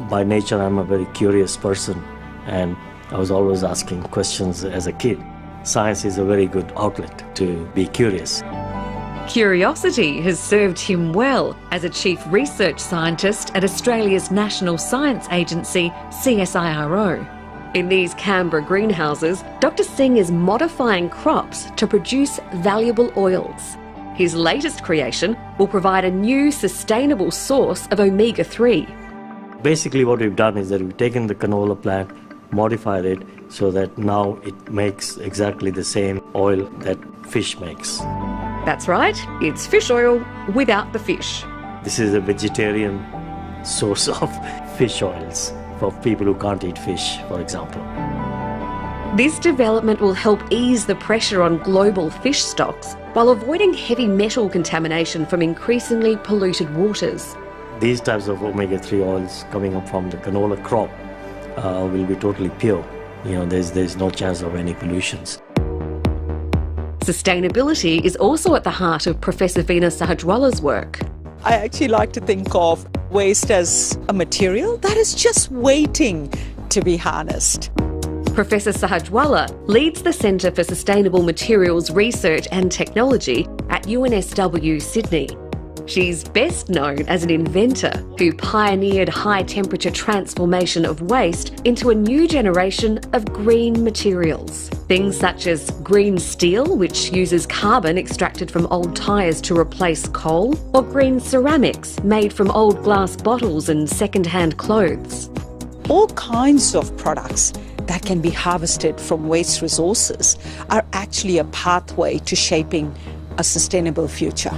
By nature, I'm a very curious person, and I was always asking questions as a kid. Science is a very good outlet to be curious.
Curiosity has served him well as a chief research scientist at Australia's National Science Agency, CSIRO. In these Canberra greenhouses, Dr. Singh is modifying crops to produce valuable oils. His latest creation will provide a new sustainable source of omega-3.
Basically what we've done is that we've taken the canola plant, modified it so that now it makes exactly the same oil that fish makes.
That's right, it's fish oil without the fish.
This is a vegetarian source of fish oils for people who can't eat fish, for example.
This development will help ease the pressure on global fish stocks while avoiding heavy metal contamination from increasingly polluted waters.
These types of omega-3 oils coming up from the canola crop will be totally pure. You know, there's no chance of any pollutions.
Sustainability is also at the heart of Professor Veena Sahajwalla's work.
I actually like to think of waste as a material that is just waiting to be harnessed.
Professor Sahajwalla leads the Centre for Sustainable Materials Research and Technology at UNSW Sydney. She's best known as an inventor who pioneered high-temperature transformation of waste into a new generation of green materials. Things such as green steel, which uses carbon extracted from old tyres to replace coal, or green ceramics made from old glass bottles and second-hand clothes.
All kinds of products that can be harvested from waste resources are actually a pathway to shaping a sustainable future.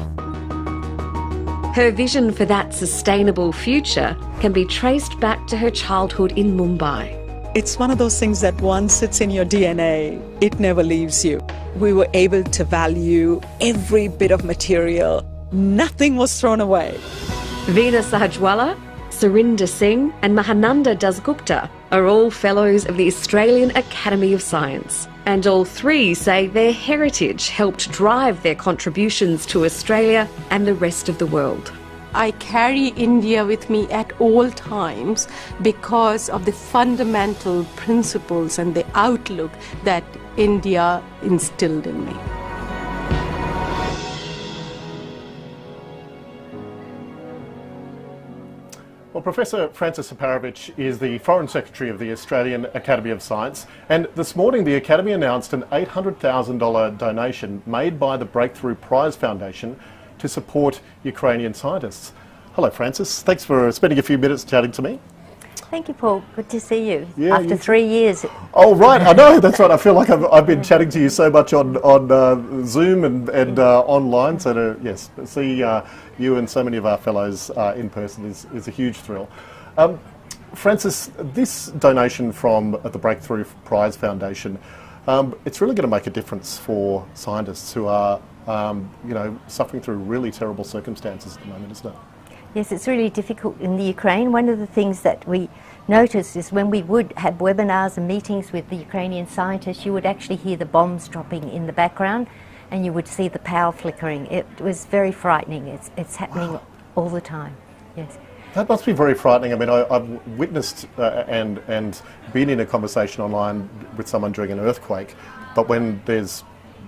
Her vision for that sustainable future can be traced back to her childhood in Mumbai.
It's one of those things that once it's in your DNA, it never leaves you. We were able to value every bit of material. Nothing was thrown away.
Veena Sahajwalla, Surinder Singh and Mahananda Dasgupta are all fellows of the Australian Academy of Science. And all three say their heritage helped drive their contributions to Australia and the rest of the world.
I carry India with me at all times because of the fundamental principles and the outlook that India instilled in me.
Well, Professor Frances Aparovich is the Foreign Secretary of the Australian Academy of Science, and this morning the Academy announced an $800,000 donation made by the Breakthrough Prize Foundation to support Ukrainian scientists. Hello, Frances. Thanks for spending a few minutes chatting to me.
Thank you, Paul. Good to see you.
Yeah,
After 3 years.
Oh, right. I know. That's right. I feel like I've been chatting to you so much on Zoom and online. So to, yes, see you and so many of our fellows in person is a huge thrill. Frances, this donation from the Breakthrough Prize Foundation, it's really going to make a difference for scientists who are, suffering through really terrible circumstances at the moment, isn't it?
Yes, it's really difficult in the Ukraine. One of the things that we noticed is when we would have webinars and meetings with the Ukrainian scientists, you would actually hear the bombs dropping in the background and you would see the power flickering. It was very frightening. It's happening all the time, yes.
That must be very frightening. I mean, I've witnessed and been in a conversation online with someone during an earthquake, but when there's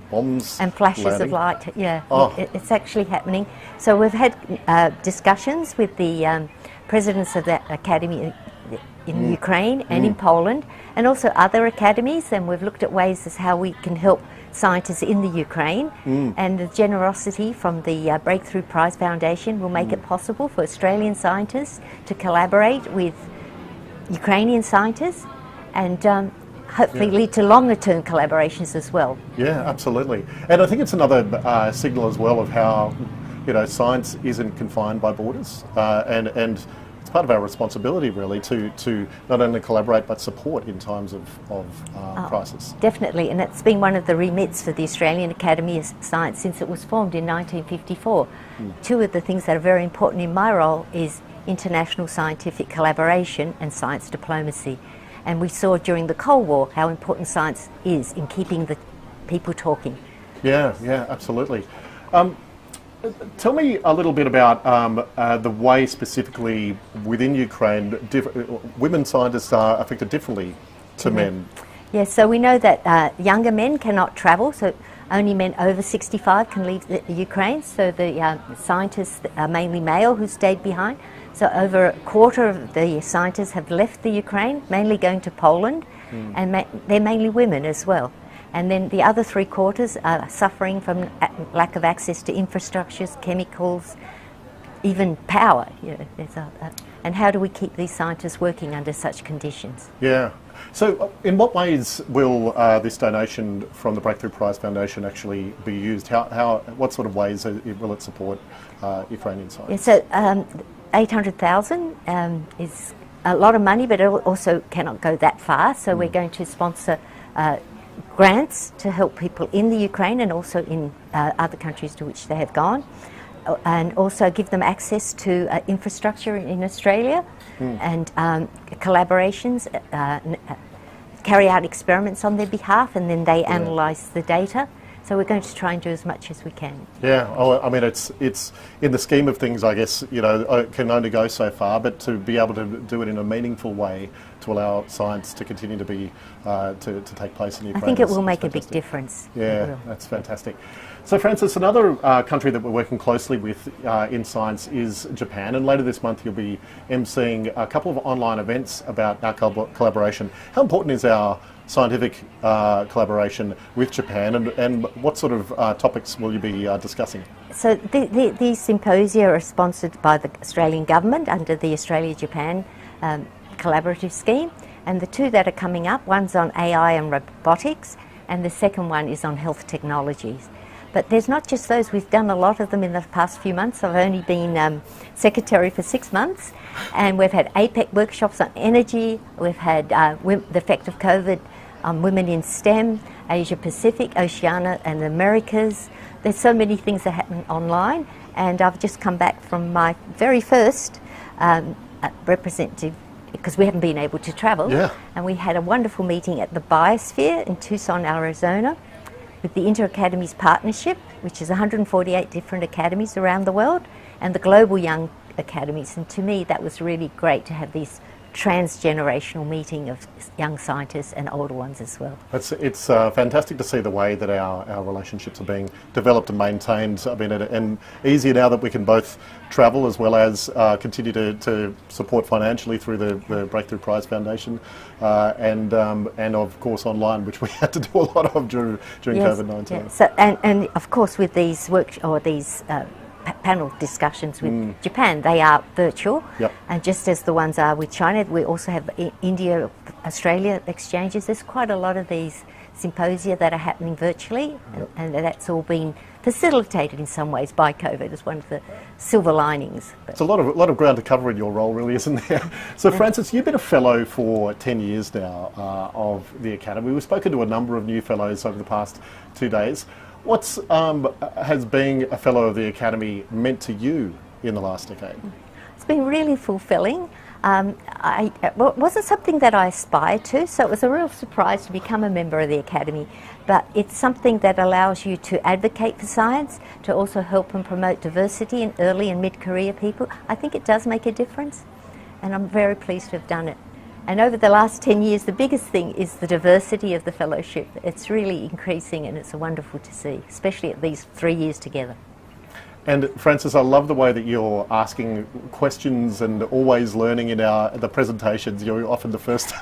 bombs
and flashes
landing.
of light, yeah,
oh.
It's actually happening. So we've had discussions with the presidents of the academy in Ukraine and in Poland, and also other academies, and we've looked at ways as how we can help scientists in the Ukraine, and the generosity from the Breakthrough Prize Foundation will make it possible for Australian scientists to collaborate with Ukrainian scientists and hopefully lead to longer-term collaborations as well.
Yeah, absolutely. And I think it's another signal as well of how, science isn't confined by borders, and it's part of our responsibility really to not only collaborate but support in times of crisis.
Definitely, and it's been one of the remits for the Australian Academy of Science since it was formed in 1954. Two of the things that are very important in my role is international scientific collaboration and science diplomacy. And we saw during the Cold War how important science is in keeping the people talking. Yeah, absolutely. Tell me a little bit about the way specifically within Ukraine women scientists are affected differently to men. Yes, so we know that younger men cannot travel, so only men over 65 can leave the Ukraine, so the scientists are mainly male who stayed behind. So over a quarter of the scientists have left the Ukraine, mainly going to Poland, and they're mainly women as well. And then the other 3/4 are suffering from lack of access to infrastructures, chemicals, even power. And how do we keep these scientists working under such conditions?
Yeah, So in what ways will this donation from the Breakthrough Prize Foundation actually be used? What sort of ways will it support FREng in science?
Yeah, so 800,000 is a lot of money, but it also cannot go that far. So we're going to sponsor grants to help people in the Ukraine and also in other countries to which they have gone, and also give them access to infrastructure in Australia and collaborations, carry out experiments on their behalf, and then they analyse the data. So we're going to try and do as much as we can.
Yeah, I mean, it's in the scheme of things, I guess, you know, it can only go so far, but to be able to do it in a meaningful way to allow science to continue to be, to take place in Ukraine.
I think it will make a big difference.
Yeah, that's fantastic. So Francis, another country that we're working closely with in science is Japan, and later this month you'll be emceeing a couple of online events about our collaboration. How important is our scientific collaboration with Japan, and what sort of topics will you be discussing?
So these symposia are sponsored by the Australian government under the Australia-Japan collaborative scheme, and the two that are coming up, one's on AI and robotics, and the second one is on health technologies. But there's not just those, we've done a lot of them in the past few months. I've only been secretary for 6 months, and we've had APEC workshops on energy, we've had the effect of COVID on women in STEM, Asia Pacific, Oceania and the Americas. There's so many things that happen online, and I've just come back from my very first representative, because we haven't been able to travel, and we had a wonderful meeting at the Biosphere in Tucson, Arizona, with the Inter-Academies Partnership, which is 148 different academies around the world, and the Global Young Academies. And to me, that was really great to have this transgenerational meeting of young scientists and older ones as well.
It's fantastic to see the way that our relationships are being developed and maintained. I mean, and easier now that we can both travel as well as continue to support financially through the Breakthrough Prize Foundation, and of course online, which we had to do a lot of during COVID-19.
Yeah. So, and of course with these panel discussions with Japan, they are virtual, and just as the ones are with China, we also have India, Australia exchanges. There's quite a lot of these symposia that are happening virtually, and that's all been facilitated in some ways by COVID as one of the silver linings.
It's a lot of ground to cover in your role, really, isn't there? So Francis, you've been a fellow for 10 years now of the Academy. We've spoken to a number of new fellows over the past 2 days. What's has being a fellow of the Academy meant to you in the last decade?
It's been really fulfilling. It wasn't something that I aspired to, so it was a real surprise to become a member of the Academy, but it's something that allows you to advocate for science, to also help and promote diversity in early and mid-career people. I think it does make a difference, and I'm very pleased to have done it. And over the last 10 years, the biggest thing is the diversity of the fellowship. It's really increasing, and it's wonderful to see, especially at these 3 years together.
And Francis, I love the way that you're asking questions and always learning in the presentations. You're often the first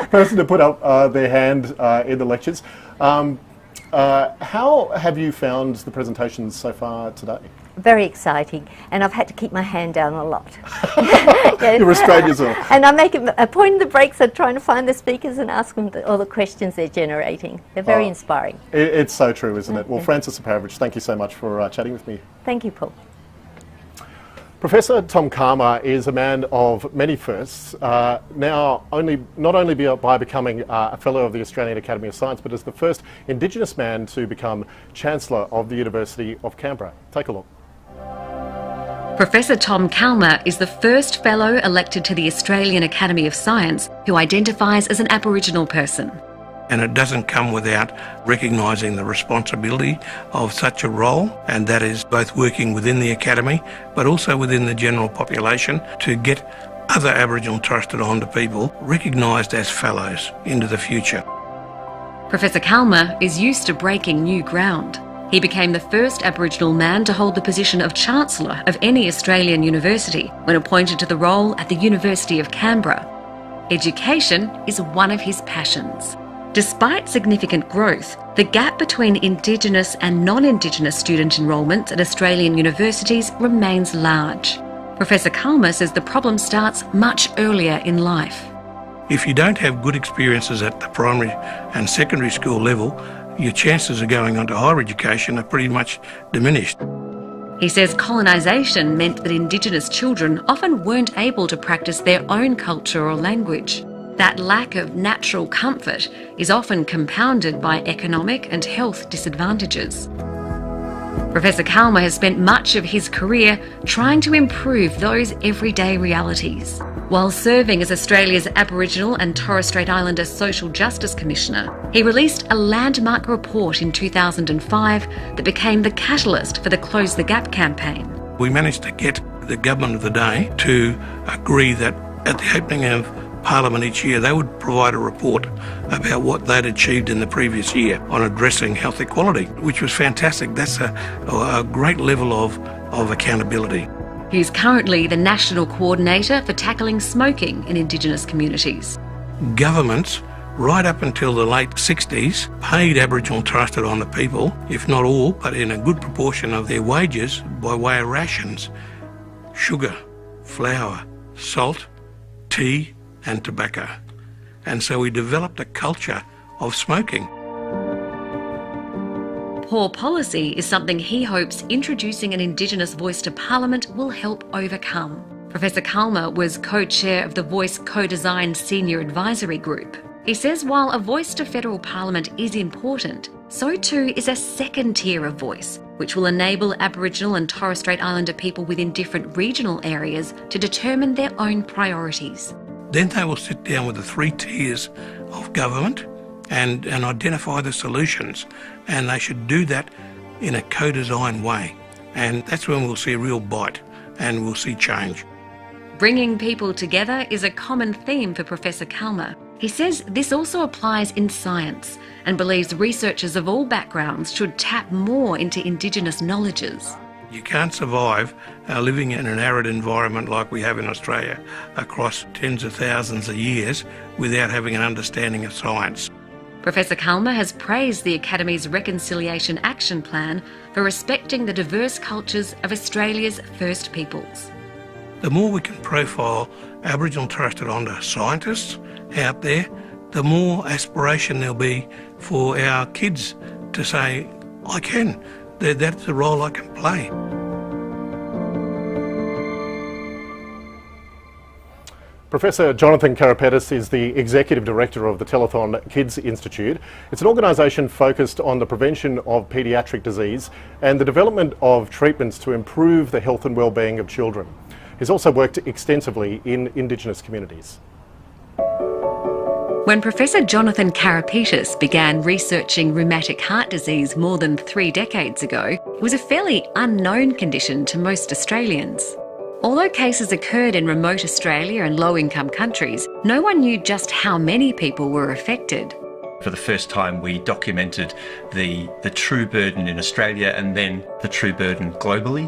person to put up their hand in the lectures. How have you found the presentations so far today?
Very exciting, and I've had to keep my hand down a lot.
You restrain yourself.
And I make a point in the breaks of trying to find the speakers and ask them all the questions they're generating. They're very inspiring.
It's so true, isn't it? Well, Francis Aparovich, thank you so much for chatting with me.
Thank you, Paul.
Professor Tom Calma is a man of many firsts, now not only by becoming a Fellow of the Australian Academy of Science, but as the first Indigenous man to become Chancellor of the University of Canberra. Take a look.
Professor Tom Calma is the first Fellow elected to the Australian Academy of Science who identifies as an Aboriginal person.
And it doesn't come without recognising the responsibility of such a role, and that is both working within the Academy but also within the general population to get other Aboriginal and Torres Strait Islander people recognised as fellows into the future.
Professor Calma is used to breaking new ground. He became the first Aboriginal man to hold the position of Chancellor of any Australian university when appointed to the role at the University of Canberra. Education is one of his passions. Despite significant growth, the gap between Indigenous and non-Indigenous student enrolment at Australian universities remains large. Professor Calma says the problem starts much earlier in life.
If you don't have good experiences at the primary and secondary school level, your chances of going on to higher education are pretty much diminished.
He says colonisation meant that Indigenous children often weren't able to practice their own culture or language. That lack of natural comfort is often compounded by economic and health disadvantages. Professor Calma has spent much of his career trying to improve those everyday realities. While serving as Australia's Aboriginal and Torres Strait Islander Social Justice Commissioner, he released a landmark report in 2005 that became the catalyst for the Close the Gap campaign.
We managed to get the government of the day to agree that at the opening of Parliament each year, they would provide a report about what they'd achieved in the previous year on addressing health equality, which was fantastic. That's a great level of accountability.
He's currently the National Coordinator for tackling smoking in Indigenous communities.
Governments, right up until the late 60s, paid Aboriginal and Torres Strait Islander people, if not all, but in a good proportion of their wages by way of rations, sugar, flour, salt, tea and tobacco. And so we developed a culture of smoking.
Poor policy is something he hopes introducing an Indigenous voice to Parliament will help overcome. Professor Calma was co-chair of the Voice Co-Design Senior Advisory Group. He says while a voice to federal Parliament is important, so too is a second tier of voice, which will enable Aboriginal and Torres Strait Islander people within different regional areas to determine their own priorities.
Then they will sit down with the 3 tiers of government and identify the solutions. And they should do that in a co-design way. And that's when we'll see a real bite and we'll see change.
Bringing people together is a common theme for Professor Calma. He says this also applies in science and believes researchers of all backgrounds should tap more into Indigenous knowledges.
You can't survive living in an arid environment like we have in Australia across tens of thousands of years without having an understanding of science.
Professor Calma has praised the Academy's Reconciliation Action Plan for respecting the diverse cultures of Australia's First Peoples.
The more we can profile Aboriginal and Torres Strait Islander scientists out there, the more aspiration there'll be for our kids to say, I can. That's the role I can play.
Professor Jonathan Carapetis is the Executive Director of the Telethon Kids Institute. It's an organisation focused on the prevention of paediatric disease and the development of treatments to improve the health and well-being of children. He's also worked extensively in Indigenous communities.
When Professor Jonathan Carapetis began researching rheumatic heart disease more than 3 decades ago, it was a fairly unknown condition to most Australians. Although cases occurred in remote Australia and low-income countries, no one knew just how many people were affected.
For the first time, we documented the true burden in Australia and then the true burden globally.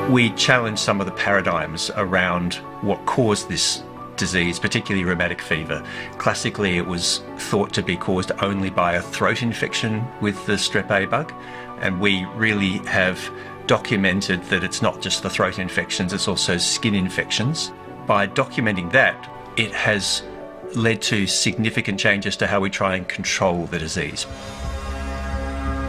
We challenged some of the paradigms around what caused this disease, particularly rheumatic fever. Classically, it was thought to be caused only by a throat infection with the strep A bug, and we really have documented that it's not just the throat infections, it's also skin infections. By documenting that, it has led to significant changes to how we try and control the disease.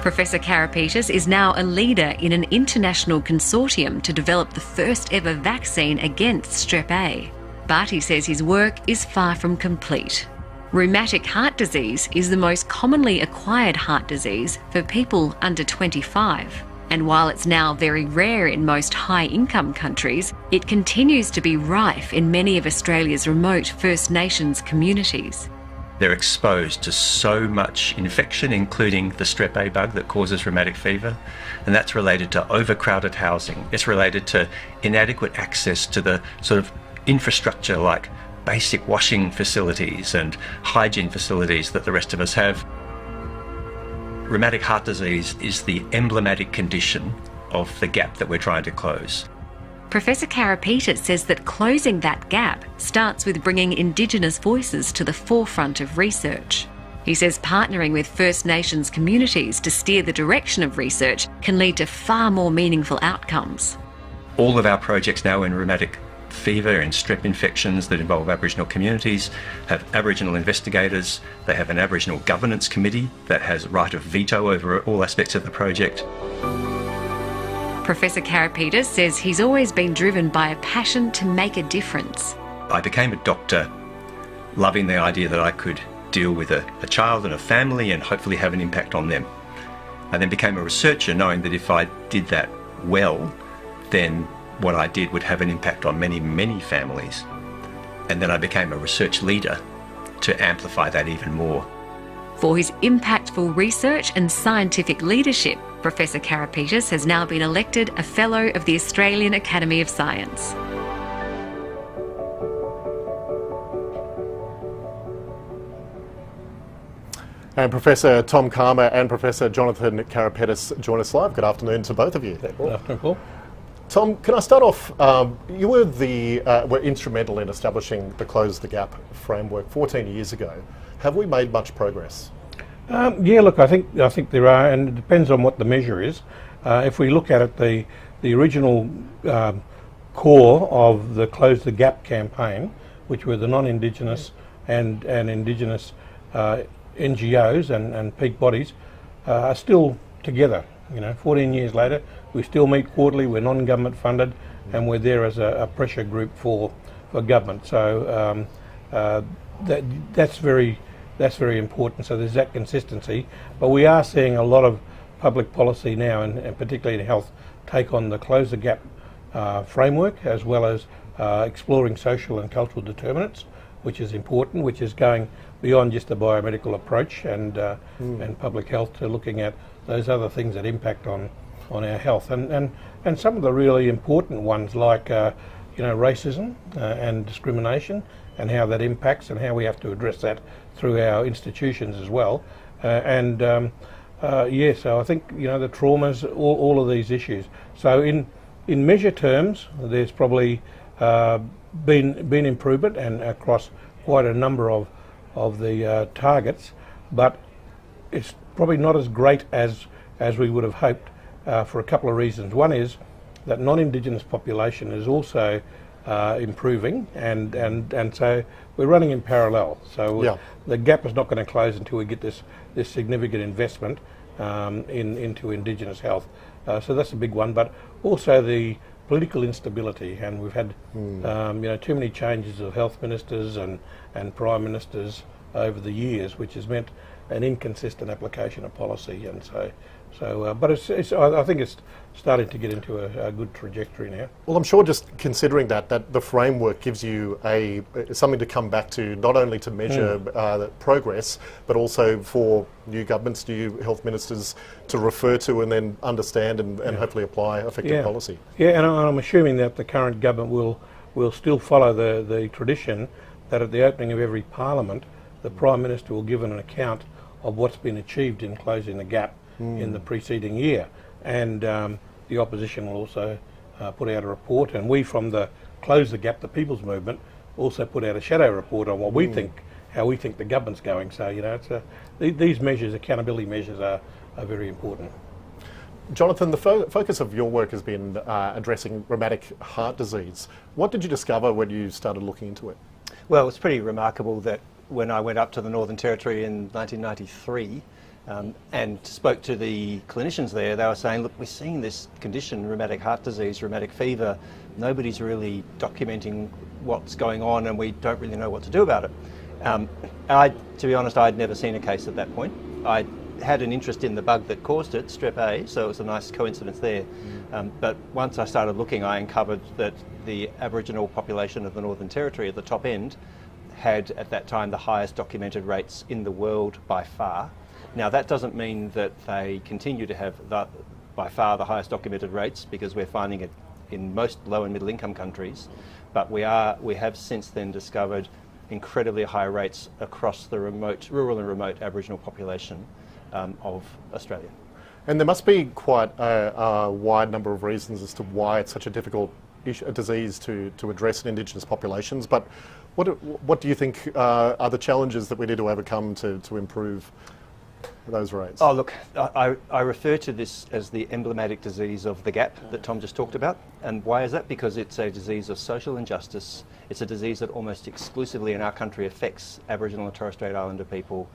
Professor Carapetis is now a leader in an international consortium to develop the first ever vaccine against strep A. But he says his work is far from complete. Rheumatic heart disease is the most commonly acquired heart disease for people under 25. And while it's now very rare in most high-income countries, it continues to be rife in many of Australia's remote First Nations communities.
They're exposed to so much infection, including the strep A bug that causes rheumatic fever, and that's related to overcrowded housing. It's related to inadequate access to the sort of infrastructure like basic washing facilities and hygiene facilities that the rest of us have. Rheumatic heart disease is the emblematic condition of the gap that we're trying to close.
Professor Carapetis says that closing that gap starts with bringing Indigenous voices to the forefront of research. He says partnering with First Nations communities to steer the direction of research can lead to far more meaningful outcomes.
All of our projects now in rheumatic fever and strep infections that involve Aboriginal communities, have Aboriginal investigators, they have an Aboriginal governance committee that has right of veto over all aspects of the project.
Professor Carapetis says he's always been driven by a passion to make a difference.
I became a doctor loving the idea that I could deal with a child and a family and hopefully have an impact on them. I then became a researcher knowing that if I did that well, then what I did would have an impact on many, many families. And then I became a research leader to amplify that even more.
For his impactful research and scientific leadership, Professor Carapetis has now been elected a Fellow of the Australian Academy of Science.
And Professor Tom Calma and Professor Jonathan Carapetis join us live. Good afternoon to both of you.
Good afternoon, Paul.
Tom, can I start off? You were were instrumental in establishing the Close the Gap framework 14 years ago. Have we made much progress?
Yeah, look, I think there are, and it depends on what the measure is. If we look at it, the original core of the Close the Gap campaign, which were the non-Indigenous and Indigenous NGOs and peak bodies, are still together. 14 years later, we still meet quarterly. We're non-government funded, and we're there as a pressure group for government. So that's very important. So there's that consistency. But we are seeing a lot of public policy now, and particularly in health, take on the Close the Gap framework, as well as exploring social and cultural determinants, which is important, which is going beyond just the biomedical approach and public health to looking at those other things that impact on our health. And some of the really important ones, like racism and discrimination, and how that impacts and how we have to address that through our institutions as well. So I think the traumas, all of these issues. So in measure terms, there's probably been improvement and across quite a number of the targets, but it's probably not as great as we would have hoped for a couple of reasons. One is that non-Indigenous population is also improving, and so we're running in parallel. So the gap is not going to close until we get this significant investment into Indigenous health. So that's a big one, but also the political instability, and we've had too many changes of health ministers and prime ministers over the years, which has meant an inconsistent application of policy. And but I think it's starting to get into a good trajectory now.
Well, I'm sure just considering that the framework gives you something to come back to, not only to measure progress, but also for new governments, new health ministers to refer to and then understand and hopefully apply effective policy. Yeah,
and I'm assuming that the current government will still follow the tradition that at the opening of every parliament, the Prime Minister will give an account of what's been achieved in closing the gap in the preceding year, and the opposition will also put out a report, and we from the Close the Gap, the People's Movement, also put out a shadow report on what we think, how we think the government's going. So these measures, accountability measures, are very important.
Jonathan, the focus of your work has been addressing rheumatic heart disease. What did you discover when you started looking into it?
Well, it's pretty remarkable that when I went up to the Northern Territory in 1993 and spoke to the clinicians there, they were saying, look, we're seeing this condition, rheumatic heart disease, rheumatic fever. Nobody's really documenting what's going on, and we don't really know what to do about it. To be honest, I'd never seen a case at that point. I had an interest in the bug that caused it, strep A, so it was a nice coincidence there. But once I started looking, I uncovered that the Aboriginal population of the Northern Territory at the top end had at that time the highest documented rates in the world by far. Now that doesn't mean that they continue to have by far the highest documented rates, because we're finding it in most low and middle income countries, but we have since then discovered incredibly high rates across the rural and remote Aboriginal population of Australia.
And there must be quite a wide number of reasons as to why it's such a difficult disease to address in Indigenous populations, but what do you think are the challenges that we need to overcome to improve those rates?
Oh, look, I refer to this as the emblematic disease of the gap that Tom just talked about. And why is that? Because it's a disease of social injustice. It's a disease that almost exclusively in our country affects Aboriginal and Torres Strait Islander people.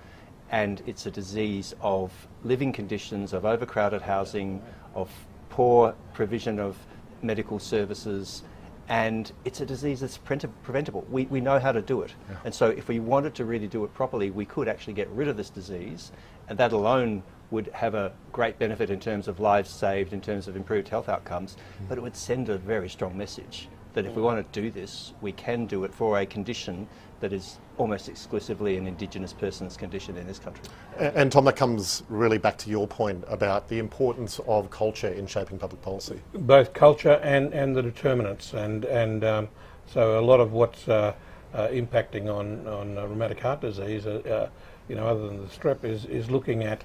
And it's a disease of living conditions, of overcrowded housing, of poor provision of medical services, and it's a disease that's preventable. We know how to do it. Yeah. And so if we wanted to really do it properly, we could actually get rid of this disease, and that alone would have a great benefit in terms of lives saved, in terms of improved health outcomes, but it would send a very strong message that if we want to do this, we can do it for a condition that is almost exclusively an Indigenous person's condition in this country.
And Tom, that comes really back to your point about the importance of culture in shaping public policy.
Both culture and the determinants, and so a lot of what's impacting on rheumatic heart disease, you know, other than the strep, is looking at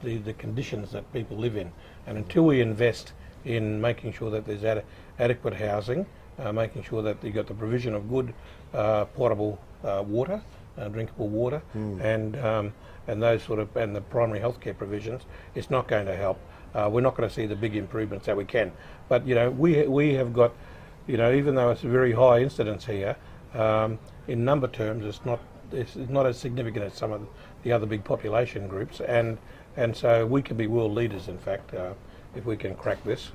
the conditions that people live in. And until we invest in making sure that there's adequate housing, making sure that you got the provision of good potable water, drinkable water, and those sort of, and the primary healthcare provisions, it's not going to help. We're not going to see the big improvements that we can. But you know, we have got, you know, even though it's a very high incidence here, in number terms, it's not as significant as some of the other big population groups, and so we can be world leaders, in fact. If we can crack this.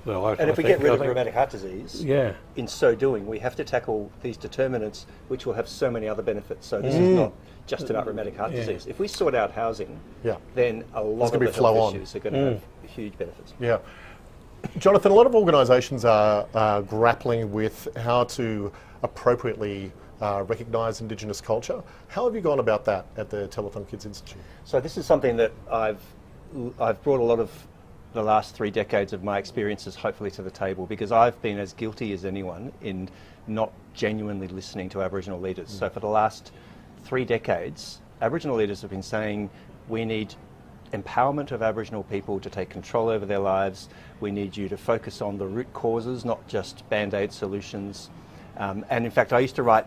Well, and if we get rid of rheumatic heart disease, in so doing, we have to tackle these determinants, which will have so many other benefits. So this is not just about rheumatic heart disease. If we sort out housing, then a lot of the health issues are going to have huge benefits.
Yeah. Jonathan, a lot of organisations are grappling with how to appropriately recognise Indigenous culture. How have you gone about that at the Telethon Kids Institute?
So this is something that I've brought a lot of the last 3 decades of my experiences hopefully to the table, because I've been as guilty as anyone in not genuinely listening to Aboriginal leaders. So for the last 3 decades, Aboriginal leaders have been saying we need empowerment of Aboriginal people to take control over their lives. We need you to focus on the root causes, not just band-aid solutions. And in fact, I used to write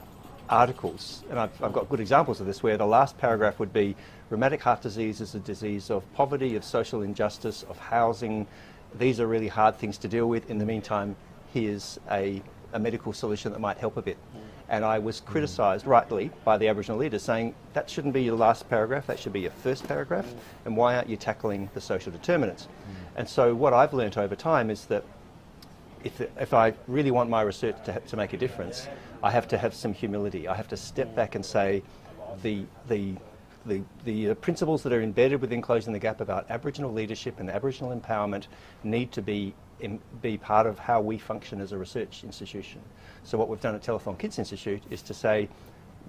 articles, and I've got good examples of this, where the last paragraph would be rheumatic heart disease is a disease of poverty, of social injustice, of housing. These are really hard things to deal with. In the meantime, here's a medical solution that might help a bit. And I was criticised, rightly, by the Aboriginal leaders, saying that shouldn't be your last paragraph, that should be your first paragraph, and why aren't you tackling the social determinants? And so what I've learnt over time is that if I really want my research to make a difference, I have to have some humility. I have to step back and say the principles that are embedded within Closing the Gap about Aboriginal leadership and Aboriginal empowerment need to be part of how we function as a research institution. So what we've done at Telethon Kids Institute is to say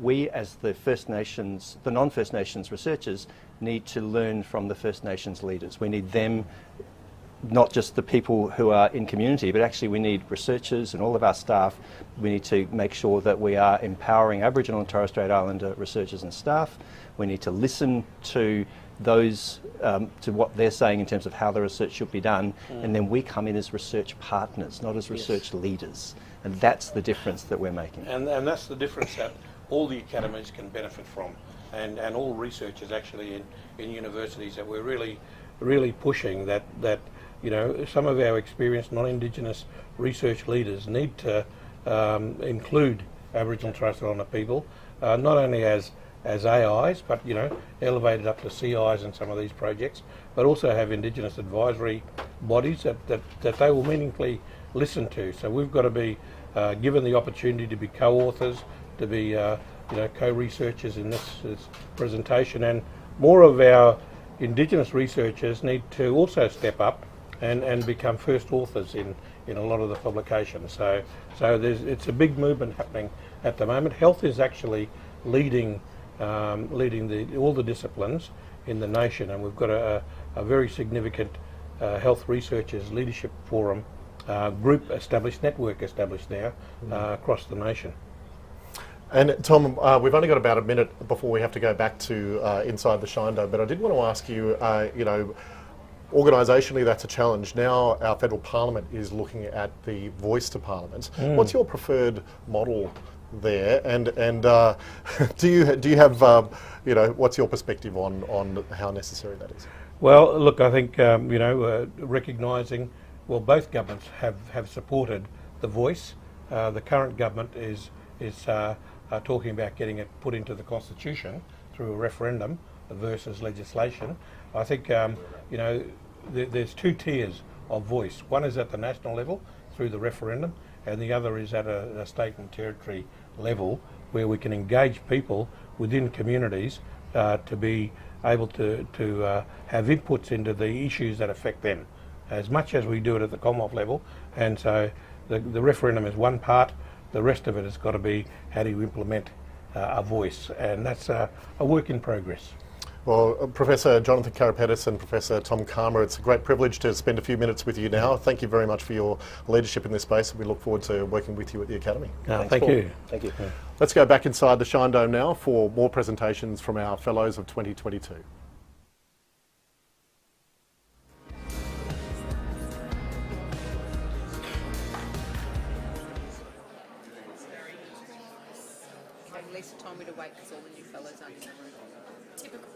we as the First Nations, the non-First Nations researchers, need to learn from the First Nations leaders. We need them, not just the people who are in community, but actually we need researchers and all of our staff. We need to make sure that we are empowering Aboriginal and Torres Strait Islander researchers and staff. We need to listen to those, to what they're saying in terms of how the research should be done, and then we come in as research partners, not as research leaders. And that's the difference that we're making.
And that's the difference that all the academies can benefit from, and all researchers actually in universities, that we're really pushing that you know, some of our experienced non-Indigenous research leaders need to include Aboriginal and Torres Strait Islander people, not only as AIs, but you know, elevated up to CIs in some of these projects, but also have Indigenous advisory bodies that they will meaningfully listen to. So we've got to be given the opportunity to be co-authors, to be you know, co-researchers in this presentation, and more of our Indigenous researchers need to also step up and become first authors in a lot of the publications. So it's a big movement happening at the moment. Health is actually leading all the disciplines in the nation, and we've got a very significant health researchers leadership forum group established, network established now across the nation.
And Tom, we've only got about a minute before we have to go back to Inside the Shine Dome, but I did want to ask you, you know, organisationally that's a challenge. Now our federal parliament is looking at the voice to parliament. What's your preferred model there, and do you have what's your perspective on how necessary that is?
Well, look, I think recognising, well, both governments have supported the voice. The current government is talking about getting it put into the Constitution through a referendum versus legislation. I think there's two tiers of voice. One is at the national level through the referendum, and the other is at a state and territory level, where we can engage people within communities to be able to have inputs into the issues that affect them, as much as we do it at the Commonwealth level. And so the referendum is one part. The rest of it has got to be how do you implement a voice, and that's a work in progress.
Well, Professor Jonathan Carapetis and Professor Tom Calma, it's a great privilege to spend a few minutes with you now. Thank you very much for your leadership in this space, and we look forward to working with you at the Academy.
Thank you. Thank you.
Yeah. Let's go back inside the Shine Dome now for more presentations from our Fellows of 2022.
Lisa told me to wait because all the new fellows aren't in the room. Typical.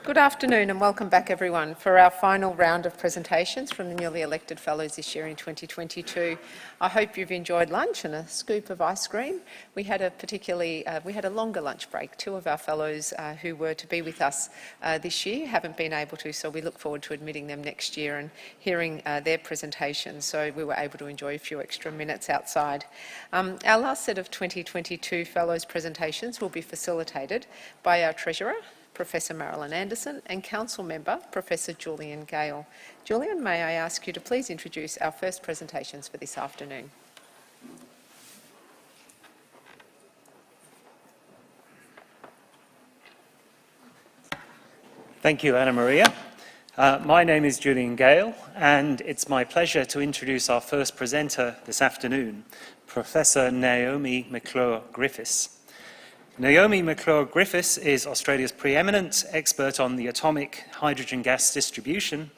Good afternoon and welcome back everyone for our final round of presentations from the newly elected fellows this year in 2022. I hope you've enjoyed lunch and a scoop of ice cream. We had a longer lunch break. Two of our fellows who were to be with us this year haven't been able to, so we look forward to admitting them next year and hearing their presentations, so we were able to enjoy a few extra minutes outside. Our last set of 2022 fellows presentations will be facilitated by our Treasurer, Professor Marilyn Anderson, and Council Member, Professor Julian Gale. Julian, may I ask you to please introduce our first presentations for this afternoon.
Thank you, Anna Maria. My name is Julian Gale, and it's my pleasure to introduce our first presenter this afternoon, Professor Naomi McClure-Griffiths. Naomi McClure-Griffiths is Australia's preeminent expert on the atomic hydrogen gas distribution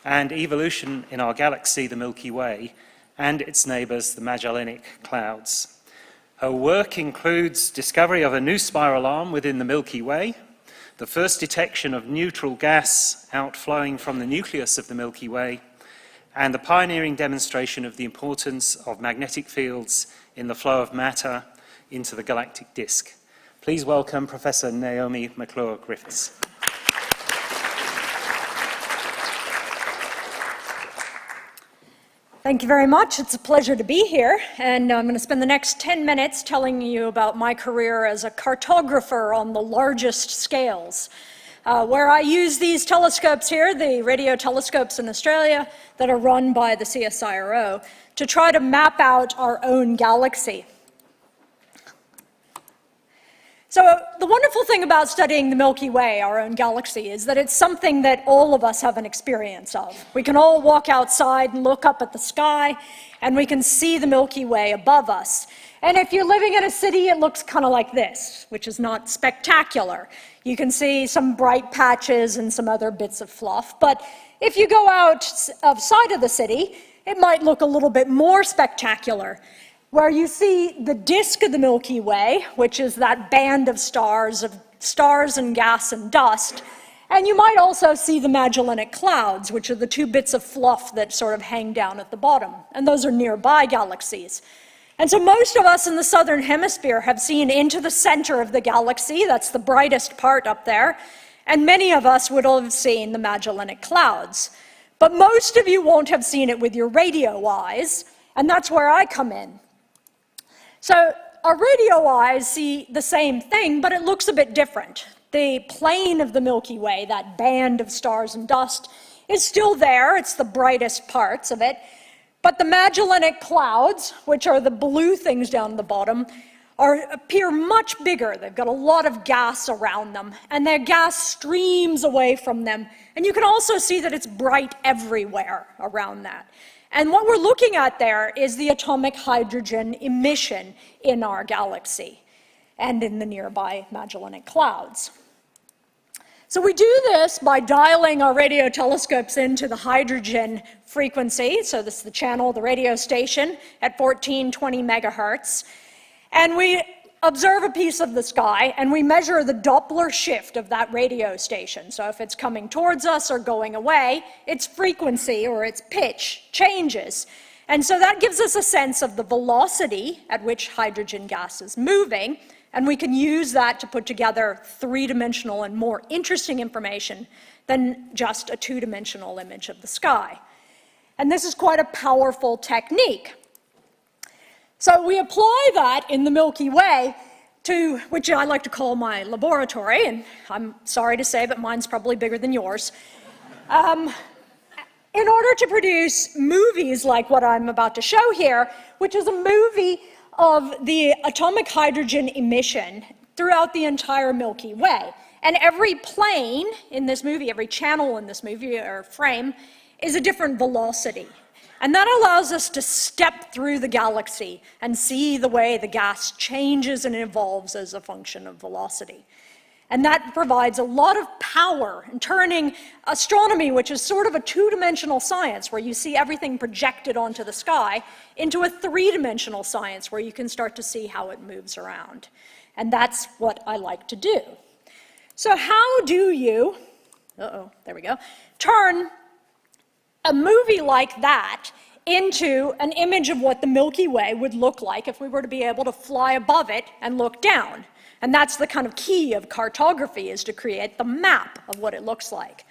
and evolution in our galaxy, the Milky Way, and its neighbours, the Magellanic Clouds. Her work includes discovery of a new spiral arm within the Milky Way, the first detection of neutral gas outflowing from the nucleus of the Milky Way, and the pioneering demonstration of the importance of magnetic fields in the flow of matter into the galactic disk. Please welcome Professor Naomi McClure-Griffiths.
Thank you very much. It's a pleasure to be here, and I'm going to spend the next 10 minutes telling you about my career as a cartographer on the largest scales, where I use these telescopes here, the radio telescopes in Australia that are run by the CSIRO, to try to map out our own galaxy. So the wonderful thing about studying the Milky Way, our own galaxy, is that it's something that all of us have an experience of. We can all walk outside and look up at the sky, and we can see the Milky Way above us. And if you're living in a city, it looks kind of like this, which is not spectacular. You can see some bright patches and some other bits of fluff. But if you go outside of the city, it might look a little bit more spectacular, where you see the disk of the Milky Way, which is that band of stars and gas and dust. And you might also see the Magellanic Clouds, which are the two bits of fluff that sort of hang down at the bottom. And those are nearby galaxies. And so most of us in the southern hemisphere have seen into the center of the galaxy. That's the brightest part up there. And many of us would have seen the Magellanic Clouds. But most of you won't have seen it with your radio eyes. And that's where I come in. So our radio eyes see the same thing, but it looks a bit different. The plane of the Milky Way, that band of stars and dust, is still there. It's the brightest parts of it. But the Magellanic Clouds, which are the blue things down the bottom, appear much bigger. They've got a lot of gas around them, and their gas streams away from them. And you can also see that it's bright everywhere around that. And what we're looking at there is the atomic hydrogen emission in our galaxy and in the nearby Magellanic Clouds. So we do this by dialing our radio telescopes into the hydrogen frequency. So this is the channel, the radio station at 1420 megahertz. And we observe a piece of the sky and we measure the Doppler shift of that radio station. So if it's coming towards us or going away, its frequency or its pitch changes. And so that gives us a sense of the velocity at which hydrogen gas is moving. And we can use that to put together three-dimensional and more interesting information than just a two-dimensional image of the sky. And this is quite a powerful technique. So we apply that in the Milky Way to, which I like to call my laboratory, and I'm sorry to say, but mine's probably bigger than yours, in order to produce movies like what I'm about to show here, which is a movie of the atomic hydrogen emission throughout the entire Milky Way. And every plane in this movie, every channel in this movie or frame, is a different velocity. And that allows us to step through the galaxy and see the way the gas changes and evolves as a function of velocity. And that provides a lot of power in turning astronomy, which is sort of a two-dimensional science where you see everything projected onto the sky, into a three-dimensional science where you can start to see how it moves around. And that's what I like to do. So how do you, there we go, turn a movie like that into an image of what the Milky Way would look like if we were to be able to fly above it and look down? And that's the kind of key of cartography, is to create the map of what it looks like.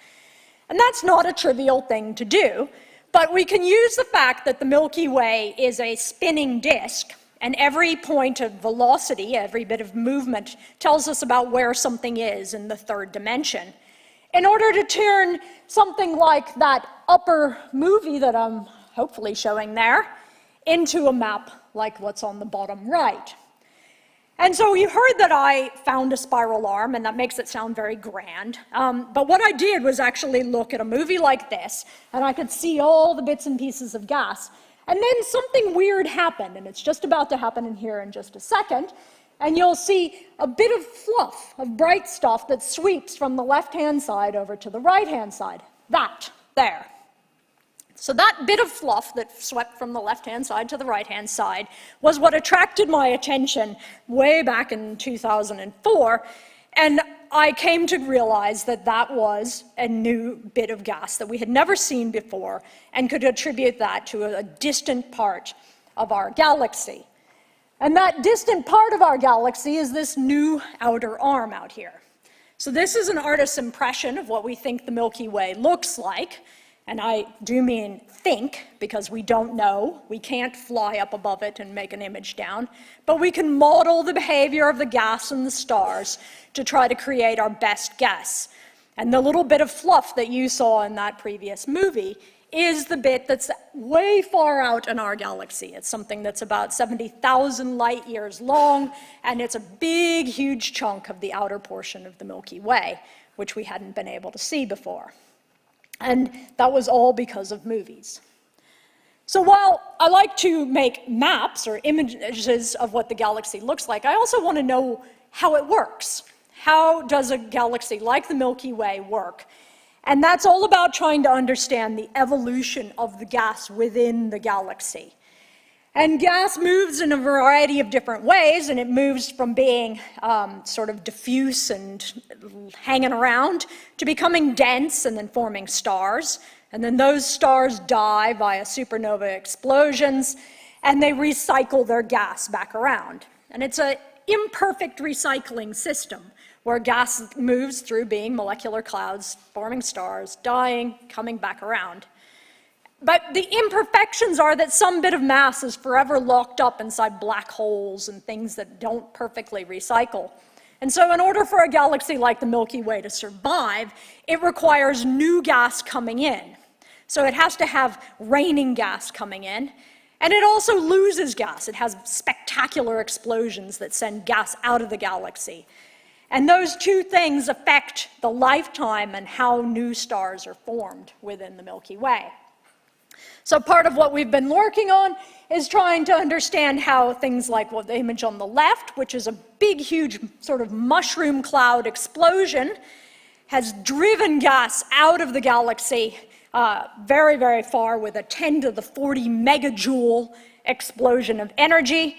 And that's not a trivial thing to do, but we can use the fact that the Milky Way is a spinning disk, and every point of velocity, every bit of movement, tells us about where something is in the third dimension, in order to turn something like that upper movie that I'm hopefully showing there into a map like what's on the bottom right. And so you heard that I found a spiral arm, and that makes it sound very grand. But what I did was actually look at a movie like this, and I could see all the bits and pieces of gas. And then something weird happened, and it's just about to happen in here in just a second. And you'll see a bit of fluff, of bright stuff that sweeps from the left-hand side over to the right-hand side. That, there. So that bit of fluff that swept from the left-hand side to the right-hand side was what attracted my attention way back in 2004. And I came to realize that that was a new bit of gas that we had never seen before, and could attribute that to a distant part of our galaxy. And that distant part of our galaxy is this new outer arm out here. So this is an artist's impression of what we think the Milky Way looks like. And I do mean think, because we don't know. We can't fly up above it and make an image down. But we can model the behavior of the gas and the stars to try to create our best guess. And the little bit of fluff that you saw in that previous movie is the bit that's way far out in our galaxy. It's something that's about 70,000 light years long, and it's a big, huge chunk of the outer portion of the Milky Way, which we hadn't been able to see before. And that was all because of movies. So while I like to make maps or images of what the galaxy looks like, I also want to know how it works. How does a galaxy like the Milky Way work? And that's all about trying to understand the evolution of the gas within the galaxy. And gas moves in a variety of different ways, and it moves from being sort of diffuse and hanging around to becoming dense and then forming stars. And then those stars die via supernova explosions, and they recycle their gas back around. And it's an imperfect recycling system, where gas moves through being molecular clouds, forming stars, dying, coming back around. But the imperfections are that some bit of mass is forever locked up inside black holes and things that don't perfectly recycle. And so in order for a galaxy like the Milky Way to survive, it requires new gas coming in. So it has to have raining gas coming in, and it also loses gas. It has spectacular explosions that send gas out of the galaxy. And those two things affect the lifetime and how new stars are formed within the Milky Way. So part of what we've been working on is trying to understand how things like the image on the left, which is a big, huge sort of mushroom cloud explosion, has driven gas out of the galaxy very, very far with a 10 to the 40 megajoule explosion of energy.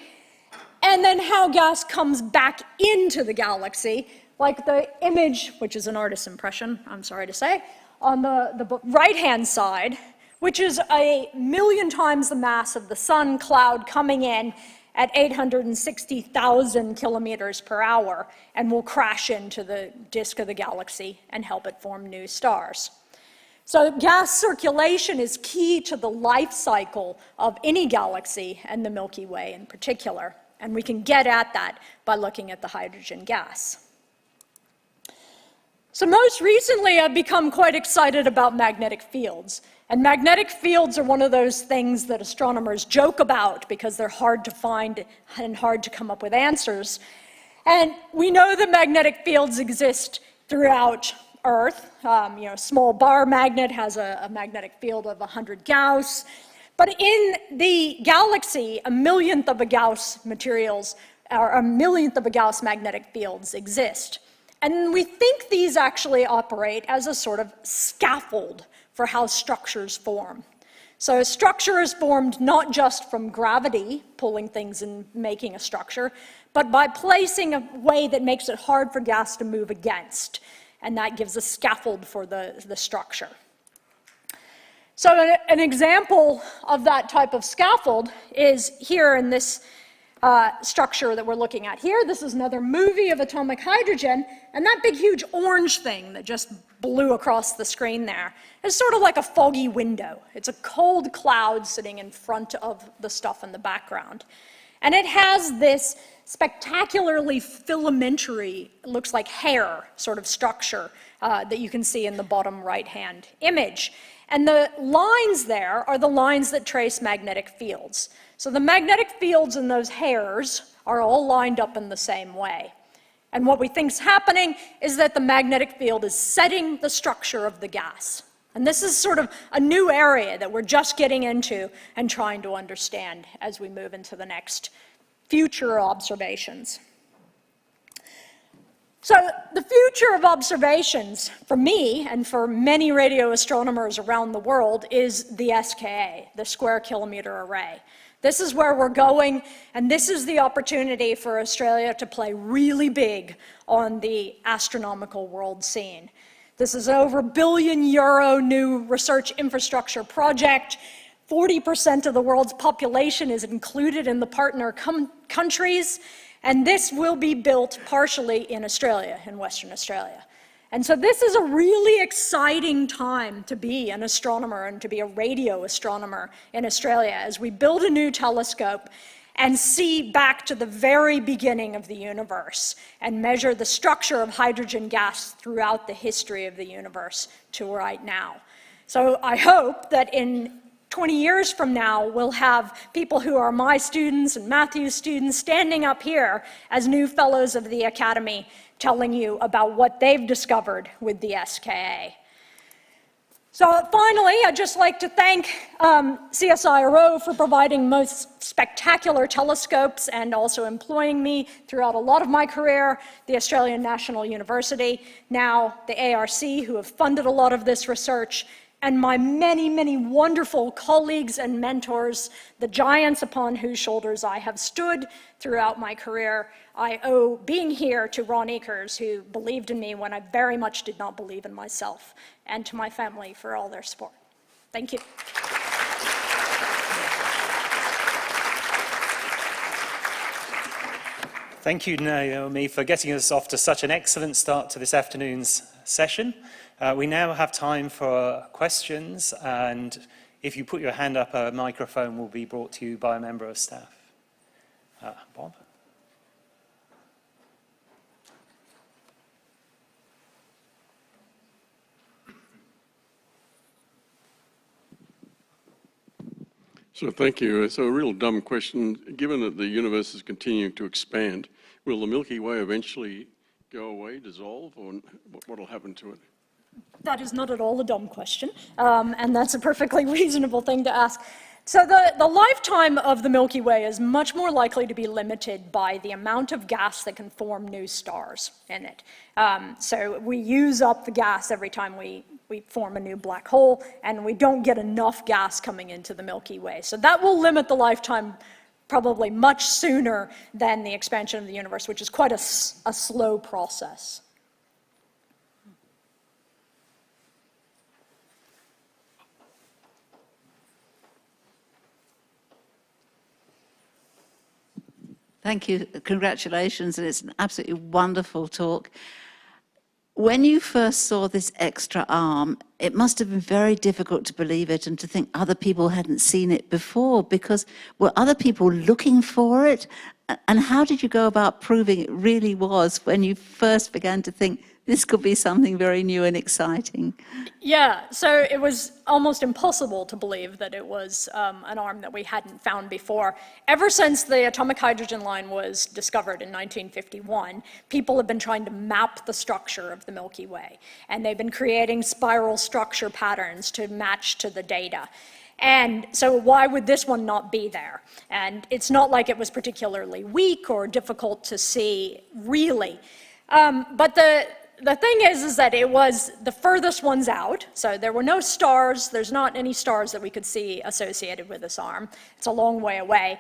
And then how gas comes back into the galaxy, like the image, which is an artist's impression, I'm sorry to say, on the right-hand side, which is 1,000,000 times the mass of the sun cloud coming in at 860,000 kilometers per hour and will crash into the disk of the galaxy and help it form new stars. So gas circulation is key to the life cycle of any galaxy and the Milky Way in particular. And we can get at that by looking at the hydrogen gas. So most recently, I've become quite excited about magnetic fields. And magnetic fields are one of those things that astronomers joke about because they're hard to find and hard to come up with answers. And we know that magnetic fields exist throughout Earth. Small bar magnet has a magnetic field of 100 Gauss. But in the galaxy, 1,000,000th of a Gauss materials, or 1,000,000th of a Gauss magnetic fields exist. And we think these actually operate as a sort of scaffold for how structures form. So a structure is formed not just from gravity, pulling things and making a structure, but by placing a way that makes it hard for gas to move against. And that gives a scaffold for the structure. So an example of that type of scaffold is here in this structure that we're looking at here. This is another movie of atomic hydrogen, and that big, huge orange thing that just blew across the screen there is sort of like a foggy window. It's a cold cloud sitting in front of the stuff in the background. And it has this spectacularly filamentary, looks like hair sort of structure that you can see in the bottom right-hand image. And the lines there are the lines that trace magnetic fields. So the magnetic fields in those hairs are all lined up in the same way. And what we think is happening is that the magnetic field is setting the structure of the gas. And this is sort of a new area that we're just getting into and trying to understand as we move into the next future observations. So the future of observations for me and for many radio astronomers around the world is the SKA, the Square Kilometre Array. This is where we're going, and this is the opportunity for Australia to play really big on the astronomical world scene. This is an over €1 billion new research infrastructure project. 40% of the world's population is included in the partner countries, and this will be built partially in Australia, in Western Australia. And so this is a really exciting time to be an astronomer and to be a radio astronomer in Australia as we build a new telescope and see back to the very beginning of the universe and measure the structure of hydrogen gas throughout the history of the universe to right now. So I hope that in 20 years from now, we'll have people who are my students and Matthew's students standing up here as new fellows of the Academy telling you about what they've discovered with the SKA. So finally, I'd just like to thank CSIRO for providing most spectacular telescopes and also employing me throughout a lot of my career, the Australian National University, now the ARC, who have funded a lot of this research, and my many, many wonderful colleagues and mentors, the giants upon whose shoulders I have stood throughout my career. I owe being here to Ron Akers, who believed in me when I very much did not believe in myself, and to my family for all their support. Thank you.
Thank you, Naomi, for getting us off to such an excellent start to this afternoon's session. We now have time for questions, and if you put your hand up, a microphone will be brought to you by a member of staff. Bob?
So thank you. So a real dumb question. Given that the universe is continuing to expand, will the Milky Way eventually go away, dissolve, or what will happen to it?
That is not at all a dumb question, and that's a perfectly reasonable thing to ask. So the lifetime of the Milky Way is much more likely to be limited by the amount of gas that can form new stars in it. So we use up the gas every time we form a new black hole, and we don't get enough gas coming into the Milky Way. So that will limit the lifetime probably much sooner than the expansion of the universe, which is quite a slow process.
Thank you. Congratulations, and it's an absolutely wonderful talk. When you first saw this extra arm, it must have been very difficult to believe it and to think other people hadn't seen it before, because were other people looking for it? And how did you go about proving it really was when you first began to think this could be something very new and exciting?
Yeah, so it was almost impossible to believe that it was an arm that we hadn't found before. Ever since the atomic hydrogen line was discovered in 1951, people have been trying to map the structure of the Milky Way, and they've been creating spiral structure patterns to match to the data. And so why would this one not be there? And it's not like it was particularly weak or difficult to see, really. But the thing is that it was the furthest ones out, so there were no stars. There's not any stars that we could see associated with this arm. It's a long way away.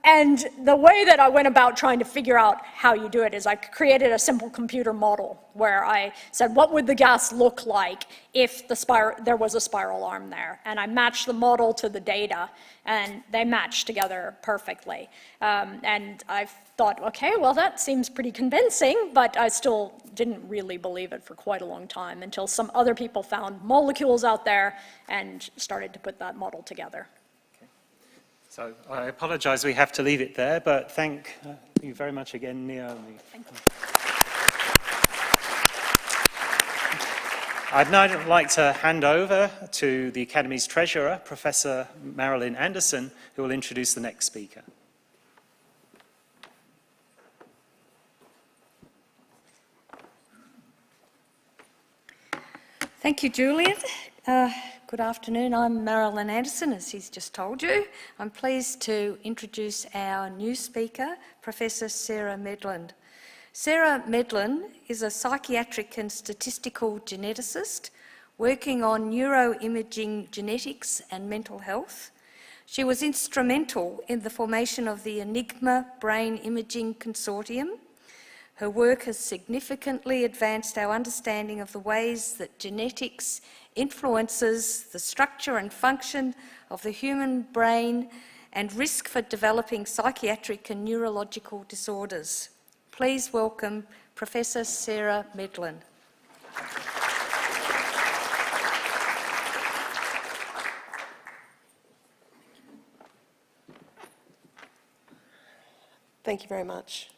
And the way that I went about trying to figure out how you do it is I created a simple computer model where I said, what would the gas look like if there was a spiral arm there? And I matched the model to the data, and they matched together perfectly. And I thought, okay, well, that seems pretty convincing, but I still didn't really believe it for quite a long time until some other people found molecules out there and started to put that model together.
So I apologise we have to leave it there, but thank you very much again, Naomi.
Thank you.
I'd now like to hand over to the Academy's Treasurer, Professor Marilyn Anderson, who will introduce the next speaker.
Thank you, Julian. Good afternoon. I'm Marilyn Anderson, as he's just told you. I'm pleased to introduce our new speaker, Professor Sarah Medland. Sarah Medland is a psychiatric and statistical geneticist working on neuroimaging genetics and mental health. She was instrumental in the formation of the Enigma Brain Imaging Consortium. Her work has significantly advanced our understanding of the ways that genetics influences the structure and function of the human brain and risk for developing psychiatric and neurological disorders. Please welcome Professor Sarah Medland.
Thank you very much.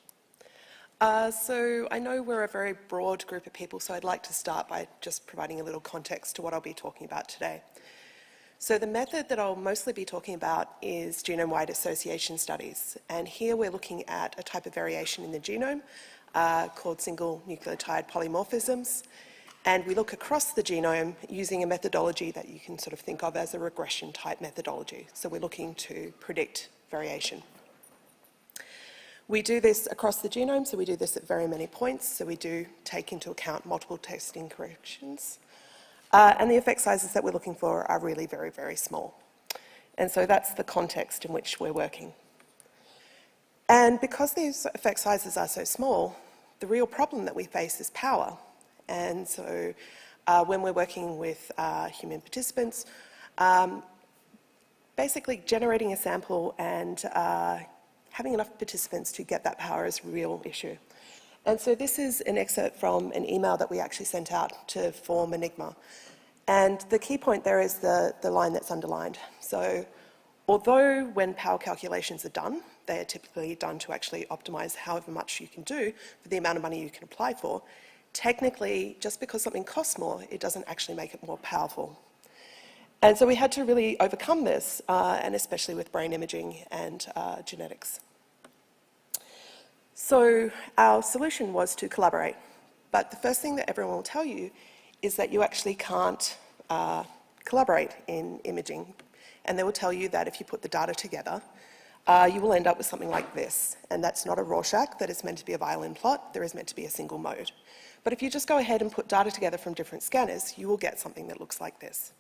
So I know we're a very broad group of people, so I'd like to start by just providing a little context to what I'll be talking about today. So the method that I'll mostly be talking about is genome-wide association studies. And here we're looking at a type of variation in the genome called single nucleotide polymorphisms. And we look across the genome using a methodology that you can sort of think of as a regression type methodology. So we're looking to predict variation. We do this across the genome, so we do this at very many points. So we do take into account multiple testing corrections. And the effect sizes that we're looking for are really very, very small. And so that's the context in which we're working. And because these effect sizes are so small, the real problem that we face is power. And so when we're working with human participants, basically generating a sample and having enough participants to get that power is a real issue. And so this is an excerpt from an email that we actually sent out to form Enigma. And the key point there is the line that's underlined. So although when power calculations are done, they are typically done to actually optimize however much you can do for the amount of money you can apply for, technically, just because something costs more, it doesn't actually make it more powerful. And so we had to really overcome this, and especially with brain imaging and genetics. So our solution was to collaborate. But the first thing that everyone will tell you is that you actually can't collaborate in imaging. And they will tell you that if you put the data together, you will end up with something like this. And that's not a Rorschach that is meant to be a violin plot. There is meant to be a single mode. But if you just go ahead and put data together from different scanners, you will get something that looks like this.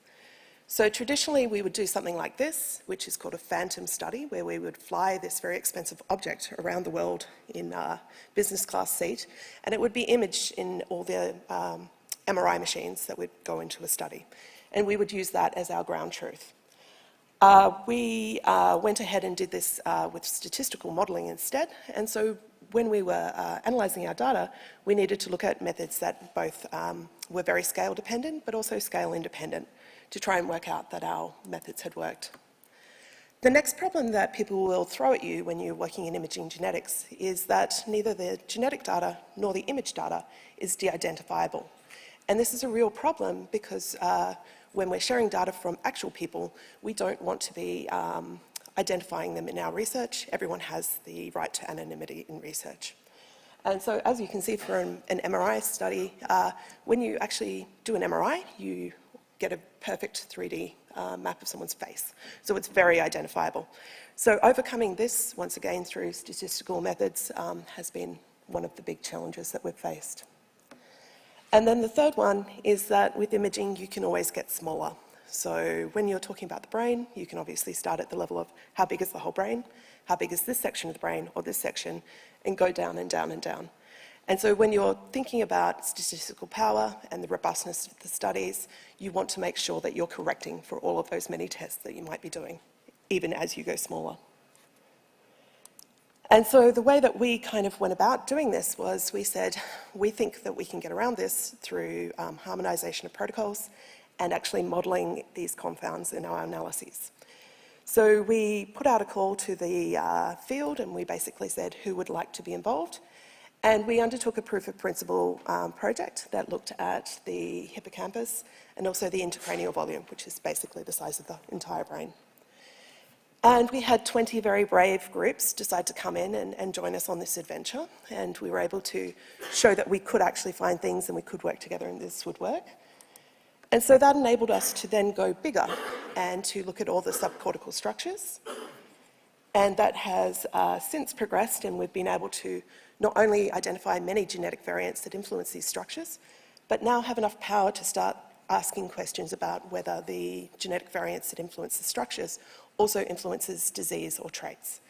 So traditionally, we would do something like this, which is called a phantom study, where we would fly this very expensive object around the world in a business class seat, and it would be imaged in all the MRI machines that would go into a study. And we would use that as our ground truth. We went ahead and did this with statistical modelling instead, and so when we were analysing our data, we needed to look at methods that both were very scale dependent, but also scale independent, to try and work out that our methods had worked. The next problem that people will throw at you when you're working in imaging genetics is that neither the genetic data nor the image data is de-identifiable. And this is a real problem because when we're sharing data from actual people, we don't want to be identifying them in our research. Everyone has the right to anonymity in research. And so as you can see from an MRI study, when you actually do an MRI, you get a perfect 3D map of someone's face. So it's very identifiable. So overcoming this, once again, through statistical methods has been one of the big challenges that we've faced. And then the third one is that with imaging, you can always get smaller. So when you're talking about the brain, you can obviously start at the level of how big is the whole brain, how big is this section of the brain or this section, and go down and down and down. And so when you're thinking about statistical power and the robustness of the studies, you want to make sure that you're correcting for all of those many tests that you might be doing, even as you go smaller. And so the way that we kind of went about doing this was we said, we think that we can get around this through harmonisation of protocols and actually modelling these confounds in our analyses. So we put out a call to the field and we basically said who would like to be involved. And we undertook a proof of principle project that looked at the hippocampus and also the intracranial volume, which is basically the size of the entire brain. And we had 20 very brave groups decide to come in and join us on this adventure. And we were able to show that we could actually find things and we could work together and this would work. And so that enabled us to then go bigger and to look at all the subcortical structures. And that has since progressed, and we've been able to not only identify many genetic variants that influence these structures, but now have enough power to start asking questions about whether the genetic variants that influence the structures also influences disease or traits.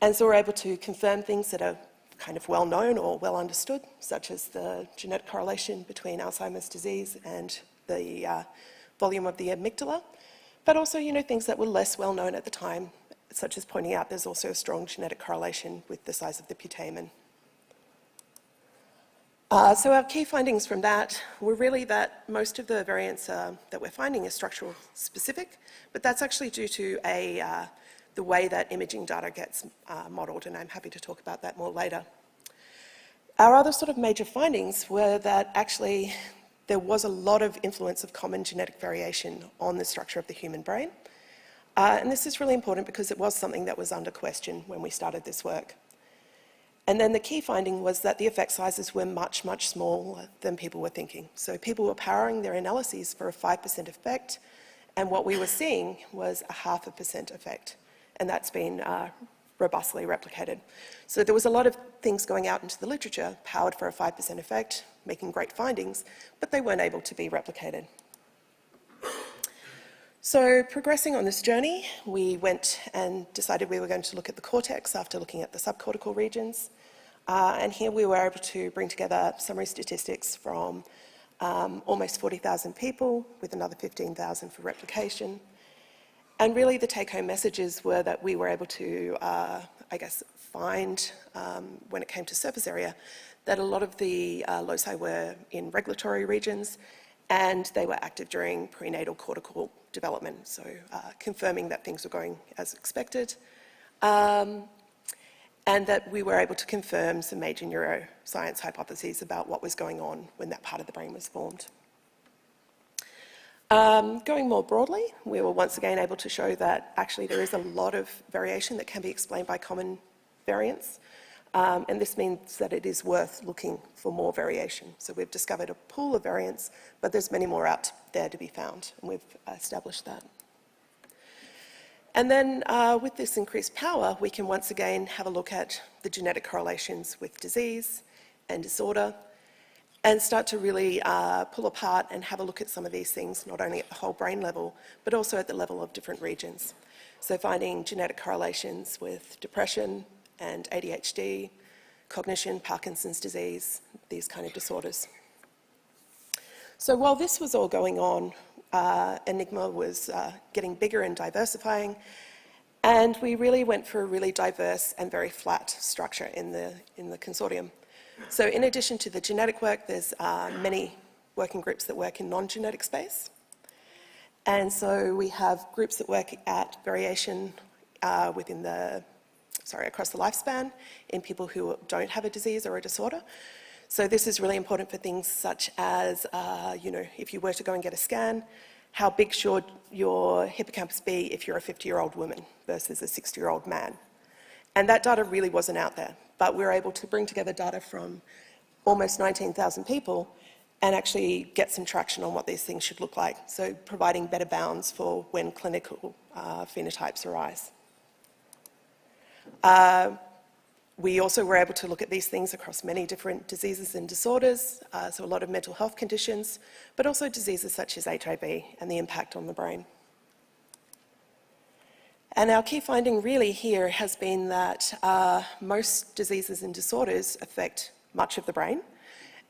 And so we're able to confirm things that are kind of well known or well understood, such as the genetic correlation between Alzheimer's disease and the volume of the amygdala, but also, things that were less well known at the time, such as pointing out there's also a strong genetic correlation with the size of the putamen. So our key findings from that were really that most of the variants that we're finding are structural specific, but that's actually due to the way that imaging data gets modelled, and I'm happy to talk about that more later. Our other sort of major findings were that actually there was a lot of influence of common genetic variation on the structure of the human brain. And this is really important because it was something that was under question when we started this work. And then the key finding was that the effect sizes were much, much smaller than people were thinking. So people were powering their analyses for a 5% effect, and what we were seeing was a 0.5% effect. And that's been robustly replicated. So there was a lot of things going out into the literature, powered for a 5% effect, making great findings, but they weren't able to be replicated. So progressing on this journey, we went and decided we were going to look at the cortex after looking at the subcortical regions. And here we were able to bring together summary statistics from almost 40,000 people with another 15,000 for replication. And really the take-home messages were that we were able to, find, when it came to surface area, that a lot of the loci were in regulatory regions, and they were active during prenatal cortical development, so confirming that things were going as expected, and that we were able to confirm some major neuroscience hypotheses about what was going on when that part of the brain was formed. Going more broadly, we were once again able to show that actually there is a lot of variation that can be explained by common variants. And this means that it is worth looking for more variation. So we've discovered a pool of variants, but there's many more out there to be found, and we've established that. And then with this increased power, we can once again have a look at the genetic correlations with disease and disorder, and start to really pull apart and have a look at some of these things, not only at the whole brain level, but also at the level of different regions. So finding genetic correlations with depression and ADHD, cognition, Parkinson's disease, these kind of disorders. So while this was all going on, Enigma was getting bigger and diversifying, and we really went for a really diverse and very flat structure in the consortium. So in addition to the genetic work, there's many working groups that work in non-genetic space. And so we have groups that work at variation across the lifespan in people who don't have a disease or a disorder. So this is really important for things such as, if you were to go and get a scan, how big should your hippocampus be if you're a 50-year-old woman versus a 60-year-old man? And that data really wasn't out there, but we were able to bring together data from almost 19,000 people and actually get some traction on what these things should look like. So providing better bounds for when clinical phenotypes arise. We also were able to look at these things across many different diseases and disorders, so a lot of mental health conditions, but also diseases such as HIV and the impact on the brain. And our key finding really here has been that most diseases and disorders affect much of the brain,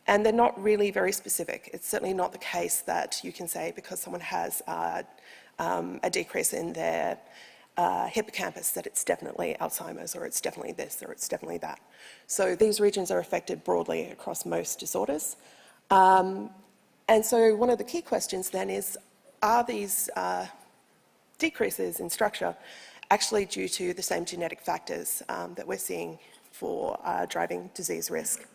and they're not really very specific. It's certainly not the case that you can say because someone has a decrease in their hippocampus that it's definitely Alzheimer's, or it's definitely this, or it's definitely that. So these regions are affected broadly across most disorders. And so one of the key questions then is, are these decreases in structure actually due to the same genetic factors that we're seeing for driving disease risk?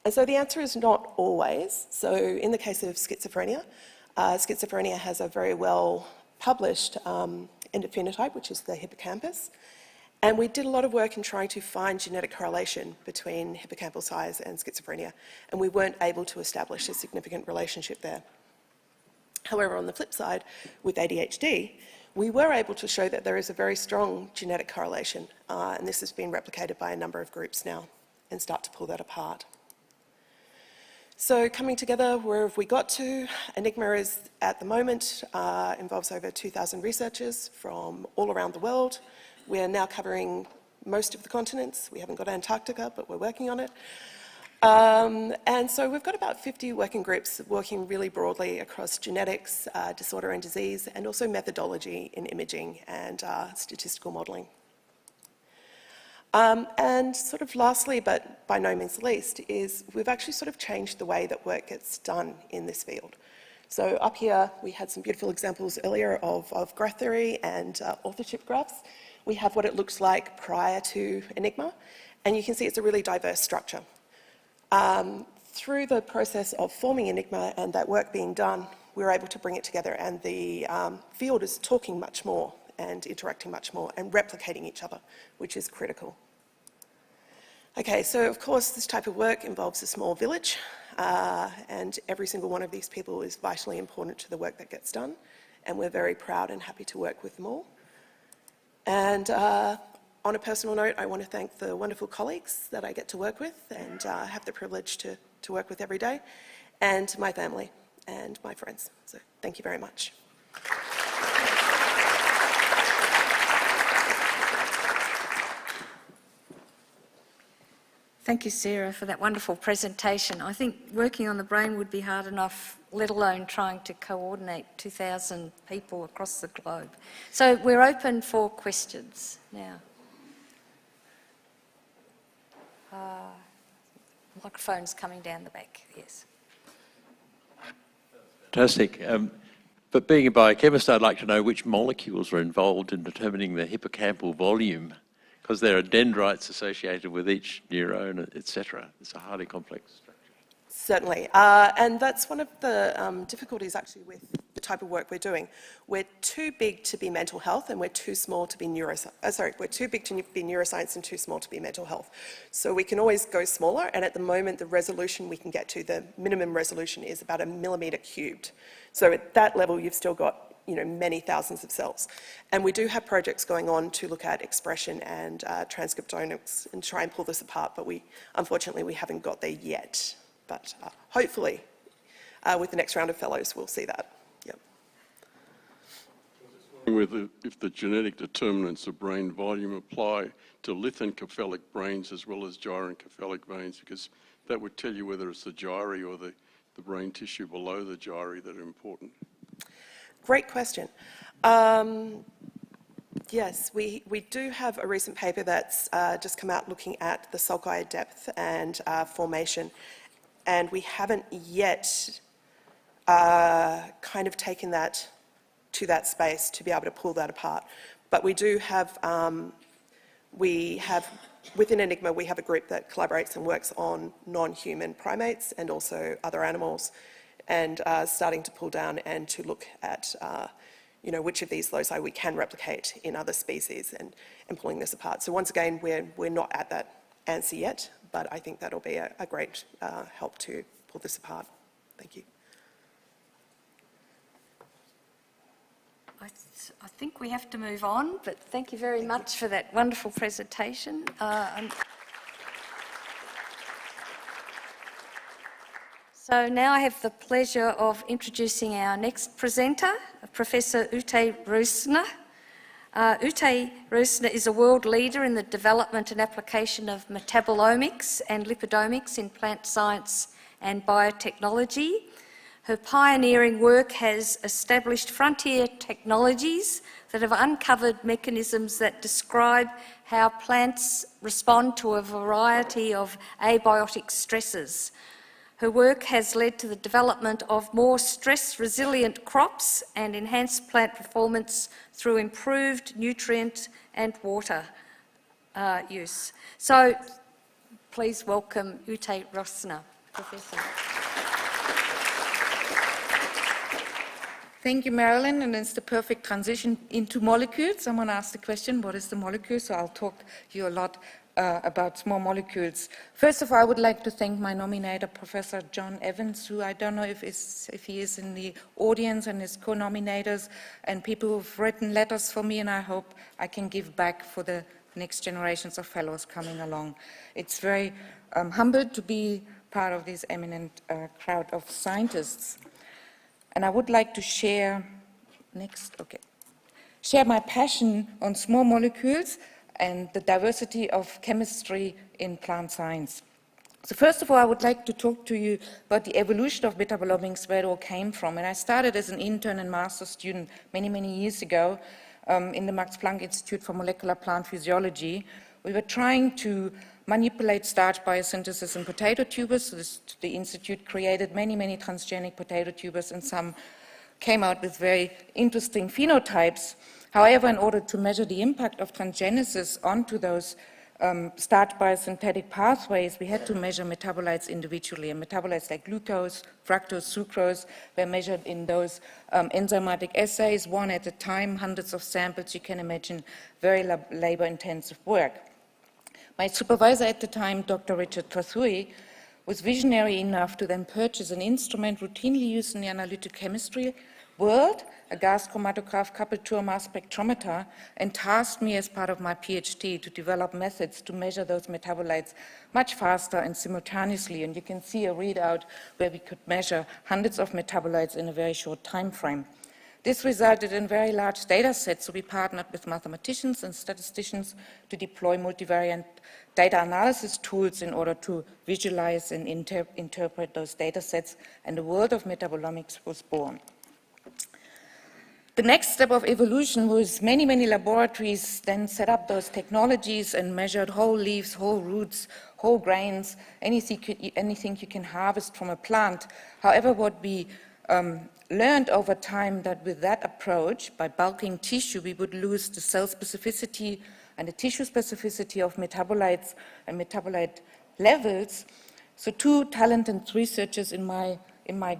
And so the answer is not always. So in the case of schizophrenia, schizophrenia has a very well published endophenotype, which is the hippocampus. And we did a lot of work in trying to find genetic correlation between hippocampal size and schizophrenia, and we weren't able to establish a significant relationship there. However, on the flip side, with ADHD, we were able to show that there is a very strong genetic correlation, and this has been replicated by a number of groups now, and start to pull that apart. So coming together, where have we got to? Enigma is, at the moment, involves over 2,000 researchers from all around the world. We're now covering most of the continents. We haven't got Antarctica, but we're working on it. And so we've got about 50 working groups working really broadly across genetics, disorder and disease, and also methodology in imaging and statistical modelling. And sort of lastly, but by no means least, is we've actually sort of changed the way that work gets done in this field. So up here, we had some beautiful examples earlier of graph theory and authorship graphs. we have what it looks like prior to Enigma, and you can see it's a really diverse structure. Through the process of forming Enigma and that work being done, we were able to bring it together, and the field is talking much more and interacting much more and replicating each other, which is critical. Okay, so of course this type of work involves a small village, and every single one of these people is vitally important to the work that gets done, and we're very proud and happy to work with them all. And on a personal note, I want to thank the wonderful colleagues that I get to work with and have the privilege to work with every day, and my family and my friends. So thank you very much.
Thank you, Sarah, for that wonderful presentation. I think working on the brain would be hard enough, let alone trying to coordinate 2,000 people across the globe. So we're open for questions now. Microphone's coming down the back, yes.
Fantastic. But being a biochemist, I'd like to know which molecules are involved in determining the hippocampal volume, because there are dendrites associated with each neuron, etc. It's a highly complex structure.
Certainly, and that's one of the difficulties actually with the type of work we're doing. We're too big to be mental health, and we're too small to be we're too big to be neuroscience and too small to be mental health. So we can always go smaller, and at the moment the resolution we can get to, the minimum resolution, is about 1 millimetre cubed. So at that level you've still got many thousands of cells. And we do have projects going on to look at expression and transcriptomics and try and pull this apart, but unfortunately we haven't got there yet. But hopefully with the next round of fellows we'll see that. Yep.
If the genetic determinants of brain volume apply to lithencephalic brains as well as gyrencephalic veins, because that would tell you whether it's the gyri or the brain tissue below the gyri that are important.
Great question. Yes, we do have a recent paper that's just come out looking at the sulci depth and formation, and we haven't yet kind of taken that to that space to be able to pull that apart. But we do have, within Enigma, we have a group that collaborates and works on non-human primates and also other animals, and starting to pull down and to look at which of these loci we can replicate in other species and pulling this apart. So once again, we're not at that answer yet, but I think that'll be a great help to pull this apart. Thank you.
I think we have to move on, but thank you very much for that wonderful presentation. So now I have the pleasure of introducing our next presenter, Professor Ute Roosner. Ute Roosner is a world leader in the development and application of metabolomics and lipidomics in plant science and biotechnology. Her pioneering work has established frontier technologies that have uncovered mechanisms that describe how plants respond to a variety of abiotic stresses. Her work has led to the development of more stress-resilient crops and enhanced plant performance through improved nutrient and water use. So please welcome Ute Roosner, Professor.
Thank you, Marilyn, and it's the perfect transition into molecules. Someone asked the question, what is the molecule? So I'll talk to you a lot about small molecules. First of all, I would like to thank my nominator, Professor John Evans, who I don't know if he is in the audience, and his co-nominators and people who've written letters for me, and I hope I can give back for the next generations of fellows coming along. It's very humbled to be part of this eminent crowd of scientists. And I would like to share my passion on small molecules and the diversity of chemistry in plant science. So first of all, I would like to talk to you about the evolution of metabolomics, where it all came from. And I started as an intern and master's student many, many years ago in the Max Planck Institute for Molecular Plant Physiology. We were trying to manipulate starch biosynthesis in potato tubers. So the institute created many, many transgenic potato tubers, and some came out with very interesting phenotypes. However, in order to measure the impact of transgenesis onto those starch biosynthetic pathways, we had to measure metabolites individually, and metabolites like glucose, fructose, sucrose were measured in those enzymatic assays, one at a time, hundreds of samples. You can imagine very labor-intensive work. My supervisor at the time, Dr. Richard Tathui, was visionary enough to then purchase an instrument routinely used in the analytic chemistry world, a gas chromatograph coupled to a mass spectrometer, and tasked me as part of my PhD to develop methods to measure those metabolites much faster and simultaneously. And you can see a readout where we could measure hundreds of metabolites in a very short time frame. This resulted in very large data sets, so we partnered with mathematicians and statisticians to deploy multivariate data analysis tools in order to visualize and interpret those data sets, and the world of metabolomics was born. The next step of evolution was many laboratories then set up those technologies and measured whole leaves, whole roots, whole grains, anything you can harvest from a plant. However, what we learned over time that with that approach, by bulking tissue, we would lose the cell specificity and the tissue specificity of metabolites and metabolite levels. So two talented researchers in my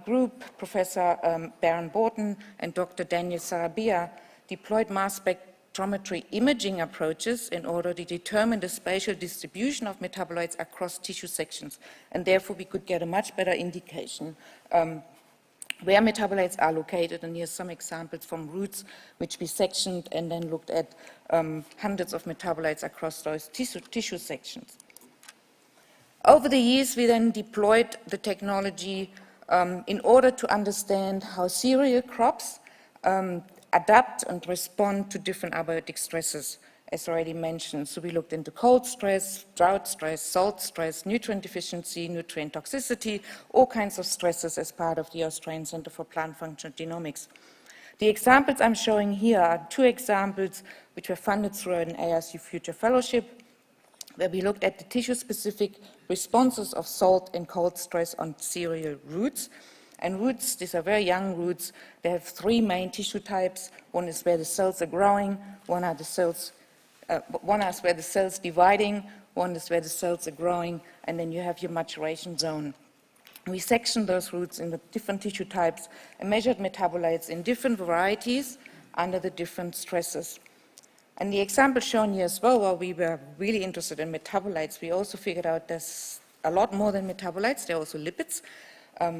group, Professor Baron Borton and Dr. Daniel Sarabia, deployed mass spectrometry imaging approaches in order to determine the spatial distribution of metabolites across tissue sections. And therefore, we could get a much better indication where metabolites are located. And here's some examples from roots, which we sectioned and then looked at hundreds of metabolites across those tissue sections. Over the years, we then deployed the technology in order to understand how cereal crops adapt and respond to different abiotic stresses, as already mentioned. So we looked into cold stress, drought stress, salt stress, nutrient deficiency, nutrient toxicity, all kinds of stresses as part of the Australian Centre for Plant Functional Genomics. The examples I'm showing here are two examples which were funded through an ARC Future Fellowship, where we looked at the tissue-specific responses of salt and cold stress on cereal roots. And roots, these are very young roots, they have three main tissue types. One is where the cells are growing, one is where the cells dividing, one is where the cells are growing, and then you have your maturation zone. We sectioned those roots in the different tissue types and measured metabolites in different varieties under the different stresses. And the example shown here as well, while we were really interested in metabolites, we also figured out there's a lot more than metabolites. There are also lipids,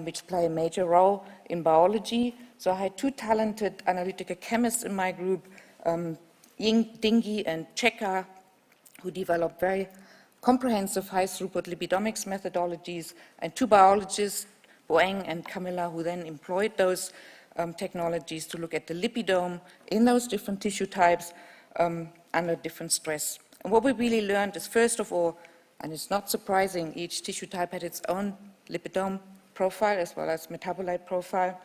which play a major role in biology. So I had two talented analytical chemists in my group, Dingy and Checker, who developed very comprehensive high-throughput lipidomics methodologies, and two biologists, Boeng and Camilla, who then employed those technologies to look at the lipidome in those different tissue types under different stress. And what we really learned is, first of all, and it's not surprising, each tissue type had its own lipidome profile as well as metabolite profile.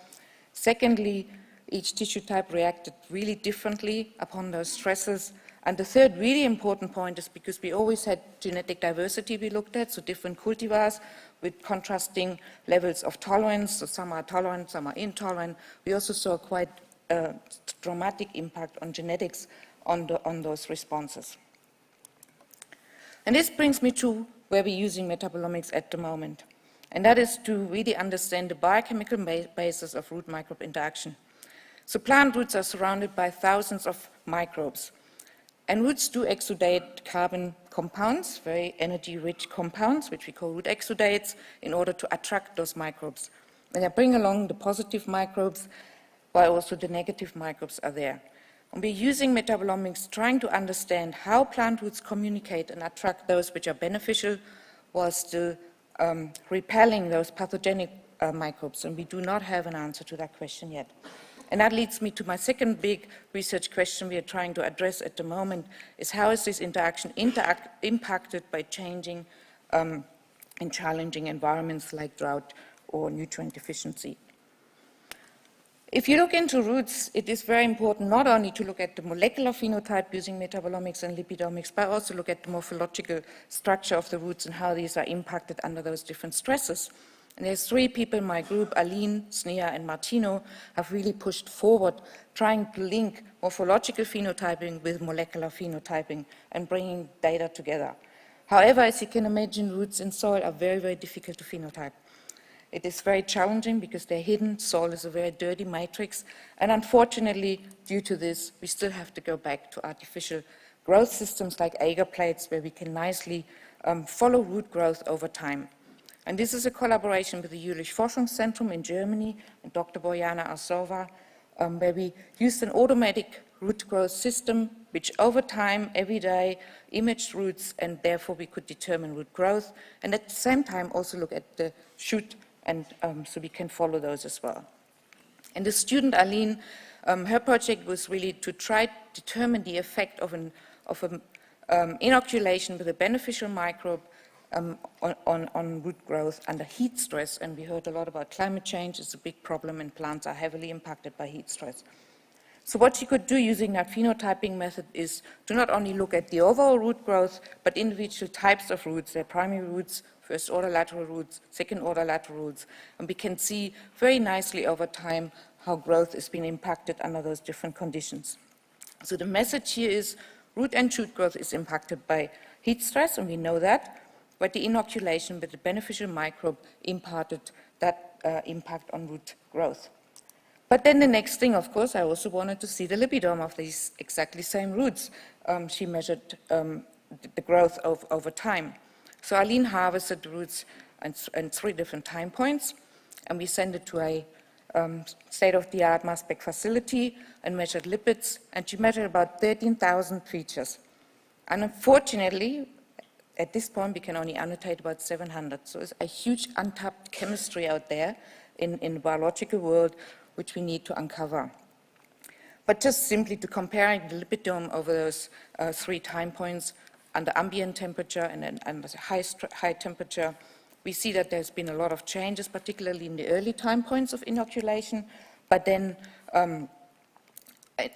Secondly, each tissue type reacted really differently upon those stresses. And the third really important point is because we always had genetic diversity we looked at, so different cultivars with contrasting levels of tolerance, so some are tolerant, some are intolerant. We also saw quite a dramatic impact on genetics on those responses. And this brings me to where we're using metabolomics at the moment, and that is to really understand the biochemical basis of root microbe interaction. So plant roots are surrounded by thousands of microbes, and roots do exudate carbon compounds, very energy-rich compounds, which we call root exudates, in order to attract those microbes. And they bring along the positive microbes, while also the negative microbes are there. And we're using metabolomics trying to understand how plant roots communicate and attract those which are beneficial while still repelling those pathogenic microbes. And we do not have an answer to that question yet. And that leads me to my second big research question we are trying to address at the moment, is how is this interaction impacted by changing and challenging environments like drought or nutrient deficiency. If you look into roots, it is very important not only to look at the molecular phenotype using metabolomics and lipidomics, but also look at the morphological structure of the roots and how these are impacted under those different stresses. And there's 3 people in my group, Aline, Snea, and Martino, have really pushed forward, trying to link morphological phenotyping with molecular phenotyping and bringing data together. However, as you can imagine, roots in soil are very, very difficult to phenotype. It is very challenging because they're hidden. Soil is a very dirty matrix. And unfortunately, due to this, we still have to go back to artificial growth systems like agar plates, where we can nicely follow root growth over time. And this is a collaboration with the Jülich Forschungszentrum in Germany and Dr. Bojana Arsova, where we used an automatic root growth system, which over time, every day, imaged roots, and therefore we could determine root growth, and at the same time also look at the shoot, and so we can follow those as well. And the student, Aline, her project was really to try to determine the effect of an inoculation with a beneficial microbe on root growth under heat stress, and we heard a lot about climate change. It's a big problem, and plants are heavily impacted by heat stress. So what you could do using that phenotyping method is to not only look at the overall root growth, but individual types of roots, their primary roots, first-order lateral roots, second-order lateral roots, and we can see very nicely over time how growth is being impacted under those different conditions. So the message here is root and shoot growth is impacted by heat stress, and we know that, but the inoculation with the beneficial microbe imparted that impact on root growth. But then the next thing, of course, I also wanted to see the lipidome of these exactly same roots. She measured the growth over time. So Aline harvested the roots at 3 different time points, and we sent it to a state-of-the-art mass spec facility and measured lipids, and she measured about 13,000 features. And unfortunately, at this point, we can only annotate about 700. So it's a huge untapped chemistry out there in the biological world, which we need to uncover. But just simply to compare the lipidome over those 3 time points under ambient temperature and under high temperature, we see that there's been a lot of changes, particularly in the early time points of inoculation, but then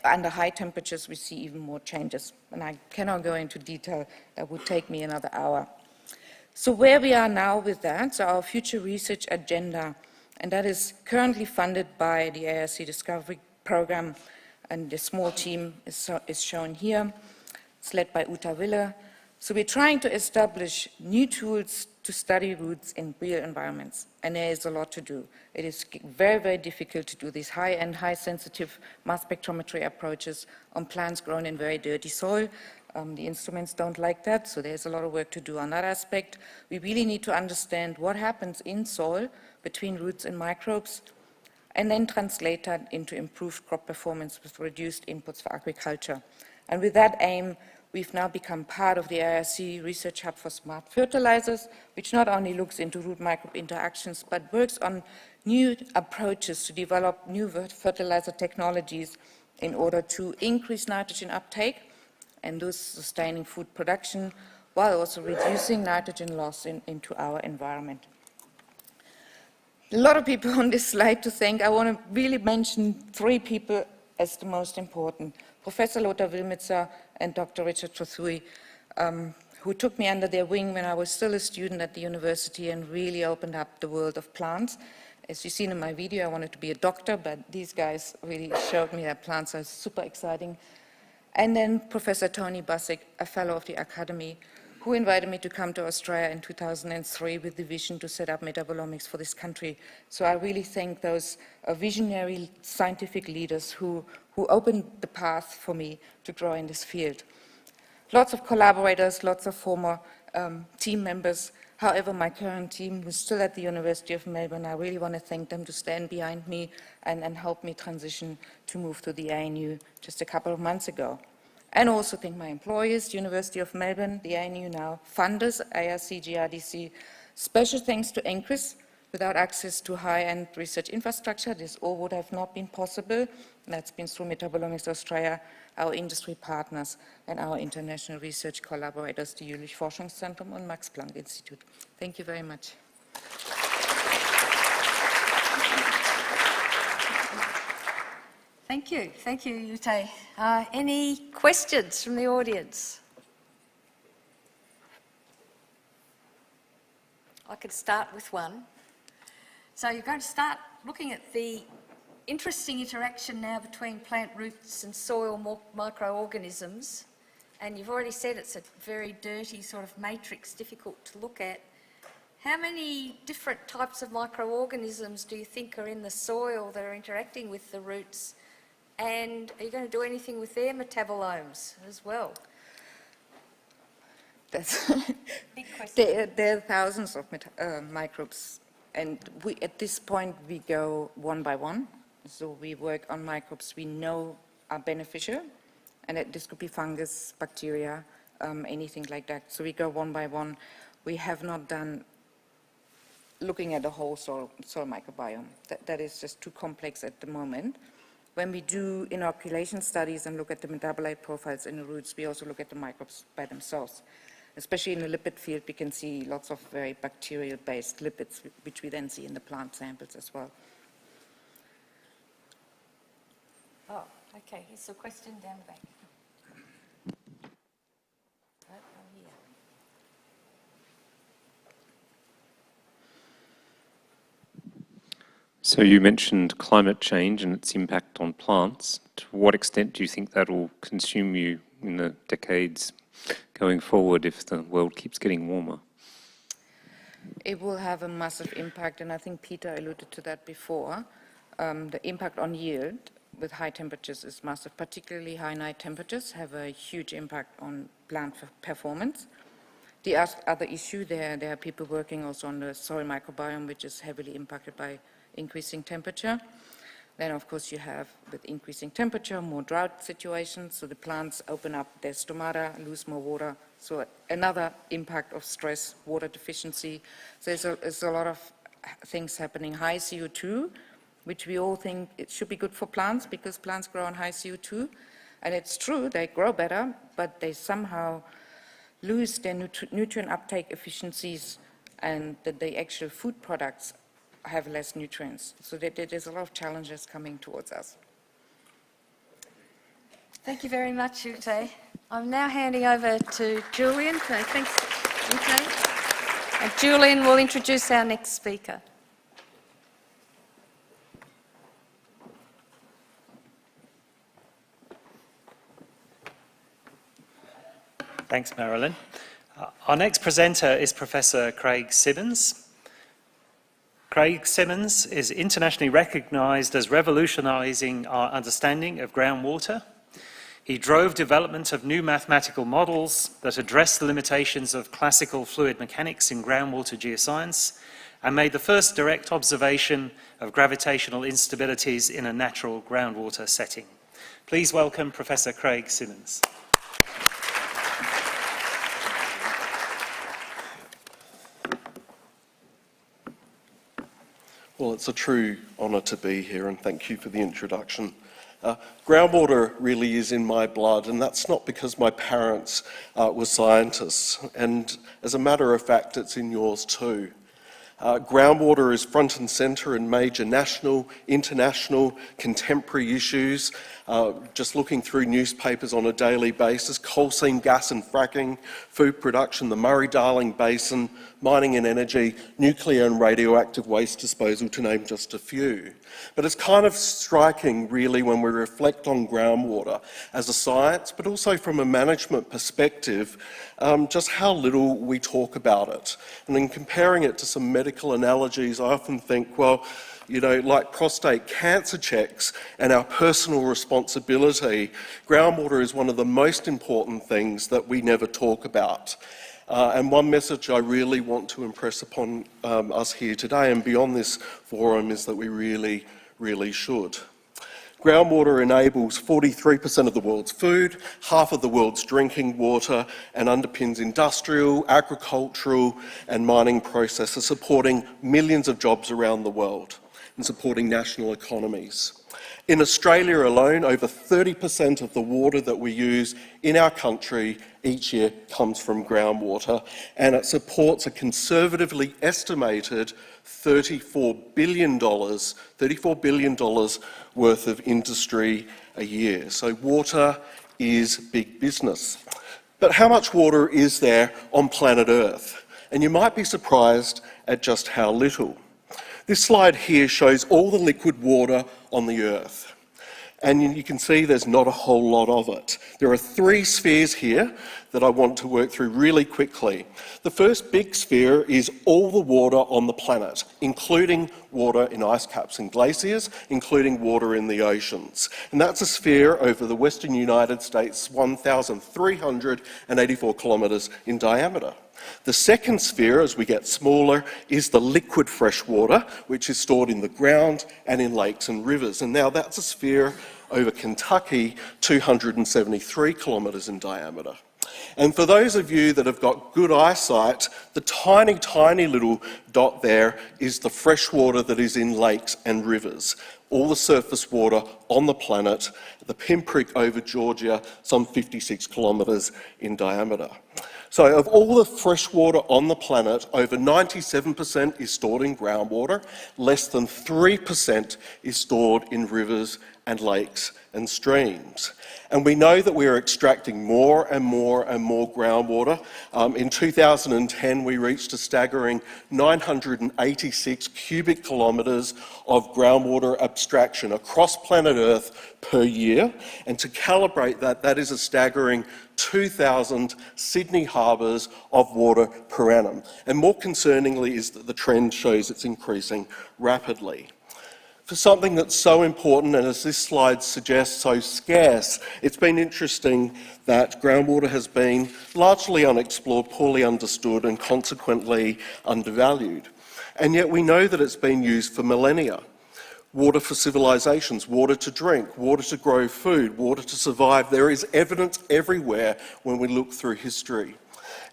under high temperatures, we see even more changes. And I cannot go into detail. That would take me another hour. So where we are now with that, so our future research agenda, and that is currently funded by the ARC Discovery Program, and the small team is shown here. It's led by Uta Wille. So we're trying to establish new tools to study roots in real environments, and there is a lot to do. It is very, very difficult to do these high-end, high-sensitive mass spectrometry approaches on plants grown in very dirty soil. The instruments don't like that, so there's a lot of work to do on that aspect. We really need to understand what happens in soil between roots and microbes, and then translate that into improved crop performance with reduced inputs for agriculture. And with that aim, we've now become part of the ARC Research Hub for Smart Fertilizers, which not only looks into root microbe interactions, but works on new approaches to develop new fertilizer technologies in order to increase nitrogen uptake and thus sustaining food production, while also reducing nitrogen loss into our environment. A lot of people on this slide to thank. I want to really mention 3 people as the most important. Professor Lothar Wilmitzer and Dr. Richard Trothui, who took me under their wing when I was still a student at the university and really opened up the world of plants. As you've seen in my video, I wanted to be a doctor, but these guys really showed me that plants are super exciting. And then Professor Tony Busick, a fellow of the Academy, who invited me to come to Australia in 2003 with the vision to set up metabolomics for this country. So I really thank those visionary scientific leaders who opened the path for me to grow in this field. Lots of collaborators, lots of former team members. However, my current team who's still at the University of Melbourne, I really want to thank them to stand behind me and help me transition to move to the ANU just a couple of months ago. And also thank my employers, University of Melbourne, the ANU now, funders, ARC, GRDC. Special thanks to NCRIS. Without access to high-end research infrastructure, this all would have not been possible. And that's been through Metabolomics Australia, our industry partners, and our international research collaborators, the Jülich Forschungszentrum and Max Planck Institute. Thank you very much.
Thank you, Ute. Any questions from the audience? I could start with one.
So you're going to start looking at the interesting interaction now between plant roots and soil microorganisms. And you've already said it's a very dirty sort of matrix, difficult to look at. How many different types of microorganisms do you think are in the soil that are interacting with the roots? And are you going to do anything with their metabolomes as well?
That's
Big question.
there are thousands of microbes, and at this point we go one by one. So we work on microbes we know are beneficial, and this could be fungus, bacteria, anything like that. So we go one by one. We have not done looking at the whole soil microbiome. That is just too complex at the moment. When we do inoculation studies and look at the metabolite profiles in the roots, we also look at the microbes by themselves. Especially in the lipid field, we can see lots of very bacterial-based lipids, which we then see in the plant samples as well.
Oh, okay. Here's a question down the back. Right, here.
So you mentioned climate change and its impact on plants. To what extent do you think that will consume you in the decades going forward if the world keeps getting warmer?
It will have a massive impact, and I think Peter alluded to that before. The impact on yield with high temperatures is massive. Particularly high night temperatures have a huge impact on plant performance. The other issue, there are people working also on the soil microbiome, which is heavily impacted by increasing temperature. Then, of course, you have, with increasing temperature, more drought situations, so the plants open up their stomata, lose more water, so another impact of stress, water deficiency. So there's a lot of things happening. High CO2, which we all think it should be good for plants because plants grow on high CO2, and it's true, they grow better, but they somehow lose their nutrient uptake efficiencies, and that the actual food products have less nutrients. So there's a lot of challenges coming towards us.
Thank you very much, Ute. I'm now handing over to Julian. So thanks, Ute. And Julian will introduce our next speaker.
Thanks, Marilyn. Our next presenter is Professor Craig Simmons. Craig Simmons is internationally recognised as revolutionising our understanding of groundwater. He drove development of new mathematical models that address the limitations of classical fluid mechanics in groundwater geoscience and made the first direct observation of gravitational instabilities in a natural groundwater setting. Please welcome Professor Craig Simmons.
Well, it's a true honour to be here, and thank you for the introduction. Groundwater really is in my blood, and that's not because my parents were scientists, and as a matter of fact, it's in yours too. Groundwater is front and centre in major national, international, contemporary issues. Just looking through newspapers on a daily basis, coal seam gas and fracking, food production, the Murray-Darling Basin, mining and energy, nuclear and radioactive waste disposal, to name just a few. But it's kind of striking, really, when we reflect on groundwater as a science, but also from a management perspective, just how little we talk about it. And in comparing it to some medical analogies, I often think, well, you know, like prostate cancer checks and our personal responsibility, groundwater is one of the most important things that we never talk about. And one message I really want to impress upon us here today and beyond this forum is that we really, really should. Groundwater enables 43% of the world's food, half of the world's drinking water, and underpins industrial, agricultural, and mining processes, supporting millions of jobs around the world and supporting national economies. In Australia alone, over 30% of the water that we use in our country each year comes from groundwater, and it supports a conservatively estimated $34 billion worth of industry a year. So water is big business. But how much water is there on planet Earth? And you might be surprised at just how little. This slide here shows all the liquid water on the Earth. And you can see there's not a whole lot of it. There are 3 spheres here that I want to work through really quickly. The first big sphere is all the water on the planet, including water in ice caps and glaciers, including water in the oceans. And that's a sphere over the western United States, 1,384 kilometres in diameter. The second sphere, as we get smaller, is the liquid fresh water, which is stored in the ground and in lakes and rivers. And now that's a sphere over Kentucky, 273 kilometres in diameter. And for those of you that have got good eyesight, the tiny, tiny little dot there is the fresh water that is in lakes and rivers. All the surface water on the planet, the pinprick over Georgia, some 56 kilometres in diameter. So of all the fresh water on the planet, over 97% is stored in groundwater, less than 3% is stored in rivers and lakes and streams. And we know that we are extracting more and more and more groundwater. In 2010, we reached a staggering 986 cubic kilometres of groundwater abstraction across planet Earth per year. And to calibrate that, that is a staggering 2,000 Sydney harbours of water per annum. And more concerningly is that the trend shows it's increasing rapidly. For something that's so important and, as this slide suggests, so scarce, it's been interesting that groundwater has been largely unexplored, poorly understood and consequently undervalued. And yet we know that it's been used for millennia. Water for civilizations, water to drink, water to grow food, water to survive. There is evidence everywhere when we look through history.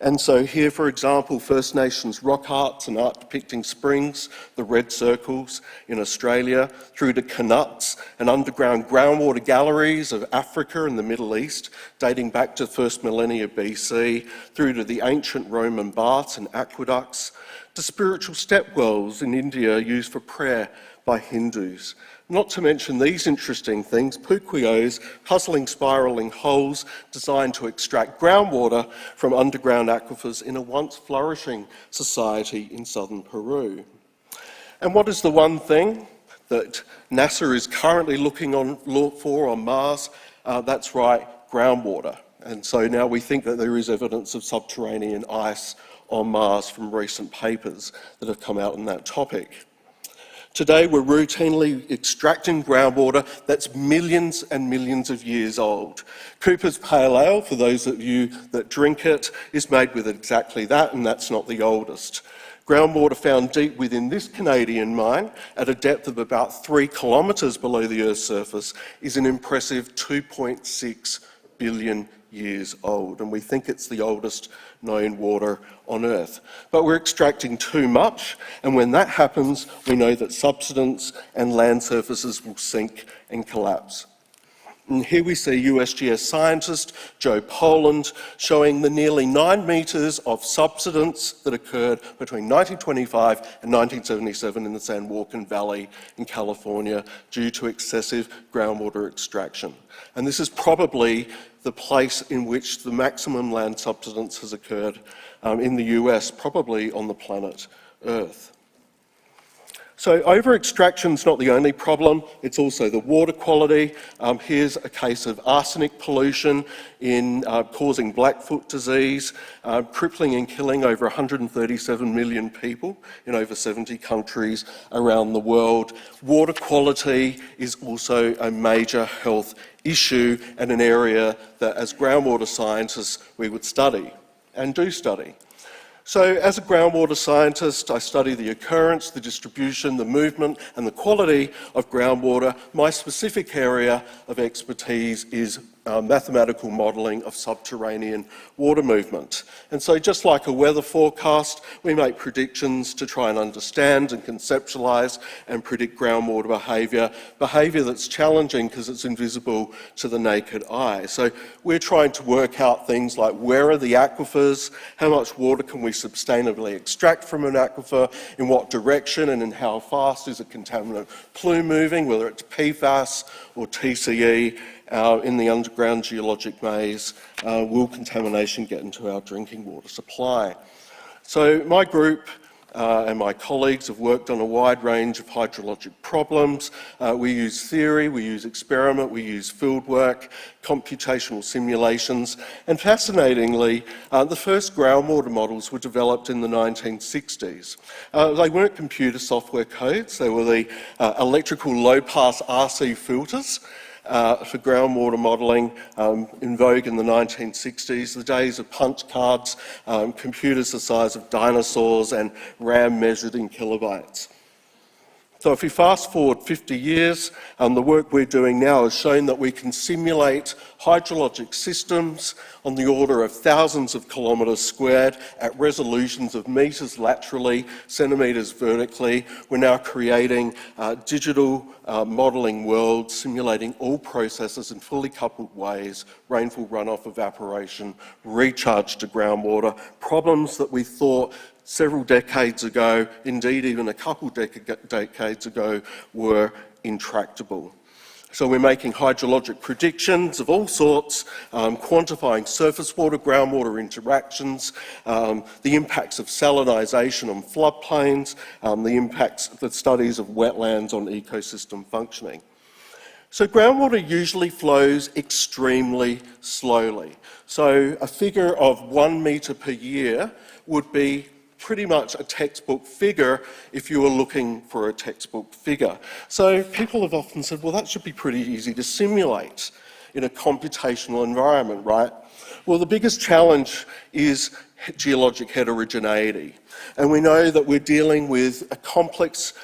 And so here, for example, First Nations rock arts and art depicting springs, the red circles in Australia, through to Canuts and underground groundwater galleries of Africa and the Middle East, dating back to first millennia BC, through to the ancient Roman baths and aqueducts, to spiritual stepwells in India used for prayer by Hindus. Not to mention these interesting things, puquios, puzzling spiralling holes designed to extract groundwater from underground aquifers in a once flourishing society in southern Peru. And what is the one thing that NASA is currently looking for on Mars? That's right, groundwater. And so now we think that there is evidence of subterranean ice on Mars from recent papers that have come out on that topic. Today, we're routinely extracting groundwater that's millions and millions of years old. Cooper's Pale Ale, for those of you that drink it, is made with exactly that, and that's not the oldest. Groundwater found deep within this Canadian mine, at a depth of about 3 kilometres below the Earth's surface, is an impressive 2.6 billion years old, and we think it's the oldest known water on Earth. But we're extracting too much, and when that happens, we know that subsidence and land surfaces will sink and collapse. And here we see USGS scientist Joe Poland showing the nearly 9 metres of subsidence that occurred between 1925 and 1977 in the San Joaquin Valley in California due to excessive groundwater extraction. And this is probably the place in which the maximum land subsidence has occurred in the US, probably on the planet Earth. So over-extraction is not the only problem, it's also the water quality. Here's a case of arsenic pollution causing Blackfoot disease, crippling and killing over 137 million people in over 70 countries around the world. Water quality is also a major health issue and an area that, as groundwater scientists, we would study and do study. So as a groundwater scientist, I study the occurrence, the distribution, the movement and the quality of groundwater. My specific area of expertise is mathematical modelling of subterranean water movement. And so just like a weather forecast, we make predictions to try and understand and conceptualise and predict groundwater behaviour that's challenging because it's invisible to the naked eye. So we're trying to work out things like where are the aquifers, how much water can we sustainably extract from an aquifer, in what direction and in how fast is a contaminant plume moving, whether it's PFAS or TCE, in the underground geologic maze, will contamination get into our drinking water supply? So my group and my colleagues have worked on a wide range of hydrologic problems. We use theory, we use experiment, we use fieldwork, computational simulations, and fascinatingly, the first groundwater models were developed in the 1960s. They weren't computer software codes, they were the electrical low-pass RC filters for groundwater modelling in vogue in the 1960s, the days of punch cards, computers the size of dinosaurs, and RAM measured in kilobytes. So if we fast forward 50 years, the work we're doing now has shown that we can simulate hydrologic systems on the order of thousands of kilometres squared at resolutions of metres laterally, centimetres vertically. We're now creating digital modelling worlds, simulating all processes in fully coupled ways, rainfall runoff, evaporation, recharge to groundwater, problems that we thought several decades ago, indeed even a couple decades ago, were intractable. So we're making hydrologic predictions of all sorts, quantifying surface water, groundwater interactions, the impacts of salinisation on floodplains, the studies of wetlands on ecosystem functioning. So groundwater usually flows extremely slowly. So a figure of 1 metre per year would be pretty much a textbook figure if you were looking for a textbook figure. So people have often said, well, that should be pretty easy to simulate in a computational environment, right? Well, the biggest challenge is geologic heterogeneity. And we know that we're dealing with a complex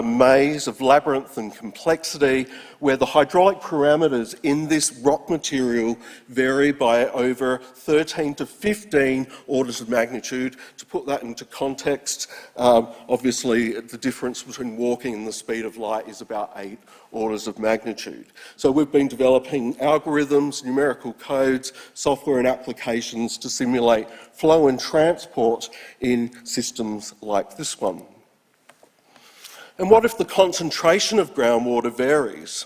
maze of labyrinth and complexity where the hydraulic parameters in this rock material vary by over 13 to 15 orders of magnitude. To put that into context, obviously the difference between walking and the speed of light is about 8 orders of magnitude. So we've been developing algorithms, numerical codes, software and applications to simulate flow and transport in systems like this one. And what if the concentration of groundwater varies?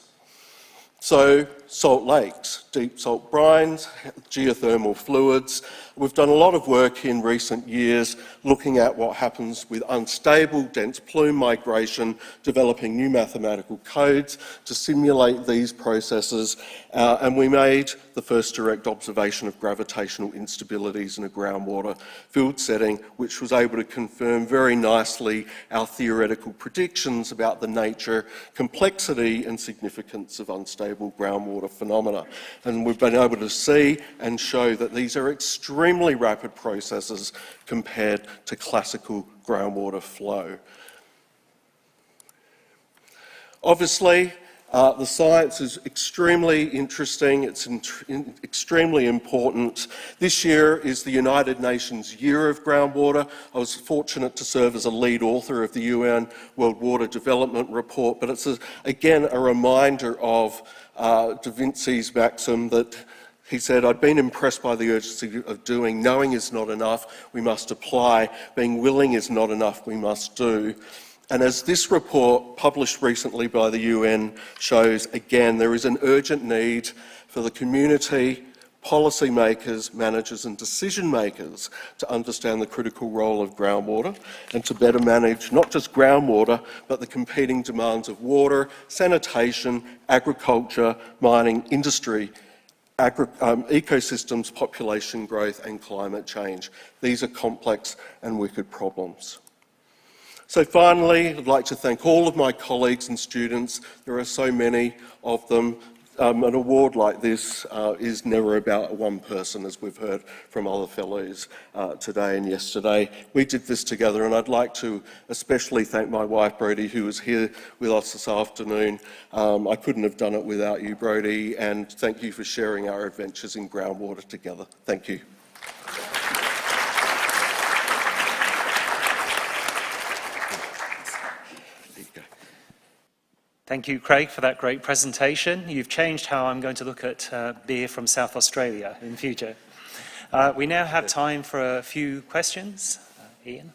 So salt lakes, deep salt brines, geothermal fluids. We've done a lot of work in recent years looking at what happens with unstable dense plume migration, developing new mathematical codes to simulate these processes, and we made the first direct observation of gravitational instabilities in a groundwater field setting, which was able to confirm very nicely our theoretical predictions about the nature, complexity and significance of unstable groundwater phenomena. And we've been able to see and show that these are extremely rapid processes compared to classical groundwater flow. Obviously, the science is extremely interesting, it's extremely important. This year is the United Nations Year of Groundwater. I was fortunate to serve as a lead author of the UN World Water Development Report, but it's again a reminder of Da Vinci's maxim that he said, I'd been impressed by the urgency of doing. Knowing is not enough, we must apply. Being willing is not enough, we must do. And as this report, published recently by the UN, shows, again, there is an urgent need for the community, policymakers, managers and decision makers to understand the critical role of groundwater and to better manage not just groundwater, but the competing demands of water, sanitation, agriculture, mining, industry, ecosystems, population growth and climate change. These are complex and wicked problems. So finally, I'd like to thank all of my colleagues and students. There are so many of them. An award like this is never about one person, as we've heard from other fellows today and yesterday. We did this together, and I'd like to especially thank my wife, Brodie, who was here with us this afternoon. I couldn't have done it without you, Brodie, and thank you for sharing our adventures in groundwater together. Thank you.
Thank you, Craig, for that great presentation. You've changed how I'm going to look at beer from South Australia in future. We now have time for a few questions. Ian?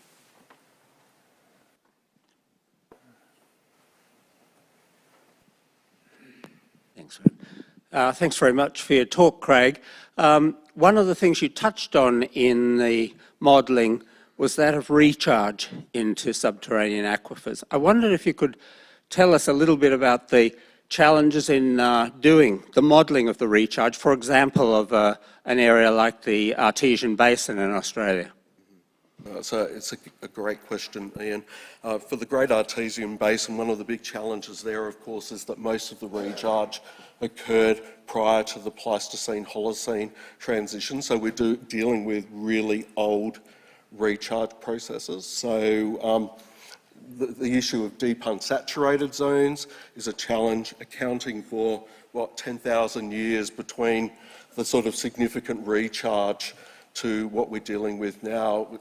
Thanks. Thanks very much for your talk, Craig. One of the things you touched on in the modelling
was that of recharge into subterranean aquifers. I wondered if you could tell us a little bit about the challenges in doing the modelling of the recharge, for example, of an area like the Artesian Basin in Australia.
It's a great question, Ian. For the Great Artesian Basin, one of the big challenges there, of course, is that most of the recharge occurred prior to the Pleistocene-Holocene transition, so we're dealing with really old recharge processes. So the issue of deep unsaturated zones is a challenge, accounting for, 10,000 years between the sort of significant recharge to what we're dealing with now.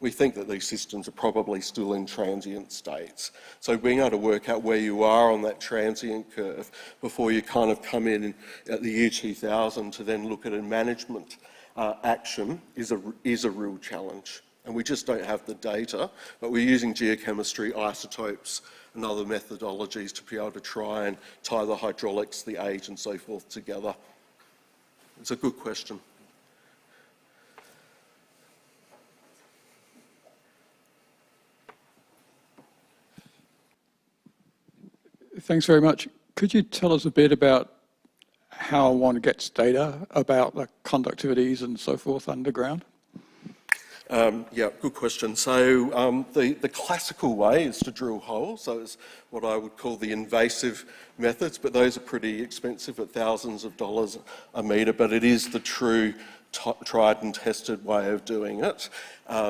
We think that these systems are probably still in transient states. So being able to work out where you are on that transient curve before you kind of come in at the year 2000 to then look at a management action is a real challenge. And we just don't have the data, but we're using geochemistry, isotopes and other methodologies to be able to try and tie the hydraulics, the age and so forth together. It's a good question.
Thanks very much. Could you tell us a bit about how one gets data about the conductivities and so forth underground?
Yeah, good question. So the classical way is to drill holes. So it's what I would call the invasive methods, but those are pretty expensive at thousands of dollars a metre, but it is the true tried and tested way of doing it.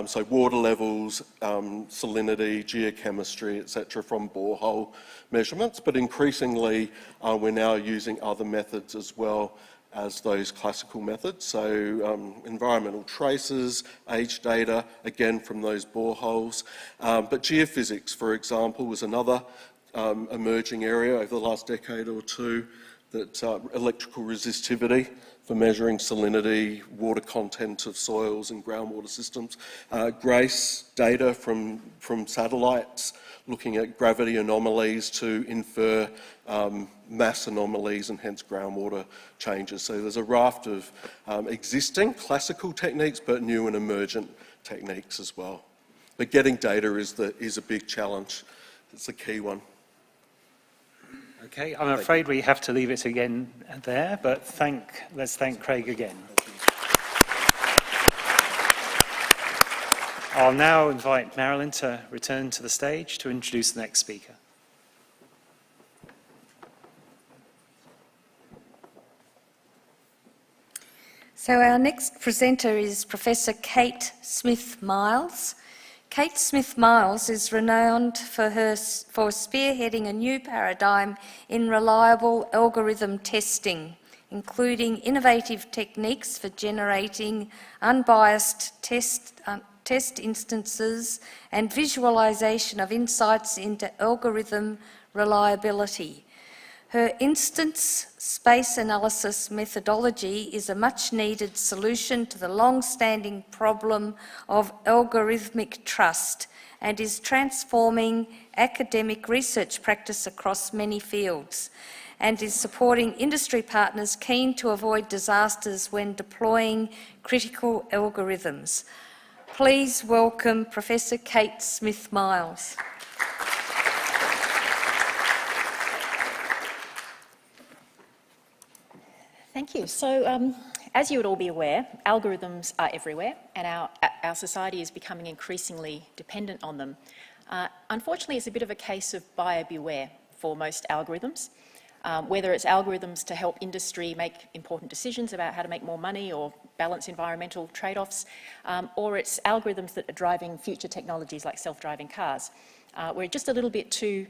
So water levels, salinity, geochemistry, etc. from borehole measurements, but increasingly we're now using other methods as well as those classical methods. So environmental traces, age data, again from those boreholes. But geophysics, for example, was another emerging area over the last decade or two, that electrical resistivity for measuring salinity, water content of soils and groundwater systems. GRACE data from satellites, looking at gravity anomalies to infer mass anomalies and hence groundwater changes. So there's a raft of existing classical techniques, but new and emergent techniques as well. But getting data is a big challenge. It's a key one.
Okay, I'm afraid we have to leave it again there, but let's thank Craig again. I'll now invite Marilyn to return to the stage to introduce the next speaker.
So our next presenter is Professor Kate Smith-Miles. Kate Smith-Miles is renowned for spearheading a new paradigm in reliable algorithm testing, including innovative techniques for generating unbiased test instances and visualization of insights into algorithm reliability. Her instance space analysis methodology is a much-needed solution to the long-standing problem of algorithmic trust and is transforming academic research practice across many fields, and is supporting industry partners keen to avoid disasters when deploying critical algorithms. Please welcome Professor Kate Smith-Miles.
Thank you. So, as you would all be aware, algorithms are everywhere, and our society is becoming increasingly dependent on them. Unfortunately, it's a bit of a case of buyer beware for most algorithms. Whether it's algorithms to help industry make important decisions about how to make more money or balance environmental trade-offs, or it's algorithms that are driving future technologies like self-driving cars. We're just a little bit too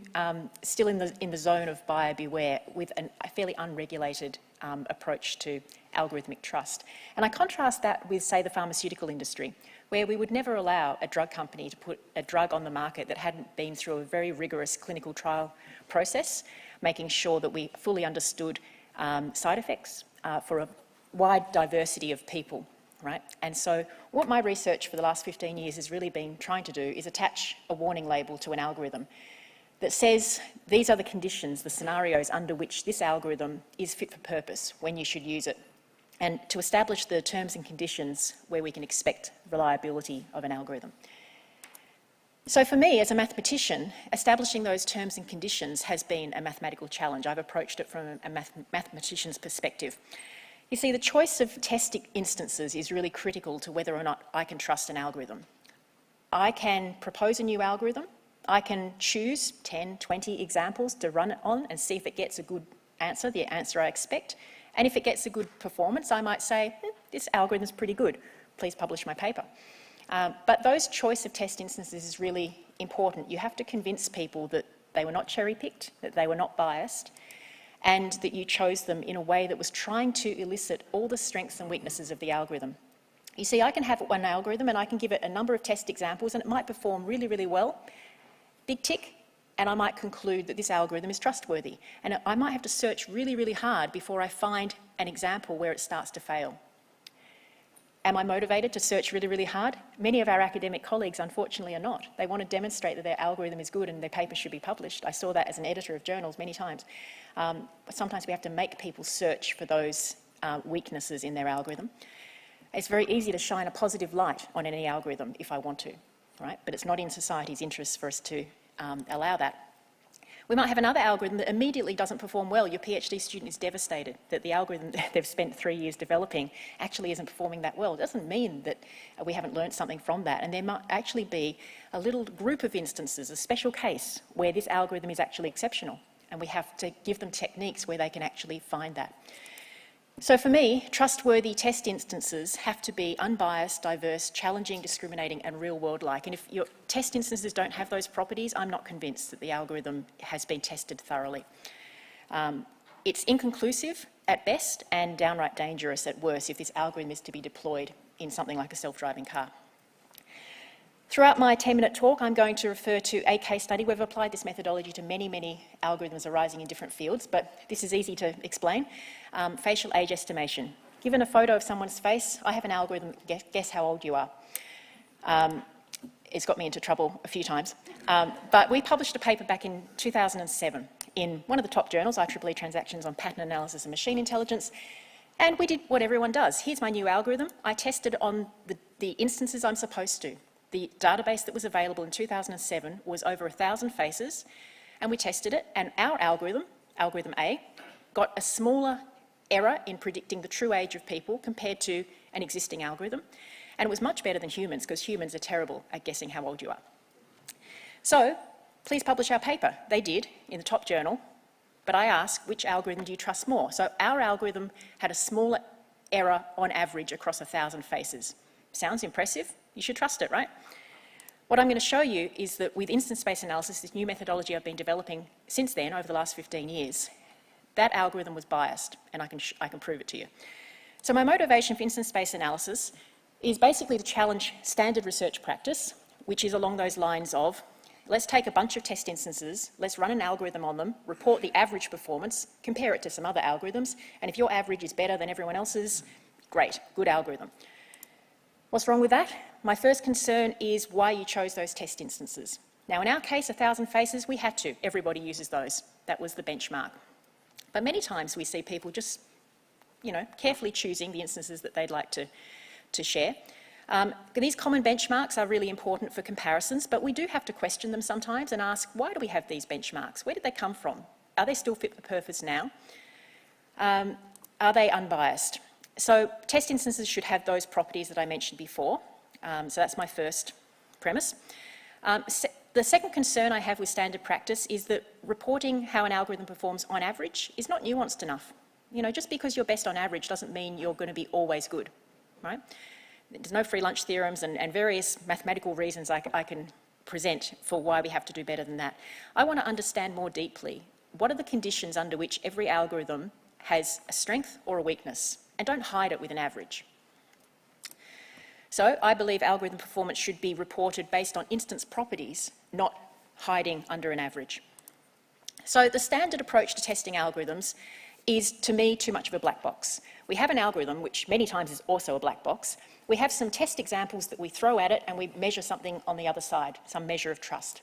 still in the zone of buyer beware with a fairly unregulated approach to algorithmic trust. And I contrast that with, say, the pharmaceutical industry, where we would never allow a drug company to put a drug on the market that hadn't been through a very rigorous clinical trial process, making sure that we fully understood side effects for a wide diversity of people, right? And so what my research for the last 15 years has really been trying to do is attach a warning label to an algorithm that says these are the conditions, the scenarios under which this algorithm is fit for purpose when you should use it. and to establish the terms and conditions where we can expect reliability of an algorithm. So for me, as a mathematician, establishing those terms and conditions has been a mathematical challenge. I've approached it from a mathematician's perspective. You see, the choice of test instances is really critical to whether or not I can trust an algorithm. I can propose a new algorithm. I can choose 10, 20 examples to run it on and see if it gets a good answer, the answer I expect. And if it gets a good performance, I might say, this algorithm is pretty good. Please publish my paper. But those choice of test instances is really important. You have to convince people that they were not cherry-picked, that they were not biased, and that you chose them in a way that was trying to elicit all the strengths and weaknesses of the algorithm. You see, I can have one algorithm and I can give it a number of test examples and it might perform really, really well. Big tick. And I might conclude that this algorithm is trustworthy. And I might have to search really, really hard before I find an example where it starts to fail. Am I motivated to search really, really hard? Many of our academic colleagues, unfortunately, are not. They want to demonstrate that their algorithm is good and their paper should be published. I saw that as an editor of journals many times. But sometimes we have to make people search for those weaknesses in their algorithm. It's very easy to shine a positive light on any algorithm if I want to, right? But it's not in society's interest for us to allow that. We might have another algorithm that immediately doesn't perform well. Your PhD student is devastated that the algorithm that they've spent 3 years developing actually isn't performing that well. It doesn't mean that we haven't learned something from that. And there might actually be a little group of instances, a special case, where this algorithm is actually exceptional. And we have to give them techniques where they can actually find that. So for me, trustworthy test instances have to be unbiased, diverse, challenging, discriminating, and real-world-like. And if your test instances don't have those properties, I'm not convinced that the algorithm has been tested thoroughly. It's inconclusive at best and downright dangerous at worst if this algorithm is to be deployed in something like a self-driving car. Throughout my 10-minute talk, I'm going to refer to a case study. We've applied this methodology to many, many algorithms arising in different fields, but this is easy to explain. Facial age estimation. Given a photo of someone's face, I have an algorithm, guess how old you are. It's got me into trouble a few times. But we published a paper back in 2007 in one of the top journals, IEEE Transactions on Pattern Analysis and Machine Intelligence, and we did what everyone does. Here's my new algorithm. I tested on the instances I'm supposed to. The database that was available in 2007 was over 1,000 faces, and we tested it, and our algorithm, algorithm A, got a smaller error in predicting the true age of people compared to an existing algorithm, and it was much better than humans, because humans are terrible at guessing how old you are. So, please publish our paper. They did, in the top journal, but I asked, which algorithm do you trust more? So our algorithm had a smaller error on average across 1,000 faces. Sounds impressive? You should trust it, right? What I'm going to show you is that with instance-based analysis, this new methodology I've been developing since then, over the last 15 years, that algorithm was biased, and I can prove it to you. So my motivation for instance-based analysis is basically to challenge standard research practice, which is along those lines of, let's take a bunch of test instances, let's run an algorithm on them, report the average performance, compare it to some other algorithms, and if your average is better than everyone else's, great, good algorithm. What's wrong with that? My first concern is why you chose those test instances. Now, in our case, 1,000 faces, we had to. Everybody uses those. That was the benchmark. But many times we see people just, carefully choosing the instances that they'd like to share. These common benchmarks are really important for comparisons, but we do have to question them sometimes and ask, why do we have these benchmarks? Where did they come from? Are they still fit for purpose now? Are they unbiased? So test instances should have those properties that I mentioned before. So that's my first premise. The second concern I have with standard practice is that reporting how an algorithm performs on average is not nuanced enough. Just because you're best on average doesn't mean you're going to be always good, right? There's no free lunch theorems and various mathematical reasons I can present for why we have to do better than that. I want to understand more deeply what are the conditions under which every algorithm has a strength or a weakness, and don't hide it with an average. So I believe algorithm performance should be reported based on instance properties, not hiding under an average. So the standard approach to testing algorithms is, to me, too much of a black box. We have an algorithm, which many times is also a black box. We have some test examples that we throw at it and we measure something on the other side, some measure of trust.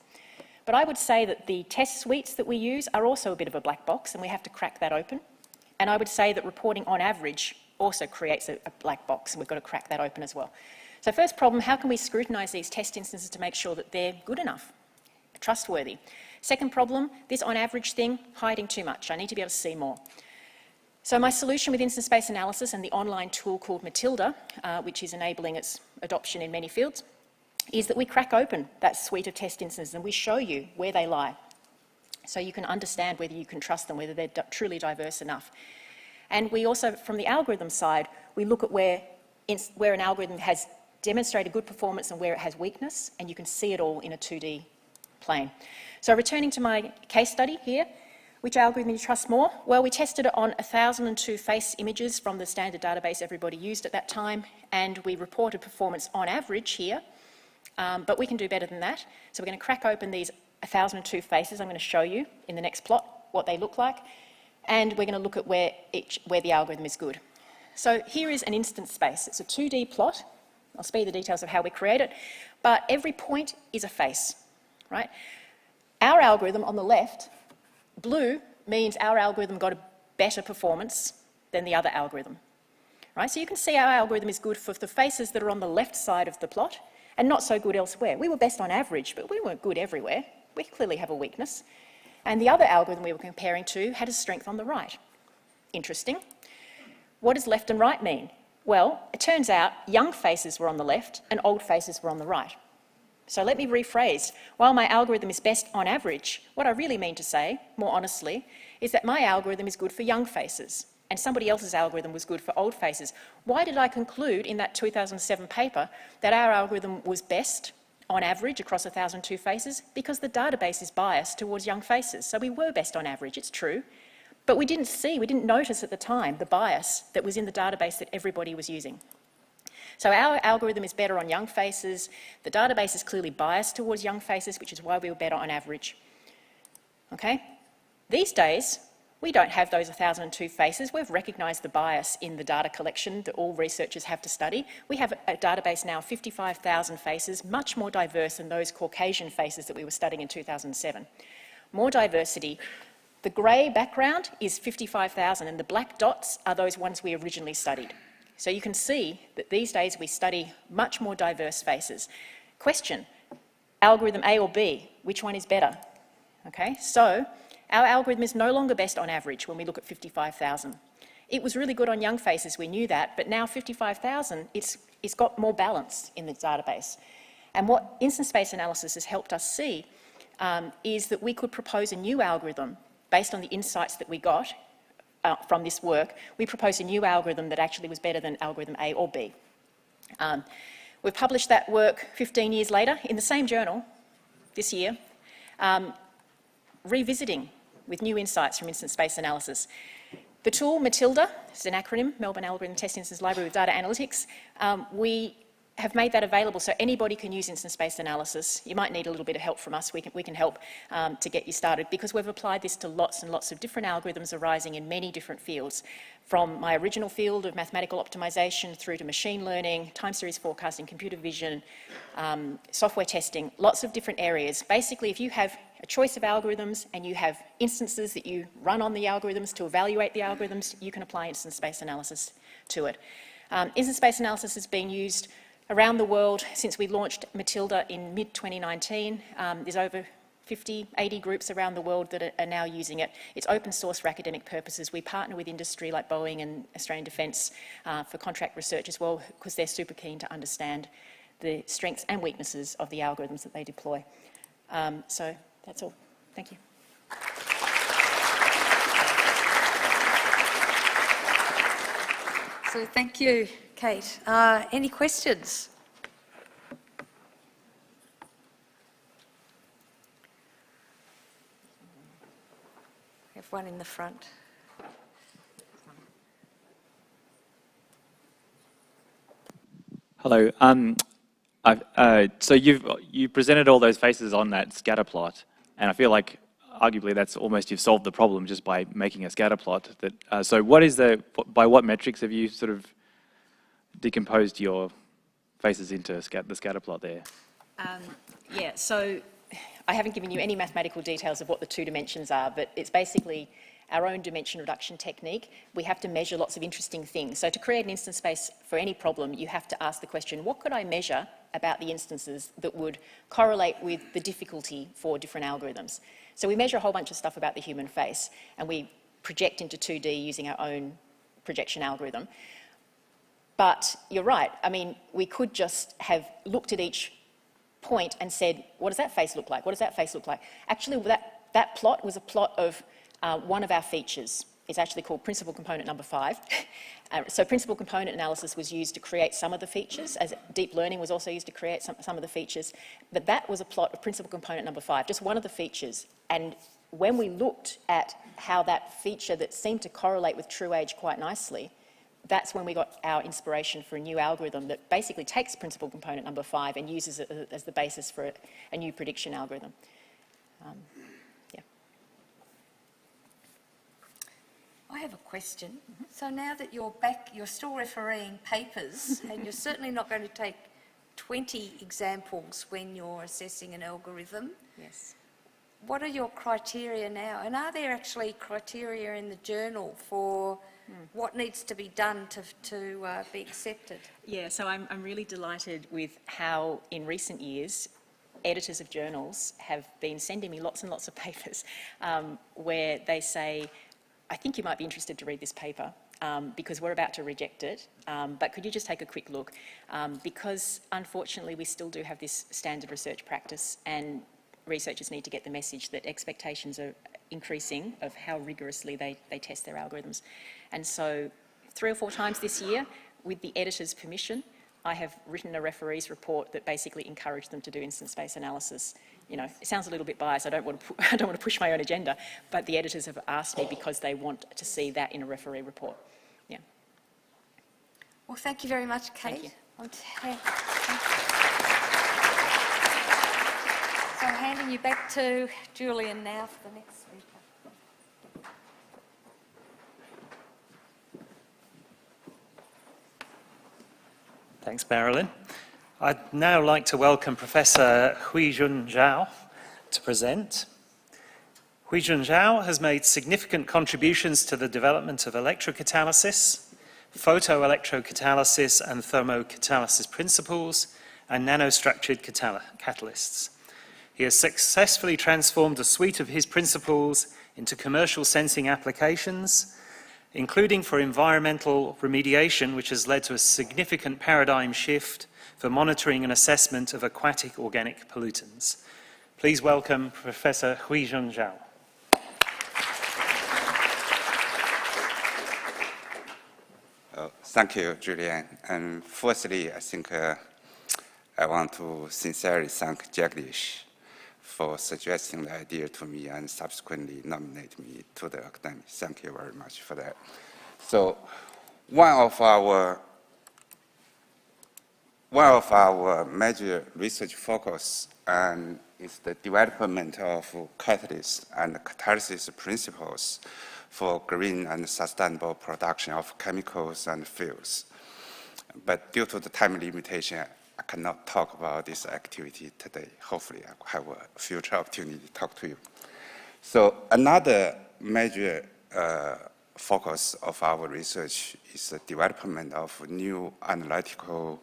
But I would say that the test suites that we use are also a bit of a black box, and we have to crack that open. And I would say that reporting on average also creates a black box, and we've got to crack that open as well. So first problem, how can we scrutinise these test instances to make sure that they're good enough, trustworthy? Second problem, this on average thing, hiding too much. I need to be able to see more. So my solution with instance-based analysis and the online tool called Matilda, which is enabling its adoption in many fields, is that we crack open that suite of test instances and we show you where they lie. So you can understand whether you can trust them, whether they're truly diverse enough. And we also, from the algorithm side, we look at where an algorithm has demonstrated good performance and where it has weakness, and you can see it all in a 2D plane. So returning to my case study here, which algorithm do you trust more? Well, we tested it on 1,002 face images from the standard database everybody used at that time, and we reported performance on average here, but we can do better than that. So we're going to crack open these 1,002 faces. I'm going to show you in the next plot what they look like, and we're going to look at where the algorithm is good. So here is an instance space. It's a 2D plot. I'll spare you the details of how we create it, but every point is a face, right? Our algorithm on the left, blue, means our algorithm got a better performance than the other algorithm, right? So you can see our algorithm is good for the faces that are on the left side of the plot and not so good elsewhere. We were best on average, but we weren't good everywhere. We clearly have a weakness. And the other algorithm we were comparing to had a strength on the right. Interesting. What does left and right mean? Well, it turns out young faces were on the left and old faces were on the right. So let me rephrase. While my algorithm is best on average, what I really mean to say, more honestly, is that my algorithm is good for young faces and somebody else's algorithm was good for old faces. Why did I conclude in that 2007 paper that our algorithm was best on average across 1,002 faces? Because the database is biased towards young faces. So we were best on average, it's true. But we didn't notice at the time the bias that was in the database that everybody was using. So our algorithm is better on young faces. The database is clearly biased towards young faces, which is why we were better on average. Okay? These days, we don't have those 1,002 faces. We've recognised the bias in the data collection that all researchers have to study. We have a database now of 55,000 faces, much more diverse than those Caucasian faces that we were studying in 2007. More diversity. The grey background is 55,000 and the black dots are those ones we originally studied. So you can see that these days we study much more diverse faces. Question, algorithm A or B, which one is better? Okay, so our algorithm is no longer best on average when we look at 55,000. It was really good on young faces, we knew that, but now 55,000, it's got more balance in the database. And what instance-based analysis has helped us see is that we could propose a new algorithm based on the insights that we got from this work. We proposed a new algorithm that actually was better than algorithm A or B. We've published that work 15 years later in the same journal this year, revisiting with new insights from instance-based analysis. The tool Matilda, it's an acronym, Melbourne Algorithm Test Instance Library with Data Analytics. We have made that available so anybody can use instance-based analysis. You might need a little bit of help from us. We can help to get you started because we've applied this to lots and lots of different algorithms arising in many different fields, from my original field of mathematical optimization through to machine learning, time series forecasting, computer vision, software testing, lots of different areas. Basically, if you have a choice of algorithms and you have instances that you run on the algorithms to evaluate the algorithms, you can apply instance-based analysis to it. Instance-based analysis has been used around the world since we launched Matilda in mid-2019. There's over 50, 80 groups around the world that are now using it. It's open source for academic purposes. We partner with industry like Boeing and Australian Defence for contract research as well, because they're super keen to understand the strengths and weaknesses of the algorithms that they deploy. So that's all. Thank you.
So thank you, Kate. Any questions? We have one in the front.
Hello. So you presented all those faces on that scatter plot, and I feel like arguably that's almost you've solved the problem just by making a scatter plot. So what is by what metrics have you sort of decomposed your faces into the scatter plot there?
Yeah, so I haven't given you any mathematical details of what the two dimensions are, but it's basically our own dimension reduction technique, we have to measure lots of interesting things. So to create an instance space for any problem, you have to ask the question, what could I measure about the instances that would correlate with the difficulty for different algorithms? So we measure a whole bunch of stuff about the human face, and we project into 2D using our own projection algorithm. But you're right, I mean, we could just have looked at each point and said, what does that face look like? What does that face look like? Actually, that plot was a plot of one of our features. It's actually called principal component number 5. So principal component analysis was used to create some of the features, as deep learning was also used to create some of the features. But that was a plot of principal component number 5, just one of the features. And when we looked at how that feature that seemed to correlate with true age quite nicely, that's when we got our inspiration for a new algorithm that basically takes principal component number 5 and uses it as the basis for a new prediction algorithm. Yeah.
I have a question. So now that you're still refereeing papers, and you're certainly not going to take 20 examples when you're assessing an algorithm.
Yes.
What are your criteria now? And are there actually criteria in the journal for what needs to be done to be accepted?
Yeah, so I'm really delighted with how in recent years editors of journals have been sending me lots and lots of papers where they say, I think you might be interested to read this paper because we're about to reject it, but could you just take a quick look? Because unfortunately we still do have this standard research practice, and researchers need to get the message that expectations are increasing of how rigorously they test their algorithms. And so 3 or 4 times this year, with the editor's permission, I have written a referee's report that basically encouraged them to do instance space analysis. You know, it sounds a little bit biased, I don't want to push my own agenda, but the editors have asked me because they want to see that in a referee report. Yeah.
Well, thank you very much, Kate.
Thank you.
So I'm handing you back to Julian now for the next speaker.
Thanks, Marilyn. I'd now like to welcome Professor Huijun Zhao to present. Huijun Zhao has made significant contributions to the development of electrocatalysis, photoelectrocatalysis and thermocatalysis principles, and nanostructured catalysts. He has successfully transformed a suite of his principles into commercial sensing applications, including for environmental remediation, which has led to a significant paradigm shift for monitoring and assessment of aquatic organic pollutants. Please welcome Professor Huijun Zhao.
Thank you, Julian. And firstly, I think I want to sincerely thank Jagadish for suggesting the idea to me and subsequently nominate me to the academy. Thank you very much for that. So one of our major research focus is the development of catalyst and catalysis principles for green and sustainable production of chemicals and fuels. But due to the time limitation, I cannot talk about this activity today. Hopefully, I will have a future opportunity to talk to you. So another major focus of our research is the development of new analytical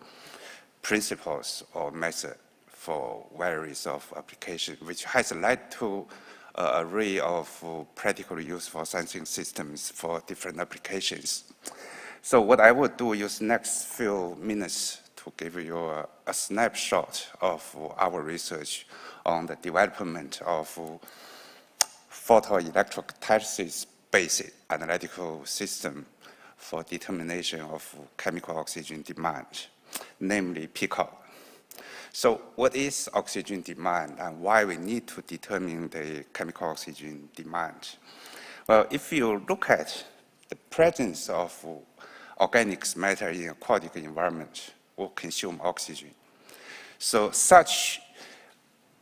principles or method for various of applications, which has led to an array of practical useful sensing systems for different applications. So what I will do is next few minutes to give you a snapshot of our research on the development of photoelectrocatalysis-based analytical system for determination of chemical oxygen demand, namely PCOD. So what is oxygen demand and why we need to determine the chemical oxygen demand? Well, if you look at the presence of organic matter in aquatic environment, will consume oxygen. So such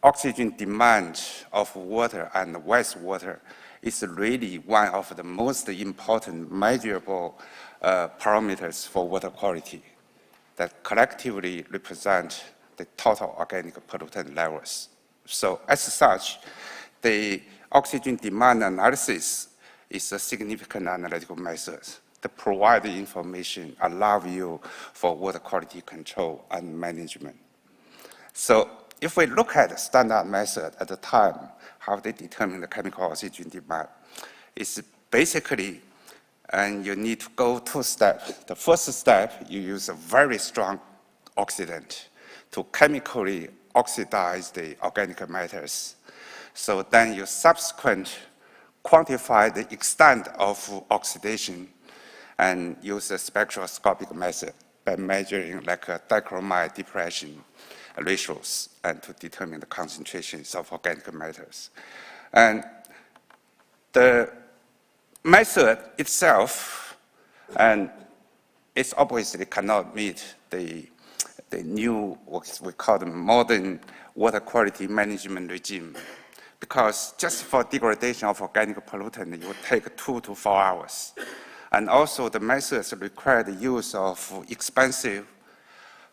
oxygen demand of water and wastewater is really one of the most important measurable parameters for water quality that collectively represent the total organic pollutant levels. So as such, the oxygen demand analysis is a significant analytical method that provide the information, allow you for water quality control and management. So if we look at the standard method at the time, how they determine the chemical oxygen demand, it's basically, and you need to go 2 steps. The first step, you use a very strong oxidant to chemically oxidize the organic matters. So then you subsequently quantify the extent of oxidation and use a spectroscopic method by measuring like a dichromite depression ratios and to determine the concentrations of organic matters. And the method itself, and it obviously cannot meet the new, what we call the modern water quality management regime, because just for degradation of organic pollutant, it would take 2 to 4 hours. And also the methods require the use of expensive,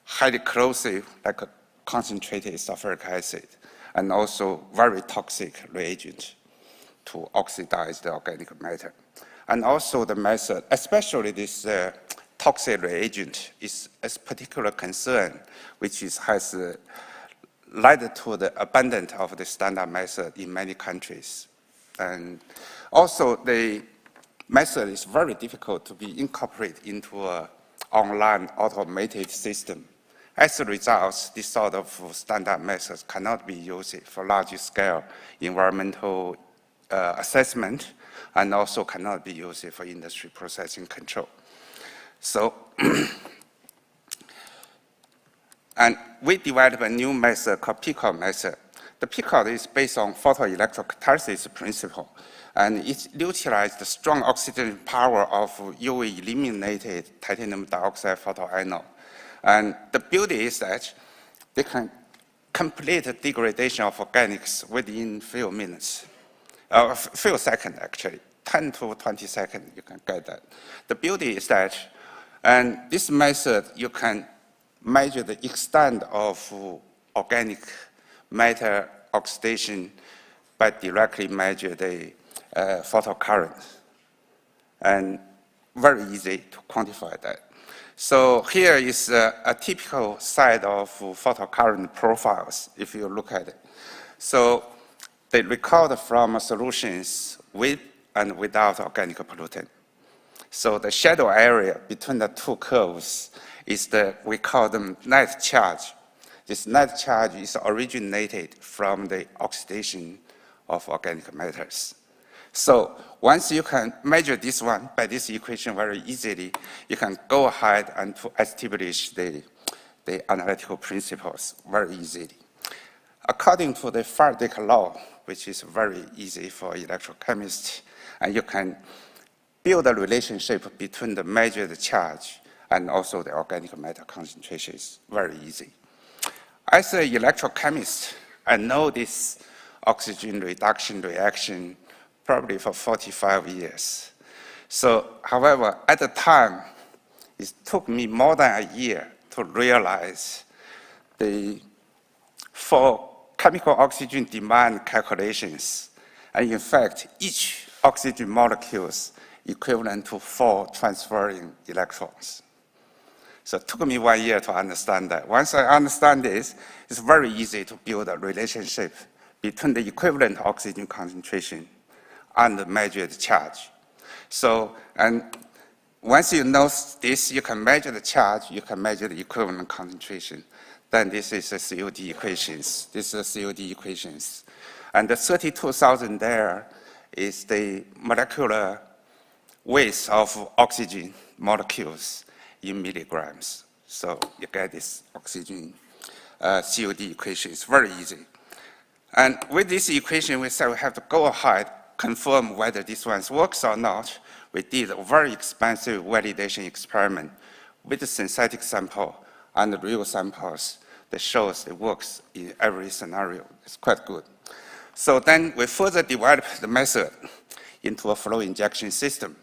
highly corrosive, like a concentrated sulfuric acid, and also very toxic reagent to oxidize the organic matter. And also the method, especially this toxic reagent, is a particular concern, which has led to the abandonment of the standard method in many countries. And also the method is very difficult to be incorporated into an online automated system. As a result, this sort of standard methods cannot be used for large-scale environmental assessment, and also cannot be used for industry processing control. So, and we developed a new method called PICOT method. The PICOT is based on photoelectrocatalysis principle, and it utilizes the strong oxidation power of UV eliminated titanium dioxide photoanode. And the beauty is that they can complete the degradation of organics within few minutes, few seconds actually, 10 to 20 seconds you can get that. The beauty is that, and this method you can measure the extent of organic matter oxidation by directly measure the photocurrent, and very easy to quantify that. So here is a typical side of photocurrent profiles, if you look at it. So they record from solutions with and without organic pollutant. So the shadow area between the 2 curves is we call them net charge. This net charge is originated from the oxidation of organic matters. So once you can measure this one by this equation very easily, you can go ahead and to establish the analytical principles very easily. According to the Faraday law, which is very easy for electrochemists, and you can build a relationship between the measured charge and also the organic matter concentrations, very easy. As an electrochemist, I know this oxygen reduction reaction probably for 45 years. So, however, at the time, it took me more than a year to realize for chemical oxygen demand calculations, and in fact, each oxygen molecule is equivalent to 4 transferring electrons. So it took me 1 year to understand that. Once I understand this, it's very easy to build a relationship between the equivalent oxygen concentration and the measured charge. So, and once you know this, you can measure the charge, you can measure the equivalent concentration. Then this is the COD equations. This is the COD equations. And the 32,000 there is the molecular weight of oxygen molecules in milligrams. So you get this oxygen COD equation. It's very easy. And with this equation, we said we have to go ahead, confirm whether this one works or not. We did a very expensive validation experiment with the synthetic sample and the real samples that shows it works in every scenario. It's quite good. So then we further developed the method into a flow injection system.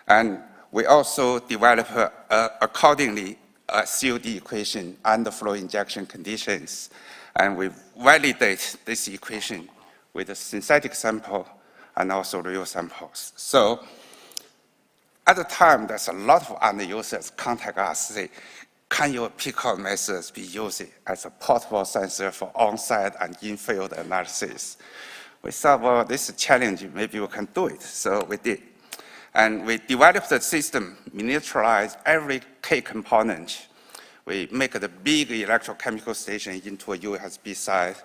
And we also developed accordingly a COD equation and the flow injection conditions. And we validate this equation with a synthetic sample and also real samples. So at the time, there's a lot of end users contact us, say, can your pick-out methods be used as a portable sensor for on-site and in-field analysis? We thought, well, this is challenging, maybe we can do it. So we did. And we developed the system, miniaturized every key component. We make the big electrochemical station into a USB side,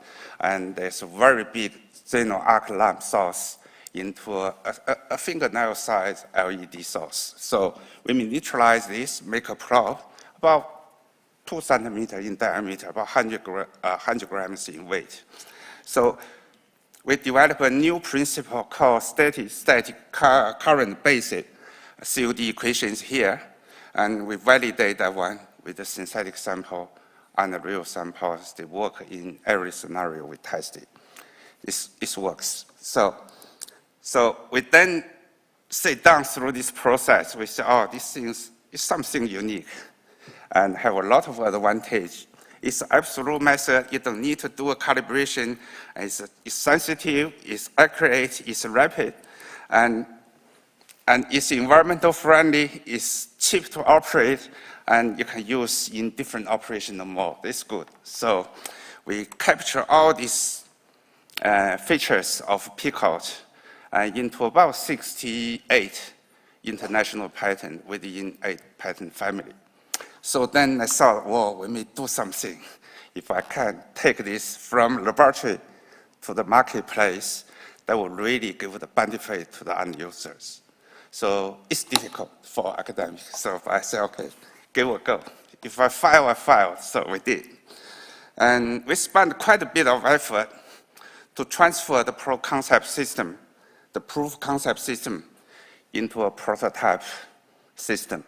and there's a very big xenon arc lamp source into a fingernail-sized LED source. So we miniaturize this, make a probe, about 2 centimeters in diameter, about 100 grams in weight. So we developed a new principle called static current basic COD equations here, and we validate that one with the synthetic sample and the real samples. They work in every scenario we tested. It works. So we then sit down through this process. We say, oh, this thing is something unique and have a lot of advantage. It's an absolute method. You don't need to do a calibration. It's sensitive, it's accurate, it's rapid, and it's environmental friendly, it's cheap to operate, and you can use in different operational modes. It's good. So we capture all these features of pick-out into about 68 international patents within 8 patent family. So then I thought, well, we may do something. If I can take this from laboratory to the marketplace, that will really give the benefit to the end users. So it's difficult for academics. So I said, okay, give it a go. If I fail, I fail. So we did. And we spent quite a bit of effort to transfer the proof concept system into a prototype system.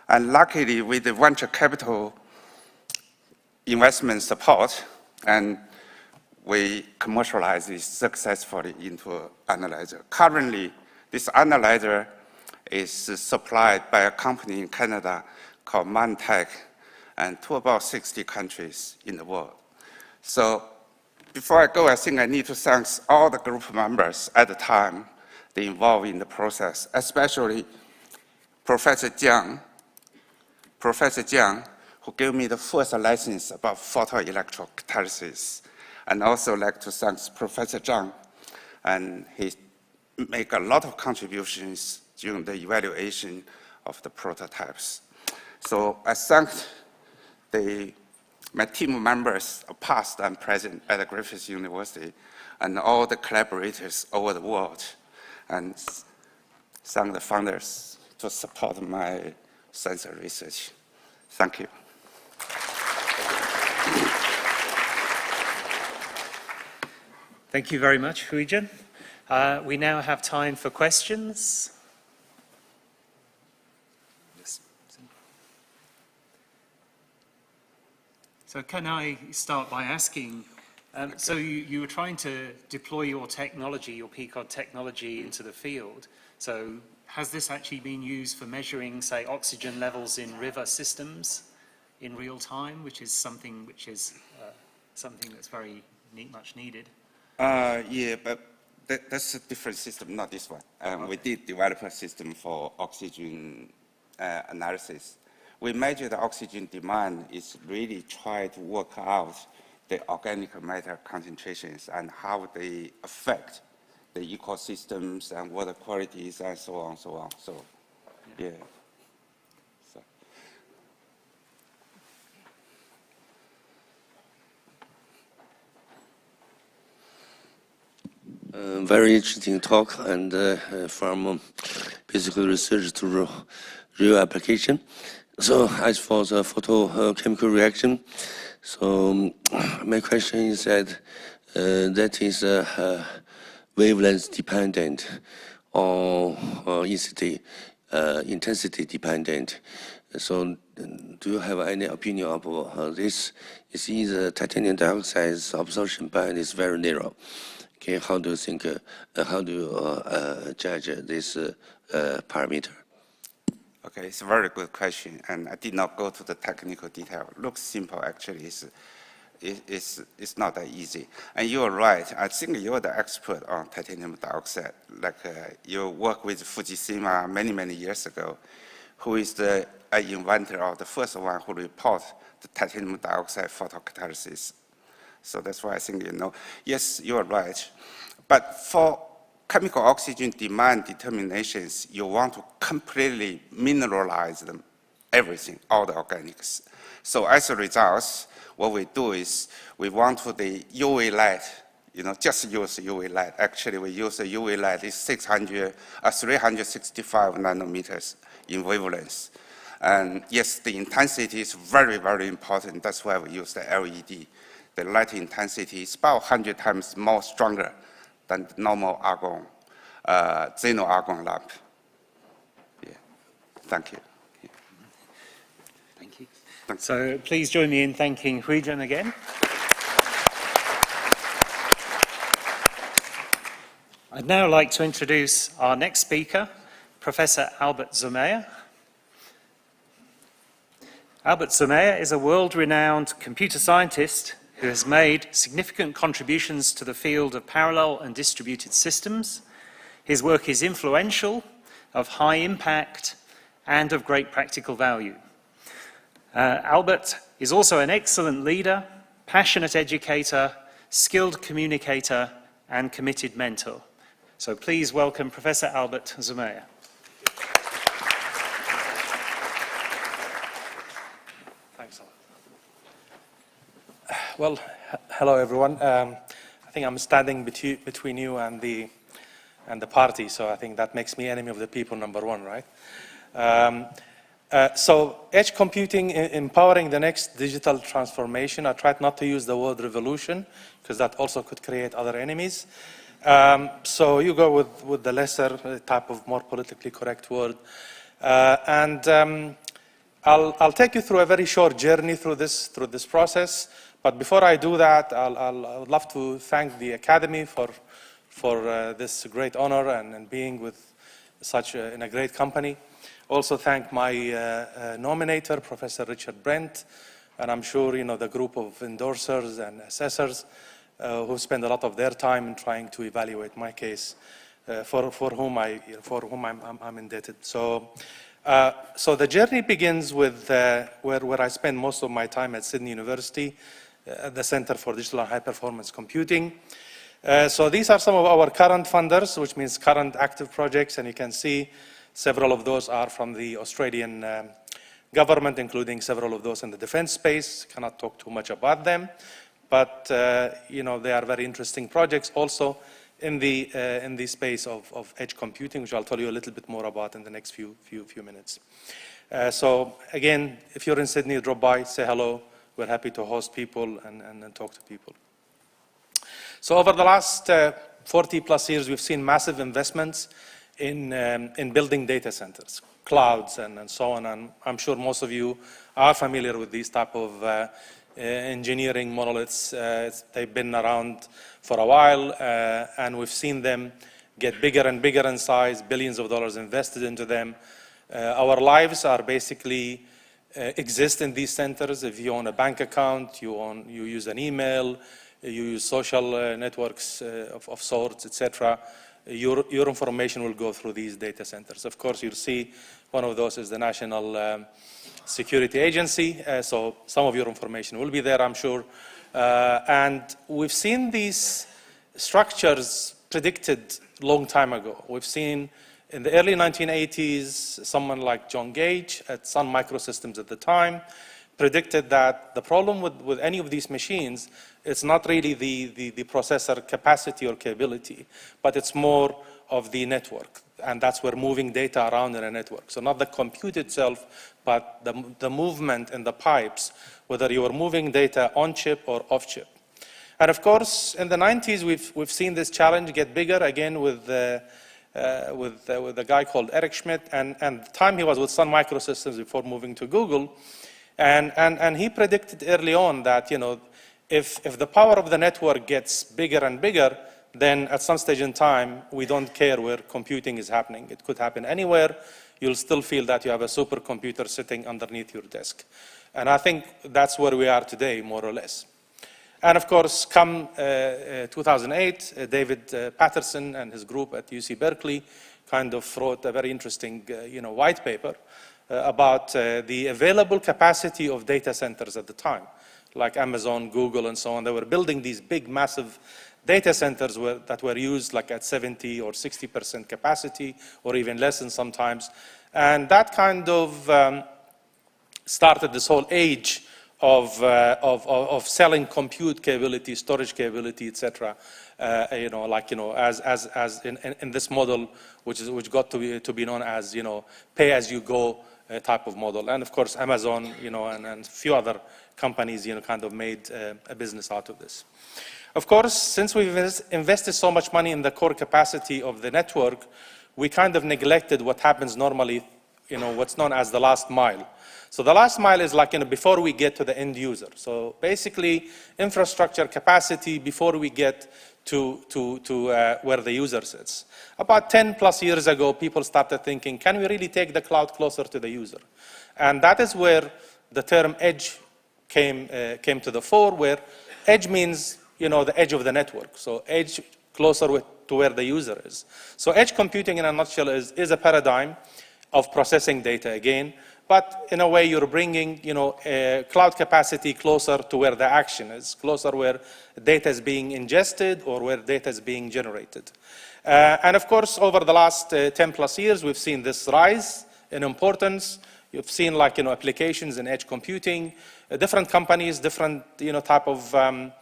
And luckily, with the venture capital investment support, and we commercialized this successfully into an analyzer. Currently, this analyzer is supplied by a company in Canada called Mantech, and to about 60 countries in the world. So before I go, I think I need to thank all the group members at the time they involved in the process, especially Professor Jiang, who gave me the first license about photoelectrocatalysis. And also like to thank Professor Zhang, and he made a lot of contributions during the evaluation of the prototypes. So I thank my team members, past and present at Griffith University, and all the collaborators over the world, and thank the founders to support my sensor research. Thank you.
Thank you very much, Huijin. We now have time for questions. So can I start by asking, so you were trying to deploy your technology, your PCOD technology into the field. So has this actually been used for measuring, say, oxygen levels in river systems in real time, which is something that's very much needed?
Yeah, but that's a different system, not this one. Okay. We did develop a system for oxygen analysis. We measure the oxygen demand is really try to work out the organic matter concentrations and how they affect the ecosystems and water qualities and so on, so on. So, yeah.
Very interesting talk, and from basic research to real application. So as for the photochemical reaction, so my question is that that is wavelength dependent or intensity dependent. So do you have any opinion about this? Is either titanium dioxide's absorption band is very narrow. Okay, how do you think, how do you judge this parameter?
Okay, it's a very good question, and I did not go to the technical detail. Looks simple, actually. it's not that easy. And you're right. I think you're the expert on titanium dioxide. Like you worked with Fujifilm many years ago, who is the inventor of the first one who reported the titanium dioxide photocatalysis. So that's why I think you know. Yes, you're right. But for chemical oxygen demand determinations, you want to completely mineralize them, everything, all the organics. So as a result, what we do is we want to the UV light, just use UV light. Actually, we use the UV light is 365 nanometers in wavelength. And yes, the intensity is very important. That's why we use the LED. The light intensity is about 100 times more stronger than the normal argon, xeno-argon lamp. Yeah. Thank you.
Thank you. So please join me in thanking Jiang again. I'd now like to introduce our next speaker, Professor Albert Zumeyer. Albert Zumeyer is a world-renowned computer scientist who has made significant contributions to the field of parallel and distributed systems. His work is influential, of high impact, and of great practical value. Albert is also an excellent leader, passionate educator, skilled communicator, and committed mentor. So please welcome Professor Albert Zumeyer.
Thanks a lot. Well, hello everyone. I think I'm standing between you and the party, so I think that makes me enemy of the people, #1, right? So edge computing, empowering the next digital transformation. I tried not to use the word revolution because that also could create other enemies. So you go with the lesser type of more politically correct word. I'll take you through a very short journey through this process. But before I do that, I would love to thank the Academy for this great honor and being with in a great company. Also thank my nominator, Professor Richard Brent, and I'm sure the group of endorsers and assessors who spend a lot of their time in trying to evaluate my case, for whom I'm indebted. So the journey begins with where I spend most of my time at Sydney University, at the Center for Digital and High Performance Computing. So these are some of our current funders, which means current active projects, and you can see several of those are from the Australian government, including several of those in the defense space. Cannot talk too much about them, but they are very interesting projects also in the space of edge computing, which I'll tell you a little bit more about in the next few minutes. So again, if you're in Sydney, drop by, say hello. We're happy to host people and talk to people. So over the last 40 plus years, we've seen massive investments in building data centers, clouds, and so on. And I'm sure most of you are familiar with these type of engineering monoliths. They've been around for a while, and we've seen them get bigger and bigger in size, billions of dollars invested into them. Our lives are basically exist in these centers. If you own a bank account, you use an email, you use social networks of sorts, etc., your information will go through these data centers. Of course, you'll see one of those is the National Security Agency, so some of your information will be there, I'm sure. And we've seen these structures predicted a long time ago. We've seen in the early 1980s, someone like John Gage at Sun Microsystems at the time predicted that the problem with any of these machines, it's not really the processor capacity or capability, but it's more of the network. And that's where moving data around in a network. So not the compute itself, but the movement in the pipes, whether you are moving data on chip or off chip. And of course, in the 90s, we've seen this challenge get bigger again with a guy called Eric Schmidt, and at the time he was with Sun Microsystems before moving to Google, and he predicted early on that if the power of the network gets bigger and bigger, then at some stage in time we don't care where computing is happening. It could happen anywhere. You'll still feel that you have a supercomputer sitting underneath your desk, and I think that's where we are today, more or less. And of course, come 2008, David Patterson and his group at UC Berkeley kind of wrote a very interesting white paper about the available capacity of data centers at the time, like Amazon, Google, and so on. They were building these big, massive data centers that were used like at 70 or 60% capacity, or even less than sometimes. And that kind of started this whole age of selling compute capability, storage capability, etc. As in this model, which got to be known as pay-as-you-go type of model. And of course, Amazon, and a few other companies, kind of made a business out of this. Of course, since we've invested so much money in the core capacity of the network, we kind of neglected what happens normally, what's known as the last mile. So the last mile is like, before we get to the end user. So basically, infrastructure capacity before we get to where the user sits. About 10 plus years ago, people started thinking, can we really take the cloud closer to the user? And that is where the term edge came to the fore, where edge means, the edge of the network. So edge closer to where the user is. So edge computing in a nutshell is a paradigm of processing data again, but in a way you're bringing, cloud capacity closer to where the action is, closer where data is being ingested or where data is being generated. And of course, over the last 10 plus years, we've seen this rise in importance. You've seen applications in edge computing, different companies, different, type of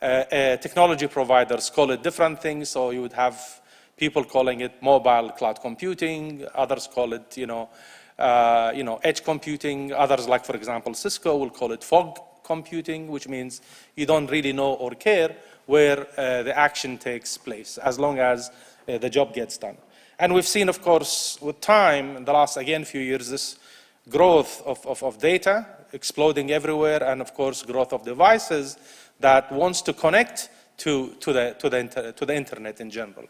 technology providers call it different things. So you would have people calling it mobile cloud computing, others call it, edge computing, others like, for example, Cisco will call it fog computing, which means you don't really know or care where the action takes place, as long as the job gets done. And we've seen, of course, with time, in the last, again, few years, this growth of data exploding everywhere, and of course, growth of devices that wants to connect to the internet in general.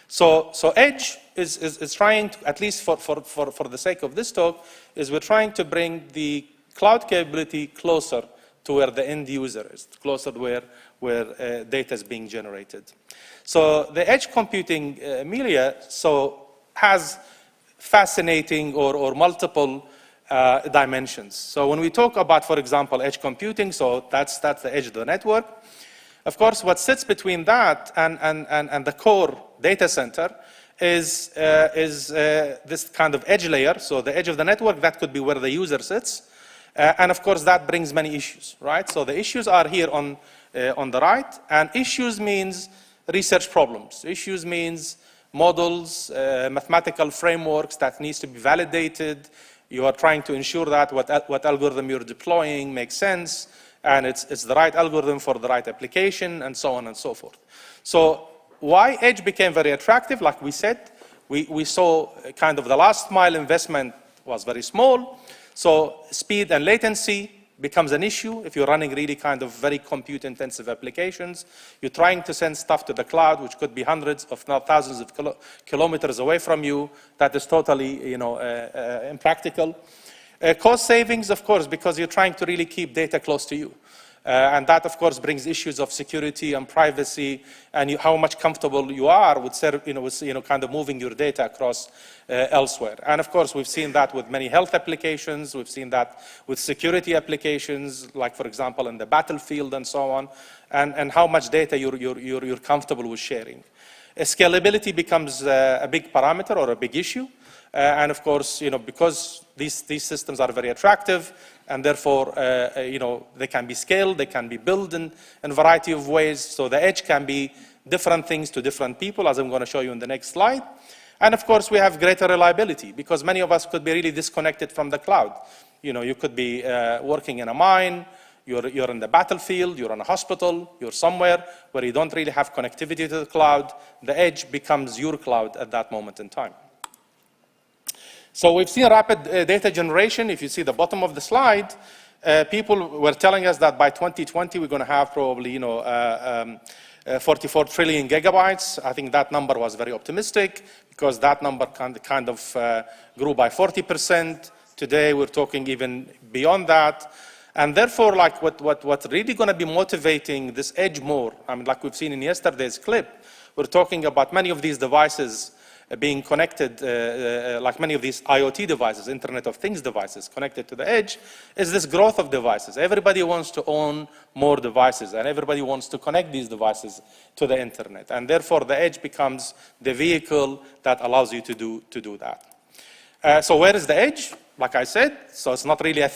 So edge is trying to, at least for the sake of this talk, is we're trying to bring the cloud capability closer to where the end user is, closer to where data is being generated. So the edge computing, Amelia, has fascinating or multiple dimensions. So when we talk about, for example, edge computing, so that's the edge of the network. Of course, what sits between that and the core data center is this kind of edge layer. So the edge of the network, that could be where the user sits. And of course, that brings many issues, right? So the issues are here on the right. And issues means research problems. Issues means models, mathematical frameworks that needs to be validated. You are trying to ensure that what algorithm you're deploying makes sense, and it's the right algorithm for the right application, and so on and so forth. So why edge became very attractive, like we said, we saw kind of the last mile investment was very small, so speed and latency becomes an issue if you're running really kind of very compute-intensive applications. You're trying to send stuff to the cloud, which could be hundreds, if not thousands of kilometers away from you. That is totally, impractical. Cost savings, of course, because you're trying to really keep data close to you. And that, of course, brings issues of security and privacy, and how much comfortable you are with, kind of moving your data across elsewhere. And of course, we've seen that with many health applications. We've seen that with security applications, like, for example, in the battlefield and so on, and how much data you're comfortable with sharing. Scalability becomes a big parameter or a big issue. And of course, because these systems are very attractive, and therefore, they can be scaled, they can be built in a variety of ways. So the edge can be different things to different people, as I'm going to show you in the next slide. And of course, we have greater reliability, because many of us could be really disconnected from the cloud. You could be working in a mine, you're in the battlefield, you're in a hospital, you're somewhere where you don't really have connectivity to the cloud. The edge becomes your cloud at that moment in time. So we've seen rapid data generation. If you see the bottom of the slide, people were telling us that by 2020 we're going to have probably 44 trillion gigabytes. I think that number was very optimistic, because that number kind of grew by 40%. Today we're talking even beyond that. And therefore, like what's really going to be motivating this edge more, I mean, like we've seen in yesterday's clip, we're talking about many of these devices being connected, like many of these IoT devices, Internet of Things devices connected to the edge, is this growth of devices. Everybody wants to own more devices, and everybody wants to connect these devices to the internet. And therefore, the edge becomes the vehicle that allows you to do that. So where is the edge? Like I said, so it's not really a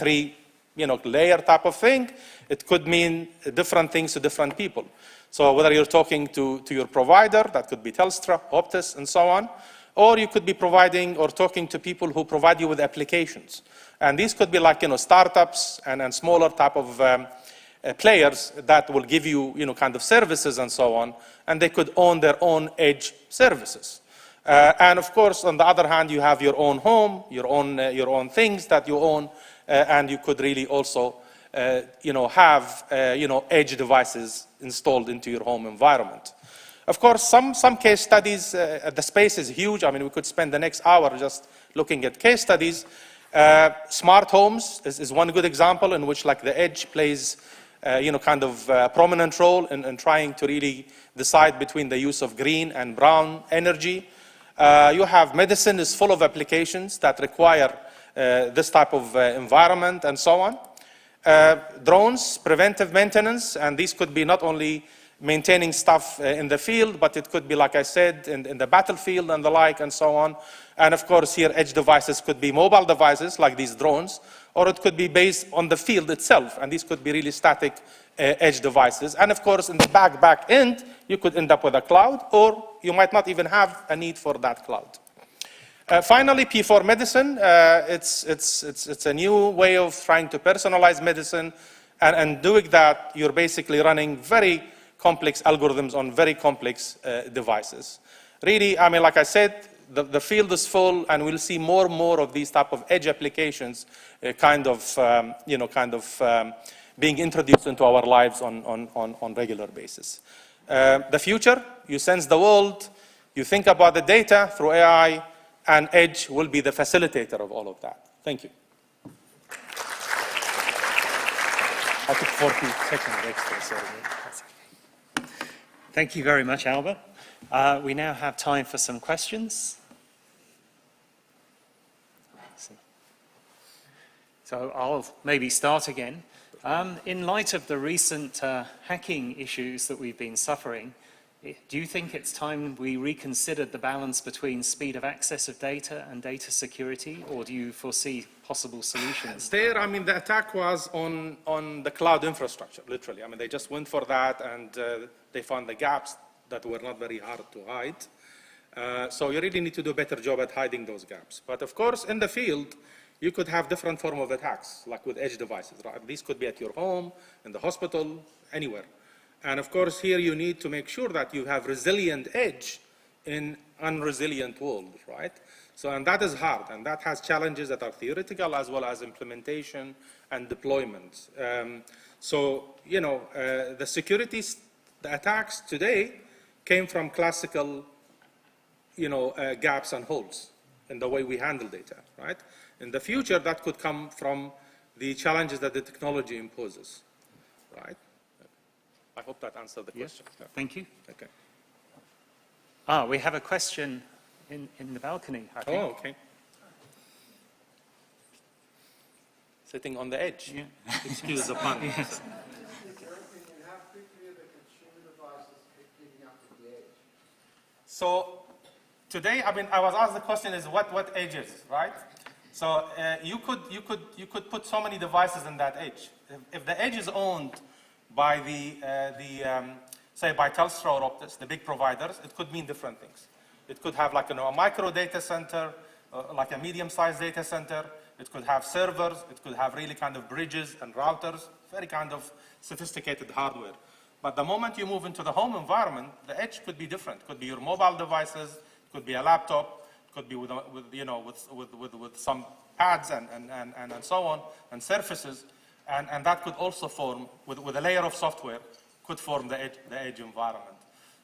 layer type of thing. It could mean different things to different people. So whether you're talking to your provider, that could be Telstra, Optus, and so on, or you could be providing or talking to people who provide you with applications. And these could be like, startups and smaller type of players that will give you, kind of services and so on, and they could own their own edge services. And of course, on the other hand, you have your own home, your own things that you own, and you could really also, have, edge devices installed into your home environment. Of course, some case studies, the space is huge. I mean, we could spend the next hour just looking at case studies. Smart homes is one good example in which, like, the edge plays, kind of a prominent role in trying to really decide between the use of green and brown energy. You have medicine is full of applications that require this type of environment and so on. Drones, preventive maintenance, and these could be not only maintaining stuff in the field, but it could be, like I said, in the battlefield and the like and so on. And of course, here edge devices could be mobile devices like these drones, or it could be based on the field itself, and these could be really static edge devices. And of course, in the back end, you could end up with a cloud, or you might not even have a need for that cloud. Finally, P4 medicine, it's a new way of trying to personalize medicine, and doing that, you're basically running very complex algorithms on very complex devices. Really, I mean, like I said, the field is full, and we'll see more and more of these type of edge applications being introduced into our lives on regular basis. The future, you sense the world, you think about the data through AI, and edge will be the facilitator of all of that. Thank you. I took 40 seconds extra, so that's okay.
Thank you very much, Albert. We now have time for some questions. So I'll maybe start again. In light of the recent hacking issues that we've been suffering, do you think it's time we reconsidered the balance between speed of access of data and data security, or do you foresee possible solutions?
There, I mean, the attack was on the cloud infrastructure, literally. I mean, they just went for that, and they found the gaps that were not very hard to hide. So you really need to do a better job at hiding those gaps. But of course, in the field, you could have different form of attacks, like with edge devices, right? These could be at your home, in the hospital, anywhere. And of course, here you need to make sure that you have resilient edge in unresilient world, right? So, and that is hard, and that has challenges that are theoretical as well as implementation and deployment. So, the the attacks today came from classical, gaps and holes in the way we handle data, right? In the future, that could come from the challenges that the technology imposes, right? I hope that answered the question.
Yes. Thank you.
Okay.
We have a question in the balcony, I think.
Oh, okay. Sitting on the edge.
Yeah.
Excuse the pun.
Yes.
So today, I mean, I was asked the question is what edge is, right? So you could put so many devices in that edge. If the edge is owned by say by Telstra or Optus, the big providers, it could mean different things. It could have like a micro data center, like a medium-sized data center. It could have servers. It could have really kind of bridges and routers, very kind of sophisticated hardware. But the moment you move into the home environment, the edge could be different. It could be your mobile devices. It could be a laptop. It could be with some pads and so on and surfaces. And that could also form, with a layer of software, could form the edge environment.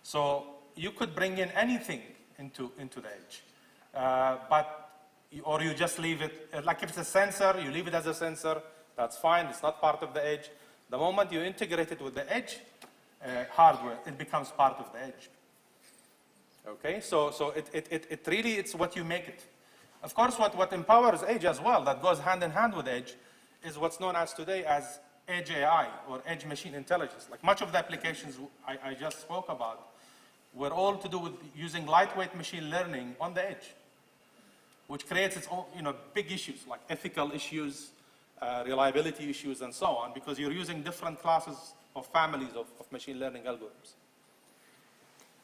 So you could bring in anything into the edge. Or you just leave it, like if it's a sensor, you leave it as a sensor. That's fine, it's not part of the edge. The moment you integrate it with the edge hardware, it becomes part of the edge. Okay, so it really, it's what you make it. Of course, what empowers edge as well, that goes hand in hand with edge, is what's known as today as edge AI, or edge machine intelligence. Like much of the applications I just spoke about were all to do with using lightweight machine learning on the edge, which creates its own, big issues, like ethical issues, reliability issues, and so on, because you're using different classes of families of machine learning algorithms.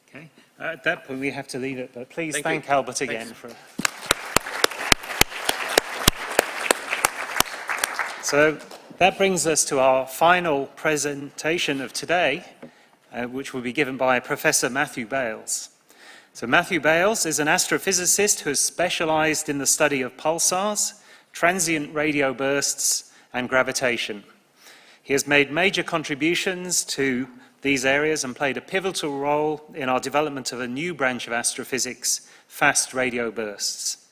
Okay. At that point, we have to leave it, but please thank
you.
Albert again
Thanks.
for. So that brings us to our final presentation of today, which will be given by Professor Matthew Bales. So Matthew Bales is an astrophysicist who has specialized in the study of pulsars, transient radio bursts, and gravitation. He has made major contributions to these areas and played a pivotal role in our development of a new branch of astrophysics, fast radio bursts,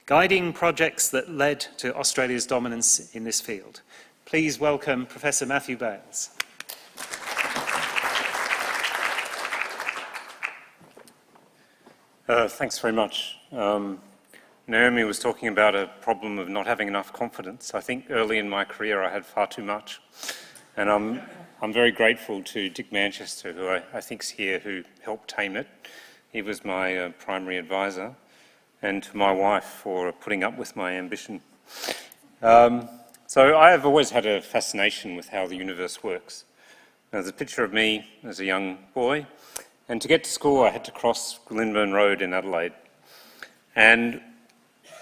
guiding projects that led to Australia's dominance in this field. Please welcome Professor Matthew Bales.
Thanks very much. Naomi was talking about a problem of not having enough confidence. I think early in my career I had far too much. And I'm very grateful to Dick Manchester, who I think's here, who helped tame it. He was my primary advisor, and to my wife for putting up with my ambition. So I have always had a fascination with how the universe works. There's a picture of me as a young boy, and to get to school I had to cross Glenburn Road in Adelaide. And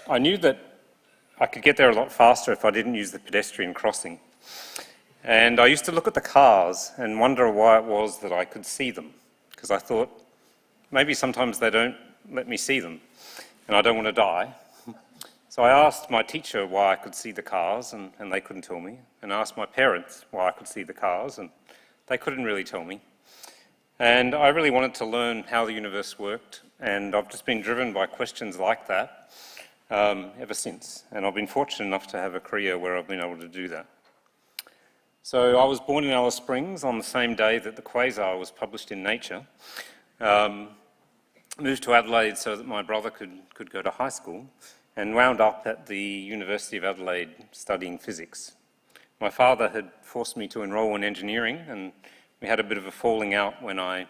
I knew that I could get there a lot faster if I didn't use the pedestrian crossing. And I used to look at the cars and wonder why it was that I could see them, because I thought, maybe sometimes they don't let me see them, and I don't want to die. So I asked my teacher why I could see the cars, and they couldn't tell me, and I asked my parents why I could see the cars, and they couldn't really tell me. And I really wanted to learn how the universe worked, and I've just been driven by questions like that ever since. And I've been fortunate enough to have a career where I've been able to do that. So I was born in Alice Springs on the same day that the quasar was published in Nature. Moved to Adelaide so that my brother could go to high school, and wound up at the University of Adelaide studying physics. My father had forced me to enrol in engineering, and we had a bit of a falling out when I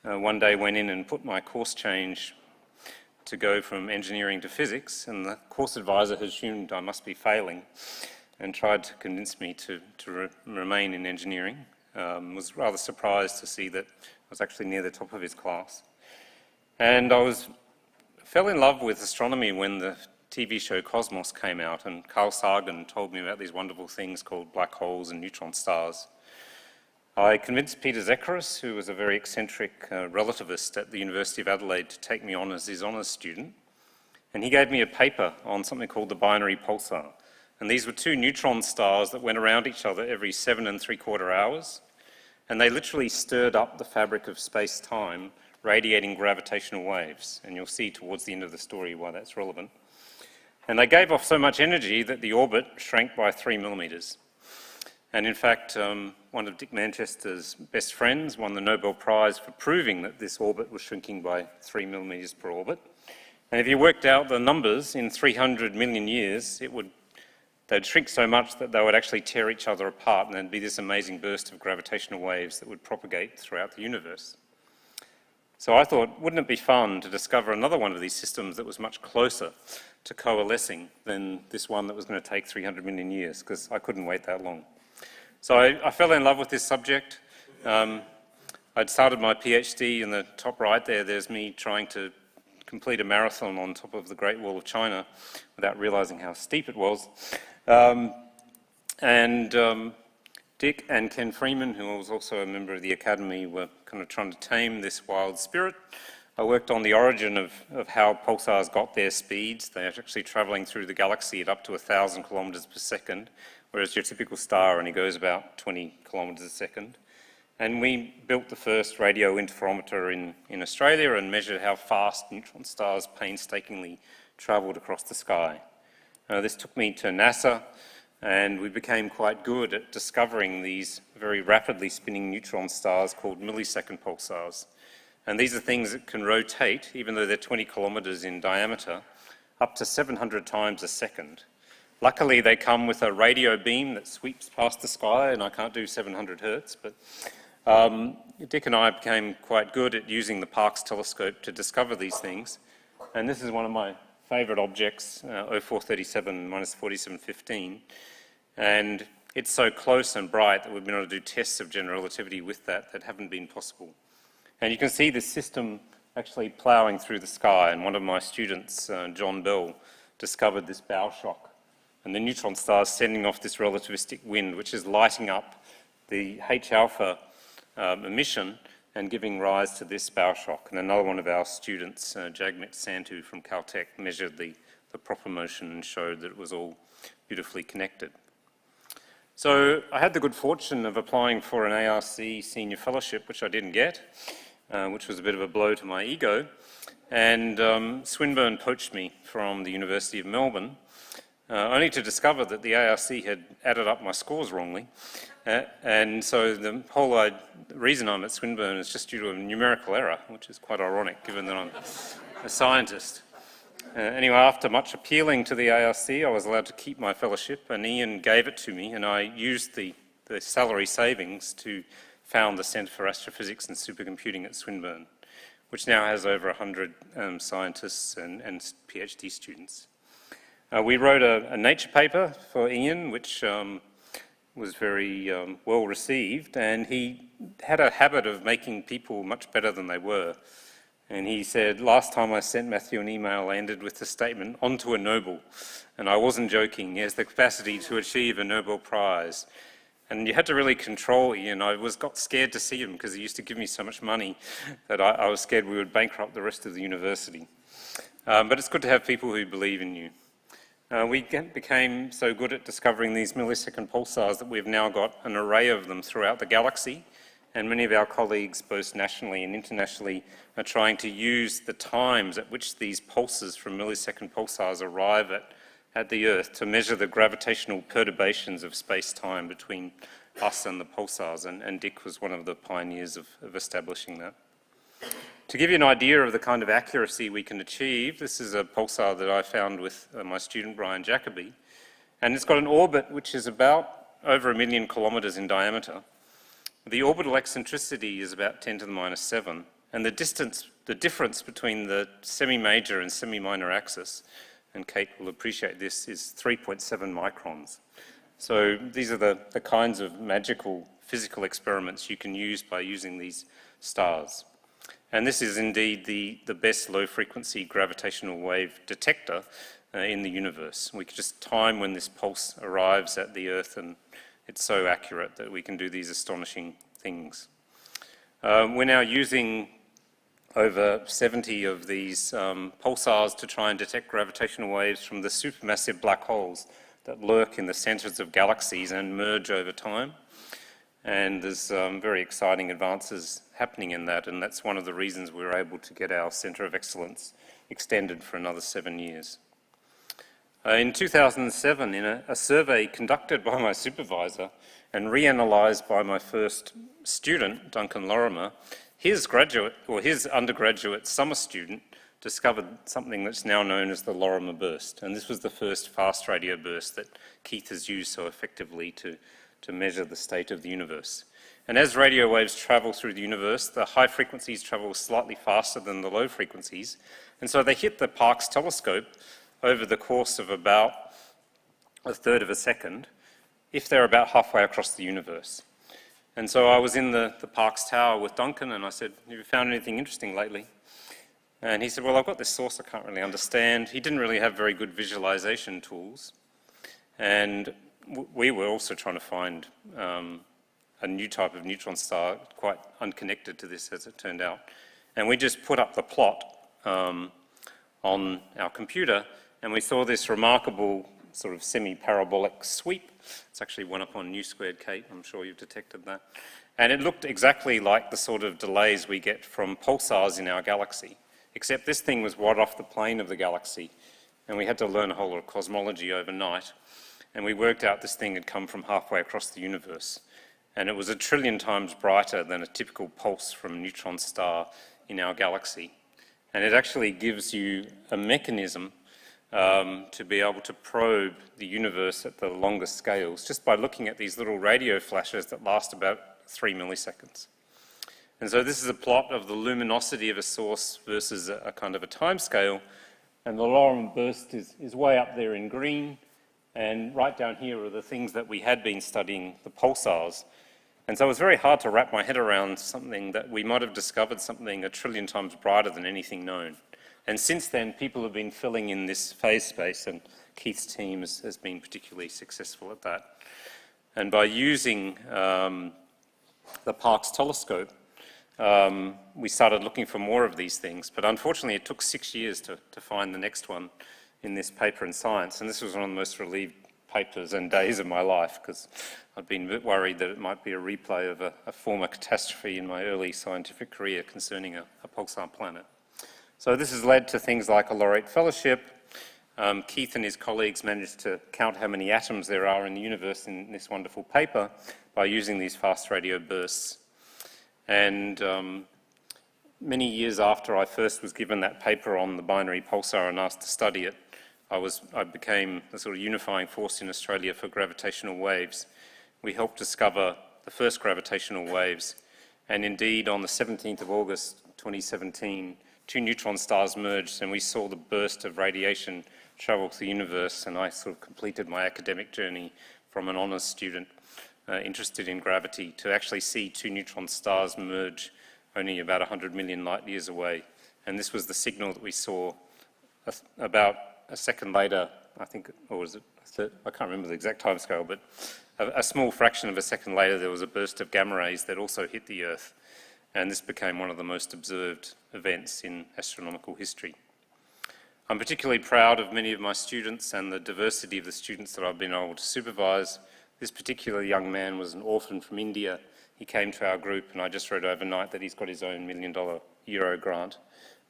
one day went in and put my course change to go from engineering to physics, and the course advisor had assumed I must be failing and tried to convince me to remain in engineering. Was rather surprised to see that I was actually near the top of his class. And I fell in love with astronomy when the TV show Cosmos came out, and Carl Sagan told me about these wonderful things called black holes and neutron stars. I convinced Peter Zekaros, who was a very eccentric relativist at the University of Adelaide, to take me on as his honours student. And he gave me a paper on something called the binary pulsar. And these were two neutron stars that went around each other every 7 3/4 hours. And they literally stirred up the fabric of space-time, radiating gravitational waves. And you'll see towards the end of the story why that's relevant. And they gave off so much energy that the orbit shrank by 3 millimeters. And in fact, one of Dick Manchester's best friends won the Nobel Prize for proving that this orbit was shrinking by 3 millimeters per orbit. And if you worked out the numbers in 300 million years, they'd shrink so much that they would actually tear each other apart, and there'd be this amazing burst of gravitational waves that would propagate throughout the universe. So I thought, wouldn't it be fun to discover another one of these systems that was much closer to coalescing than this one that was going to take 300 million years, because I couldn't wait that long. So I fell in love with this subject. I'd started my PhD in the top right there. There's me trying to complete a marathon on top of the Great Wall of China without realizing how steep it was. Dick and Ken Freeman, who was also a member of the Academy, were kind of trying to tame this wild spirit. I worked on the origin of how pulsars got their speeds. They're actually traveling through the galaxy at up to 1,000 kilometers per second, whereas your typical star only goes about 20 kilometers a second. And we built the first radio interferometer in Australia and measured how fast neutron stars painstakingly traveled across the sky. This took me to NASA, And we became quite good at discovering these very rapidly spinning neutron stars called millisecond pulsars. And these are things that can rotate, even though they're 20 kilometers in diameter, up to 700 times a second. Luckily, they come with a radio beam that sweeps past the sky, and I can't do 700 hertz, but Dick and I became quite good at using the Parkes telescope to discover these things. And this is one of my favorite objects, 0437 minus 4715. And it's so close and bright that we've been able to do tests of general relativity with that haven't been possible. And you can see this system actually ploughing through the sky. And one of my students, John Bell, discovered this bow shock. And the neutron star is sending off this relativistic wind, which is lighting up the H-alpha emission and giving rise to this bow shock. And another one of our students, Jagmeet Sandhu from Caltech, measured the proper motion and showed that it was all beautifully connected. So I had the good fortune of applying for an ARC senior fellowship, which I didn't get, which was a bit of a blow to my ego. And Swinburne poached me from the University of Melbourne, only to discover that the ARC had added up my scores wrongly. And so the whole reason I'm at Swinburne is just due to a numerical error, which is quite ironic given that I'm a scientist. Anyway, after much appealing to the ARC, I was allowed to keep my fellowship, and Ian gave it to me, and I used the salary savings to found the Centre for Astrophysics and Supercomputing at Swinburne, which now has over 100 scientists and PhD students. We wrote a Nature paper for Ian, which was very well received, and he had a habit of making people much better than they were. And he said, last time I sent Matthew an email, I ended with the statement, on to a Nobel. And I wasn't joking, he has the capacity to achieve a Nobel Prize. And you had to really control Ian. I got scared to see him because he used to give me so much money that I was scared we would bankrupt the rest of the university. But it's good to have people who believe in you. We became so good at discovering these millisecond pulsars that we've now got an array of them throughout the galaxy, and many of our colleagues, both nationally and internationally, are trying to use the times at which these pulses from millisecond pulsars arrive at the Earth to measure the gravitational perturbations of space-time between us and the pulsars, and Dick was one of the pioneers of establishing that. To give you an idea of the kind of accuracy we can achieve, this is a pulsar that I found with my student Brian Jacoby, and it's got an orbit which is about over 1 million kilometres in diameter. The orbital eccentricity is about 10 to the minus 7, and the difference between the semi-major and semi-minor axis, and Kate will appreciate this, is 3.7 microns. So these are the kinds of magical physical experiments you can use by using these stars. And this is indeed the best low-frequency gravitational wave detector in the universe. We can just time when this pulse arrives at the Earth, and it's so accurate that we can do these astonishing things. We're now using over 70 of these pulsars to try and detect gravitational waves from the supermassive black holes that lurk in the centres of galaxies and merge over time. And there's very exciting advances happening in that, and that's one of the reasons we were able to get our Centre of Excellence extended for another 7 years. In 2007, in a survey conducted by my supervisor and reanalysed by my first student, Duncan Lorimer, his undergraduate summer student discovered something that's now known as the Lorimer burst. And this was the first fast radio burst that Keith has used so effectively to measure the state of the universe. And as radio waves travel through the universe, the high frequencies travel slightly faster than the low frequencies. And so they hit the Parkes telescope over the course of about a third of a second, if they're about halfway across the universe. And so I was in the Parkes Tower with Duncan, and I said, have you found anything interesting lately? And he said, well, I've got this source I can't really understand. He didn't really have very good visualization tools. And we were also trying to find a new type of neutron star, quite unconnected to this as it turned out. And we just put up the plot on our computer, and we saw this remarkable sort of semi-parabolic sweep. It's actually one up on Nu Squared, Kate, I'm sure you've detected that. And it looked exactly like the sort of delays we get from pulsars in our galaxy, except this thing was right off the plane of the galaxy, and we had to learn a whole lot of cosmology overnight. and we worked out this thing had come from halfway across the universe. And it was 1 trillion times brighter than a typical pulse from a neutron star in our galaxy. And it actually gives you a mechanism to be able to probe the universe at the longest scales just by looking at these little radio flashes that last about 3 milliseconds. And so this is a plot of the luminosity of a source versus a kind of a time scale. And the Lorentz burst is way up there in green. And right down here are the things that we had been studying, the pulsars. And so it was very hard to wrap my head around something that we might have discovered something 1 trillion times brighter than anything known. And since then, people have been filling in this phase space, and Keith's team has been particularly successful at that. And by using the Parkes telescope, we started looking for more of these things. But unfortunately, it took 6 years to find the next one in this paper in Science. And this was one of the most relieved papers and days of my life, because I'd been a bit worried that it might be a replay of a former catastrophe in my early scientific career concerning a pulsar planet. So this has led to things like a laureate fellowship. Keith and his colleagues managed to count how many atoms there are in the universe in this wonderful paper by using these fast radio bursts. And many years after I first was given that paper on the binary pulsar and asked to study it, I became the sort of unifying force in Australia for gravitational waves. We helped discover the first gravitational waves. And indeed, on the 17th of August 2017, 2 neutron stars merged, and we saw the burst of radiation travel through the universe, and I sort of completed my academic journey from an honours student interested in gravity to actually see 2 neutron stars merge only about 100 million light years away. And this was the signal that we saw about a second later, I think, or was it, I can't remember the exact time scale, but a small fraction of a second later there was a burst of gamma rays that also hit the Earth. And this became one of the most observed events in astronomical history. I'm particularly proud of many of my students and the diversity of the students that I've been able to supervise. This particular young man was an orphan from India. He came to our group, and I just read overnight that he's got his own $1 million Euro grant.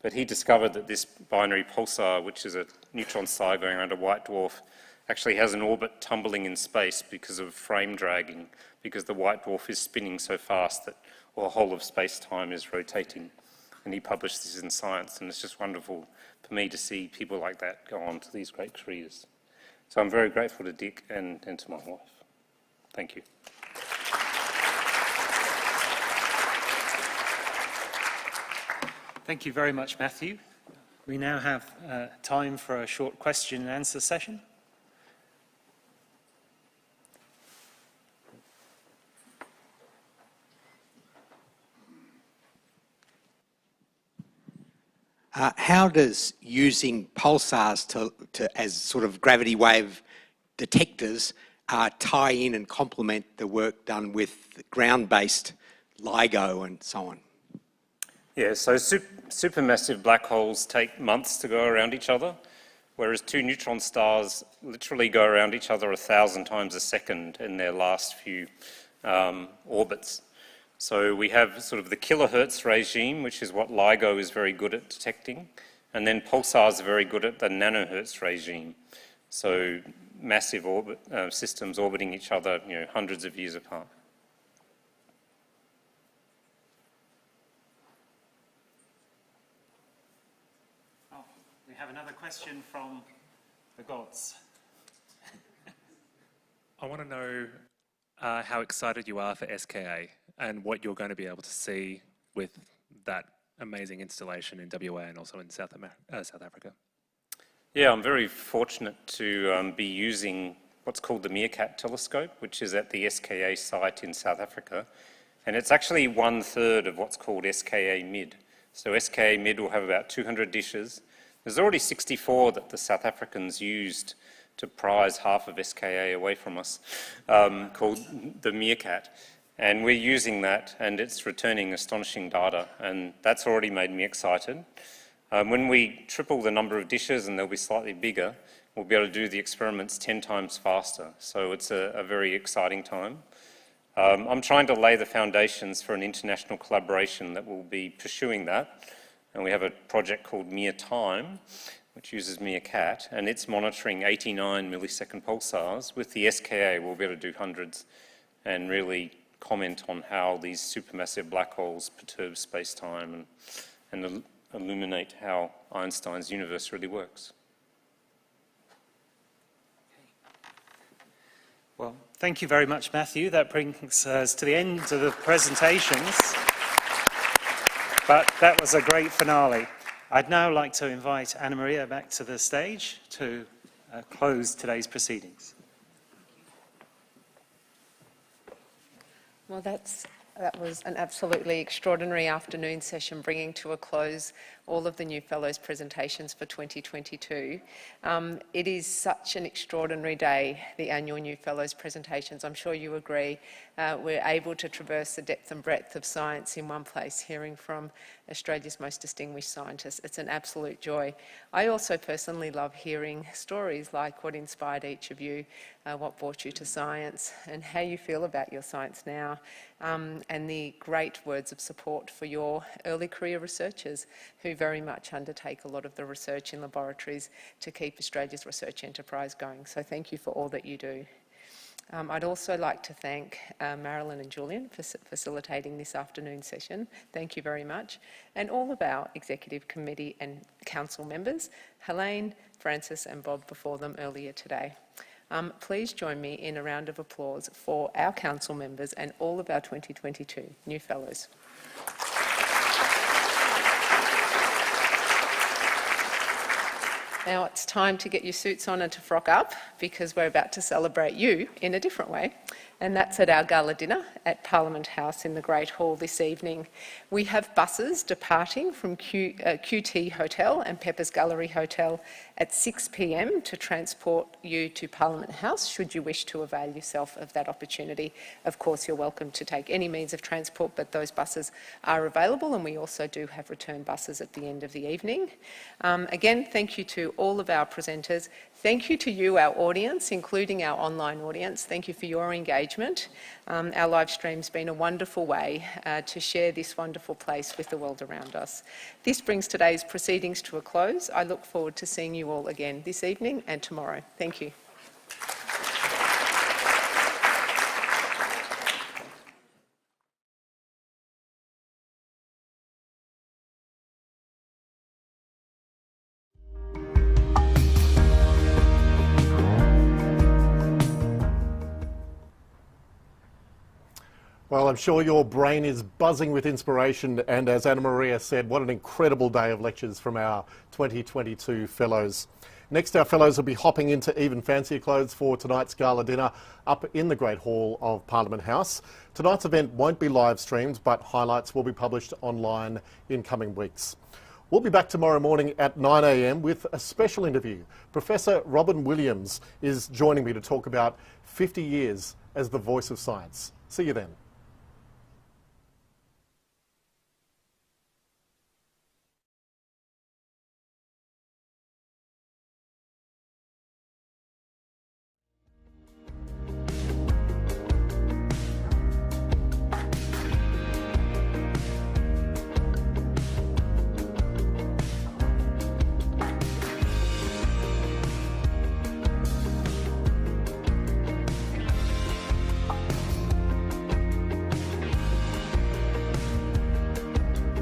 But he discovered that this binary pulsar, which is a neutron star going around a white dwarf, actually has an orbit tumbling in space because of frame dragging, because the white dwarf is spinning so fast that the whole of space-time is rotating. And he published this in Science, and it's just wonderful for me to see people like that go on to these great careers. So I'm very grateful to Dick and to my wife. Thank you.
Thank you very much, Matthew. We now have time for a short question and answer session.
How does using pulsars as sort of gravity wave detectors tie in and complement the work done with ground-based LIGO and so on?
Yeah, so supermassive black holes take months to go around each other, whereas 2 neutron stars literally go around each other 1,000 times a second in their last few orbits. So we have sort of the kilohertz regime, which is what LIGO is very good at detecting, and then pulsars are very good at the nanohertz regime. So massive systems orbiting each other, hundreds of years apart.
Oh, we have another question from the gods.
I want to know how excited you are for SKA and what you're going to be able to see with that amazing installation in WA and also in South Africa.
Yeah, I'm very fortunate to be using what's called the Meerkat telescope, which is at the SKA site in South Africa. And it's actually 1/3 of what's called SKA Mid. So SKA Mid will have about 200 dishes. There's already 64 that the South Africans used to prize half of SKA away from us, called the Meerkat. And we're using that, and it's returning astonishing data, and that's already made me excited. When we triple the number of dishes, and they'll be slightly bigger, we'll be able to do the experiments 10 times faster. So it's a very exciting time. I'm trying to lay the foundations for an international collaboration that will be pursuing that. And we have a project called Mere Time, which uses Meerkat, and it's monitoring 89 millisecond pulsars. With the SKA, we'll be able to do hundreds and really comment on how these supermassive black holes perturb space-time and illuminate how Einstein's universe really works.
Well, thank you very much, Matthew. That brings us to the end of the presentations. But that was a great finale. I'd now like to invite Anna Maria back to the stage to close today's proceedings.
Well, that was an absolutely extraordinary afternoon session, bringing to a close all of the New Fellows presentations for 2022. It is such an extraordinary day, the annual New Fellows presentations. I'm sure you agree. We're able to traverse the depth and breadth of science in one place, hearing from Australia's most distinguished scientists. It's an absolute joy. I also personally love hearing stories like what inspired each of you, what brought you to science, and how you feel about your science now, and the great words of support for your early career researchers who very much undertake a lot of the research in laboratories to keep Australia's research enterprise going. So thank you for all that you do. I'd also like to thank Marilyn and Julian for facilitating this afternoon session. Thank you very much. And all of our Executive Committee and Council members, Helene, Francis and Bob before them earlier today. Please join me in a round of applause for our Council members and all of our 2022 New Fellows. Now it's time to get your suits on and to frock up, because we're about to celebrate you in a different way, and that's at our gala dinner at Parliament House in the Great Hall this evening. We have buses departing from QT Hotel and Pepper's Gallery Hotel at 6 p.m. to transport you to Parliament House, should you wish to avail yourself of that opportunity. Of course, you're welcome to take any means of transport, but those buses are available, and we also do have return buses at the end of the evening. Again, thank you to all of our presenters. Thank you to you, our audience, including our online audience. Thank you for your engagement. Our live stream's been a wonderful way to share this wonderful place with the world around us. This brings today's proceedings to a close. I look forward to seeing you all again this evening and tomorrow. Thank you.
Well, I'm sure your brain is buzzing with inspiration, and as Anna Maria said, what an incredible day of lectures from our 2022 Fellows. Next, our Fellows will be hopping into even fancier clothes for tonight's gala dinner up in the Great Hall of Parliament House. Tonight's event won't be live streamed, but highlights will be published online in coming weeks. We'll be back tomorrow morning at 9 a.m. with a special interview. Professor Robin Williams is joining me to talk about 50 years as the voice of science. See you then.